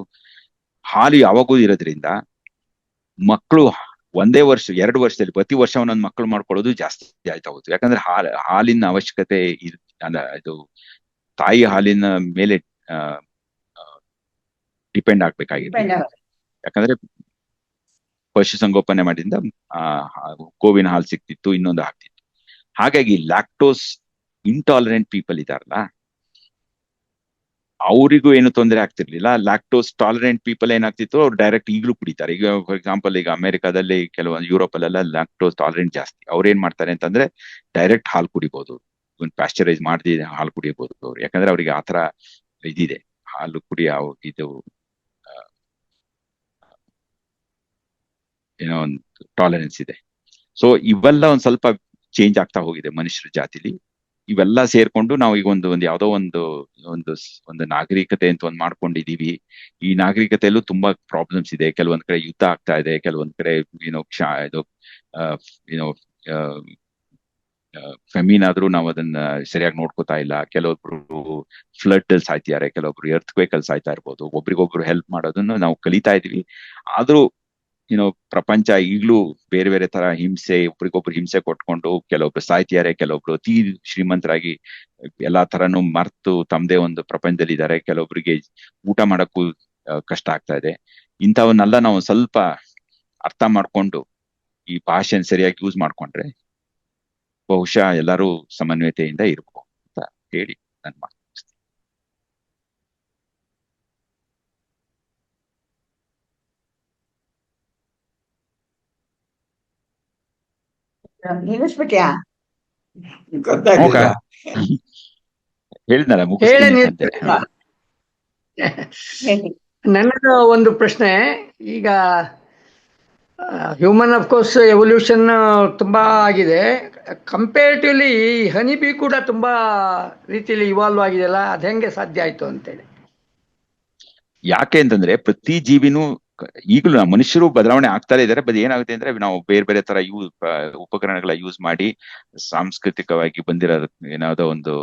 ಹಾಲು ಯಾವಾಗೂ ಇರೋದ್ರಿಂದ ಮಕ್ಕಳು ಒಂದೇ ವರ್ಷ 2 ವರ್ಷದಲ್ಲಿ ಪ್ರತಿ ವರ್ಷ ಒಂದೊಂದು ಮಕ್ಕಳು ಮಾಡ್ಕೊಳ್ಳೋದು ಜಾಸ್ತಿ ಆಯ್ತಾ ಹೋಯ್ತು. ಯಾಕಂದ್ರೆ ಹಾಲಿನ ಅವಶ್ಯಕತೆ ಇದು ತಾಯಿ ಹಾಲಿನ ಮೇಲೆ ಡಿಪೆಂಡ್ ಆಗ್ಬೇಕಾಗಿದೆ. ಯಾಕಂದ್ರೆ ಪಶುಸಂಗೋಪನೆ ಮಾಡಿಂದ ಗೋವಿನ ಹಾಲು ಸಿಕ್ತಿತ್ತು, ಇನ್ನೊಂದು ಆಗ್ತಿತ್ತು. ಹಾಗಾಗಿ ಲ್ಯಾಕ್ಟೋಸ್ ಇಂಟಾಲರೆಂಟ್ ಪೀಪಲ್ ಇದಾರಲ್ಲ, ಅವರಿಗೂ ಏನು ತೊಂದರೆ ಆಗ್ತಿರ್ಲಿಲ್ಲ. ಲ್ಯಾಕ್ಟೋಸ್ ಟಾಲರೆಂಟ್ ಪೀಪಲ್ ಏನಾಗ್ತಿತ್ತು, ಅವ್ರು ಡೈರೆಕ್ಟ್ ಈಗಲೂ ಕುಡಿತಾರೆ. ಈಗ ಫಾರ್ ಎಕ್ಸಾಂಪಲ್ ಈಗ ಅಮೆರಿಕಾದಲ್ಲಿ ಕೆಲವೊಂದು ಯುರೋಪ್ ಅಲ್ಲೆಲ್ಲ ಲ್ಯಾಕ್ಟೋಸ್ ಟಾಲರೆಂಟ್ ಜಾಸ್ತಿ. ಅವ್ರು ಏನ್ ಮಾಡ್ತಾರೆ ಅಂತಂದ್ರೆ ಡೈರೆಕ್ಟ್ ಹಾಲು ಕುಡಿಬಹುದು, ಪ್ಯಾಸ್ಚರೈಸ್ ಮಾಡಿ ಹಾಲು ಕುಡಿಯಬಹುದು ಅವ್ರು. ಯಾಕಂದ್ರೆ ಅವ್ರಿಗೆ ಆತರ ಇದಿದೆ, ಹಾಲು ಕುಡಿಯ ಇದು ಏನೋ ಒಂದು ಟಾಲರೆನ್ಸ್ ಇದೆ. ಸೊ ಇವೆಲ್ಲ ಒಂದ್ ಸ್ವಲ್ಪ ಚೇಂಜ್ ಆಗ್ತಾ ಹೋಗಿದೆ ಮನುಷ್ಯರ ಜಾತಿಲಿ. ಇವೆಲ್ಲ ಸೇರ್ಕೊಂಡು ನಾವು ಈಗ ಒಂದು ಯಾವ್ದೋ ಒಂದು ನಾಗರಿಕತೆ ಅಂತ ಒಂದ್ ಮಾಡ್ಕೊಂಡಿದೀವಿ. ಈ ನಾಗರಿಕತೆಯಲ್ಲೂ ತುಂಬಾ ಪ್ರಾಬ್ಲಮ್ಸ್ ಇದೆ. ಕೆಲವೊಂದ್ ಕಡೆ ಯುದ್ಧ ಆಗ್ತಾ ಇದೆ, ಕೆಲವೊಂದ್ ಕಡೆ ಫೆಮಿನ್ ಆದ್ರೂ ನಾವು ಅದನ್ನ ಸರಿಯಾಗಿ ನೋಡ್ಕೋತಾ ಇಲ್ಲ. ಕೆಲವೊಬ್ರು ಫ್ಲಡ್ ಅಲ್ಲಿ ಸಾಯ್ತಿದ್ದಾರೆ, ಕೆಲವೊಬ್ರು ಎರ್ತ್ಕ್ವೇಕ್ ಅಲ್ಲಿ ಸಾಯ್ತಾ ಇರ್ಬೋದು. ಒಬ್ರಿಗೊಬ್ರು ಹೆಲ್ಪ್ ಮಾಡೋದನ್ನು ನಾವು ಕಲಿತಾ ಇದೀವಿ. ಆದ್ರೂ ಪ್ರಪಂಚ ಈಗ್ಲೂ ಬೇರೆ ಬೇರೆ ತರ ಹಿಂಸೆ, ಒಬ್ರಿಗೊಬ್ರು ಹಿಂಸೆ ಕೊಟ್ಕೊಂಡು ಕೆಲವೊಬ್ರು ಸಾಯ್ತಿದ್ದಾರೆ, ಕೆಲವೊಬ್ರು ಅತಿ ಶ್ರೀಮಂತರಾಗಿ ಎಲ್ಲಾ ತರನು ಮರ್ತು ತಮ್ಮದೇ ಒಂದು ಪ್ರಪಂಚದಲ್ಲಿ ಇದ್ದಾರೆ. ಕೆಲವೊಬ್ರಿಗೆ ಊಟ ಮಾಡಕ್ಕೂ ಕಷ್ಟ ಆಗ್ತಾ ಇದೆ. ಇಂಥವನ್ನೆಲ್ಲ ನಾವು ಸ್ವಲ್ಪ ಅರ್ಥ ಮಾಡ್ಕೊಂಡು ಈ ಭಾಷೆನ ಸರಿಯಾಗಿ ಯೂಸ್ ಮಾಡ್ಕೊಂಡ್ರೆ ಬಹುಶಃ ಎಲ್ಲರೂ ಸಮನ್ವಯತೆಯಿಂದ ಇರ್ಬೋದು ಅಂತ ಹೇಳಿ ನನ್ನ ಮಾತು. ನಿಲ್ಲಿಸ್ಬಿಟ್ಯಾ? ಗೊತ್ತಾಗ್ಲಿಲ್ಲ. ಹೇಳಿದ್ನಲ್ಲ, ಹೇಳಿ ಮುಗಿಸ್ತೀನಿ ಅಂತೆ. ಹೇಳಿ. ನನ್ನದು ಒಂದು ಪ್ರಶ್ನೆ. ಈಗ ಹ್ಯೂಮನ್ ಅಫ್ಕೋರ್ಸ್ ಎವಲ್ಯೂಷನ್ ತುಂಬಾ ಆಗಿದೆ. ಕಂಪೇರಿಟಿವ್ಲಿ ಹನಿ ಬಿ ಕೂಡ ತುಂಬಾ ರೀತಿಯಲ್ಲಿ ಇವಾಲ್ವ್ ಆಗಿದೆಯಲ್ಲ, ಅದು ಹೆಂಗೆ ಸಾಧ್ಯ ಆಯ್ತು ಅಂತೇಳಿ. ಯಾಕೆ ಅಂತಂದ್ರೆ ಪ್ರತಿ ಜೀವಿನೂ ಈಗಲೂ ಮನುಷ್ಯರು ಬದಲಾವಣೆ ಆಗ್ತಾನೆ ಇದ್ದಾರೆ. ಬಟ್ ಏನಾಗುತ್ತೆ ಅಂದ್ರೆ ನಾವು ಬೇರೆ ಬೇರೆ ತರ ಉಪಕರಣಗಳ ಯೂಸ್ ಮಾಡಿ ಸಾಂಸ್ಕೃತಿಕವಾಗಿ ಬಂದಿರೋ ಏನಾವುದೋ ಒಂದು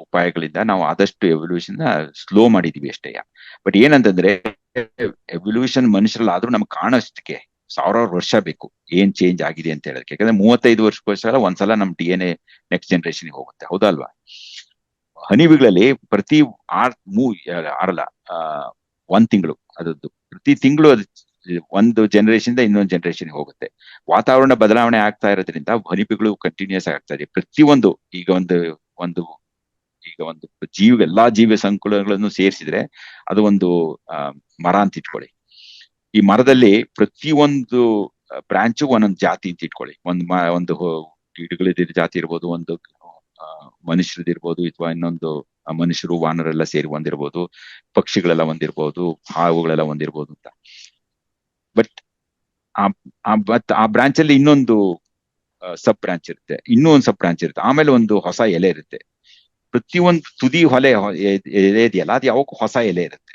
ಉಪಾಯಗಳಿಂದ ನಾವು ಆದಷ್ಟು ಎವಲ್ಯೂಷನ್ ಸ್ಲೋ ಮಾಡಿದೀವಿ ಅಷ್ಟೇ. ಬಟ್ ಏನಂತಂದ್ರೆ ಎವಲ್ಯೂಷನ್ ಮನುಷ್ಯರಲ್ಲಿ ಆದ್ರೂ ನಮ್ಗೆ ಕಾಣೋಷ್ಟಕ್ಕೆ 1000 ವರ್ಷ ಬೇಕು ಏನ್ ಚೇಂಜ್ ಆಗಿದೆ ಅಂತ ಹೇಳೋದಕ್ಕೆ. ಯಾಕಂದ್ರೆ 35 ವರ್ಷಕ್ಕೋಸ್ಕರ ಒಂದ್ಸಲ ನಮ್ DNA ನೆಕ್ಸ್ಟ್ ಜನರೇಷನ್ ಹೋಗುತ್ತೆ, ಹೌದಲ್ವಾ? ಹನಿವಿಗಳಲ್ಲಿ ಪ್ರತಿ 1 ತಿಂಗಳು ಅದದ್ದು ಪ್ರತಿ ತಿಂಗಳು ಅದು ಒಂದು ಜನರೇಷನ್ ಇನ್ನೊಂದು ಜನರೇಷನ್ ಹೋಗುತ್ತೆ. ವಾತಾವರಣ ಬದಲಾವಣೆ ಆಗ್ತಾ ಇರೋದ್ರಿಂದ ಹನಿವಿಗಳು ಕಂಟಿನ್ಯೂಸ್ ಆಗ್ತಾ ಇದೆ. ಪ್ರತಿಯೊಂದು ಈಗ ಒಂದು ಎಲ್ಲಾ ಜೀವ ಸಂಕುಲಗಳನ್ನು ಸೇರಿಸಿದ್ರೆ ಅದು ಒಂದು ಮರ ಅಂತ ಇಟ್ಕೊಳ್ಳಿ. ಈ ಮರದಲ್ಲಿ ಪ್ರತಿಯೊಂದು ಬ್ರಾಂಚು ಒಂದೊಂದು ಜಾತಿ ಅಂತ ಇಟ್ಕೊಳ್ಳಿ. ಒಂದು ಗಿಡಗಳದ ಜಾತಿ ಇರ್ಬೋದು, ಒಂದು ಮನುಷ್ಯರದಿರ್ಬೋದು, ಅಥವಾ ಇನ್ನೊಂದು ಮನುಷ್ಯರು ವಾನರೆಲ್ಲ ಸೇರಿ ಒಂದಿರ್ಬೋದು, ಪಕ್ಷಿಗಳೆಲ್ಲ ಒಂದಿರ್ಬೋದು, ಹಾವುಗಳೆಲ್ಲ ಒಂದಿರ್ಬೋದು ಅಂತ. ಬಟ್ ಆ ಬ್ರಾಂಚ್ ಅಲ್ಲಿ ಇನ್ನೊಂದು ಸಬ್ ಬ್ರಾಂಚ್ ಇರುತ್ತೆ, ಇನ್ನೂ ಒಂದು ಸಬ್ ಬ್ರಾಂಚ್ ಇರುತ್ತೆ, ಆಮೇಲೆ ಒಂದು ಹೊಸ ಎಲೆ ಇರುತ್ತೆ. ಪ್ರತಿಯೊಂದು ತುದಿ ಎಲೆ ಇದೆಯಲ್ಲ, ಅದು ಯಾವಾಗ ಹೊಸ ಎಲೆ ಇರುತ್ತೆ.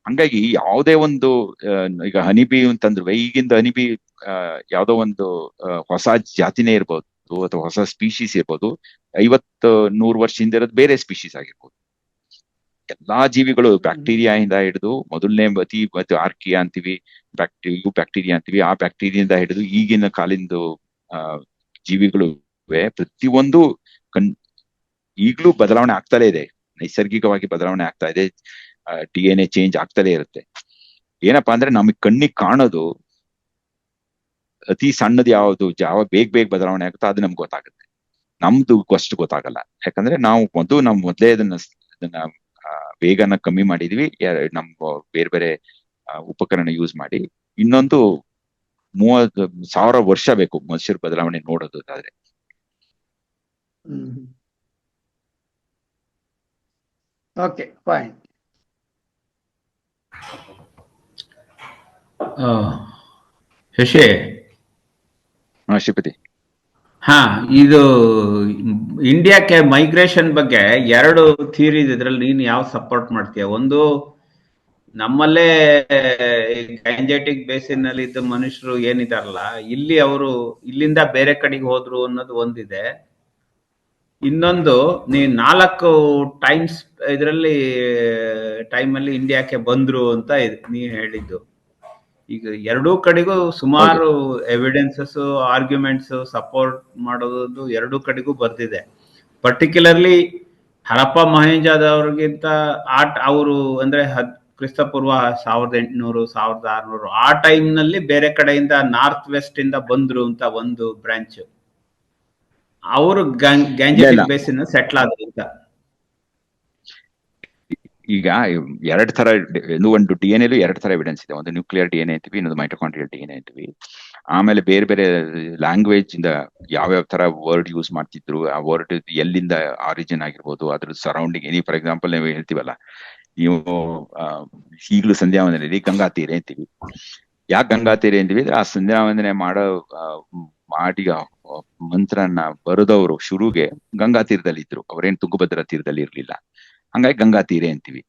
ಹಂಗಾಗಿ ಯಾವುದೇ ಒಂದು ಈಗ ಹನಿಬಿ ಅಂತಂದ್ರೆ ಈಗಿಂದ ಹನಿಬಿ ಯಾವ್ದೋ ಒಂದು ಹೊಸ ಜಾತಿನೇ ಇರ್ಬೋದು. ಇರ್ಬೋದು ಅಥವಾ ಹೊಸ ಸ್ಪೀಶೀಸ್ ಇರ್ಬೋದು, 50-100 ವರ್ಷದಿಂದ ಇರೋದು ಬೇರೆ ಸ್ಪೀಶೀಸ್ ಆಗಿರ್ಬೋದು. ಎಲ್ಲಾ ಜೀವಿಗಳು ಬ್ಯಾಕ್ಟೀರಿಯಾ ಇಂದ ಹಿಡಿದು ಮೊದಲನೇ ಮತ್ತು ಆರ್ಕಿಯಾ ಅಂತೀವಿ, ಬ್ಯಾಕ್ಟೀರಿಯಾ ಅಂತೀವಿ, ಆ ಬ್ಯಾಕ್ಟೀರಿಯಿಂದ ಹಿಡಿದು ಈಗಿನ ಕಾಲಿಂದು ಜೀವಿಗಳು ಪ್ರತಿಯೊಂದು ಈಗಲೂ ಬದಲಾವಣೆ ಆಗ್ತಲೇ ಇದೆ, ನೈಸರ್ಗಿಕವಾಗಿ ಬದಲಾವಣೆ ಆಗ್ತಾ ಇದೆ, DNA ಚೇಂಜ್ ಆಗ್ತಲೇ ಇರುತ್ತೆ. ಏನಪ್ಪಾ ಅಂದ್ರೆ ನಮಗ್ ಕಣ್ಣಿಗೆ ಕಾಣೋದು ಅತಿ ಸಣ್ಣದು ಯಾವ್ದು ಬೇಗ ಬದಲಾವಣೆ ಆಗುತ್ತೋ ಅದು ನಮ್ಗೆ ಗೊತ್ತಾಗುತ್ತೆ, ನಮ್ದು ಅಷ್ಟು ಗೊತ್ತಾಗಲ್ಲ. ಯಾಕಂದ್ರೆ ನಾವು ಮೊದಲೇ ಅದನ್ನ ವೇಗನ ಕಮ್ಮಿ ಮಾಡಿದ್ವಿ, ನಮ್ಮ ಬೇರೆ ಉಪಕರಣ ಯೂಸ್ ಮಾಡಿ. ಇನ್ನೊಂದು 30,000 ವರ್ಷ ಬೇಕು ಮನುಷ್ಯರ ಬದಲಾವಣೆ ನೋಡೋದಾದ್ರೆ. Okay, fine. ಶಶಿ, ಶ್ರೀಪತಿ, ಇದು ಇಂಡಿಯಾಕ್ಕೆ ಮೈಗ್ರೇಷನ್ ಬಗ್ಗೆ 2 ಥಿಯರೀಸ್ ಇದ್ರಲ್ಲಿ ನೀನು ಯಾವ ಸಪೋರ್ಟ್ ಮಾಡ್ತೀಯ? ಒಂದು, ನಮ್ಮಲ್ಲೇ ಗ್ಯಾಂಜೆಟಿಕ್ ಬೇಸಿನ್ ನಲ್ಲಿ ಇದ್ದ ಮನುಷ್ಯರು ಏನಿದಾರಲ್ಲ, ಇಲ್ಲಿ ಅವರು ಇಲ್ಲಿಂದ ಬೇರೆ ಕಡೆಗೆ ಹೋದ್ರು ಅನ್ನೋದು ಒಂದಿದೆ. ಇನ್ನೊಂದು, ನೀ 4 ಟೈಮ್ಸ್ ಇದರಲ್ಲಿ ಟೈಮಲ್ಲಿ ಇಂಡಿಯಾಕ್ಕೆ ಬಂದ್ರು ಅಂತ ನೀ ಹೇಳಿದ್ದು. ಈಗ 2 ಕಡೆಗೂ ಸುಮಾರು ಎವಿಡೆನ್ಸಸ್, ಆರ್ಗ್ಯುಮೆಂಟ್ಸ್ ಸಪೋರ್ಟ್ ಮಾಡೋದು 2 ಕಡೆಗೂ ಬರ್ದಿದೆ. ಪರ್ಟಿಕ್ಯುಲರ್ಲಿ ಹರಪ್ಪ ಮೊಹೆಂಜಾದವ್ರಿಗಿಂತ ಅವರು ಅಂದ್ರೆ ಕ್ರಿಸ್ತಪೂರ್ವ 1800, 1600 ಆ ಟೈಮ್ ನಲ್ಲಿ ಬೇರೆ ಕಡೆಯಿಂದ ನಾರ್ತ್ ವೆಸ್ಟ್ ಇಂದ ಬಂದ್ರು ಅಂತ ಒಂದು ಬ್ರಾಂಚ್, ಅವರು ಗ್ಯಾಂಜೆಟಿಕ್ ಬೇಸಿನ್ ಸೆಟ್ಲ್ ಆದ್ರು ಅಂತ. ಈಗ 2 ತರ, ಒಂದು DNA 2 ತರ ಎವಿಡೆನ್ಸ್ ಇದೆ. ಒಂದು ನ್ಯೂಕ್ಲಿಯರ್ DNA ಅಂತೀವಿ, ಇನ್ನೊಂದು ಮೈಟೊಕಾಂಡ್ರಿಯಲ್ DNA ಅಂತೀವಿ. ಆಮೇಲೆ ಬೇರೆ ಲ್ಯಾಂಗ್ವೇಜ್ ಇಂದ ಯಾವ್ಯಾವ ತರ ವರ್ಡ್ ಯೂಸ್ ಮಾಡ್ತಿದ್ರು, ಆ ವರ್ಡ್ ಎಲ್ಲಿಂದ ಆರಿಜಿನ್ ಆಗಿರ್ಬೋದು, ಅದ್ರ ಸರೌಂಡಿಂಗ್. ಫಾರ್ ಎಕ್ಸಾಂಪಲ್ ನಾವು ಹೇಳ್ತೀವಲ್ಲ, ನೀವು ಈಗಲೂ ಸಂಧ್ಯಾ ವಂದನೆಯಲ್ಲಿ ಗಂಗಾ ತೀರೆ ಅಂತೀವಿ. ಯಾಕೆ ಗಂಗಾ ತೀರೆ ಅಂತೀವಿ? ಆ ಸಂಧ್ಯಾ ವಂದನೆ ಮಾಡಿ ಮಂತ್ರನ ಬರೆದವರು ಶುರುಗೆ ಗಂಗಾ ತೀರದಲ್ಲಿ ಇದ್ರು, ಅವ್ರೇನ್ ತುಂಗಭದ್ರಾ ತೀರದಲ್ಲಿ ಇರ್ಲಿಲ್ಲ. ಹಂಗಾಗಿ ಗಂಗಾ ತೀರೆ ಅಂತೀವಿ.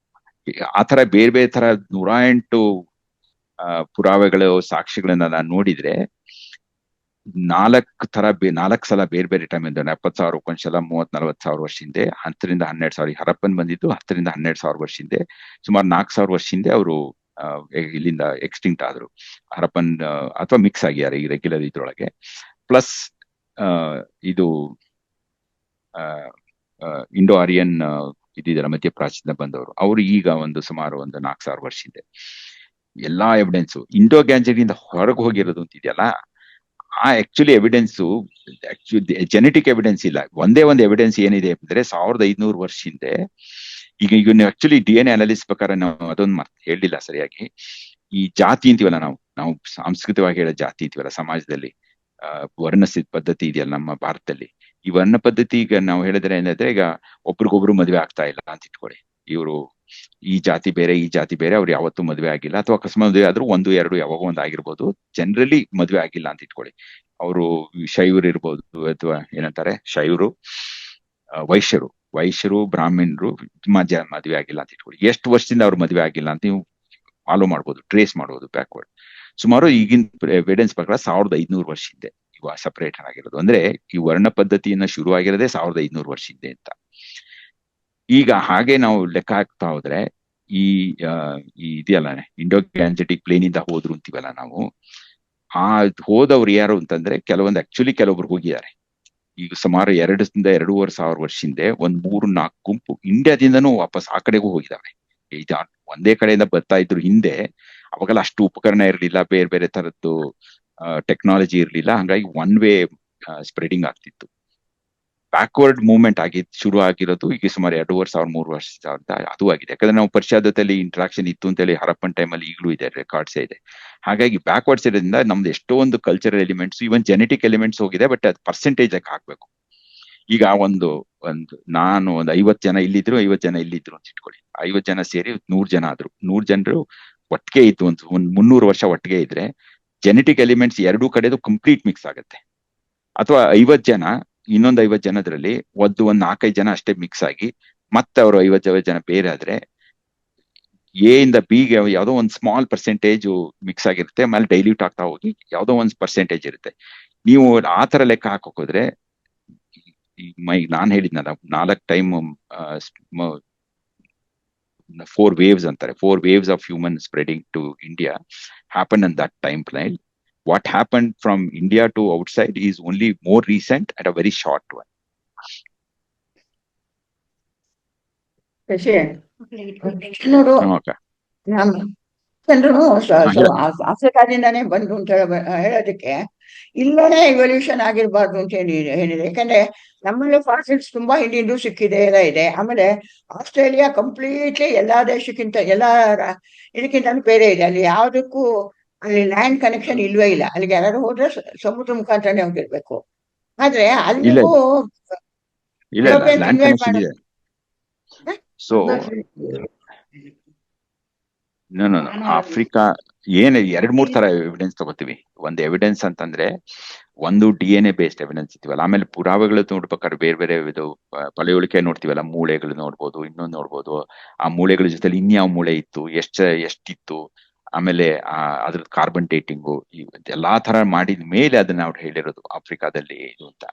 ಆತರ ಬೇರೆ ತರ 108 ಪುರಾವೆಗಳು, ಸಾಕ್ಷಿಗಳನ್ನ ನಾನು ನೋಡಿದ್ರೆ 4 ಸಲ ಬೇರೆ ಟೈಮ್ ಇಂದ 70,000 ಒಂದ್ಸಲ, 30,000-40,000 ವರ್ಷ ಹಿಂದೆ, 10ರಿಂದ 12,000. ಹರಪ್ಪನ್ ಬಂದಿದ್ದು 10ರಿಂದ 12,000 ವರ್ಷ ಹಿಂದೆ. ಸುಮಾರು 4,000 ವರ್ಷ ಹಿಂದೆ ಅವರು ಇಲ್ಲಿಂದ ಎಕ್ಸ್ಟಿಂಕ್ಟ್ ಆದ್ರು. ಹರಪ್ಪನ್ ಅಥವಾ ಮಿಕ್ಸ್ ಆಗ್ಯಾರ ಈ ರೆಗ್ಯುಲರ್ ಇದ್ರೊಳಗೆ. ಪ್ಲಸ್ ಇದು ಇಂಡೋ ಆರಿಯನ್ ಇದಿದರ ಮಧ್ಯಪ್ರಾಚ್ಯದಿಂದ ಬಂದವರು, ಅವರು ಈಗ ಸುಮಾರು 4,000 ವರ್ಷ ಹಿಂದೆ. ಎಲ್ಲಾ ಎವಿಡೆನ್ಸು ಇಂಡೋ ಗ್ಯಾಂಜೆಟಿಂದ ಹೊರಗೆ ಹೋಗಿರೋದು ಅಂತಿದೆಯಲ್ಲ, ಆ ಆಕ್ಚುಲಿ ಎವಿಡೆನ್ಸು ಜೆನೆಟಿಕ್ ಎವಿಡೆನ್ಸ್ ಇಲ್ಲ. ಒಂದೇ ಒಂದು ಎವಿಡೆನ್ಸ್ ಏನಿದೆ ಅಂದ್ರೆ 1,500 ವರ್ಷ ಹಿಂದೆ. ಈಗ ಆಕ್ಚುಲಿ DNA ಅನಾಲಿಸಿಸ್ ಪ್ರಕಾರ ನಾವು ಅದೊಂದು ಹೇಳಿಲ್ಲ ಸರಿಯಾಗಿ. ಈ ಜಾತಿ ಅಂತೀವಲ್ಲ, ನಾವು ಸಾಂಸ್ಕೃತಿಕವಾಗಿ ಹೇಳೋ ಜಾತಿ ಅಂತೀವಲ್ಲ ಸಮಾಜದಲ್ಲಿ, ವರ್ಣ ಪದ್ಧತಿ ಇದೆಯಲ್ಲ ನಮ್ಮ ಭಾರತದಲ್ಲಿ. ಈ ವರ್ಣ ಪದ್ಧತಿ ಈಗ ನಾವು ಹೇಳಿದ್ರೆ ಏನಂದ್ರೆ, ಈಗ ಒಬ್ರಿಗೊಬ್ರು ಮದುವೆ ಆಗ್ತಾ ಇಲ್ಲ ಅಂತ ಇಟ್ಕೊಳ್ಳಿ. ಇವರು ಈ ಜಾತಿ ಬೇರೆ, ಈ ಜಾತಿ ಬೇರೆ, ಅವ್ರು ಯಾವತ್ತೂ ಮದುವೆ ಆಗಿಲ್ಲ, ಅಥವಾ ಅಕಸ್ಮಾತ್ ಮದುವೆ ಆದ್ರೂ 1-2 ಯಾವಾಗ ಒಂದು ಆಗಿರ್ಬೋದು. ಜನರಲಿ ಮದುವೆ ಆಗಿಲ್ಲ ಅಂತ ಇಟ್ಕೊಳ್ಳಿ. ಅವರು ಶೈವರು ಇರ್ಬೋದು, ಅಥವಾ ಏನಂತಾರೆ ಶೈವರು, ವೈಶ್ಯರು, ಬ್ರಾಹ್ಮಣರು ಮದುವೆ ಆಗಿಲ್ಲ ಅಂತ ಇಟ್ಕೊಳ್ಳಿ. ಎಷ್ಟು ವರ್ಷದಿಂದ ಅವ್ರು ಮದುವೆ ಆಗಿಲ್ಲ ಅಂತ ನೀವು ಫಾಲೋ ಮಾಡ್ಬೋದು, ಟ್ರೇಸ್ ಮಾಡ್ಬೋದು ಬ್ಯಾಕ್ವರ್ಡ್. ಸುಮಾರು ಈಗಿನ ಎವಿಡೆನ್ಸ್ ಪ್ರಕಾರ 1,500 ವರ್ಷ ಹಿಂದೆ ಇವಾಗ ಸಪರೇಟ್ ಆಗಿರೋದು. ಅಂದ್ರೆ ಈ ವರ್ಣ ಪದ್ಧತಿಯನ್ನ ಶುರು ಆಗಿರೋದೇ 1,500 ವರ್ಷ ಹಿಂದೆ ಅಂತ. ಈಗ ಹಾಗೆ ನಾವು ಲೆಕ್ಕ ಹಾಕ್ತಾ ಹೋದ್ರೆ, ಈ ಇದೆಯಲ್ಲ ಇಂಡೋ ಗ್ಯಾಂಜೆಟಿಕ್ ಪ್ಲೇನ್ ಇಂದ ಹೋದ್ರು ಅಂತೀವಲ್ಲ ನಾವು, ಆ ಹೋದವ್ರು ಯಾರು ಅಂತಂದ್ರೆ ಕೆಲವೊಬ್ರು ಹೋಗಿದ್ದಾರೆ. ಈಗ ಸುಮಾರು 2,000-2,500 ವರ್ಷ ಹಿಂದೆ 3-4 ಗುಂಪು ಇಂಡಿಯಾದಿಂದನೂ ವಾಪಸ್ ಆ ಕಡೆಗೂ ಹೋಗಿದಾವೆ. ಈಗ ಒಂದೇ ಕಡೆಯಿಂದ ಬರ್ತಾ ಇದ್ರು ಹಿಂದೆ. ಅವಾಗೆಲ್ಲ ಅಷ್ಟು ಉಪಕರಣ ಇರ್ಲಿಲ್ಲ, ಬೇರೆ ತರದ್ದು ಟೆಕ್ನಾಲಜಿ ಇರ್ಲಿಲ್ಲ. ಹಂಗಾಗಿ ಒನ್ ವೇ ಸ್ಪ್ರೆಡಿಂಗ್ ಆಗ್ತಿತ್ತು. ಬ್ಯಾಕ್ವರ್ಡ್ ಮೂವ್ಮೆಂಟ್ ಶುರು ಆಗಿರೋದು ಈಗ ಸುಮಾರು 2,500-3 ವರ್ಷ ಅದು ಆಗಿದೆ. ಯಾಕಂದ್ರೆ ನಾವು ಪರಿಷದದಲ್ಲಿ ಇಂಟ್ರಾಕ್ಷನ್ ಇತ್ತು ಅಂತೇಳಿ ಹರಪ್ಪನ್ ಟೈಮಲ್ಲಿ ಈಗಲೂ ಇದೆ, ರೆಕಾರ್ಡ್ಸೇ ಇದೆ. ಹಾಗಾಗಿ ಬ್ಯಾಕ್ವರ್ಡ್ಸ್ ಇರೋದ್ರಿಂದ ನಮ್ದು ಎಷ್ಟೊಂದು ಕಲ್ಚರಲ್ ಎಲಿಮೆಂಟ್ಸ್, ಇವನ್ ಜೆನೆಟಿಕ್ ಎಲಿಮೆಂಟ್ಸ್ ಹೋಗಿದೆ. ಬಟ್ ಅದು ಪರ್ಸೆಂಟೇಜ್ ಹಾಕ್ಬೇಕು. ಈಗ ನಾನು 50 ಜನ ಇಲ್ಲಿದ್ರು, 50 ಜನ ಇಲ್ಲಿದ್ರು ಅಂತ ಇಟ್ಕೊಳ್ಳಿ. 50 ಜನ ಸೇರಿ 100 ಜನ ಆದ್ರು. 100 ಜನರು ಒಟ್ಟಿಗೆ ಇತ್ತು ಒಂದು 300 ವರ್ಷ ಒಟ್ಟಿಗೆ ಇದ್ರೆ, ಜೆನೆಟಿಕ್ ಎಲಿಮೆಂಟ್ಸ್ 2 ಕಡೆದು ಕಂಪ್ಲೀಟ್ ಮಿಕ್ಸ್ ಆಗುತ್ತೆ. ಅಥವಾ 50 ಜನ, ಇನ್ನೊಂದು 50 ಜನದ್ರಲ್ಲಿ ಒಂದು 4-5 ಜನ ಅಷ್ಟೇ ಮಿಕ್ಸ್ ಆಗಿ, ಮತ್ತೆ ಅವರು 50 ಜನ ಬೇರೆ ಆದ್ರೆ, ಎ ಇಂದ ಬಿಗೆ ಯಾವುದೋ ಒಂದು ಸ್ಮಾಲ್ ಪರ್ಸೆಂಟೇಜ್ ಮಿಕ್ಸ್ ಆಗಿರುತ್ತೆ. ಆಮೇಲೆ ಡೈಲ್ಯೂಟ್ ಆಗ್ತಾ ಹೋಗಿ ಯಾವುದೋ ಒಂದು ಪರ್ಸೆಂಟೇಜ್ ಇರುತ್ತೆ. ನೀವು ಆ ತರ ಲೆಕ್ಕ ಹಾಕೋದ್ರೆ ನಾನ್ ಹೇಳಿದ್ನಲ್ಲ 4 ಟೈಮ್ 4 waves ಅಂತಾರೆ, 4 waves of human spreading to India happened in that time line. What happened from India to outside is only more recent and a very short one. Shashi ನೋಡು, Okay. ನಮ್ಮ ಜನರು ಹೇಳ. ಆಫ್ರಿಕಾದಿಂದಾನೇ ಬಂದು ಅಂತ ಹೇಳೋದಕ್ಕೆ ಇಲ್ಲೇ ಇವಲ್ಯೂಷನ್ ಆಗಿರ್ಬಾರ್ದು ಅಂತ ಏನಿದೆ. ಯಾಕಂದ್ರೆ ನಮ್ಮಲ್ಲಿ ಫಾಸಿಲ್ಸ್ ತುಂಬಾ ಹಿಂದಿಂದು ಸಿಕ್ಕಿದೆ, ಎಲ್ಲ ಇದೆ. ಆಮೇಲೆ ಆಸ್ಟ್ರೇಲಿಯಾ ಕಂಪ್ಲೀಟ್ಲಿ ಎಲ್ಲಾ ದೇಶಕ್ಕಿಂತ ಇದಕ್ಕಿಂತ ಬೇರೆ ಇದೆ. ಅಲ್ಲಿ ಯಾವುದಕ್ಕೂ ಅಲ್ಲಿ ಲ್ಯಾಂಡ್ ಕನೆಕ್ಷನ್ ಇಲ್ವೇ ಇಲ್ಲ. ಅಲ್ಲಿಗೆ ಯಾರು ಹೋದ್ರೆ ಸಮುದ್ರ ಮುಖಾಂತರನೇ ಹೋಗಿರ್ಬೇಕು. ಆದ್ರೆ ಅಲ್ಲಿಗೂ ಇಲ್ಲ ಯುರೋಪಿಯನ್ಸ್ ಲ್ಯಾಂಡ್ ಇನ್ವೈಟ್ ಕನೆಕ್ಷನ್ ಇದೆ. ಸೊ ನೋ ಆಫ್ರಿಕಾ ಏನ್ 2-3 ತರ ಎವಿಡೆನ್ಸ್ ತಗೋತೀವಿ. ಒಂದು ಎವಿಡೆನ್ಸ್ ಅಂತಂದ್ರೆ ಒಂದು DNA ಬೇಸ್ಡ್ ಎವಿಡೆನ್ಸ್ ಇರ್ತೀವಲ್ಲ, ಆಮೇಲೆ ಪುರಾವೆಗಳು ನೋಡ್ಬೇಕಾದ್ರೆ ಬೇರೆ ಬೇರೆ ಇದು ಪಳೆಯುಳಿಕೆ ನೋಡ್ತೀವಲ್ಲ, ಮೂಳೆಗಳು ನೋಡ್ಬೋದು, ಇನ್ನೊಂದು ನೋಡ್ಬೋದು. ಆ ಮೂಳೆಗಳ ಜೊತೆಲಿ ಇನ್ಯಾವ ಮೂಳೆ ಇತ್ತು, ಎಷ್ಟಿತ್ತು, ಆಮೇಲೆ ಅದ್ರ ಕಾರ್ಬನ್ ಡೇಟಿಂಗು, ಎಲ್ಲಾ ತರ ಮಾಡಿದ ಮೇಲೆ ಅದನ್ನ ಅವ್ರು ಹೇಳಿರೋದು ಆಫ್ರಿಕಾದಲ್ಲಿ ಇದು ಅಂತ.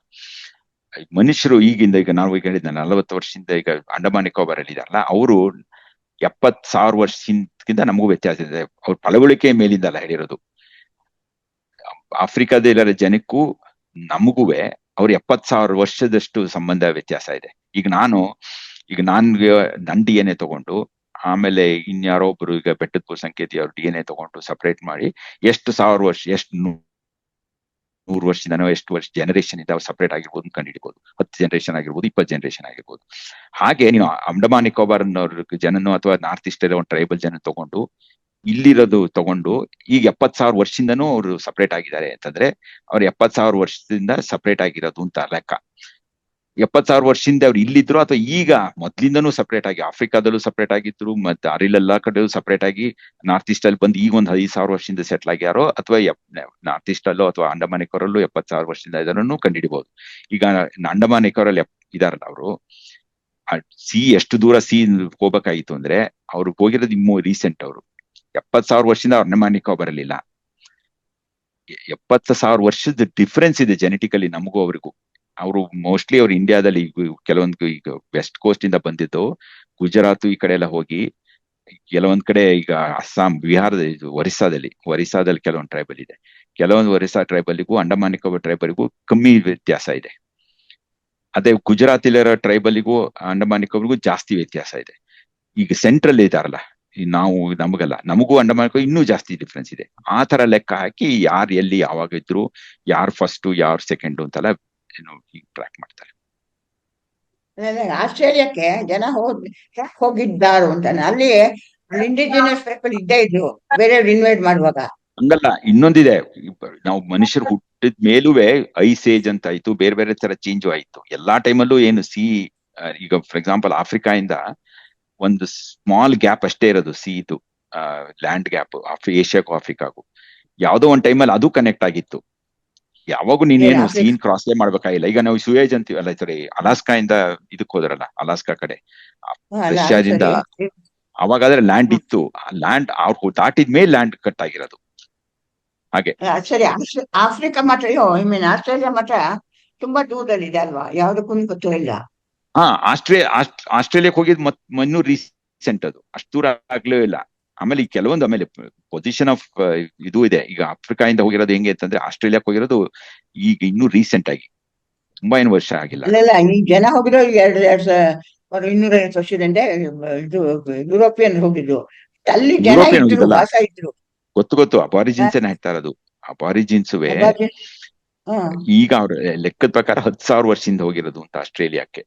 ಮನುಷ್ಯರು ಈಗ ನಾವು ಈಗ ಹೇಳಿದ್ನ 40 ವರ್ಷದಿಂದ ಈಗ ಅಂಡಮಾನ್ ನಿಕೋಬಾರ್ ಅಲ್ಲಿ ಇದಾರಲ್ಲ, ಅವರು 70,000 ವರ್ಷಕ್ಕಿಂತ ನಮಗೂ ವ್ಯತ್ಯಾಸ ಇದೆ. ಅವ್ರ ಪಳವಳಿಕೆ ಮೇಲಿಂದಲ್ಲ ಹೇಳಿರೋದು. ಆಫ್ರಿಕಾದ ಜನಕ್ಕೂ ನಮಗೂವೆ ಅವ್ರ 70,000 ವರ್ಷದಷ್ಟು ಸಂಬಂಧ ವ್ಯತ್ಯಾಸ ಇದೆ. ಈಗ ನನ್ಗೆ ನನ್ DNA ತಗೊಂಡು, ಆಮೇಲೆ ಇನ್ಯಾರೋ ಒಬ್ರು ಈಗ ಬೆಟ್ಟದ ಸಂಕೇತಿ ಅವ್ರ DNA ತಗೊಂಡು ಸಪರೇಟ್ ಮಾಡಿ ಎಷ್ಟು 1000 ವರ್ಷ, ಎಷ್ಟು 100 ವರ್ಷದಿಂದನೋ ಎಷ್ಟು ವರ್ಷ ಜನರೇಷನ್ ಇಂದ ಸಪರೇಟ್ ಆಗಿರ್ಬೋದು ಕಂಡುಹಿಡಿಬಹುದು. 10 ಜನರೇಷನ್ ಆಗಿರ್ಬೋದು, 20 ಜನರೇಷನ್ ಆಗಿರ್ಬೋದು. ಹಾಗೆ ನೀವು ಅಂಡಮಾನ್ ನಿಕೋಬಾರ್ ಜನನೋ ಅಥವಾ ನಾರ್ತ್ ಈಸ್ಟ್ ಒಂದು ಟ್ರೈಬಲ್ ಜನ ತಗೊಂಡು ಇಲ್ಲಿರೋದು ತಗೊಂಡು ಈಗ 70,000 ವರ್ಷದಿಂದನೂ ಅವರು ಸಪರೇಟ್ ಆಗಿದ್ದಾರೆ ಅಂತಂದ್ರೆ ಅವ್ರು 70,000 ವರ್ಷದಿಂದ ಸಪರೇಟ್ ಆಗಿರೋದು ಅಂತ ಲೆಕ್ಕ. 70,000 ವರ್ಷದಿಂದ ಅವ್ರು ಇಲ್ಲಿದ್ರು ಅಥವಾ ಈಗ ಮೊದ್ಲಿಂದನೂ ಸಪರೇಟ್ ಆಗಿ ಆಫ್ರಿಕಾದಲ್ಲೂ ಸಪರೇಟ್ ಆಗಿದ್ರು, ಮತ್ತೆ ಅರಿಲೆಲ್ಲಾ ಕಡೆಯೂ ಸಪರೇಟ್ ಆಗಿ ನಾರ್ತ್ ಈಸ್ಟ್ ಅಲ್ಲಿ ಬಂದು ಈಗ ಒಂದು 5,000 ವರ್ಷದಿಂದ ಸೆಟ್ಲ್ ಆಗ್ಯಾರೋ, ಅಥವಾ ನಾರ್ತ್ ಈಸ್ಟ್ ಅಲ್ಲೋ ಅಥವಾ ಅಂಡಮಾನ್ ನಿಕೋಬಾರಲ್ಲೂ 70,000 ವರ್ಷದಿಂದ ಇದನ್ನು ಕಂಡುಹಿಡಿಬಹುದು. ಈಗ ಅಂಡಮಾನ್ ನಿಕೋಬಾರಲ್ಲಿ ಇದಾರಲ್ಲ ಅವರು, ಎಷ್ಟು ದೂರ ಹೋಗ್ಬೇಕಾಗಿತ್ತು ಅಂದ್ರೆ ಅವ್ರು ಹೋಗಿರೋದು ಇನ್ನೂ ರೀಸೆಂಟ್. ಅವರು 70,000 ವರ್ಷದಿಂದ ಅವ್ರ ಅಂಡಮಾನ್ ನಿಕೋಬಾರಲ್ಲಿಲ್ಲ. 70,000 ವರ್ಷದ ಡಿಫ್ರೆನ್ಸ್ ಇದೆ ಜೆನೆಟಿಕಲಿ ನಮಗೂ ಅವ್ರಿಗೂ. ಅವರು ಮೋಸ್ಟ್ಲಿ ಅವ್ರು ಇಂಡಿಯಾದಲ್ಲಿ ಕೆಲವೊಂದು ಈಗ ವೆಸ್ಟ್ ಕೋಸ್ಟ್ ಇಂದ ಬಂದಿದ್ದು, ಗುಜರಾತ್ ಈ ಕಡೆ ಎಲ್ಲ ಹೋಗಿ ಕೆಲವೊಂದ್ ಕಡೆ ಈಗ ಅಸ್ಸಾಂ, ಬಿಹಾರದ ಒರಿಸ್ಸಾದಲ್ಲಿ ಕೆಲವೊಂದು ಟ್ರೈಬಲ್ ಇದೆ. ಕೆಲವೊಂದು ಒರಿಸ್ಸಾ ಟ್ರೈಬಲ್ಗೂ ಅಂಡಮಾನ್ ನಿಕೋಬಾರ್ ಟ್ರೈಬಲ್ಗೂ ಕಮ್ಮಿ ವ್ಯತ್ಯಾಸ ಇದೆ. ಅದೇ ಗುಜರಾತಿಲಿರೋ ಟ್ರೈಬಲ್ಗೂ ಅಂಡಮಾನ್ ನಿಕೋಬಾರ್ಗೂ ಜಾಸ್ತಿ ವ್ಯತ್ಯಾಸ ಇದೆ. ಈಗ ಸೆಂಟ್ರಲ್ ಇದಾರಲ್ಲ ನಮಗೂ ಅಂಡಮಾನ್ ಇನ್ನೂ ಜಾಸ್ತಿ ಡಿಫ್ರೆನ್ಸ್ ಇದೆ. ಆ ತರ ಲೆಕ್ಕ ಹಾಕಿ ಯಾರು ಎಲ್ಲಿ ಯಾವಾಗ ಇದ್ರು, ಯಾರು ಫಸ್ಟ್ ಯಾರು ಸೆಕೆಂಡ್ ಅಂತೆಲ್ಲ ಟ್ರ್ಯಾಕ್ ಮಾಡ್ತಾರೆ. ಆಸ್ಟ್ರೇಲಿಯಾಕ್ಕೆ ಜನ ಹೋಗಿದ್ದಾರು ಅಂತಾನೆ. ಅಲ್ಲಿ ಇಂಡಿಜಿನಿಯಸ್ ಪೀಪಲ್ ಇದ್ದೇ ಇದ್ರು ಬೇರೆಯವ್ರು ಇನ್ವೈಟ್ ಮಾಡುವಾಗ. ಹಂಗಲ್ಲ, ಇನ್ನೊಂದಿದೆ. ನಾವು ಮನುಷ್ಯರು ಹುಟ್ಟಿದ ಮೇಲೂವೆ ಐಸ್ ಏಜ್ ಅಂತ ಆಯ್ತು, ಬೇರೆ ಬೇರೆ ತರ ಚೇಂಜ್ ಆಯ್ತು. ಎಲ್ಲಾ ಟೈಮಲ್ಲೂ ಏನು ಈಗ ಫಾರ್ ಎಕ್ಸಾಂಪಲ್ ಆಫ್ರಿಕಾ ಇಂದ ಒಂದು ಸ್ಮಾಲ್ ಗ್ಯಾಪ್ ಅಷ್ಟೇ ಇರೋದು, ಇದು ಲ್ಯಾಂಡ್ ಗ್ಯಾಪ್ ಏಷ್ಯಾಕ್ಕೂ ಆಫ್ರಿಕಾಗೂ. ಯಾವ್ದೋ ಒಂದ್ ಟೈಮಲ್ಲಿ ಅದು ಕನೆಕ್ಟ್ ಆಗಿತ್ತು. ಯಾವಾಗೂ ನೀನೇನು ಸೀನ್ ಕ್ರಾಸ್ ಮಾಡ್ಬೇಕಾಗಿಲ್ಲ. ಈಗ ನಾವು ಸುಯೇಜ್ ಅಂತೀವಲ್ಲ, ಸರಿ, ಅಲಾಸ್ಕಾ ಇಂದ ಇದಕ್ ಹೋದ್ರಲ್ಲ, ಅಲಾಸ್ಕಾ ಕಡೆ ರಷ್ಯಾದಿಂದ, ಅವಾಗಾದ್ರೆ ಲ್ಯಾಂಡ್ ಇತ್ತು. ಲ್ಯಾಂಡ್ ಅವ್ರು ದಾಟಿದ್ಮೇಲೆ ಲ್ಯಾಂಡ್ ಕಟ್ ಆಗಿರೋದು. ಹಾಗೆ ಸರಿ, ಆಫ್ರಿಕಾ ಮಾತ್ರ ಆಸ್ಟ್ರೇಲಿಯಾ ಮಾತ್ರ ತುಂಬಾ ದೂರದಲ್ಲಿದೆ ಅಲ್ವಾ, ಯಾವ್ದಕ್ಕೂ ಗೊತ್ತೂ ಇಲ್ಲ. ಆಸ್ಟ್ರೇಲಿಯಾಕ್ ಹೋಗಿದ್ ಇನ್ನೂ ರೀಸೆಂಟ್, ಅದು ಅಷ್ಟು ದೂರ ಆಗ್ಲೂ ಇಲ್ಲ. ಆಮೇಲೆ ಆಮೇಲೆ ಪೊಸಿಷನ್ ಆಫ್ ಇದು ಇದೆ. ಈಗ ಆಫ್ರಿಕಾ ಇಂದ ಹೋಗಿರೋದು ಹೆಂಗೆ ಅಂತಂದ್ರೆ, ಆಸ್ಟ್ರೇಲಿಯಾಕ್ ಹೋಗಿರೋದು ಈಗ ಇನ್ನೂ ರೀಸೆಂಟ್ ಆಗಿ, ತುಂಬಾ ಏನು ವರ್ಷ ಆಗಿಲ್ಲ. ಇಲ್ಲ, ಈ ಜನ ಹೋಗಿರೋ 250 ವರ್ಷದಿಂದ ಇದು ಯುರೋಪಿಯನ್ ಹೋಗಿದ್ರು. ಅಲ್ಲಿ ಜನ ಇದ್ರು, ವಾಸ ಇದ್ರು. ಗೊತ್ತು ಅಬಾರಿಜಿನ್ಸ್ ಏನ್ ಹೇಳ್ತಾ ಇರೋದು. ಅಬಾರಿಜಿನ್ಸುವೆ ಈಗ ಅವ್ರ ಲೆಕ್ಕದ ಪ್ರಕಾರ 10,000 ವರ್ಷದಿಂದ ಹೋಗಿರೋದು ಅಂತ ಆಸ್ಟ್ರೇಲಿಯಾಕ್ಕೆ.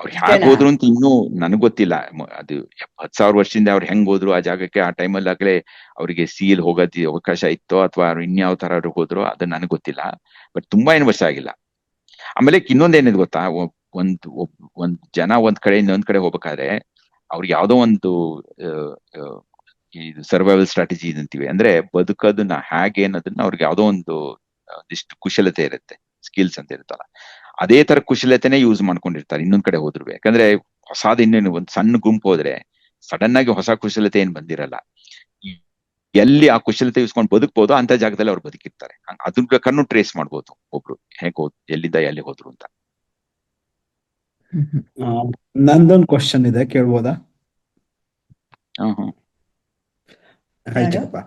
ಅವ್ರು ಹ್ಯಾಗ್ ಹೋದ್ರು ಅಂತ ಇನ್ನೂ ನನಗ್ ಗೊತ್ತಿಲ್ಲ. ಅದು 10,000 ವರ್ಷದಿಂದ ಅವ್ರು ಹೆಂಗ್ ಹೋದ್ರು ಆ ಜಾಗಕ್ಕೆ, ಆ ಟೈಮಲ್ಲಿ ಆಗ್ಲೇ ಅವ್ರಿಗೆ ಸೀಲ್ ಹೋಗೋದ್ ಅವಕಾಶ ಇತ್ತೋ ಅಥವಾ ಇನ್ಯಾವ ತರ ಅವ್ರು ಹೋದ್ರು ಅದು ನನಗ್ ಗೊತ್ತಿಲ್ಲ. ಬಟ್ ತುಂಬಾ ಏನು ವರ್ಷ ಆಗಿಲ್ಲ. ಆಮೇಲೆ ಇನ್ನೊಂದೇನಿದೆ ಗೊತ್ತಾ, ಒಂದ್ ಜನ ಒಂದ್ ಕಡೆ ಇನ್ನೊಂದ್ ಕಡೆ ಹೋಗ್ಬೇಕಾದ್ರೆ ಅವ್ರಿಗೆ ಯಾವ್ದೋ ಒಂದು ಇದು ಸರ್ವೈವಲ್ ಸ್ಟ್ರಾಟಜಿ ಅಂತೀವಿ, ಅಂದ್ರೆ ಬದುಕೋದನ್ನ ಹೇಗೆ ಅನ್ನೋದನ್ನ ಅವ್ರಿಗೆ ಯಾವ್ದೋ ಒಂದಿಷ್ಟು ಕುಶಲತೆ ಇರುತ್ತೆ, ಸ್ಕಿಲ್ಸ್ ಅಂತ ಇರುತ್ತಲ್ಲ, ಅದೇ ತರ ಕುಶಲತೆನೇ ಯೂಸ್ ಮಾಡ್ಕೊಂಡಿರ್ತಾರೆ ಇನ್ನೊಂದ್ ಕಡೆ ಹೋದ್ರು. ಯಾಕಂದ್ರೆ ಹೊಸಾದ್ ಇನ್ನೇನು ಒಂದ್ ಸಣ್ಣ ಗುಂಪು ಹೋದ್ರೆ ಸಡನ್ ಆಗಿ ಹೊಸ ಕುಶಲತೆ ಏನ್ ಬಂದಿರಲ್ಲ. ಎಲ್ಲಿ ಆ ಕುಶಲತೆ ಯೂಸ್ಕೊಂಡು ಬದುಕ್ಬೋದು ಅಂತ ಜಾಗದಲ್ಲಿ ಅವ್ರು ಬದುಕಿರ್ತಾರೆ. ಅದ್ರ ಬೇಕಾದ್ರೂ ಟ್ರೇಸ್ ಮಾಡ್ಬೋದು ಒಬ್ರು ಹೇಗ್ ಎಲ್ಲಿಂದ ಎಲ್ಲಿ ಹೋದ್ರು ಅಂತ. ನಂದೊಂದು ಕ್ವಶನ್ ಇದೆ, ಕೇಳ್ಬೋದಾ? ಹ್ಮ್. ಹಾಯ್ ಯಾರು? ಚಿಕ್ಕಪ್ಪ.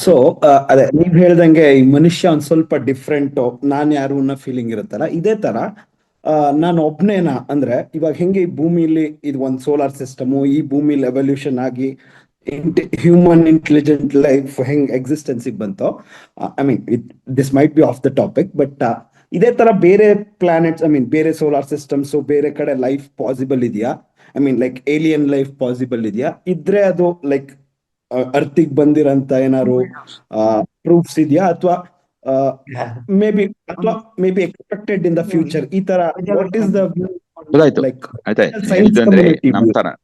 ಸೊ ಅದೇ ನೀವ್ ಹೇಳ್ದಂಗೆ ಈ ಮನುಷ್ಯ ಒಂದ್ ಸ್ವಲ್ಪ ಡಿಫ್ರೆಂಟ್, ನಾನ್ ಯಾರು ಅನ್ನೋ ಫೀಲಿಂಗ್ ಇರುತ್ತಲ್ಲ, ಇದೇ ತರ ನಾನು ಒಬ್ನೇನಾ ಅಂದ್ರೆ, ಇವಾಗ ಹೆಂಗೆ ಈ ಭೂಮಿಲಿ ಇದು ಒಂದು ಸೋಲಾರ್ ಸಿಸ್ಟಮು, ಈ ಭೂಮಿಲಿ ಎವಲ್ಯೂಷನ್ ಆಗಿ ಹ್ಯೂಮನ್ ಇಂಟೆಲಿಜೆಂಟ್ ಲೈಫ್ ಹೆಂಗ್ ಎಕ್ಸಿಸ್ಟೆನ್ಸಿಗೆ ಬಂತೋ, I mean this might be off the topic, but ಇದೇ ತರ ಬೇರೆ ಪ್ಲಾನೆಟ್ಸ್, ಐ ಮೀನ್ ಬೇರೆ ಸೋಲಾರ್ ಸಿಸ್ಟಮ್ಸ್, ಬೇರೆ ಕಡೆ ಲೈಫ್ ಪಾಸಿಬಲ್ ಇದೆಯಾ? I mean like alien life possible ಇದೆಯಾ? ಇದ್ರೆ ಅದು ಲೈಕ್ ಅರ್ತಿಗ್ ಬಂದಿರಂತ ಏನಾದ್ರು ಪ್ರೂಫ್ಸ್ ಇದೆಯಾ, ಅಥವಾ ಮೇ ಬಿ, ಅಥವಾ may be expected in the future, ಈ ತರ ವಾಟ್ ಈಸ್ ದ ಗೊತ್ತಾಯ್ತು. ಲೈಕ್ ಆಯ್ತಾ, ಸೈನ್ಸ್ ಇದಂದ್ರೆ ಕಮ್ಯುನಿಟಿ?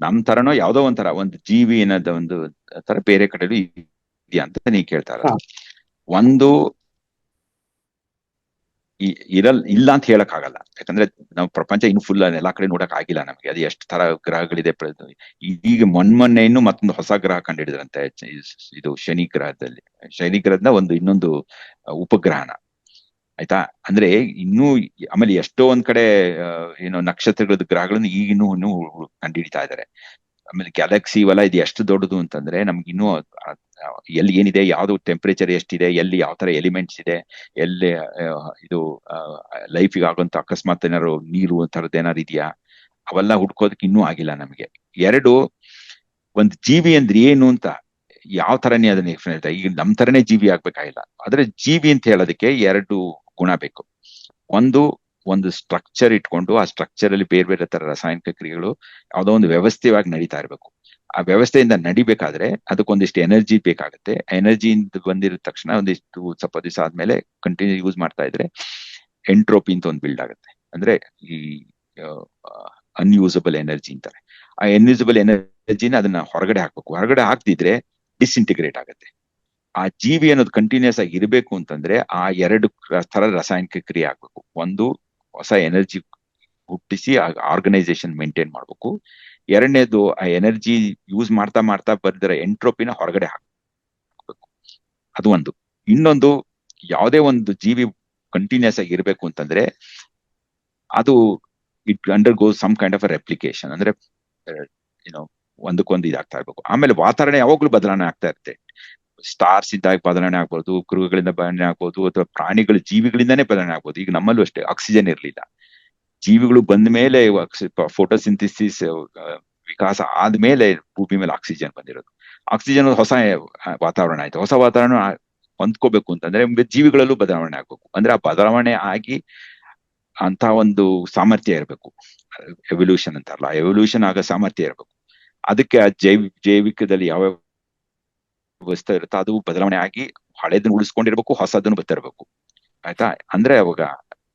ನಮ್ ತರನೋ ಯಾವ್ದೋ ಒಂಥರ ಒಂದು ಜೀವಿ ಏನದ ಒಂದು ತರ ಬೇರೆ ಕಡೆಲೂ ಇದೆಯಾ ಅಂತ ನೀ ಕೇಳ್ತಾ ಇರೋದು. ಒಂದು ಇಲ್ಲ ಅಂತ ಹೇಳಕ್ ಆಗಲ್ಲ, ಯಾಕಂದ್ರೆ ನಾವು ಪ್ರಪಂಚ ಇನ್ನು ಫುಲ್ ಎಲ್ಲಾ ಕಡೆ ನೋಡಕ್ ಆಗಿಲ್ಲ ನಮ್ಗೆ. ಅದು ಎಷ್ಟು ತರ ಗ್ರಹಗಳಿದೆ. ಈಗ ಮೊನ್ನೆ ಇನ್ನು ಮತ್ತೊಂದು ಹೊಸ ಗ್ರಹ ಕಂಡಿಡಿದ್ರಂತೆ, ಇದು ಶನಿ ಗ್ರಹದ ಒಂದು ಇನ್ನೊಂದು ಉಪಗ್ರಹನ. ಆಯ್ತಾ, ಅಂದ್ರೆ ಇನ್ನೂ ಆಮೇಲೆ ಎಷ್ಟೋ ಒಂದ್ ಕಡೆ ಏನೋ ನಕ್ಷತ್ರಗಳದ್ದು ಗ್ರಹಗಳನ್ನು ಈಗಿನ್ನೂ ಕಂಡುಹಿಡಿತಾ ಇದಾರೆ. ಆಮೇಲೆ ಗ್ಯಾಲಕ್ಸಿ ಇವೆಲ್ಲ ಇದು ಎಷ್ಟು ದೊಡ್ಡದು ಅಂತಂದ್ರೆ ನಮ್ಗಿನ್ನೂ ಎಲ್ಲಿ ಏನಿದೆ, ಯಾವ್ದು ಟೆಂಪರೇಚರ್ ಎಷ್ಟಿದೆ, ಎಲ್ಲಿ ಯಾವ ತರ ಎಲಿಮೆಂಟ್ಸ್ ಇದೆ, ಎಲ್ಲಿ ಇದು ಲೈಫಿಗೆ ಆಗುವಂತ ಅಕಸ್ಮಾತ್ ಏನಾದ್ರು ನೀರು ತರದ್ ಏನಾರು ಇದೆಯಾ, ಅವೆಲ್ಲ ಹುಡ್ಕೋದಕ್ಕೆ ಇನ್ನೂ ಆಗಿಲ್ಲ ನಮಗೆ. ಎರಡು, ಒಂದ್ ಜೀವಿ ಅಂದ್ರೆ ಏನು ಅಂತ ಯಾವ ತರನೇ ಅದನ್ನ ಹೇಳ್ತಾ, ಈಗ ನಮ್ ತರನೇ ಜೀವಿ ಆಗ್ಬೇಕಾಗಿಲ್ಲ. ಆದ್ರೆ ಜೀವಿ ಅಂತ ಹೇಳೋದಕ್ಕೆ ಎರಡು ಗುಣ ಬೇಕು. ಒಂದು ಸ್ಟ್ರಕ್ಚರ್ ಇಟ್ಕೊಂಡು ಆ ಸ್ಟ್ರಕ್ಚರ್ ಅಲ್ಲಿ ಬೇರೆ ಬೇರೆ ತರ ರಾಸಾಯನಿಕ ಕ್ರಿಯೆಗಳು ಯಾವ್ದೋ ಒಂದು ವ್ಯವಸ್ಥೆವಾಗಿ ನಡೀತಾ ಇರಬೇಕು. ಆ ವ್ಯವಸ್ಥೆಯಿಂದ ನಡಿಬೇಕಾದ್ರೆ ಅದಕ್ಕೊಂದಿಷ್ಟು ಎನರ್ಜಿ ಬೇಕಾಗುತ್ತೆ. ಎನರ್ಜಿಯಿಂದ ಬಂದಿರೋ ತಕ್ಷಣ ಒಂದಿಷ್ಟು ಸ್ವಲ್ಪ ದಿವಸ ಆದ್ಮೇಲೆ ಕಂಟಿನ್ಯೂ ಯೂಸ್ ಮಾಡ್ತಾ ಇದ್ರೆ ಎಂಟ್ರೋಪಿ ಅಂತ ಒಂದು ಬಿಲ್ಡ್ ಆಗುತ್ತೆ. ಅಂದ್ರೆ ಈ ಅನ್ಯೂಸಬಲ್ ಎನರ್ಜಿ ಅಂತಾರೆ. ಆ ಅನ್ಯೂಸಬಲ್ ಎನರ್ಜಿನ ಅದನ್ನ ಹೊರಗಡೆ ಹಾಕ್ಬೇಕು. ಹೊರಗಡೆ ಹಾಕ್ದಿದ್ರೆ ಡಿಸ್ಇಂಟಿಗ್ರೇಟ್ ಆಗುತ್ತೆ. ಆ ಜೀವಿ ಅನ್ನೋದು ಕಂಟಿನ್ಯೂಸ್ ಆಗಿ ಇರಬೇಕು ಅಂತಂದ್ರೆ ಆ ಎರಡು ತರ ರಾಸಾಯನಿಕ ಕ್ರಿಯೆ ಆಗ್ಬೇಕು. ಒಂದು, ಹೊಸ ಎನರ್ಜಿ ಹುಟ್ಟಿಸಿ ಆರ್ಗನೈಸೇಷನ್ ಮೇಂಟೈನ್ ಮಾಡ್ಬೇಕು. ಎರಡನೇದು, ಆ ಎನರ್ಜಿ ಯೂಸ್ ಮಾಡ್ತಾ ಮಾಡ್ತಾ ಬಂದಿರೋ ಎಂಟ್ರೋಪಿನ ಹೊರಗಡೆ ಹಾಕ್ಬೇಕು. ಅದು ಒಂದು. ಇನ್ನೊಂದು, ಯಾವುದೇ ಒಂದು ಜೀವಿ ಕಂಟಿನ್ಯೂಸ್ ಆಗಿ ಇರಬೇಕು ಅಂತಂದ್ರೆ ಅದು it undergoes some kind of a replication. ಅಂದ್ರೆ ಏನೋ ಒಂದಕ್ಕೊಂದು ಇದಾಗ್ತಾ ಇರ್ಬೇಕು. ಆಮೇಲೆ ವಾತಾವರಣ ಯಾವಾಗ್ಲೂ ಬದಲಾವಣೆ ಆಗ್ತಾ ಇರುತ್ತೆ. ಸ್ಟಾರ್ಸ್ ಇದ್ದಾಗ ಬದಲಾವಣೆ ಆಗ್ಬೋದು, ಗ್ರಹಗಳಿಂದ ಬದಲಾವಣೆ ಆಗ್ಬೋದು, ಅಥವಾ ಪ್ರಾಣಿಗಳ ಜೀವಿಗಳಿಂದಾನೇ ಬದಲಾವಣೆ ಆಗ್ಬೋದು. ಈಗ ನಮ್ಮಲ್ಲೂ ಅಷ್ಟೇ ಆಕ್ಸಿಜನ್ ಇರ್ಲಿಲ್ಲ, ಜೀವಿಗಳು ಬಂದ ಮೇಲೆ ಫೋಟೋಸಿಂಥಸಿಸ್ ವಿಕಾಸ ಆದ್ಮೇಲೆ ಭೂಮಿ ಮೇಲೆ ಆಕ್ಸಿಜನ್ ಬಂದಿರೋದು. ಆಕ್ಸಿಜನ್ ಹೊಸ ವಾತಾವರಣ ಆಯ್ತು. ಹೊಸ ವಾತಾವರಣ ಹೊಂದ್ಕೋಬೇಕು ಅಂತಂದ್ರೆ ಜೀವಿಗಳಲ್ಲೂ ಬದಲಾವಣೆ ಆಗ್ಬೇಕು. ಅಂದ್ರೆ ಆ ಬದಲಾವಣೆ ಆಗಿ ಅಂತ ಒಂದು ಸಾಮರ್ಥ್ಯ ಇರಬೇಕು. ಎವಲ್ಯೂಷನ್ ಅಂತಾರಲ್ಲ, ಎವಲ್ಯೂಷನ್ ಆಗೋ ಸಾಮರ್ಥ್ಯ ಇರಬೇಕು. ಅದಕ್ಕೆ ಆ ಜೈವಿಕದಲ್ಲಿ ಯಾವ ವ್ಯವಸ್ಥೆ ಇರುತ್ತೋ ಅದು ಬದಲಾವಣೆ ಆಗಿ ಹಳೆದನ್ನ ಉಳಿಸ್ಕೊಂಡಿರ್ಬೇಕು, ಹೊಸದನ್ನು ಬರ್ತಿರ್ಬೇಕು. ಆಯ್ತಾ, ಅಂದ್ರೆ ಅವಾಗ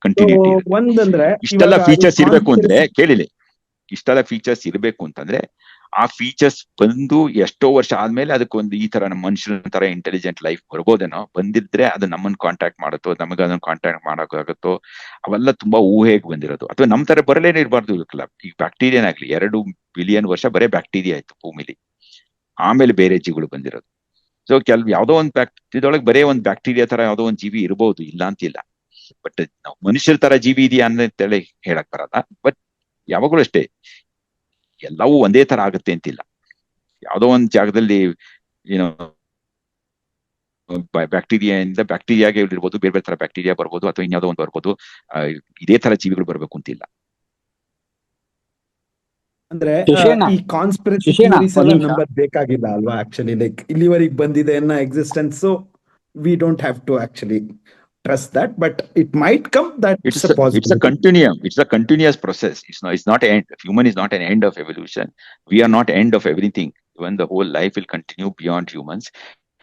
ಕಂಟಿನ್ಯೂಟಿ ಇರುತ್ತೆ. ಒಂದಂದ್ರೆ ಇಷ್ಟೆಲ್ಲ ಫೀಚರ್ಸ್ ಇರ್ಬೇಕು ಅಂದ್ರೆ ಕೇಳಿಲಿ, ಇಷ್ಟೆಲ್ಲ ಫೀಚರ್ಸ್ ಇರ್ಬೇಕು ಅಂತಂದ್ರೆ ಆ ಫೀಚರ್ಸ್ ಬಂದು ಎಷ್ಟೋ ವರ್ಷ ಆದ್ಮೇಲೆ ಅದಕ್ಕೊಂದು ಈ ತರ ನಮ್ಮ ಮನುಷ್ಯನ ತರ ಇಂಟೆಲಿಜೆಂಟ್ ಲೈಫ್ ಬರ್ಬೋದೇನೋ. ಬಂದಿದ್ರೆ ಅದು ನಮ್ಮನ್ನ ಕಾಂಟ್ಯಾಕ್ಟ್ ಮಾಡುತ್ತೋ, ನಮಗೆ ಅದನ್ನ ಕಾಂಟ್ಯಾಕ್ಟ್ ಮಾಡೋಕ್ಕಾಗುತ್ತೋ, ಅವೆಲ್ಲ ತುಂಬಾ ಊಹೆಗೆ ಬಂದಿರೋದು. ಅಥವಾ ನಮ್ ತರ ಬರಲೇನೆ ಇರಬಾರ್ದು. ಈಗ ಬ್ಯಾಕ್ಟೀರಿಯಾನಾಗ್ಲಿ 2 ಬಿಲಿಯನ್ ವರ್ಷ ಬರೀ ಬ್ಯಾಕ್ಟೀರಿಯಾ ಆಯ್ತು ಭೂಮಿಲಿ, ಆಮೇಲೆ ಬೇರೆ ಜೀವಿಗಳು ಬಂದಿರೋದು. ಸೊ ಯಾವ್ದೋ ಒಂದು ಇದ್ರೊಳಗೆ ಬರೇ ಒಂದು ಬ್ಯಾಕ್ಟೀರಿಯಾ ತರ ಯಾವ್ದೋ ಒಂದು ಜೀವಿ ಇರಬಹುದು, ಇಲ್ಲ ಅಂತಿಲ್ಲ. ಬಟ್ ನಾವು ಮನುಷ್ಯರ ತರ ಜೀವಿ ಇದೆಯಾ ಅಂತೇಳಿ ಹೇಳಕ್ ಬರಲ್ಲ. ಬಟ್ ಯಾವಾಗಲೂ ಅಷ್ಟೇ, ಎಲ್ಲವೂ ಒಂದೇ ತರ ಆಗುತ್ತೆ ಅಂತಿಲ್ಲ. ಯಾವ್ದೋ ಒಂದ್ ಜಾಗದಲ್ಲಿ ಏನೋ ಬ್ಯಾಕ್ಟೀರಿಯಾಗೆ ಇರ್ಬೋದು, ಬೇರೆ ಬೇರೆ ತರ ಬ್ಯಾಕ್ಟೀರಿಯಾ ಬರ್ಬೋದು, ಅಥವಾ ಇನ್ಯಾವುದೋ ಒಂದು ಬರ್ಬೋದು. ಇದೇ ತರ ಜೀವಿಗಳು ಬರ್ಬೇಕು ಅಂತಿಲ್ಲ. ಅಂದ್ರೆ ಈ ಕಾನ್ಸ್ಪಿರಸಿ ಥಿಯರೀಸ್ ಎಲ್ಲ ನಂಬರ್ ಬೇಕಾಗಿಲ್ಲ ಅಲ್ವಾ? ಆಕ್ಚುಲಿ ಲೈಕ್ ಇಲ್ಲಿವರೆಗೆ ಬಂದಿದೆ ಅನ್ನೋ existence, we don't have to actually trust that, but it might come that it's a possibility. It's a continuum. It's a continuous process. It's not end. Human is not an end of evolution. We are not end of everything. Even the whole life will continue beyond humans.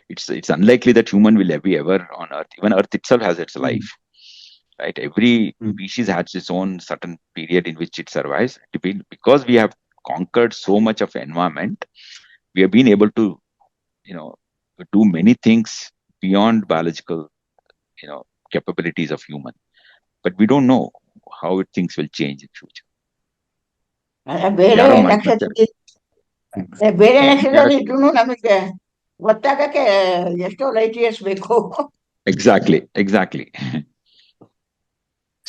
It's unlikely that human will ever on Earth. Even Earth itself has its life, right? Every species has its own certain period in which it survives. Because we have conquered so much of environment, we have been able to, do many things beyond biological, capabilities of human. But we don't know how things will change in future. ಬೇರೆ ನಕ್ಷತ್ರದಲ್ಲಿ ಇದ್ರು ನಮಗೆ ಗೊತ್ತಾಗಕ್ಕೆ ಎಷ್ಟೋ ಲೈಟ್ ಇಯರ್ಸ್ ಬೇಕು. Exactly.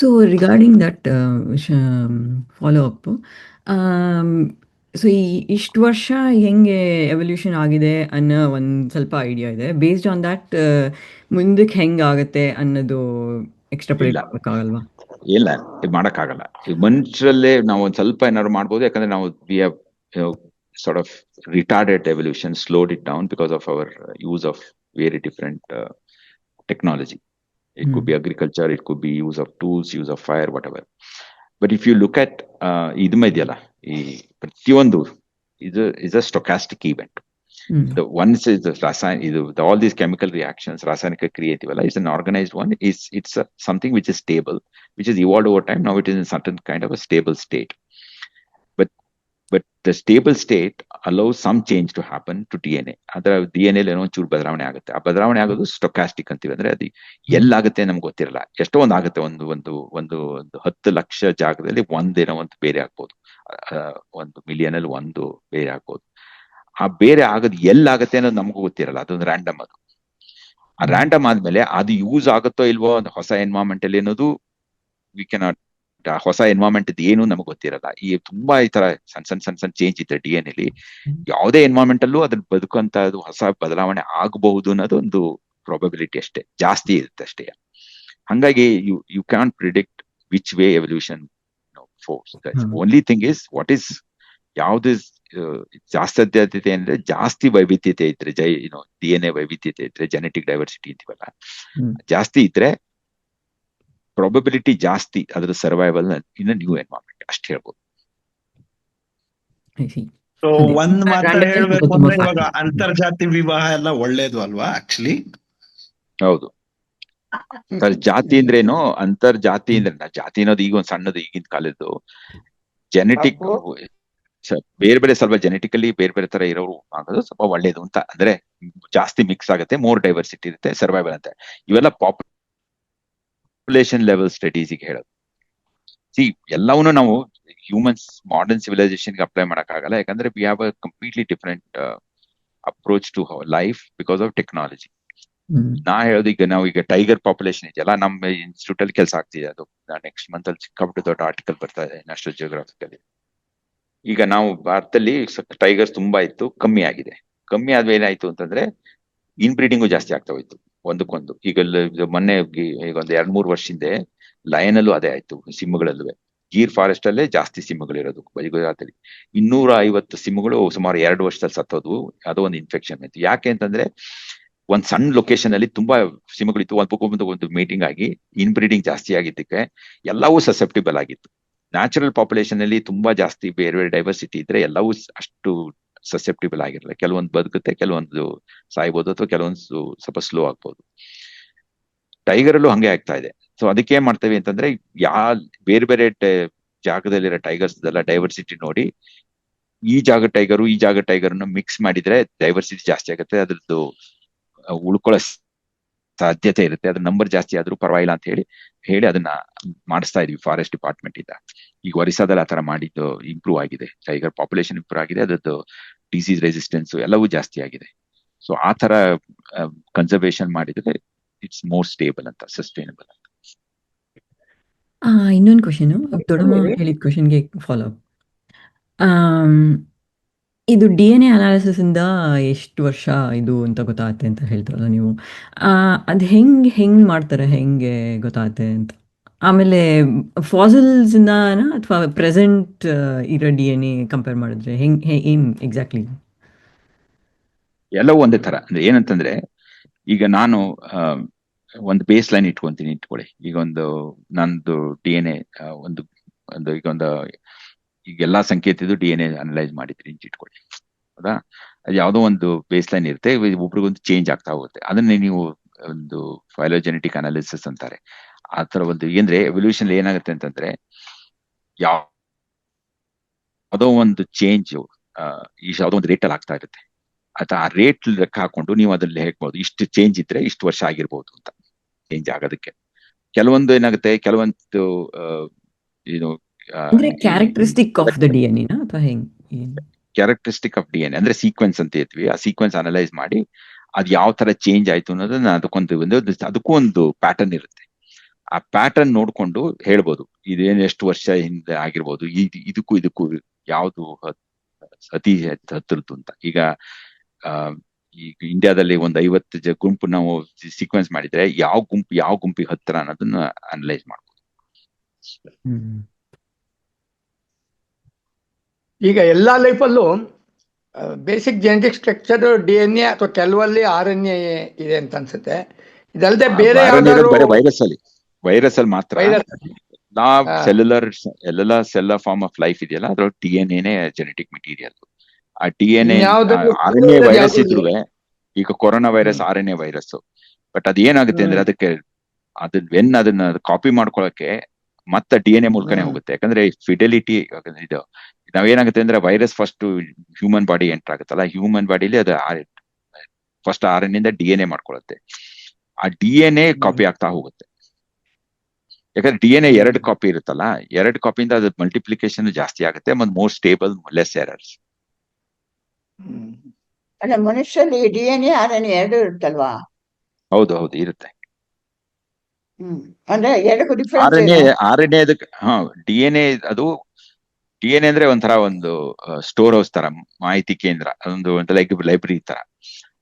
So regarding that follow up, so ಇಷ್ಟು ವರ್ಷ ಹೆಂಗೆ ಎವಲ್ಯೂಷನ್ ಆಗಿದೆ ಅನ್ನೋ ಒಂದು ಸ್ವಲ್ಪ ಐಡಿಯಾ ಇದೆ. ಬೇಸ್ಡ್ ಆನ್ ದ್ಯಾಟ್ ಮುಂದಕ್ಕೆ ಹೆಂಗೆ ಆಗುತ್ತೆ ಅನ್ನೋದು ಎಕ್ಸ್ಟ್ರಾಪೊಲೇಟ್ ಇಲ್ಲ. ಮಾಡೋಕ್ಕಾಗಲ್ವಾ? ಇಲ್ಲ, ಇದು ಮಾಡಕ್ಕಾಗಲ್ಲ. ಈ ಮನುಷ್ಯರಲ್ಲೇ ನಾವು ಒಂದ್ ಸ್ವಲ್ಪ ಏನಾದ್ರು ಮಾಡ್ಬೋದು, ಯಾಕಂದ್ರೆ ನಾವು we have sort of retarded evolution, slowed it down because of our use of very different technology. It could be agriculture, it could be use of tools, use of fire, whatever. But if you look at ಇದು ಇದೆಯಲ್ಲ, ಈ ಪ್ರತಿಯೊಂದು is a stochastic event. The once is the all these chemical reactions, rasayanika creative, is an organized one. It's something which is stable, which is evolved over time. Now it is in certain kind of a stable state. But the stable state allows some change to happen to DNA. ಅದರ DNA ಏನೋ ಒಂಚೂರು ಬದಲಾವಣೆ ಆಗುತ್ತೆ. ಆ ಬದಲಾವಣೆ ಆಗೋದು ಸ್ಟೊಕಾಸ್ಟಿಕ್ ಅಂತೀವಿ. ಅಂದ್ರೆ ಅದು ಎಲ್ಲಾಗುತ್ತೆ ನಮ್ಗೆ ಗೊತ್ತಿರಲ್ಲ. ಎಷ್ಟೋ ಒಂದು ಆಗುತ್ತೆ. ಒಂದು 10 ಲಕ್ಷ ಜಾಗದಲ್ಲಿ ಒಂದೇನೋ ಒಂದು ಬೇರೆ ಆಗ್ಬೋದು, 1 ಮಿಲಿಯನ್ ಅಲ್ಲಿ ಒಂದು ಬೇರೆ ಆಗ್ಬೋದು. ಆ ಬೇರೆ ಆಗೋದು ಎಲ್ಲಾಗತ್ತೆ ಅನ್ನೋದು ನಮಗೂ ಗೊತ್ತಿರಲ್ಲ. ಅದೊಂದು ರ್ಯಾಂಡಮ್. ಅದು ಆ ರ್ಯಾಂಡಮ್ ಆದ್ಮೇಲೆ ಅದು ಯೂಸ್ ಆಗುತ್ತೋ ಇಲ್ವೋ ಒಂದು ಹೊಸ ಎನ್ವೈರನ್ಮೆಂಟ್ ಅಲ್ಲಿ ಅನ್ನೋದು ವಿ ಕೆನಾಟ್. ಹೊಸ ಎನ್ವೈರನ್ಮೆಂಟ್ ಏನು ನಮಗೆ ಗೊತ್ತಿರಲ್ಲ. ಈ ತುಂಬಾ ಈ ತರ ಸಣ್ಣ ಚೇಂಜ್ ಇದ್ರೆ DNA ಅಲ್ಲಿ, ಯಾವುದೇ ಎನ್ವೈರನ್ಮೆಂಟ್ ಅಲ್ಲೂ ಅದ್ರ ಬದುಕುವಂತದ್ದು ಹೊಸ ಬದಲಾವಣೆ ಆಗಬಹುದು ಅನ್ನೋದು ಒಂದು ಪ್ರಾಬಬಿಲಿಟಿ ಅಷ್ಟೇ, ಜಾಸ್ತಿ ಇರುತ್ತೆ ಅಷ್ಟೇ. ಹಂಗಾಗಿ you can predict which way evolution force. Only thing is what is ಯಾವ್ದು ಜಾಸ್ತಿ ಸಾಧ್ಯತೆ ಅಂದ್ರೆ ಜಾಸ್ತಿ ವೈವಿಧ್ಯತೆ ಇದ್ರೆ, DNA ವೈವಿಧ್ಯತೆ ಇದ್ರೆ, ಜೆನೆಟಿಕ್ ಡೈವರ್ಸಿಟಿ ಅಂತೀವಲ್ಲ, ಜಾಸ್ತಿ ಇದ್ರೆ ಪ್ರಾಬಬಿಲಿಟಿ ಜಾಸ್ತಿ ಅದ್ರ ಸರ್ವೈವಲ್ ಇನ್ ನ್ಯೂ ಎನ್ವೈರನ್ಮೆಂಟ್, ಅಷ್ಟು ಹೇಳ್ಬೋದು. ಸೊ ಒಂದ್ ಮಾತಾಡಿ ಹೇಳ್ಬೇಕು ಅಂದ್ರೆ ಇವಾಗ ಅಂತರ್ಜಾತಿ ವಿವಾಹ ಎಲ್ಲ ಒಳ್ಳೇದು ಅಲ್ವಾ ಆಕ್ಚುಲಿ? ಹೌದು. ಜಾತಿ ಅಂದ್ರೇನು, ಅಂತರ್ಜಾತಿ ಅಂದ್ರೆ ಜಾತಿ ಅನ್ನೋದು ಈಗ ಒಂದ್ ಸಣ್ಣದು ಈಗಿನ ಕಾಲದ್ದು. ಜೆನೆಟಿಕ್ ಬೇರೆ ಬೇರೆ ಸ್ವಲ್ಪ ಜೆನೆಟಿಕಲಿ ಬೇರೆ ತರ ಇರೋರು ಆಗೋದು ಸ್ವಲ್ಪ ಒಳ್ಳೇದು ಅಂತ. ಅಂದ್ರೆ ಜಾಸ್ತಿ ಮಿಕ್ಸ್ ಆಗುತ್ತೆ, ಮೋರ್ ಡೈವರ್ಸಿಟಿ ಇರುತ್ತೆ, ಸರ್ವೈವಲ್ ಅಂತ. ಇವೆಲ್ಲ ಪಾಪ್ಯುಲೇಷನ್ ಲೆವೆಲ್ ಸ್ಟಡೀಸಿಗೆ ಹೇಳೋದು. ಎಲ್ಲವನ್ನೂ ನಾವು ಹ್ಯೂಮನ್ಸ್ ಮಾಡರ್ನ್ ಸಿವಿಲೈಸೇಷನ್ಗೆ ಅಪ್ಲೈ ಮಾಡಕ್ಕಾಗಲ್ಲ. ಯಾಕಂದ್ರೆ we have a completely different approach to life because of technology. ನಾ ಹೇಳೋದು, ಈಗ ಟೈಗರ್ ಪಾಪ್ಯುಲೇಷನ್ ಇದೆಯಲ್ಲ, ನಮ್ಮ ಇನ್ಸ್ಟಿಟ್ಯೂಟ್ ಅಲ್ಲಿ ಕೆಲಸ ಆಗ್ತಿದೆ. ಅದು ನೆಕ್ಸ್ಟ್ ಮಂತ್ ಅಲ್ಲಿ ಸಿಕ್ಕಾಪಟ್ಟೆ ದೊಡ್ಡ ಆರ್ಟಿಕಲ್ ಬರ್ತಾ ಇದೆ ನ್ಯಾಷನಲ್ ಜಿಯೋಗ್ರಾಫಿಕಲ್ಲಿ. ಈಗ ನಾವು ಭಾರತದಲ್ಲಿ ಟೈಗರ್ಸ್ ತುಂಬಾ ಇತ್ತು, ಕಮ್ಮಿ ಆಗಿದೆ. ಕಮ್ಮಿ ಆದ್ಮೇಲೆ ಏನಾಯ್ತು ಅಂತಂದ್ರೆ ಇನ್ಬ್ರೀಡಿಂಗು ಜಾಸ್ತಿ ಆಗ್ತಾ ಹೋಯ್ತು ಒಂದಕ್ಕೊಂದು. ಈಗ ಮೊನ್ನೆ ಈಗ ಒಂದು 2-3 ವರ್ಷ ಹಿಂದೆ ಲಯನ್ ಅಲ್ಲೂ ಅದೇ ಆಯ್ತು, ಸಿಂಹಗಳಲ್ಲೂ. ಗೀರ್ ಫಾರೆಸ್ಟ್ ಅಲ್ಲೇ ಜಾಸ್ತಿ ಸಿಂಹಗಳಿರೋದು ಗುಜರಾತಲ್ಲಿ. 250 ಸಿಂಹಗಳು ಸುಮಾರು 2 ವರ್ಷದಲ್ಲಿ ಸತ್ತೋದ್ವು. ಅದು ಒಂದು ಇನ್ಫೆಕ್ಷನ್ ಆಯ್ತು. ಯಾಕೆ ಅಂತಂದ್ರೆ ಒಂದ್ ಸಣ್ಣ ಲೊಕೇಶನ್ ಅಲ್ಲಿ ತುಂಬಾ ಸಿಂಹಗಳಿತ್ತು, ಒಂದು ಮೀಟಿಂಗ್ ಆಗಿ ಇನ್ಬ್ರೀಡಿಂಗ್ ಜಾಸ್ತಿ ಆಗಿದ್ದಕ್ಕೆ ಎಲ್ಲವೂ ಸಸೆಪ್ಟಿಬಲ್ ಆಗಿತ್ತು. ನ್ಯಾಚುರಲ್ ಪಾಪ್ಯುಲೇಷನ್ ಅಲ್ಲಿ ತುಂಬಾ ಜಾಸ್ತಿ ಬೇರೆ ಬೇರೆ ಡೈವರ್ಸಿಟಿ ಇದ್ರೆ ಎಲ್ಲವೂ ಅಷ್ಟು ಸಸೆಪ್ಟಿಬಲ್ ಆಗಿರಲ್ಲ. ಕೆಲವೊಂದು ಬದುಕುತ್ತೆ, ಕೆಲವೊಂದು ಸಾಯ್ಬೋದು, ಅಥವಾ ಕೆಲವೊಂದು ಸ್ವಲ್ಪ ಸ್ಲೋ ಆಗ್ಬೋದು. ಟೈಗರ್ ಅಲ್ಲೂ ಹಂಗೆ ಆಗ್ತಾ ಇದೆ. ಸೊ ಅದಕ್ಕೆ ಏನ್ ಮಾಡ್ತೇವೆ ಅಂತಂದ್ರೆ, ಬೇರೆ ಬೇರೆ ಜಾಗದಲ್ಲಿರೋ ಟೈಗರ್ಸ್ ಎಲ್ಲ ಡೈವರ್ಸಿಟಿ ನೋಡಿ, ಈ ಜಾಗ ಟೈಗರ್ನ ಮಿಕ್ಸ್ ಮಾಡಿದ್ರೆ ಡೈವರ್ಸಿಟಿ ಜಾಸ್ತಿ ಆಗುತ್ತೆ, ಅದ್ರದ್ದು ಉಳ್ಕೊಳ್ಳೋ ಸಾಧ್ಯತೆ ಇರುತ್ತೆ, ಅದ್ರ ನಂಬರ್ ಜಾಸ್ತಿ ಆದ್ರೂ ಪರವಾಗಿಲ್ಲ ಅಂತ ಹೇಳಿ ಅದನ್ನ ಮಾಡಿಸ್ತಾ ಇದೀವಿ ಫಾರೆಸ್ಟ್ ಡಿಪಾರ್ಟ್ಮೆಂಟ್ ಇಂದ. ಈಗ ಒರಿಸ್ಸಾದಲ್ಲಿ ಆತರ ಮಾಡಿದ್ದು ಇಂಪ್ರೂವ್ ಆಗಿದೆ. ಟೈಗರ್ ಪಾಪ್ಯುಲೇಷನ್ ಇಂಪ್ರೂವ್ ಆಗಿದೆ, ಅದ್ರದ್ದು ಡಿಸೀಸ್ ರೆಸಿಸ್ಟೆನ್ಸ್ ಎಲ್ಲವೂ ಜಾಸ್ತಿ ಆಗಿದೆ. ಸೊ ಆ ತರ ಕನ್ಸರ್ವೇಷನ್ ಮಾಡಿದ್ರೆ ಇಟ್ಸ್ ಮೋರ್ ಸ್ಟೇಬಲ್ ಅಂತ, ಸಸ್ಟೈನಬಲ್ ಅಂತ. ಇನ್ನೊಂದು ಕ್ವಶನ್, ದೊಡ್ಡಮ್ಮ ಹೇಳಿದ ಕ್ವಶನ್ಗೆ ಫಾಲೋ ಅಪ್. ಇದು DNA ಅನಾಲಿಸಿಸ್ ಇಂದ ಎಷ್ಟು ವರ್ಷ ಇದು ಅಂತ ಗೊತ್ತಾಗುತ್ತೆ ಅಂತ ಹೇಳ್ತಾರಲ್ಲ ನೀವು, ಅದು ಹೆಂಗೆ ಮಾಡ್ತಾರೆ, ಹೆಂಗೆ ಗೊತ್ತಾಗುತ್ತೆ ಅಂತ? ಆಮೇಲೆ ಫಾಸಿಲ್ಸ್ ಇಂದಾನ ಅಥವಾ ಪ್ರೆಸೆಂಟ್ ಇರೋ DNA ಕಂಪೇರ್ ಮಾಡಿದ್ರೆ ಏನ್ ಎಕ್ಸಾಕ್ಟ್ಲಿ? ಎಲ್ಲವೂ ಒಂದೇ ತರ. ಅಂದ್ರೆ ಏನಂತಂದ್ರೆ, ಈಗ ನಾನು ಒಂದು ಬೇಸ್ ಲೈನ್ ಇಟ್ಕೊಳ್ಳಿ. ಈಗ ನಂದು DNA ಈಗ ಎಲ್ಲಾ ಸಂಕೇತದ್ದು DNA ಅನಲೈಸ್ ಮಾಡಿದ್ರಿ ಅಂತ ಇಟ್ಕೊಳ್ಳಿ, ಹೌದಾ? ಅದು ಯಾವುದೋ ಒಂದು ಬೇಸ್ ಲೈನ್ ಇರುತ್ತೆ, ಒಬ್ರಿಗೊಂದು ಚೇಂಜ್ ಆಗ್ತಾ ಹೋಗುತ್ತೆ. ಅದನ್ನೇ ನೀವು ಒಂದು ಫೈಲೋಜೆನೆಟಿಕ್ ಅನಾಲಿಸಿಸ್ ಅಂತಾರೆ. ಆ ತರ ಒಂದು ಅಂದ್ರೆ ಎವಲ್ಯೂಷನ್ ಏನಾಗುತ್ತೆ ಅಂತಂದ್ರೆ, ಯಾವುದೋ ಒಂದು ಚೇಂಜ್ ಯಾವುದೋ ಒಂದು ರೇಟ್ ಅಲ್ಲಿ ಆಗ್ತಾ ಇರುತ್ತೆ. ಅಥವಾ ಆ ರೇಟ್ ಲೆಕ್ಕ ಹಾಕೊಂಡು ನೀವು ಅದ್ರಲ್ಲಿ ಹೇಳ್ಬೋದು, ಇಷ್ಟು ಚೇಂಜ್ ಇದ್ರೆ ಇಷ್ಟು ವರ್ಷ ಆಗಿರ್ಬೋದು ಅಂತ. ಚೇಂಜ್ ಆಗೋದಕ್ಕೆ ಕೆಲವೊಂದು ಏನಾಗುತ್ತೆ, ಕೆಲವೊಂದು ಕ್ಯಾರೆಕ್ಟರಿಸ್ಟಿಕ್ ಆಫ್ ದ DNA ಅಥವಾ ಕ್ಯಾರೆಕ್ಟರಿಸ್ಟಿಕ್ ಆಫ್ DNA ಅಂದ್ರೆ ಸೀಕ್ವೆನ್ಸ್ ಅಂತ ಹೇಳ್ತೀವಿ. ಆ ಸೀಕ್ವೆನ್ಸ್ ಅನಲೈಸ್ ಮಾಡಿ ಅದ್ ಯಾವ ತರ ಚೇಂಜ್ ಆಯ್ತು ಅನ್ನೋದನ್ನ ಅದಕ್ಕೂ ಒಂದು ಪ್ಯಾಟರ್ನ್ ಇರುತ್ತೆ. ಆ ಪ್ಯಾಟರ್ನ್ ನೋಡ್ಕೊಂಡು ಹೇಳ್ಬೋದು ಇದೇನ್ ಎಷ್ಟು ವರ್ಷ ಹಿಂದೆ ಆಗಿರ್ಬೋದು, ಇದಕ್ಕೂ ಯಾವ್ದು ಅತಿ ಹತ್ರದ್ದು ಅಂತ. ಈಗ ಈಗ ಇಂಡಿಯಾದಲ್ಲಿ ಒಂದು 50 ಗುಂಪು ನಾವು ಸೀಕ್ವೆನ್ಸ್ ಮಾಡಿದ್ರೆ ಯಾವ ಗುಂಪಿಗೆ ಹತ್ರ ಅನ್ನೋದನ್ನ ಅನಲೈಸ್ ಮಾಡ್ಬೋದು. ಈಗ ಎಲ್ಲಾ ಲೈಫಲ್ಲೂ ಬೇಸಿಕ್ ಜೆನೆಟಿಕ್ ಸ್ಟ್ರಕ್ಚರ್ DNA ಅಥವಾ ಕೆಲವಲ್ಲಿ RNA ಇದೆ ಅಂತ ಅನ್ಸುತ್ತೆ. ಇದಲ್ಲದೆ ಬೇರೆ ಯಾವ್ದಾದ್ರು ವೈರಸ್ ಅಲ್ಲಿ ಮಾತ್ರ ಎಲ್ಲ ಸೆಲ್ ಫಾರ್ಮ್ ಆಫ್ ಲೈಫ್ ಇದೆಯಲ್ಲ, ಅದ್ರ DNA ಜೆನೆಟಿಕ್ ಮೆಟೀರಿಯಲ್. ಆ DNA RNA ವೈರಸ್ ಇದ್ರು, ಈಗ corona virus RNA virus. But ಅದೇನಾಗುತ್ತೆ ಅಂದ್ರೆ ಅದನ್ನ ಕಾಪಿ ಮಾಡ್ಕೊಳಕ್ಕೆ ಮತ್ತೆ DNA ಮೂಲಕನೇ ಹೋಗುತ್ತೆ. ಯಾಕಂದ್ರೆ ಫಿಡೆಲಿಟಿ ಇದು ನಾವೇನಾಗುತ್ತೆ ಅಂದ್ರೆ virus first human body enter ಆಗುತ್ತಲ್ಲ, ಹ್ಯೂಮನ್ ಬಾಡಿಲಿ ಅದು ಫಸ್ಟ್ RNA ಇಂದ DNA ಮಾಡ್ಕೊಳುತ್ತೆ. ಆ DNA ಕಾಪಿ ಆಗ್ತಾ ಹೋಗುತ್ತೆ. ಯಾಕಂದ್ರೆ DNA 2 ಕಾಪಿ ಇರುತ್ತಲ್ಲ, 2 ಕಾಪಿಯಿಂದ ಅದು ಮಲ್ಟಿಪ್ಲಿಕೇಶನ್ ಜಾಸ್ತಿ ಆಗುತ್ತೆ ಮತ್ತು ಮೋರ್ ಸ್ಟೇಬಲ್, ಲೆಸ್ ಎರರ್ಸ್. ಅಲ್ಲ, ಮನುಷ್ಯರಲ್ಲಿ DNA RNA 2 ಇರುತ್ತಲ್ವಾ? ಹೌದು ಇರುತ್ತೆ. ಅಂದ್ರೆ ಎರಡಕ್ಕೂ ಡಿಫರೆನ್ಸ್ RNA ಅದಕ್ಕೆ DNA ಅದು DNA ಅಂದ್ರೆ ಒಂದು ಸ್ಟೋರ್ ಹೌಸ್ ತರ, ಮಾಹಿತಿ ಕೇಂದ್ರ, ಅದೊಂದು ಲೈಬ್ರರಿ ತರ.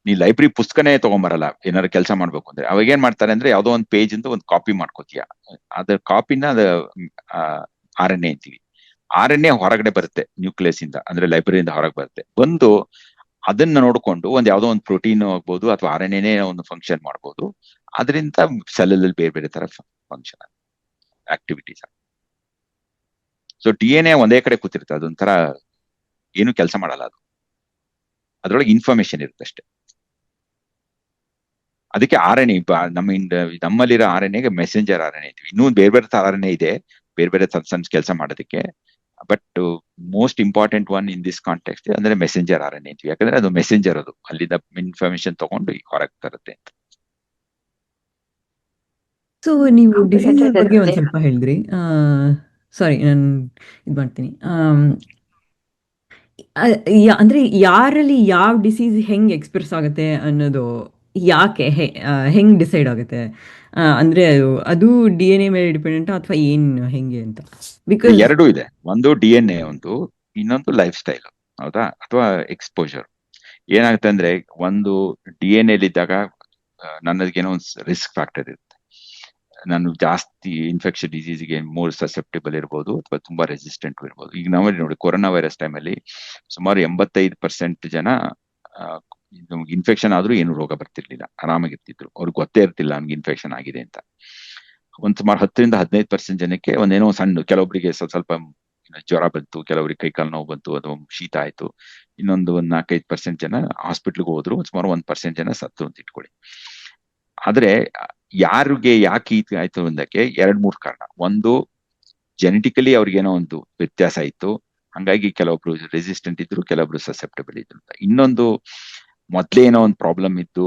ನೀ ಲೈಬ್ರರಿ ಪುಸ್ತಕನೇ ತಗೊಂಬರಲ್ಲ ಏನಾದ್ರು ಕೆಲಸ ಮಾಡ್ಬೇಕು ಅಂದ್ರೆ. ಅವಾಗ ಏನ್ ಮಾಡ್ತಾರೆ ಅಂದ್ರೆ ಯಾವ್ದೋ ಒಂದು ಪೇಜ್ ಇಂದ ಒಂದು ಕಾಪಿ ಮಾಡ್ಕೋತೀಯ, ಅದ್ರ ಕಾಪಿನ RNA ಅಂತೀವಿ. RNA ಹೊರಗಡೆ ಬರುತ್ತೆ ನ್ಯೂಕ್ಲಿಯಸ್ ಇಂದ, ಅಂದ್ರೆ ಲೈಬ್ರರಿಯಿಂದ ಹೊರಗೆ ಬರುತ್ತೆ. ಬಂದು ಅದನ್ನ ನೋಡ್ಕೊಂಡು ಯಾವ್ದೋ ಒಂದು ಪ್ರೋಟೀನ್ ಆಗ್ಬೋದು ಅಥವಾ RNA ಒಂದು ಫಂಕ್ಷನ್ ಮಾಡ್ಬೋದು. ಅದರಿಂದ ಸೆಲ್ಲಲ್ಲಿ ಬೇರೆ ತರ ಫಂಕ್ಷನ್ ಆಕ್ಟಿವಿಟೀಸ್. ಸೊ DNA ಒಂದೇ ಕಡೆ ಕೂತಿರುತ್ತೆ, ಅದೊಂಥರ ಏನು ಕೆಲಸ ಮಾಡಲ್ಲ. ಅದು ಅದ್ರೊಳಗೆ ಇನ್ಫಾರ್ಮೇಶನ್ ಇರುತ್ತೆ ಅಷ್ಟೇ. ಅದಕ್ಕೆ RNA ನಮ್ಮಲ್ಲಿರೋ RNAಗೆ ಮೆಸೆಂಜರ್ RNA ಅಂತೀವಿ. ಇನ್ನೂ ಬೇರೆ RNA ಇದೆ, ಬೇರೆ ಸಣ್ಣ ಕೆಲಸ ಮಾಡೋದಕ್ಕೆ. But most important one in this context ಅಂದ್ರೆ ಮೆಸೆಂಜರ್ RNA ಅಂತೀವಿ. ಯಾಕಂದ್ರೆ ಅದು ಮೆಸೆಂಜರ್, ಅದು ಅಲ್ಲಿಂದ ಇನ್ಫಾರ್ಮೇಶನ್ ತಗೊಂಡು ಹೊರಗೆ ತರುತ್ತೆ ಅಂತ. ಸೊ ನೀವು ಡಿಸೀಸ್ ಬಗ್ಗೆ ಒಂದ್ ಸ್ವಲ್ಪ ಹೇಳಿದ್ರಿ. ಸಾರಿ, ನಾನು ಇದು ಮಾಡ್ತೀನಿ. ಅಂದ್ರೆ ಯಾರಲ್ಲಿ ಯಾವ ಡಿಸೀಸ್ ಹೆಂಗ್ ಎಕ್ಸ್ಪ್ರೆಸ್ ಆಗುತ್ತೆ ಅನ್ನೋದು ಯಾಕೆ ಹೆಂಗ್ ಡಿಸೈಡ್ ಆಗುತ್ತೆ? ಅಂದ್ರೆ ಅದು DNA ಮೇಲೆ ಡಿಪೆಂಡೆಂಟ್ ಅಥವಾ ಹೆಂಗೆ ಅಂತ? ಬಿಕಾಸ್ 2 ಇದೆ. ಒಂದು DNA, ಇನ್ನೊಂದು ಲೈಫ್ ಸ್ಟೈಲ್, ಹೌದಾ, ಅಥವಾ ಎಕ್ಸ್ಪೋಜರ್. ಏನಾಗುತ್ತೆ ಅಂದ್ರೆ ಒಂದು DNA ಇದ್ದಾಗ ನನ್ನದೇನೋ ಒಂದು ರಿಸ್ಕ್ ಫ್ಯಾಕ್ಟರ್ ಇರುತ್ತೆ. ನಾನು ಜಾಸ್ತಿ ಇನ್ಫೆಕ್ಷನ್ ಡಿಸೀಸ್ಗೆ ಮೋರ್ ಸಸೆಪ್ಟಿಬಲ್ ಇರ್ಬೋದು ಅಥವಾ ತುಂಬಾ ರೆಸಿಸ್ಟೆಂಟ್ ಇರ್ಬೋದು. ಈಗ ನಾವಲ್ಲಿ ನೋಡಿ, ಕೊರೋನಾ ವೈರಸ್ ಟೈಮಲ್ಲಿ ಸುಮಾರು 85% ಜನ ಇನ್ಫೆಕ್ಷನ್ ಆದ್ರೂ ಏನು ರೋಗ ಬರ್ತಿರ್ಲಿಲ್ಲ, ಆರಾಮಾಗಿರ್ತಿದ್ರು. ಅವ್ರಿಗೆ ಗೊತ್ತೇ ಇರ್ತಿಲ್ಲ ನಮ್ಗೆ ಇನ್ಫೆಕ್ಷನ್ ಆಗಿದೆ ಅಂತ. ಸುಮಾರು 10-15% ಜನಕ್ಕೆ ಒಂದೇನೋ ಸಣ್ಣ, ಕೆಲವೊಬ್ಬರಿಗೆ ಸ್ವಲ್ಪ ಜ್ವರ ಬಂತು, ಕೆಲವರಿಗೆ ಕೈಕಾಲು ನೋವು ಬಂತು ಅಥವಾ ಶೀತ ಆಯ್ತು. ಇನ್ನೊಂದು 4-5% ಜನ ಹಾಸ್ಪಿಟ್ಲ್ಗೆ ಹೋದ್ರು. ಸುಮಾರು 1% ಜನ ಸತ್ತು ಅಂತ ಇಟ್ಕೊಳ್ಳಿ. ಆದ್ರೆ ಯಾರಿಗೆ ಯಾಕೆ ಆಯ್ತು ಅಂದಕ್ಕೆ 2-3 ಕಾರಣ. ಒಂದು, ಜೆನೆಟಿಕಲಿ ಅವ್ರಿಗೇನೋ ಒಂದು ವ್ಯತ್ಯಾಸ ಇತ್ತು, ಹಂಗಾಗಿ ಕೆಲವೊಬ್ರು ರೆಸಿಸ್ಟೆಂಟ್ ಇದ್ರು, ಕೆಲವೊಬ್ರು ಸಸೆಪ್ಟಬಲ್ ಇದ್ರು ಅಂತ. ಇನ್ನೊಂದು, ಮೊದ್ಲೇ ಏನೋ ಒಂದು ಪ್ರಾಬ್ಲಮ್ ಇತ್ತು,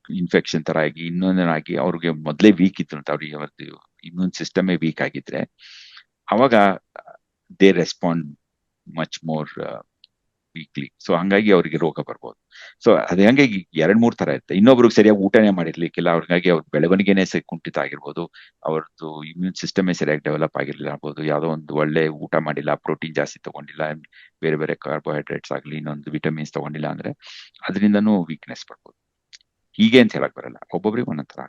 ಇನ್ಫೆಕ್ಷನ್ ತರ ಆಗಿ ಇನ್ನೊಂದೇನಾಗಿ ಅವ್ರಿಗೆ ಮೊದ್ಲೇ ವೀಕ್ ಇತ್ತು ಅಂತ. ಅವ್ರಿಗೆ ಇಮ್ಯೂನ್ ಸಿಸ್ಟಮೇ ವೀಕ್ ಆಗಿದ್ರೆ ಅವಾಗ they respond much more weekly. So ಹಂಗಾಗಿ ಅವ್ರಿಗೆ ರೋಗ ಬರ್ಬೋದು. ಸೊ ಅದೇ ಹಂಗಾಗಿ 2-3 ತರ ಇರುತ್ತೆ. ಇನ್ನೊಬ್ರಿಗೆ ಸರಿಯಾಗಿ ಊಟನೇ ಮಾಡಿರ್ಲಿಕ್ಕಿಲ್ಲ, ಅವ್ರಿಗಾಗಿ ಅವ್ರ ಬೆಳವಣಿಗೆನೇ ಕುಂಠಿತ ಆಗಿರ್ಬೋದು, ಅವ್ರದ್ದು ಇಮ್ಯೂನ್ ಸಿಸ್ಟಮೇ ಸರಿಯಾಗಿ ಡೆವಲಪ್ ಆಗಿರ್ಲಿಲ್ಲ ಆಗ್ಬೋದು, ಯಾವುದೋ ಒಂದು ಒಳ್ಳೆ ಊಟ ಮಾಡಿಲ್ಲ, ಪ್ರೋಟೀನ್ ಜಾಸ್ತಿ ತಗೊಂಡಿಲ್ಲ, ಬೇರೆ ಕಾರ್ಬೋಹೈಡ್ರೇಟ್ಸ್ ಆಗ್ಲಿ, ಇನ್ನೊಂದು ವಿಟಮಿನ್ಸ್ ತಗೊಂಡಿಲ್ಲ ಅಂದ್ರೆ ಅದರಿಂದನೂ ವೀಕ್ನೆಸ್ ಬರ್ಬೋದು. ಹೀಗೆ ಅಂತ ಹೇಳಕ್ ಬರಲ್ಲ, ಒಬ್ಬೊಬ್ರಿಗೆ ಒಂದೊಂಥರ.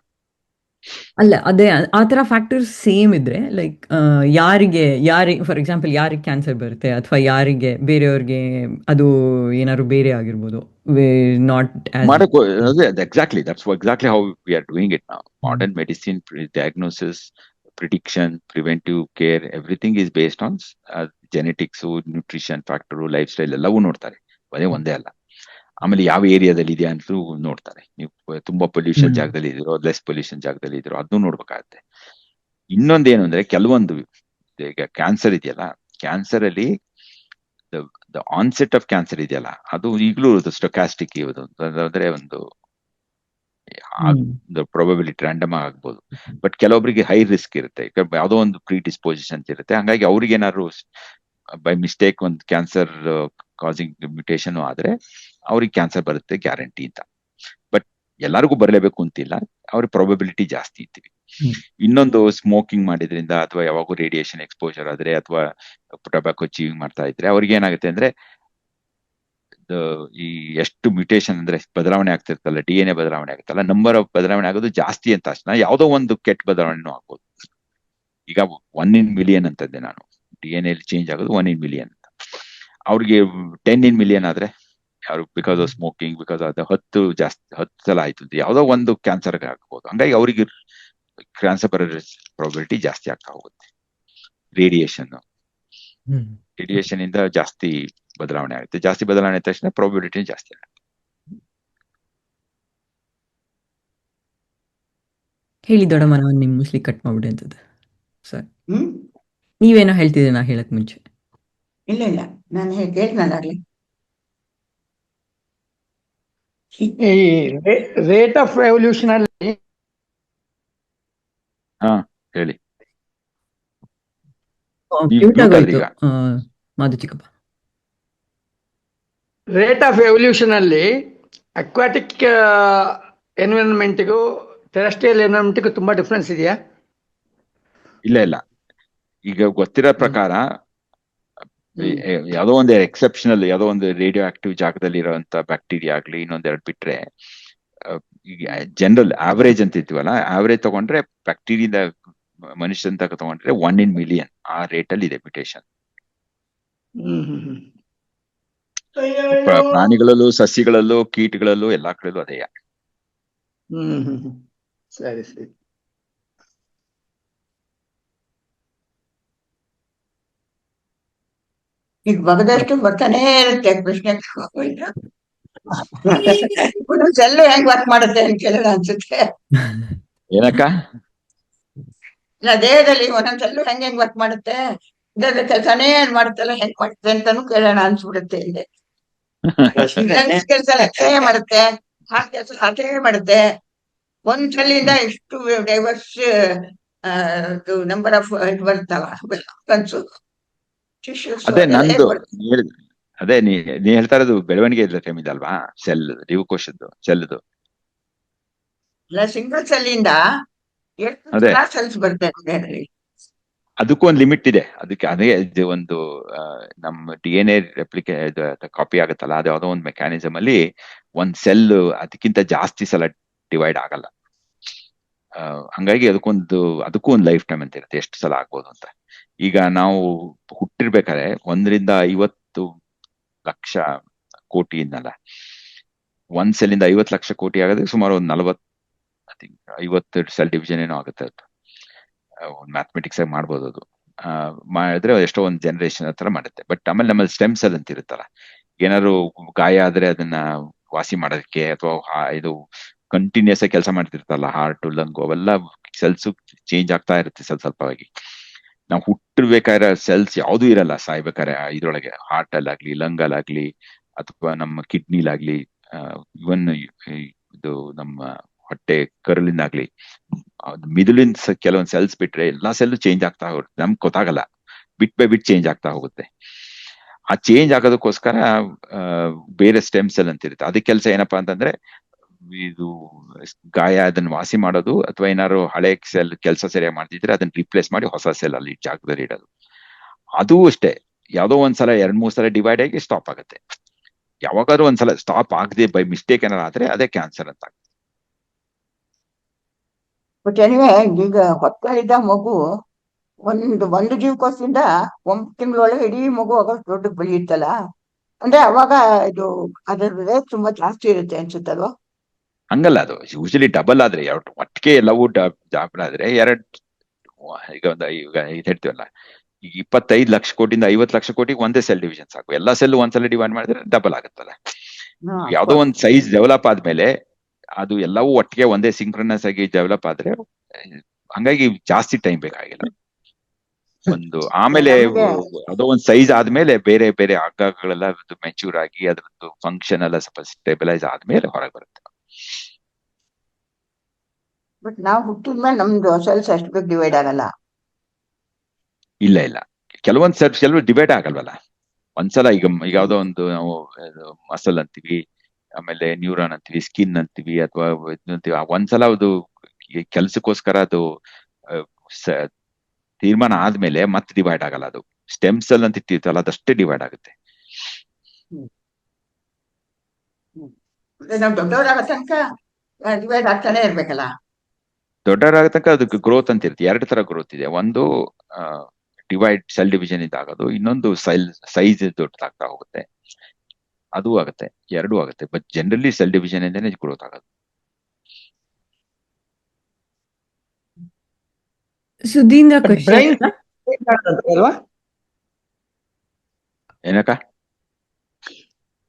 ಅಲ್ಲ, ಅದೇ ಆ ಥರ ಫ್ಯಾಕ್ಟರ್ಸ್ ಸೇಮ್ ಇದ್ರೆ, ಲೈಕ್ ಯಾರಿಗೆ ಫಾರ್ ಎಕ್ಸಾಂಪಲ್ ಯಾರಿಗೆ ಕ್ಯಾನ್ಸರ್ ಬರುತ್ತೆ ಅಥವಾ ಯಾರಿಗೆ ಬೇರೆಯವ್ರಿಗೆ ಅದು ಏನಾದ್ರು ಬೇರೆ ಆಗಿರ್ಬೋದು, not exactly how we are doing it now. Modern medicine, diagnosis, prediction, preventive care, everything is based on genetics, nutrition factor, life style ಎಲ್ಲವೂ ನೋಡ್ತಾರೆ, ಒಂದೇ ಅಲ್ಲ. ಆಮೇಲೆ ಯಾವ ಏರಿಯಾದಲ್ಲಿ ಇದೆ ಅಂತೂ ನೋಡ್ತಾರೆ. ನೀವು ತುಂಬಾ ಪೊಲ್ಯೂಷನ್ ಜಾಗದಲ್ಲಿ ಇದ್ರೋ, ಲೆಸ್ ಪೊಲ್ಯೂಷನ್ ಜಾಗದಲ್ಲಿ ಇದ್ರೋ, ಅದನ್ನು ನೋಡ್ಬೇಕಾಗತ್ತೆ. ಇನ್ನೊಂದೇನು ಅಂದ್ರೆ, ಕೆಲವೊಂದು ಈಗ ಕ್ಯಾನ್ಸರ್ ಇದೆಯಲ್ಲ, ಕ್ಯಾನ್ಸರ್ ಅಲ್ಲಿ ದ ಆನ್ಸೆಟ್ ಆಫ್ ಕ್ಯಾನ್ಸರ್ ಇದೆಯಲ್ಲ, ಅದು ಈಗಲೂ ಸ್ಟೊಕ್ಯಾಸ್ಟಿಕ್ ಅಂದ್ರೆ ಒಂದು ಪ್ರೊಬಬಿಲಿಟಿ ರ್ಯಾಂಡಮ್ ಆಗ್ಬೋದು. ಬಟ್ ಕೆಲವೊಬ್ಬರಿಗೆ ಹೈ ರಿಸ್ಕ್ ಇರುತ್ತೆ, ಯಾವುದೋ ಒಂದು ಪ್ರೀ ಡಿಸ್ಪೋಸಿಷನ್ ಇರುತ್ತೆ. ಹಂಗಾಗಿ ಅವ್ರಿಗೆ ಏನಾದ್ರು ಬೈ ಮಿಸ್ಟೇಕ್ ಒಂದು ಕ್ಯಾನ್ಸರ್ ಕಾಸಿಂಗ್ ಮ್ಯೂಟೇಷನ್ ಆದ್ರೆ ಅವ್ರಿಗೆ ಕ್ಯಾನ್ಸರ್ ಬರುತ್ತೆ ಗ್ಯಾರಂಟಿ ಅಂತ. ಬಟ್ ಎಲ್ಲರಿಗೂ ಬರಲೇಬೇಕು ಅಂತಿಲ್ಲ, ಅವ್ರಿಗೆ ಪ್ರೊಬಬಿಲಿಟಿ ಜಾಸ್ತಿ ಇರ್ತೀವಿ. ಹ್ಮ್. ಇನ್ನೊಂದು ಸ್ಮೋಕಿಂಗ್ ಮಾಡಿದ್ರಿಂದ ಅಥವಾ ಯಾವಾಗೂ ರೇಡಿಯೇಷನ್ ಎಕ್ಸ್ಪೋಜರ್ ಆದ್ರೆ ಅಥವಾ ಟೊಬ್ಯಾಕೋ ಚೀವಿಂಗ್ ಮಾಡ್ತಾ ಇದ್ರೆ ಅವ್ರಿಗೆ ಏನಾಗುತ್ತೆ ಅಂದ್ರೆ ಈ ಎಷ್ಟು ಮ್ಯೂಟೇಶನ್ ಅಂದ್ರೆ ಬದಲಾವಣೆ ಆಗ್ತಿರ್ತಲ್ಲ, DNA ಬದಲಾವಣೆ ಆಗುತ್ತಲ್ಲ, ನಂಬರ್ ಆಫ್ ಬದಲಾವಣೆ ಆಗೋದು ಜಾಸ್ತಿ ಅಂತ ತಕ್ಷಣ ಯಾವುದೋ ಒಂದು ಕೆಟ್ಟ ಬದಲಾವಣೆನೂ ಆಗ್ಬೋದು. ಈಗ 1 in million ಅಂತಂದೆ ನಾನು, DNA ಚೇಂಜ್ ಆಗೋದು 1 in million ಅಂತ. ಅವ್ರಿಗೆ 10 in million ಆದ್ರೆ ಯಾರು because of smoking, because of 10 ಸಲ ಆಯ್ತು ಅಂತ ಯಾವುದೋ ಒಂದು ಕ್ಯಾನ್ಸರ್ ಆಗ್ಬೋದು. ಹಂಗಾಗಿ ಅವ್ರಿಗೆ ಕ್ಯಾನ್ಸರ್ ಬರೋ ಪ್ರಾಬಿಲಿಟಿ ಜಾಸ್ತಿ ಆಗ್ತಾ ಹೋಗುತ್ತೆ. ರೇಡಿಯೇಷನ್ ಇಂದ ಜಾಸ್ತಿ ಬದಲಾವಣೆ ಆಗುತ್ತೆ. ಜಾಸ್ತಿ ಬದಲಾವಣೆ ಆದ ತಕ್ಷಣ ಪ್ರಾಬಿಲಿಟಿ ಜಾಸ್ತಿ ಆಗುತ್ತೆ. ಹೇಳಿ ದೊಡ್ಡಮ್ಮ, ನಾನು ನಿಮ್ ಮುಸ್ಲಿ ಕಟ್ ಮಾಡ್ಬಿಡಿ ಅಂತದ್ದು ಸರ್. ಹ್ಮ್ ನೀವೇನೋ ಹೇಳ್ತಿದ್ದೀರಿ ನಾ ಹೇಳಕ್ ಮುಂಚೆ. ಇಲ್ಲ ಇಲ್ಲ, ನಾನು ಕೇಳ್ತಾನಾಗ್ಲಿ. ಈ ರೇಟ್ ಆಫ್ ಎವಲ್ಯೂಷನ್ ಅಲ್ಲಿ ಹಾ ಹೇಳಿ. ಮ್ಯೂಟ್ mute ಆಗೋಯ್ತು ಈಗ. ಮಾಧು ಚಿಕ್ಕಪ್ಪ. ರೇಟ್ ಆಫ್ ಎವಲ್ಯೂಷನ್ ಅಲ್ಲಿ ಅಕ್ವಾಟಿಕ್ ಎನ್ವಿರಾನ್ಮೆಂಟ್ಗೂ ಟೆರೆಸ್ಟ್ರಿಯಲ್ ಎನ್ವಿರಾನ್ಮೆಂಟ್ಗೂ ತುಂಬಾ ಡಿಫ್ರೆನ್ಸ್ ಇದೆಯಾ? ಇಲ್ಲ, ಈಗ ಗೊತ್ತಿರೋ ಪ್ರಕಾರ ಯಾವುದೋ ಒಂದು ಎಕ್ಸೆಪ್ಷನಲ್, ಯಾವುದೋ ಒಂದು ರೇಡಿಯೋ ಆಕ್ಟಿವ್ ಜಾಗದಲ್ಲಿ ಇರೋಂತ ಬ್ಯಾಕ್ಟೀರಿಯಾ ಆಗ್ಲಿ ಇನ್ನೊಂದೆರಡು ಬಿಟ್ರೆ, ಈಗ ಜನರಲ್ ಆವರೇಜ್ ಅಂತ ಇರ್ತೀವಲ್ಲ, ಆವರೇಜ್ ತಗೊಂಡ್ರೆ ಬ್ಯಾಕ್ಟೀರಿಯಿಂದ ಮನುಷ್ಯನ್ ತಗ ತಗೊಂಡ್ರೆ 1 in million ಆ ರೇಟ್ ಅಲ್ಲಿ ಇದೆ ಮ್ಯೂಟೇಶನ್. ಪ್ರಾಣಿಗಳಲ್ಲೂ ಸಸ್ಯಗಳಲ್ಲೂ ಕೀಟಗಳಲ್ಲೂ ಎಲ್ಲಾ ಕಡೆಯಲ್ಲೂ ಅದೇ. ಸರಿ ಸರಿ. ಈಗ ಬಗದಷ್ಟು ಬರ್ತಾನೆ ಇರುತ್ತೆ ಪ್ರಶ್ನೆ. ಸೆಲ್ಲು ಹೆಂಗ್ ವರ್ಕ್ ಮಾಡುತ್ತೆ ಅಂತ ಕೇಳೋಣ ಅನ್ಸುತ್ತೆ. ಏನಕ್ಕ? ಇಲ್ಲ, ದೇಹದಲ್ಲಿ ಒಂದೊಂದ್ ಸೆಲ್ಲು ಹೆಂಗ್ ವರ್ಕ್ ಮಾಡುತ್ತೆ, ಇದರ ಕೆಲಸನೇ ಮಾಡುತ್ತಲ್ಲ ಹೆಂಗ್ ಮಾಡುತ್ತೆ ಅಂತಾನು ಕೇಳೋಣ ಅನ್ಸ್ಬಿಡುತ್ತೆ. ಇಲ್ಲಿ ಕೆಲಸ ಅಷ್ಟೇ ಮಾಡುತ್ತೆ, ಆ ಕೆಲಸ ಅದೇ ಮಾಡುತ್ತೆ. ಒಂದ್ ಸೆಲ್ಲಿಂದ ಎಷ್ಟು ಡೈವರ್ಸ್ ನಂಬರ್ ಆಫ್ ಇದು ಬರ್ತಾವ ಕನ್ಸು ಟಿಶ್ಯೂಸ್. ಅದೇ ನಂದು ಅದೇ ನೀ ಹೇಳ್ತಾ ಇರೋದು ಬೆಳವಣಿಗೆ ಇಲ್ಲ ಟೈಮ್ ಇದಲ್ವಾ, ಸೆಲ್ ಜೀವಕೋಶದ್ದು ಸೆಲ್ದು. ಇಲ್ಲ, ಸಿಂಗಲ್ ಸೆಲ್ಲಿಂದ ಅದೇ. ಎಷ್ಟು ಸೆಲ್ಸ್ ಬರ್ತದೆ? ಅದಕ್ಕೂ ಒಂದು ಲಿಮಿಟ್ ಇದೆ. ಅದಕ್ಕೆ ಅದೇ ಒಂದು ನಮ್ಮ DNA ಕಾಪಿ ಆಗುತ್ತಲ್ಲ, ಅದು ಯಾವುದೋ ಒಂದು ಮೆಕ್ಯಾನಿಸಮ್ ಅಲ್ಲಿ ಒಂದ್ ಸೆಲ್ ಅದಕ್ಕಿಂತ ಜಾಸ್ತಿ ಸಲ ಡಿವೈಡ್ ಆಗಲ್ಲ. ಹಂಗಾಗಿ ಅದಕ್ಕೂ ಒಂದು ಲೈಫ್ ಟೈಮ್ ಅಂತ ಇರುತ್ತೆ, ಎಷ್ಟು ಸಲ ಆಗ್ಬೋದು ಅಂತ. ಈಗ ನಾವು ಹುಟ್ಟಿರ್ಬೇಕಾದ್ರೆ 1 ರಿಂದ 50 ಲಕ್ಷ ಕೋಟಿ ಇನ್ನಲ್ಲ, ಒಂದ್ ಸೆಲ್ಲಿಂದ 50 ಲಕ್ಷ ಕೋಟಿ ಆಗೋದಕ್ಕೆ ಸುಮಾರು ಒಂದು 50 ಸೆಲ್ ಡಿವಿಷನ್ ಏನೋ ಆಗುತ್ತೆ. ಅದು ಮ್ಯಾಥಮೆಟಿಕ್ಸ್ ಆಗಿ ಮಾಡ್ಬೋದು. ಅದು ಮಾಡಿದ್ರೆ ಎಷ್ಟೋ ಒಂದು ಜನರೇಷನ್ ಹತ್ರ ಮಾಡುತ್ತೆ. ಬಟ್ ಆಮೇಲೆ ನಮ್ಮಲ್ಲಿ ಸ್ಟೆಮ್ ಸೆಲ್ ಅಂತ ಇರುತ್ತಲ್ಲ, ಏನಾದ್ರು ಗಾಯ ಆದ್ರೆ ಅದನ್ನ ವಾಸಿ ಮಾಡೋದಕ್ಕೆ ಅಥವಾ ಇದು ಕಂಟಿನ್ಯೂಸ್ ಆಗಿ ಕೆಲಸ ಮಾಡ್ತಿರ್ತಲ್ಲ, ಹಾರ್ಟ್ ಲಂಗ್ ಅವೆಲ್ಲ ಸೆಲ್ಸ್ ಚೇಂಜ್ ಆಗ್ತಾ ಇರುತ್ತೆ ಸ್ವಲ್ಪವಾಗಿ. ನಾವು ಹುಟ್ಟಿರ್ಬೇಕಾದ್ರೆ ಸೆಲ್ಸ್ ಯಾವ್ದು ಇರಲ್ಲ, ಸಾಯ್ಬೇಕಾದ್ರೆ ಇದ್ರೊಳಗೆ ಹಾರ್ಟ್ ಅಲ್ಲಾಗ್ಲಿ ಲಂಗ್ ಅಲ್ಲಾಗ್ಲಿ ಅಥವಾ ನಮ್ಮ ಕಿಡ್ನಿಲಾಗ್ಲಿ, ಇವನ್ ಇದು ನಮ್ಮ ಹೊಟ್ಟೆ ಕರಳಿಂದಾಗ್ಲಿ ಮಿದುಳಿನ ಕೆಲವೊಂದು ಸೆಲ್ಸ್ ಬಿಟ್ರೆ ಎಲ್ಲಾ ಸೆಲ್ ಚೇಂಜ್ ಆಗ್ತಾ ಹೋಗುತ್ತೆ. ನಮ್ಗೆ ಗೊತ್ತಾಗಲ್ಲ, ಬಿಟ್ ಬೈ ಬಿಟ್ ಚೇಂಜ್ ಆಗ್ತಾ ಹೋಗುತ್ತೆ. ಆ ಚೇಂಜ್ ಆಗೋದಕ್ಕೋಸ್ಕರ ಬೇರೆ ಸ್ಟೆಮ್ ಸೆಲ್ ಅಂತ ಇರುತ್ತೆ. ಅದಕ್ಕೆ ಕೆಲಸ ಏನಪ್ಪಾ ಅಂತಂದ್ರೆ, ಇದು ಗಾಯ ಅದನ್ನ ವಾಸಿ ಮಾಡೋದು, ಅಥವಾ ಏನಾದ್ರು ಹಳೆ ಸೆಲ್ ಕೆಲಸ ಸರಿಯಾಗಿ ಮಾಡ್ತಿದ್ರೆ ಅದನ್ನ ರಿಪ್ಲೇಸ್ ಮಾಡಿ ಹೊಸ ಸೆಲ್ ಅಲ್ಲಿ ಜಾಗದಲ್ಲಿ ಇಡೋದು. ಅದು ಅಷ್ಟೇ, ಯಾವ್ದೋ ಒಂದ್ಸಲ 2-3 ಸಲ ಡಿವೈಡ್ ಆಗಿ ಸ್ಟಾಪ್ ಆಗುತ್ತೆ. ಯಾವಾಗಾದ್ರೂ ಒಂದ್ಸಲ ಸ್ಟಾಪ್ ಆಗದೆ ಬೈ ಮಿಸ್ಟೇಕ್ ಏನಾದ್ರು ಆದ್ರೆ ಅದೇ ಕ್ಯಾನ್ಸರ್ ಅಂತ. ಬಟ್ ಎನಿವೆ, ಈಗ ಹೊತ್ತಲಿದ್ದ ಮಗು ಒಂದು ಜೀವಕೋಶದಿಂದ 9 ತಿಂಗಳೊಳಗೆ ಇಡೀ ಮಗು ಆಗೋಷ್ಟು ದೊಡ್ಡಕ್ಕೆ ಬೆಳೆಯುತ್ತಲ್ಲ, ಅಂದ್ರೆ ಅವಾಗ ಇದು ಅದರ ರೇಟ್ ತುಂಬಾ ಜಾಸ್ತಿ ಇರುತ್ತೆ ಅನ್ಸುತ್ತಲ್ವಾ? ಹಂಗಲ್ಲ, ಅದು ಯೂಶಲಿ ಡಬಲ್ ಆದ್ರೆ ಒಟ್ಟಿಗೆ ಎಲ್ಲವೂ ಡಬಲ್ ಆದ್ರೆ ಈಗ ಇದು ಹೇಳ್ತೀವಲ್ಲ, ಈಗ 25 ಲಕ್ಷ ಕೋಟಿಯಿಂದ 50 ಲಕ್ಷ ಕೋಟಿಗೆ ಒಂದೇ ಸೆಲ್ ಡಿವಿಷನ್ ಸಾಕು. ಎಲ್ಲಾ ಸೆಲ್ ಒಂದ್ಸಲ ಡಿವೈಡ್ ಮಾಡಿದ್ರೆ ಡಬಲ್ ಆಗುತ್ತಲ್ಲ. ಯಾವ್ದೋ ಒಂದ್ ಸೈಜ್ ಡೆವಲಪ್ ಆದ್ಮೇಲೆ ಅದು ಎಲ್ಲವೂ ಒಟ್ಟಿಗೆ ಒಂದೇ ಸಿಂಕ್ರನಸ್ ಆಗಿ ಡೆವಲಪ್ ಆದ್ರೆ, ಹಂಗಾಗಿ ಜಾಸ್ತಿ ಟೈಮ್ ಬೇಕಾಗಿಲ್ಲ. ಆಮೇಲೆ ಅದೋ ಒಂದ್ ಸೈಜ್ ಆದ್ಮೇಲೆ ಬೇರೆ ಬೇರೆ ಅಂಗಗಳೆಲ್ಲ ಮೆಚೂರ್ ಆಗಿ ಅದ್ರದ್ದು ಫಂಕ್ಷನ್ ಎಲ್ಲ ಸ್ವಲ್ಪ ಸ್ಟೆಬಿಲೈಸ್ ಆದ್ಮೇಲೆ ಹೊರಗೆ ಬರುತ್ತೆ. ಬಟ್ ನಾವು ಹುಟ್ಟಿದ್ಮೇಲೆ ನಮ್ದು ಸೆಲ್ಸ್ ಅಷ್ಟು ಬೇಗ ಡಿವೈಡ್ ಆಗಲ್ಲ. ಇಲ್ಲ, ಕೆಲವೊಂದ್ ಸೆಲ್ಸ್ ಡಿವೈಡ್ ಆಗಲ್ವಲ್ಲ. ಒಂದ್ಸಲ ಈಗ ಯಾವ್ದೋ ಒಂದು ನಾವು ಮಸಲ್ ಅಂತೀವಿ, ಆಮೇಲೆ ನ್ಯೂರಾನ್ ಅಂತೀವಿ, ಸ್ಕಿನ್ ಅಂತೀವಿ, ಅಥವಾ ಒಂದ್ಸಲ ಅದು ಈ ಕೆಲ್ಸಕ್ಕೋಸ್ಕರ ಅದು ಆ, ಸ- ತೀರ್ಮಾನ ಆದ್ಮೇಲೆ ಮತ್ತೆ ಡಿವೈಡ್ ಆಗಲ್ಲ. ಅದು ಸ್ಟೆಮ್ ಸೆಲ್ ಅಂತ ಇರ್ತಿರ್ತಲ್ಲ ಅದಷ್ಟೇ ಡಿವೈಡ್ ಆಗುತ್ತೆ. ನಾವು ದೊಡ್ಡವರಾಗ ತನಕ ಡಿವೈಡ್ ಆಗ್ತಾನೆ ಇರ್ಬೇಕಲ್ಲ. ದೊಡ್ಡವರಾಗ ತನಕ ಅದಕ್ಕೆ ಗ್ರೋತ್ ಅಂತ ಇರುತ್ತೆ. ಎರಡು ತರ ಗ್ರೋತ್ ಇದೆ. ಒಂದು ಡಿವೈಡ್ ಸೆಲ್ ಡಿವಿಷನ್ ಇದಾಗೋದು, ಇನ್ನೊಂದು ಸೈಜ್ ದೊಡ್ಡದಾಗ್ತಾ ಹೋಗುತ್ತೆ. ಅದು ಆಗುತ್ತೆ, ಎರಡೂ ಆಗುತ್ತೆ. ಬಟ್ ಜನರಲಿ ಸೆಲ್ ಡಿವಿಷನ್ ಇಂದಾನೆ ಗ್ರೋತ್ ಆಗೋದು. ಸುಧೀಂದ್ರ ಬ್ರೈನ್ ಕ್ವೆಶ್ಚನ್ ಅಲ್ವಾ? ಏನಕ್ಕ?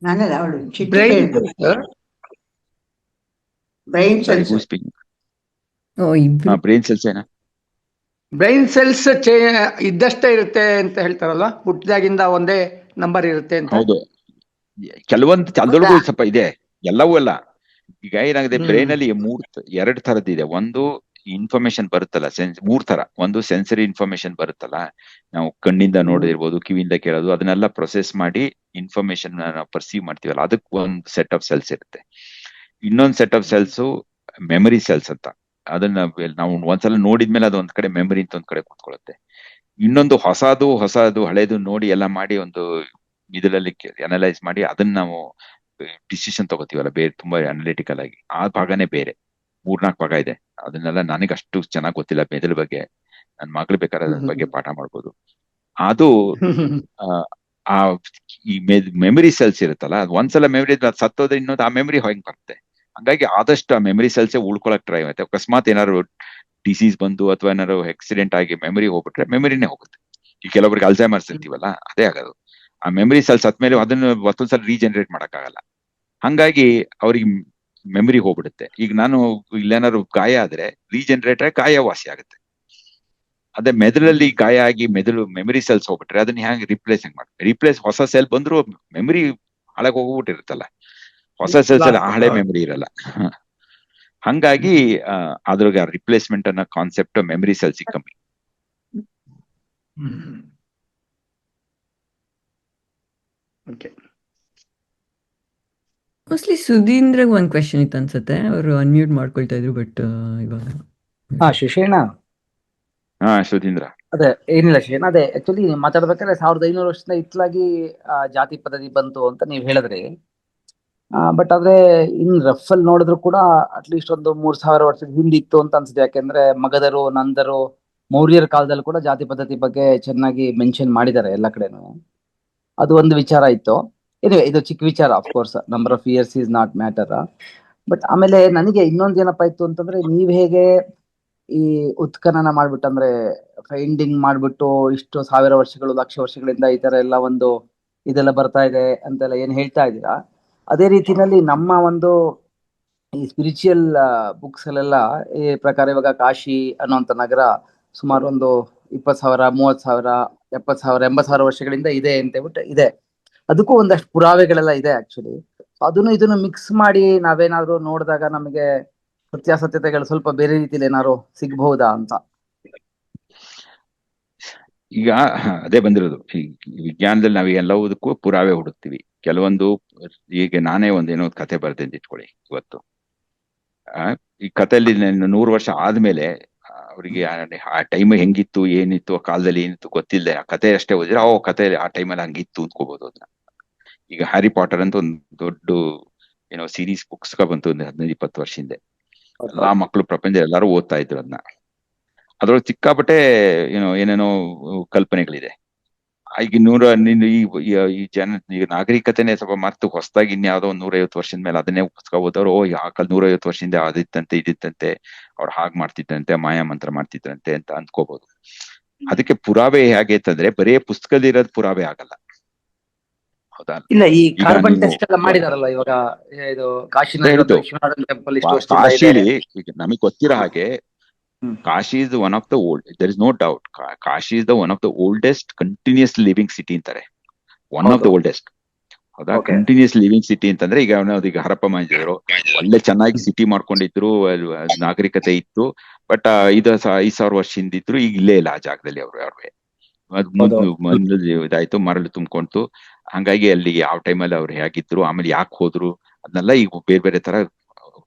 ನಾನಲ್ಲ ಅವಳು ಚಿಟ್ಟಿ ಬ್ರೈನ್ ಕೇಳಿದ್ರು. ಬ್ರೈನ್ ಸಾರಿ, ಸೆಲ್ಸ್ ಇಬ್ರು ಬ್ರೈನ್ ಸೆಲ್ಸ್ ಏನ? ಬ್ರೈನ್ ಸೆಲ್ಸ್ ಇದ್ದಷ್ಟೇ ಇರುತ್ತೆ ಅಂತ ಹೇಳ್ತಾರಲ್ವಾ, ಹುಟ್ಟಿದಾಗಿಂದ ಒಂದೇ ನಂಬರ್ ಇರುತ್ತೆ ಅಂತ. ಹೌದು, ಕೆಲವೊಂದು ಅದ್ರೊಳಗೂ ಸ್ವಲ್ಪ ಇದೆ, ಎಲ್ಲವೂ ಅಲ್ಲ. ಈಗ ಏನಾಗಿದೆ, ಬ್ರೈನ್ ಅಲ್ಲಿ ಎರಡು ತರದ್ದಿದೆ. ಒಂದು ಇನ್ಫಾರ್ಮೇಶನ್ ಬರುತ್ತಲ್ಲ, ಮೂರ್ ತರ. ಒಂದು ಸೆನ್ಸರಿ ಇನ್ಫಾರ್ಮೇಶನ್ ಬರುತ್ತಲ್ಲ, ನಾವು ಕಣ್ಣಿಂದ ನೋಡಿರ್ಬೋದು, ಕಿವಿಯಿಂದ ಕೇಳೋದು, ಅದನ್ನೆಲ್ಲ ಪ್ರೊಸೆಸ್ ಮಾಡಿ ಇನ್ಫಾರ್ಮೇಶನ್ ನಾವು ಪರ್ಸೀವ್ ಮಾಡ್ತೀವಲ್ಲ, ಅದಕ್ಕೆ ಒಂದು ಸೆಟ್ ಆಫ್ ಸೆಲ್ಸ್ ಇರುತ್ತೆ. ಇನ್ನೊಂದು set of cells memory cells ಅಂತ. ಅದನ್ನ ನಾವು ಒಂದ್ಸಲ ನೋಡಿದ್ಮೇಲೆ ಅದು ಒಂದ್ ಕಡೆ ಮೆಮರಿ ಅಂತ ಒಂದ್ ಕಡೆ ಕೂತ್ಕೊಳ್ಳುತ್ತೆ. ಇನ್ನೊಂದು ಹೊಸದು ಹಳೇದು ನೋಡಿ ಎಲ್ಲ ಮಾಡಿ ಒಂದು ಇದರಲ್ಲಿ ಅನಲೈಸ್ ಮಾಡಿ ಅದನ್ನ ನಾವು ಡಿಸಿಷನ್ ತಗೋತೀವಲ್ಲ, ಬೇರೆ ತುಂಬಾ ಅನಲಿಟಿಕಲ್ ಆಗಿ. ಆ ಭಾಗನೇ ಬೇರೆ, 3-4 ಭಾಗ ಇದೆ. ಅದನ್ನೆಲ್ಲ ನನಗೆ ಅಷ್ಟು ಚೆನ್ನಾಗಿ ಗೊತ್ತಿಲ್ಲ ಮೆದುಳ ಬಗ್ಗೆ. ನನ್ ಮಗಳು ಬೇಕಾದ್ರೆ ಅದ್ರ ಬಗ್ಗೆ ಪಾಠ ಮಾಡ್ಬೋದು. ಅದು ಆ ಈ ಮೆಮರಿ ಸೆಲ್ಸ್ ಇರುತ್ತಲ್ಲ, ಒಂದ್ಸಲ ಮೆಮರಿ ಸತ್ತೋದ್ರೆ ಇನ್ನೊಂದು ಆ ಮೆಮರಿ ಹೆಂಗ್ ಬರುತ್ತೆ. ಹಂಗಾಗಿ ಆದಷ್ಟು ಆ ಮೆಮರಿ ಸೆಲ್ಸೇ ಉಳ್ಕೊಳಕ್ ಟ್ರೈ ಮಾಡುತ್ತೆ. ಅಕಸ್ಮಾತ್ ಏನಾದ್ರು ಡಿಸೀಸ್ ಬಂದು ಅಥವಾ ಏನಾದ್ರು ಆಕ್ಸಿಡೆಂಟ್ ಆಗಿ ಮೆಮರಿ ಹೋಗ್ಬಿಟ್ರೆ ಮೆಮರಿನೇ ಹೋಗುತ್ತೆ. ಈ ಕೆಲವರಿಗೆ ಅಲ್ಝೈಮರ್ಸ್ ಇರ್ತೀವಲ್ಲ, ಅದೇ ಆಗೋದು. ಆ ಮೆಮರಿ ಸೆಲ್ಸ್ ಆದ್ಮೇಲೆ ಅದನ್ನ ಮತ್ತೊಂದ್ಸಲ ರೀಜನರೇಟ್ ಮಾಡಕ್ಕಾಗಲ್ಲ. ಹಂಗಾಗಿ ಅವ್ರಿಗೆ ಮೆಮರಿ ಹೋಗ್ಬಿಡುತ್ತೆ. ಈಗ ನಾನು ಇಲ್ಲೇನಾದ್ರು ಗಾಯ ಆದ್ರೆ ರೀಜನರೇಟ್ ಆಗಿ ಗಾಯ ವಾಸಿ ಆಗುತ್ತೆ. ಅದೇ ಮೆದುಳಲ್ಲಿ ಗಾಯ ಆಗಿ ಮೆಮರಿ ಸೆಲ್ಸ್ ಹೋಗ್ಬಿಟ್ರೆ ಅದನ್ನ ಹೆಂಗ್ ಹೆಂಗ್ ಮಾಡ್ತಾರೆ? ಹೊಸ ಸೆಲ್ ಬಂದ್ರು ಮೆಮರಿ ಹಾಳಾಗಿ ಹೋಗ್ಬಿಟ್ಟಿರುತ್ತಲ್ಲ, ಹೊಸ ಸೆಲ್ಸ್ ಅಲ್ಲಿ ಹಳೆ ಮೆಮರಿ ಇರಲ್ಲ. ಹಂಗಾಗಿ ಅದ್ರಾಗ ರಿಪ್ಲೇಸ್ಮೆಂಟ್ ಅನ್ನೋ ಕಾನ್ಸೆಪ್ಟ್ ಮೆಮರಿ ಸೆಲ್ಸ್ ಕಮ್ಮಿ. ಮೋಸ್ಟ್ಲಿ ಸುಧೀಂದ್ರಗ್ ಒಂದ್ ಕ್ವೆಶನ್ ಇತ್ತು ಅನ್ಸುತ್ತೆ. ಅವರು ಅನ್ಮ್ಯೂಟ್ ಮಾಡ್ಕೊಳ್ತಾ ಇದ್ರು, ಬಟ್ ಇವಾಗ ಶಿಶೇಣ, ಸುಧೀಂದ್ರ. ಅದೇ ಏನಿಲ್ಲ ಶಿಶೇಣ, ಅದೇ ಆಕ್ಚುಲಿ ಮಾತಾಡ್ಬೇಕಾದ್ರೆ 1500 ವರ್ಷದಿಂದ ಇತ್ಲಾಗಿ ಜಾತಿ ಪದ್ಧತಿ ಬಂತು ಅಂತ ನೀವು ಹೇಳಿದ್ರಿ. ಬಟ್ ಆದ್ರೆ ಇನ್ ರಫ್ ಅಲ್ಲಿ ನೋಡಿದ್ರು ಕೂಡ ಅಟ್ಲೀಸ್ಟ್ ಒಂದು 3000 ವರ್ಷದ ಹಿಂದಿತ್ತು ಅಂತ ಅನ್ಸುತ್ತೆ. ಯಾಕೆಂದ್ರೆ ಮಗಧರು, ನಂದರು, ಮೌರ್ಯರ ಕಾಲದಲ್ಲಿ ಕೂಡ ಜಾತಿ ಪದ್ಧತಿ ಬಗ್ಗೆ ಚೆನ್ನಾಗಿ ಮೆನ್ಷನ್ ಮಾಡಿದ್ದಾರೆ ಎಲ್ಲ ಕಡೆನೂ. ಅದು ಒಂದು ವಿಚಾರ ಇತ್ತು. ಇದು ಚಿಕ್ಕ ವಿಚಾರ, of course number of years is not matter. But ಆಮೇಲೆ ನನಗೆ ಇನ್ನೊಂದು ಏನಪ್ಪಾ ಇತ್ತು ಅಂತಂದ್ರೆ, ನೀವ್ ಹೇಗೆ ಈ ಉತ್ಖನನ ಮಾಡ್ಬಿಟ್ಟು, ಅಂದ್ರೆ ಫೈಂಡಿಂಗ್ ಮಾಡ್ಬಿಟ್ಟು ಇಷ್ಟು 1000 ವರ್ಷಗಳು, ಲಕ್ಷ ವರ್ಷಗಳಿಂದ ಈ ತರ ಎಲ್ಲ ಒಂದು ಇದೆಲ್ಲ ಬರ್ತಾ ಇದೆ ಅಂತೆಲ್ಲ ಏನ್ ಹೇಳ್ತಾ ಇದ್ದೀರಾ, ಅದೇ ರೀತಿನಲ್ಲಿ ನಮ್ಮ ಒಂದು ಈ ಸ್ಪಿರಿಚುವಲ್ ಬುಕ್ಸ್ ಅಲ್ಲೆಲ್ಲ ಈ ಪ್ರಕಾರ ಇವಾಗ ಕಾಶಿ ಅನ್ನುವಂಥ ನಗರ ಸುಮಾರು ಒಂದು 20,000, 30,000, 70,000, 80,000 ವರ್ಷಗಳಿಂದ ಇದೆ ಅಂತ ಹೇಳ್ಬಿಟ್ಟು ಇದೆ. ಅದಕ್ಕೂ ಒಂದಷ್ಟು ಪುರಾವೆಗಳೆಲ್ಲ ಇದೆ ಆಕ್ಚುಲಿ. ಅದನ್ನು ಇದನ್ನು ಮಿಕ್ಸ್ ಮಾಡಿ ನಾವೇನಾದ್ರೂ ನೋಡಿದಾಗ ನಮಗೆ ಸತ್ಯಾಸತ್ಯತೆಗಳು ಸ್ವಲ್ಪ ಬೇರೆ ರೀತಿಯಲ್ಲಿ ಏನಾದ್ರು ಸಿಗ್ಬಹುದಾ ಅಂತ. ಈಗ ಅದೇ ಬಂದಿರೋದು. ಈ ವಿಜ್ಞಾನದಲ್ಲಿ ನಾವು ಎಲ್ಲವುದಕ್ಕೂ ಪುರಾವೆ ಹುಡುಕ್ತಿವಿ. ಕೆಲವೊಂದು, ಈಗ ನಾನೇ ಒಂದೇನೋ ಕತೆ ಬರ್ತೀನಿ ಇಟ್ಕೊಳ್ಳಿ ಇವತ್ತು. ಈ ಕಥೆಯಲ್ಲಿ 100 ವರ್ಷ ಆದ್ಮೇಲೆ ಅವರಿಗೆ ಆ ಟೈಮ್ ಹೆಂಗಿತ್ತು, ಏನಿತ್ತು, ಆ ಕಾಲದಲ್ಲಿ ಏನಿತ್ತು ಗೊತ್ತಿಲ್ಲದೆ ಆ ಕತೆ ಅಷ್ಟೇ ಓದಿದ್ರೆ ಕತೆ ಆ ಟೈಮಲ್ಲಿ ಹಂಗಿತ್ತು ಅಂದ್ಕೋಬಹುದು ಅದನ್ನ. ಈಗ ಹ್ಯಾರಿ ಪಾಟರ್ ಅಂತ ಒಂದು ದೊಡ್ಡ ಸೀರೀಸ್ ಬುಕ್ಸ್ ಬಂತು ಒಂದು 15-20 ವರ್ಷ ಹಿಂದೆ. ಎಲ್ಲಾ ಮಕ್ಕಳು ಪ್ರಪಂಚ ಎಲ್ಲರೂ ಓದ್ತಾ ಇದ್ರು ಅದನ್ನ. ಅದ್ರೊಳಗೆ ಸಿಕ್ಕಾಪಟ್ಟೆ ಏನೇನೋ ಕಲ್ಪನೆಗಳಿದೆ. ಈಗ ಈ ನಾಗರಿಕತೆನೆ ಸ್ವಲ್ಪ ಮರ್ತು ಹೊಸದಾಗಿ ಇನ್ಯಾವುದೋ 150 ವರ್ಷದ ಮೇಲೆ ಅದನ್ನೇ ಪುಸ್ತಕ ಓದೋರು, ಆ ಕಾಲ 150 ವರ್ಷದಿಂದ ಅದಿತ್ತಂತೆ ಇದಿತ್ತಂತೆ, ಅವ್ರು ಹಾಗ್ ಮಾಡ್ತಿದ್ದಂತೆ, ಮಾಯಾ ಮಂತ್ರ ಮಾಡ್ತಿದ್ರಂತೆ ಅಂತ ಅಂದ್ಕೋಬಹುದು. ಅದಕ್ಕೆ ಪುರಾವೆ ಹೇಗೆ ಅಂತಂದ್ರೆ ಬರೇ ಪುಸ್ತಕದಲ್ಲಿ ಇರೋದು ಪುರಾವೆ ಆಗಲ್ಲ, ಹೌದಾ? ಇಲ್ಲ, ಈ ಈಗ ಕಾರ್ಬನ್ ನೀವು ಟೆಸ್ಟ್ ಎಲ್ಲ ಮಾಡಿದಾರಲ್ಲ ಇವಾಗ. ಇದು ಕಾಶಿನಲ್ಲಿರೋದು ವಿಶ್ವನಾಥನ್ ಟೆಂಪಲ್ ಇಷ್ಟು ವರ್ಷದಿಂದ ಇದೆ. ಕಾಶಿಲಿ ಈಗ ನಮಗೆ ಗೊತ್ತಿರೋ ಹಾಗೆ ಹ್ಮ್. Kashi is one of the old, there is no doubt, Kashi is the one of the oldest continuous living city ಅಂತಾರೆ. ಒನ್ ಆಫ್ ದ ಓಲ್ಡೆಸ್ಟ್, ಹೌದಾ? Okay. ಕಂಟಿನ್ಯೂಸ್ ಲಿವಿಂಗ್ ಸಿಟಿ ಅಂತಂದ್ರೆ ಈಗ ಹರಪ್ಪ ಮಹೇಂದ್ರರು ಒಳ್ಳೆ ಚೆನ್ನಾಗಿ ಸಿಟಿ ಮಾಡ್ಕೊಂಡಿದ್ರು, ನಾಗರಿಕತೆ ಇತ್ತು. ಬಟ್ 5,000 ವರ್ಷ ಹಿಂದಿದ್ರು, ಈಗ ಇಲ್ಲೇ ಇಲ್ಲ ಆ ಜಾಗದಲ್ಲಿ ಅವ್ರು ಯಾರು. ಇದಾಯ್ತು, ಮರಳು ತುಂಬ್ಕೊಂತು. ಹಂಗಾಗಿ ಅಲ್ಲಿ ಯಾವ ಟೈಮಲ್ಲಿ ಅವ್ರು ಹೇಗಿದ್ರು, ಆಮೇಲೆ ಯಾಕೆ ಹೋದ್ರು, ಅದನ್ನೆಲ್ಲ ಈಗ ಬೇರೆ ಬೇರೆ ತರ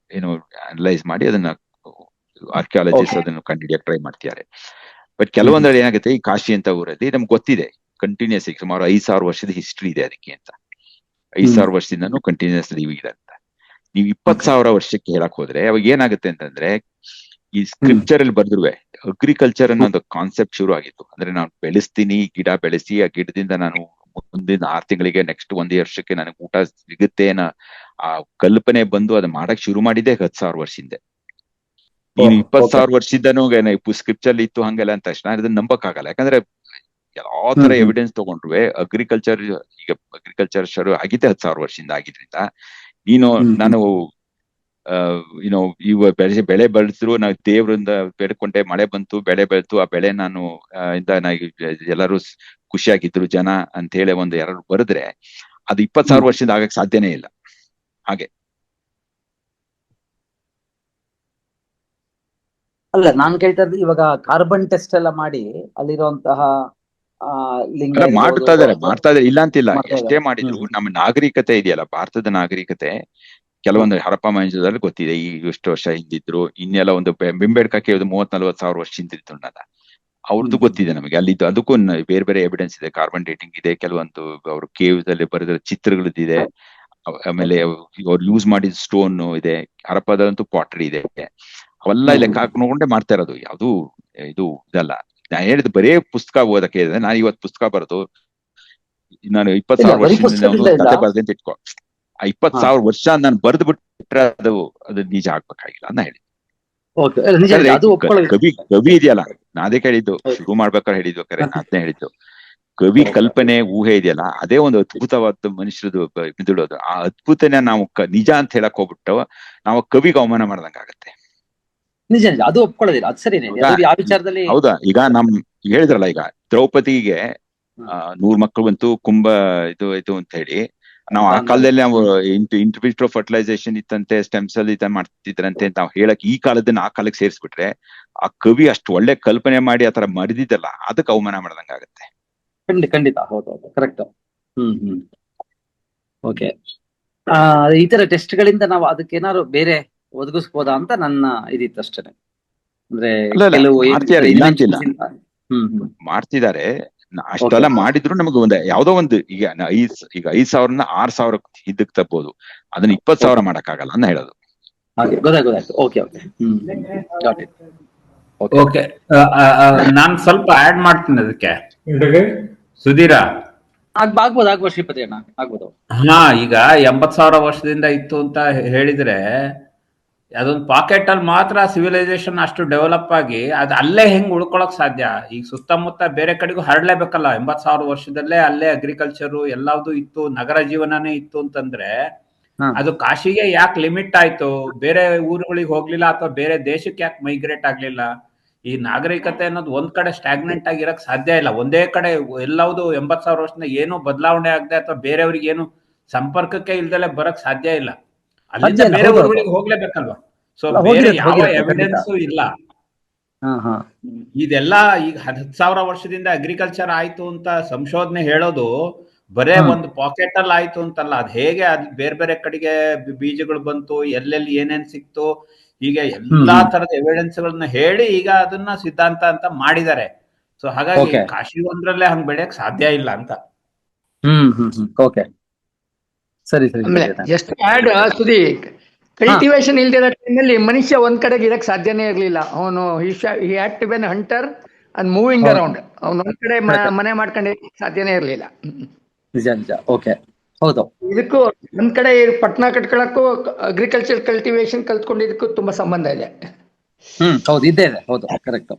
ಅನಲೈಸ್ ಮಾಡಿ ಅದನ್ನ ಆರ್ಕಿಯಾಲಜಿಸ್ಟ್ Okay. ಅದನ್ನು ಕಂಡುಹಿಡಿಯಕ್ಕೆ ಟ್ರೈ ಮಾಡ್ತಿದ್ದಾರೆ. ಬಟ್ ಕೆಲವೊಂದೆಡೆ ಏನಾಗುತ್ತೆ, ಈ ಕಾಶಿ ಅಂತ ಊರಲ್ಲಿ ನಮ್ಗೆ ಗೊತ್ತಿದೆ ಕಂಟಿನ್ಯೂಸ್ ಸುಮಾರು 5,000 ವರ್ಷದ ಹಿಸ್ಟ್ರಿ ಇದೆ ಅದಕ್ಕೆ ಅಂತ. 5,000 ವರ್ಷದಿಂದನೂ ಕಂಟಿನ್ಯೂಸ್ ಇದೆ ಅಂತ. ನೀವು 20,000 ವರ್ಷಕ್ಕೆ ಹೇಳಕ್ ಹೋದ್ರೆ ಅವಾಗ ಏನಾಗುತ್ತೆ ಅಂತಂದ್ರೆ, ಈ ಸ್ಕ್ರಿಪ್ಚರ್ ಅಲ್ಲಿ ಬರ್ದಿರುವೆ ಅಗ್ರಿಕಲ್ಚರ್ ಅನ್ನೋದು ಕಾನ್ಸೆಪ್ಟ್ ಶುರು ಆಗಿತ್ತು. ಅಂದ್ರೆ ನಾನು ಬೆಳೆಸ್ತೀನಿ, ಗಿಡ ಬೆಳೆಸಿ ಆ ಗಿಡದಿಂದ ನಾನು ಮುಂದಿನ 6 ತಿಂಗಳಿಗೆ ನೆಕ್ಸ್ಟ್ 1 ವರ್ಷಕ್ಕೆ ನನಗೆ ಊಟ ಸಿಗುತ್ತೆ ಅನ್ನೋ ಆ ಕಲ್ಪನೆ ಬಂದು ಅದು ಮಾಡಕ್ ಶುರು ಮಾಡಿದ್ದೆ 10,000 ವರ್ಷದಿಂದ. ನೀನು 20,000 ವರ್ಷದಿಂದನೂ ಸ್ಕ್ರಿಪ್ಚರ್ ಇತ್ತು ಹಂಗೆಲ್ಲ ಅಂತ ತಕ್ಷಣ ಅದನ್ನ ನಂಬಕ್ ಆಗಲ್ಲ. ಯಾಕಂದ್ರೆ ಎಲ್ಲಾ ತರ ಎವಿಡೆನ್ಸ್ ತಗೊಂಡ್ರುವೆ ಅಗ್ರಿಕಲ್ಚರ್ ಈಗ ಅಗ್ರಿಕಲ್ಚರ್ ಶುರು ಆಗಿದ್ದೆ 10,000 ವರ್ಷದಿಂದ ಆಗಿದ್ರಿಂದ ನಾನು ಇವ ಬೆಳೆ ಬೆಳೆದ್ರು ನಾವು ದೇವ್ರಿಂದ ಬೇಡ್ಕೊಂಡೆ, ಮಳೆ ಬಂತು, ಬೆಳೆ ಬೆಳೆತು, ಆ ಬೆಳೆ ನಾನು ಎಲ್ಲರೂ ಖುಷಿಯಾಗಿದ್ರು ಜನ ಅಂತ ಹೇಳಿ ಒಂದು ಎರಡು ಬರೆದ್ರೆ ಅದು 20,000 ವರ್ಷದಿಂದ ಆಗಕ್ ಸಾಧ್ಯನೇ ಇಲ್ಲ. ಹಾಗೆ ಅಲ್ಲ, ನಾನ್ ಕೇಳ್ತಾ ಇದ್ದೆ ಇವಾಗ ಕಾರ್ಬನ್ ಟೆಸ್ಟ್ ಎಲ್ಲ ಮಾಡಿ ಅಲ್ಲಿರುವಂತಹ ಲಿಂಗ ಮಾಡ್ತಾ ಇದಾರೆ ಇಲ್ಲ ಅಂತಿಲ್ಲ. ಮಾಡ್ತಾ ಇದಾರೆ. ಎಷ್ಟೇ ಮಾಡಿದ್ರು ನಮ್ಮ ನಾಗರಿಕತೆ ಇದೆಯಲ್ಲ, ಭಾರತದ ನಾಗರಿಕತೆ ಕೆಲವೊಂದು ಹರಪ್ಪ ಮಹೇಂದ್ರದಲ್ಲಿ ಗೊತ್ತಿದೆ ಈ ಎಷ್ಟು ವರ್ಷ ಹಿಂದಿದ್ರು. ಇನ್ನೆಲ್ಲ ಒಂದು ಬಿಂಬೇಡ್ಕಕ್ಕೆ 30,000-40,000 ವರ್ಷ ಹಿಂದಿರ್ತುಂಡಲ್ಲ, ಅವ್ರದ್ದು ಗೊತ್ತಿದೆ ನಮಗೆ. ಅಲ್ಲಿದ್ದು ಅದಕ್ಕೂ ಬೇರೆ ಬೇರೆ ಎವಿಡೆನ್ಸ್ ಇದೆ, ಕಾರ್ಬನ್ ಡೇಟಿಂಗ್ ಇದೆ, ಕೆಲವೊಂದು ಅವರು ಕೇವ್ಸ್ ಅಲ್ಲಿ ಬರೆದ ಚಿತ್ರಗಳದ್ದಿದೆ. ಆಮೇಲೆ ಅವ್ರು ಯೂಸ್ ಮಾಡಿದ ಸ್ಟೋನ್ ಇದೆ, ಹರಪ್ಪದಂತೂ ಪಾಟ್ರಿ ಇದೆ. ಅವೆಲ್ಲ ಲೆಕ್ಕ ಹಾಕೊಂಡೇ ಮಾಡ್ತಾ ಇರೋದು, ಯಾವ್ದು ಇದು ಇದಲ್ಲ. ನಾನು ಹೇಳಿದ್ ಬರೇ ಪುಸ್ತಕ ಓದಕ್ಕೆ ಇದೆ. ನಾನು ಇವತ್ತು ಪುಸ್ತಕ ಬರೆದು ನಾನು 20,000 ವರ್ಷದಿಂದ ಕತೆ ಬರ್ದೆ ಅಂತ ಇಟ್ಕೋ, ಆ 20,000 ವರ್ಷ ನಾನು ಬರೆದು ಬಿಟ್ರೆ ಅದು ನಿಜ ಆಗ್ಬೇಕಾಗಿಲ್ಲ ಅಂತ ಹೇಳಿ. ಕವಿ ಇದೆಯಲ್ಲ, ನಾದೇ ಹೇಳಿದ್ದು ಶುರು ಮಾಡ್ಬೇಕಾದ್ರೆ ಹೇಳಿದ್ಬೇಕಾರೆ ನಾನೇ ಹೇಳಿದ್ದು, ಕವಿ ಕಲ್ಪನೆ ಊಹೆ ಇದೆಯಲ್ಲ, ಅದೇ ಒಂದು ಅದ್ಭುತವಾದ ಮನುಷ್ಯರದು ಮಿದುಳೋದು. ಆ ಅದ್ಭುತನ ನಾವು ನಿಜ ಅಂತ ಹೇಳಕ್ ಹೋಗ್ಬಿಟ್ಟು ನಾವು ಕವಿಗೆ ಅವಮಾನ ಮಾಡ್ದಂಗ ಆಗತ್ತೆ. ನಿಜ ಅದು ಒಪ್ಕೊಳ್ಳೋದಿಲ್ಲ, ಅದು ಸರಿನೇ. ಯಾವ ವಿಚಾರದಲ್ಲಿ ಹೌದಾ? ಈಗ ಹೇಳಿದ್ರಲ್ಲ, ಈಗ ದ್ರೌಪದಿಗೆ 100 ಮಕ್ಕಳು ಬಂತು, ಕುಂಭ ಇದು ಅಂತ ಹೇಳಿ ನಾವು ಆ ಕಾಲದಲ್ಲಿ ನಾವು ಇಂಟ್ರಿವಿಟ್ರೋ ಫರ್ಟಿಲೈಸೇಷನ್ ಇತ್ತಂತೆ, ಸ್ಟೆಮ್ ಸೆಲ್ ಮಾಡ್ತಿದ್ರಂತೆ ಅಂತ ನಾವು ಹೇಳಕ್ ಈ ಕಾಲದನ್ನ ಆ ಕಾಲಕ್ಕೆ ಸೇರಿಸ್ಬಿಟ್ರೆ ಆ ಕವಿ ಅಷ್ಟು ಒಳ್ಳೆ ಕಲ್ಪನೆ ಮಾಡಿ ಆತರ ಮರಿದಿದ್ದಲ್ಲ, ಅದಕ್ಕೆ ಅವಮಾನ ಮಾಡ್ದಂಗ ಆಗತ್ತೆ. ಖಂಡಿತ ಹೌದೌದು, ಕರೆಕ್ಟ್. ಓಕೆ, ಈ ತರ ಟೆಸ್ಟ್ ಗಳಿಂದ ನಾವು ಅದಕ್ಕೆ ಏನಾದ್ರು ಬೇರೆ ಒದಗಿಸ್ಬೋದಾ ಅಂತ ನನ್ನ ಇದಿತ್ತು ಅಷ್ಟೇ. ಅಂದ್ರೆ ಕೆಲವು ಮಾಡ್ತಿದ್ದಾರೆ, ಅಷ್ಟೆಲ್ಲ ಮಾಡಿದ್ರು ನಮಗೆ ಯಾವ್ದೋ ಒಂದು ಈಗ 5,000 6,000 ಹಿಂದಕ್ಕೆ ತಪ್ಪಬಹುದು, ಅದನ್ನ 20,000 ಮಾಡಕ್ಕಾಗಲ್ಲ ಅಂತ ಹೇಳೋದು. ಗೊತ್ತಾಯ್ತು. ಓಕೆ. ಓಕೆ, ನಾನ್ ಸ್ವಲ್ಪ ಆಡ್ ಮಾಡ್ತೀನಿ ಅದಕ್ಕೆ. ಸುಧೀರ, ಆಗ್ಬೋದು ಶ್ರೀಪತಿ ಅಣ್ಣ, ಆಗ್ಬೋದು. ಈಗ 80,000 ವರ್ಷದಿಂದ ಇತ್ತು ಅಂತ ಹೇಳಿದ್ರೆ ಅದೊಂದು ಪಾಕೆಟ್ ಅಲ್ಲಿ ಮಾತ್ರ ಸಿವಿಲೈಸೇಷನ್ ಅಷ್ಟು ಡೆವಲಪ್ ಆಗಿ ಅದು ಅಲ್ಲೇ ಹೆಂಗ್ ಉಳ್ಕೊಳಕ್ ಸಾಧ್ಯ? ಈಗ ಸುತ್ತಮುತ್ತ ಬೇರೆ ಕಡೆಗೂ ಹರಡ್ಲೇಬೇಕಲ್ಲ. 80,000 ವರ್ಷದಲ್ಲೇ ಅಲ್ಲೇ ಅಗ್ರಿಕಲ್ಚರು ಎಲ್ಲಾವ್ದು ಇತ್ತು, ನಗರ ಜೀವನನೇ ಇತ್ತು ಅಂತಂದ್ರೆ ಅದು ಕಾಶಿಗೆ ಯಾಕೆ ಲಿಮಿಟ್ ಆಯ್ತು? ಬೇರೆ ಊರುಗಳಿಗೆ ಹೋಗ್ಲಿಲ್ಲ ಅಥವಾ ಬೇರೆ ದೇಶಕ್ಕೆ ಯಾಕೆ ಮೈಗ್ರೇಟ್ ಆಗ್ಲಿಲ್ಲ? ಈ ನಾಗರಿಕತೆ ಅನ್ನೋದು ಒಂದ್ ಕಡೆ ಸ್ಟಾಗ್ನೆಂಟ್ ಆಗಿರಕ್ ಸಾಧ್ಯ ಇಲ್ಲ. ಒಂದೇ ಕಡೆ ಎಲ್ಲಾವುದು 80,000 ವರ್ಷದಿಂದ ಏನು ಬದಲಾವಣೆ ಆಗದೆ ಅಥವಾ ಬೇರೆಯವ್ರಿಗೆ ಏನು ಸಂಪರ್ಕಕ್ಕೆ ಇಲ್ದಲೆ ಬರಕ್ ಸಾಧ್ಯ ಇಲ್ಲ. ಅಲ್ಲಿಂದ ಬೇರೆ ಊರುಗಳಿಗೆ ಹೋಗ್ಲೇಬೇಕಲ್ವಾ? ಸೊ ಬೇರೆ ಯಾವ ಎವಿಡೆನ್ಸು ಇಲ್ಲ. ಇದೆಲ್ಲ ಈಗ 10,000 ವರ್ಷದಿಂದ ಅಗ್ರಿಕಲ್ಚರ್ ಆಯ್ತು ಅಂತ ಸಂಶೋಧನೆ ಹೇಳೋದು ಬರೇ ಒಂದು ಪಾಕೆಟ್ ಅಲ್ಲಿ ಆಯ್ತು ಅಂತಲ್ಲ. ಅದ್ ಹೇಗೆ ಬೇರೆ ಬೇರೆ ಕಡೆಗೆ ಬೀಜಗಳು ಬಂತು, ಎಲ್ಲೆಲ್ಲಿ ಏನೇನ್ ಸಿಕ್ತು, ಹೀಗೆ ಎಲ್ಲಾ ತರದ ಎವಿಡೆನ್ಸ್ ಗಳನ್ನ ಹೇಳಿ ಈಗ ಅದನ್ನ ಸಿದ್ಧಾಂತ ಅಂತ ಮಾಡಿದ್ದಾರೆ. ಸೊ ಹಾಗಾಗಿ ಕಾಶಿ ಒಂದ್ರಲ್ಲೇ ಹಂಗ್ ಬೆಳೆಯಕ್ ಸಾಧ್ಯ ಇಲ್ಲ ಅಂತ. ಓಕೆ, ಸರಿ. ಜಸ್ಟ್ ಆಡ್ ಸುದಿ, ಕಲ್ಟಿವೇಶನ್ ಇಲ್ದಿರೋ ಟೈಮಲ್ಲಿ ಮನುಷ್ಯ ಒಂದ್ ಕಡೆಗೆ ಇರಕ್ ಸಾಧ್ಯನೇ ಇರ್ಲಿಲ್ಲ. ಅವನು he had to be an hunter and moving around. ಅವ್ನು ಒಂದ್ ಕಡೆ ಮನೆ ಮಾಡ್ಕೊಂಡು ಸಾಧ್ಯನೇ ಇರ್ಲಿಲ್ಲ. ನಿಜ. ಓಕೆ, ಹೌದು. ಇದಕ್ಕೂ ಒಂದ್ ಕಡೆ ಪಟ್ನ ಕಟ್ಕೊಳಕ್ಕೂ ಅಗ್ರಿಕಲ್ಚರ್ ಕಲ್ಟಿವೇಶನ್ ಕಲ್ತ್ಕೊಂಡಿದ್ದಕ್ಕೂ ತುಂಬಾ ಸಂಬಂಧ ಇದೆ. ಹೌದು, ಇದ್ದೇ ಇದೆ. ಹೌದು, ಕರೆಕ್ಟ್.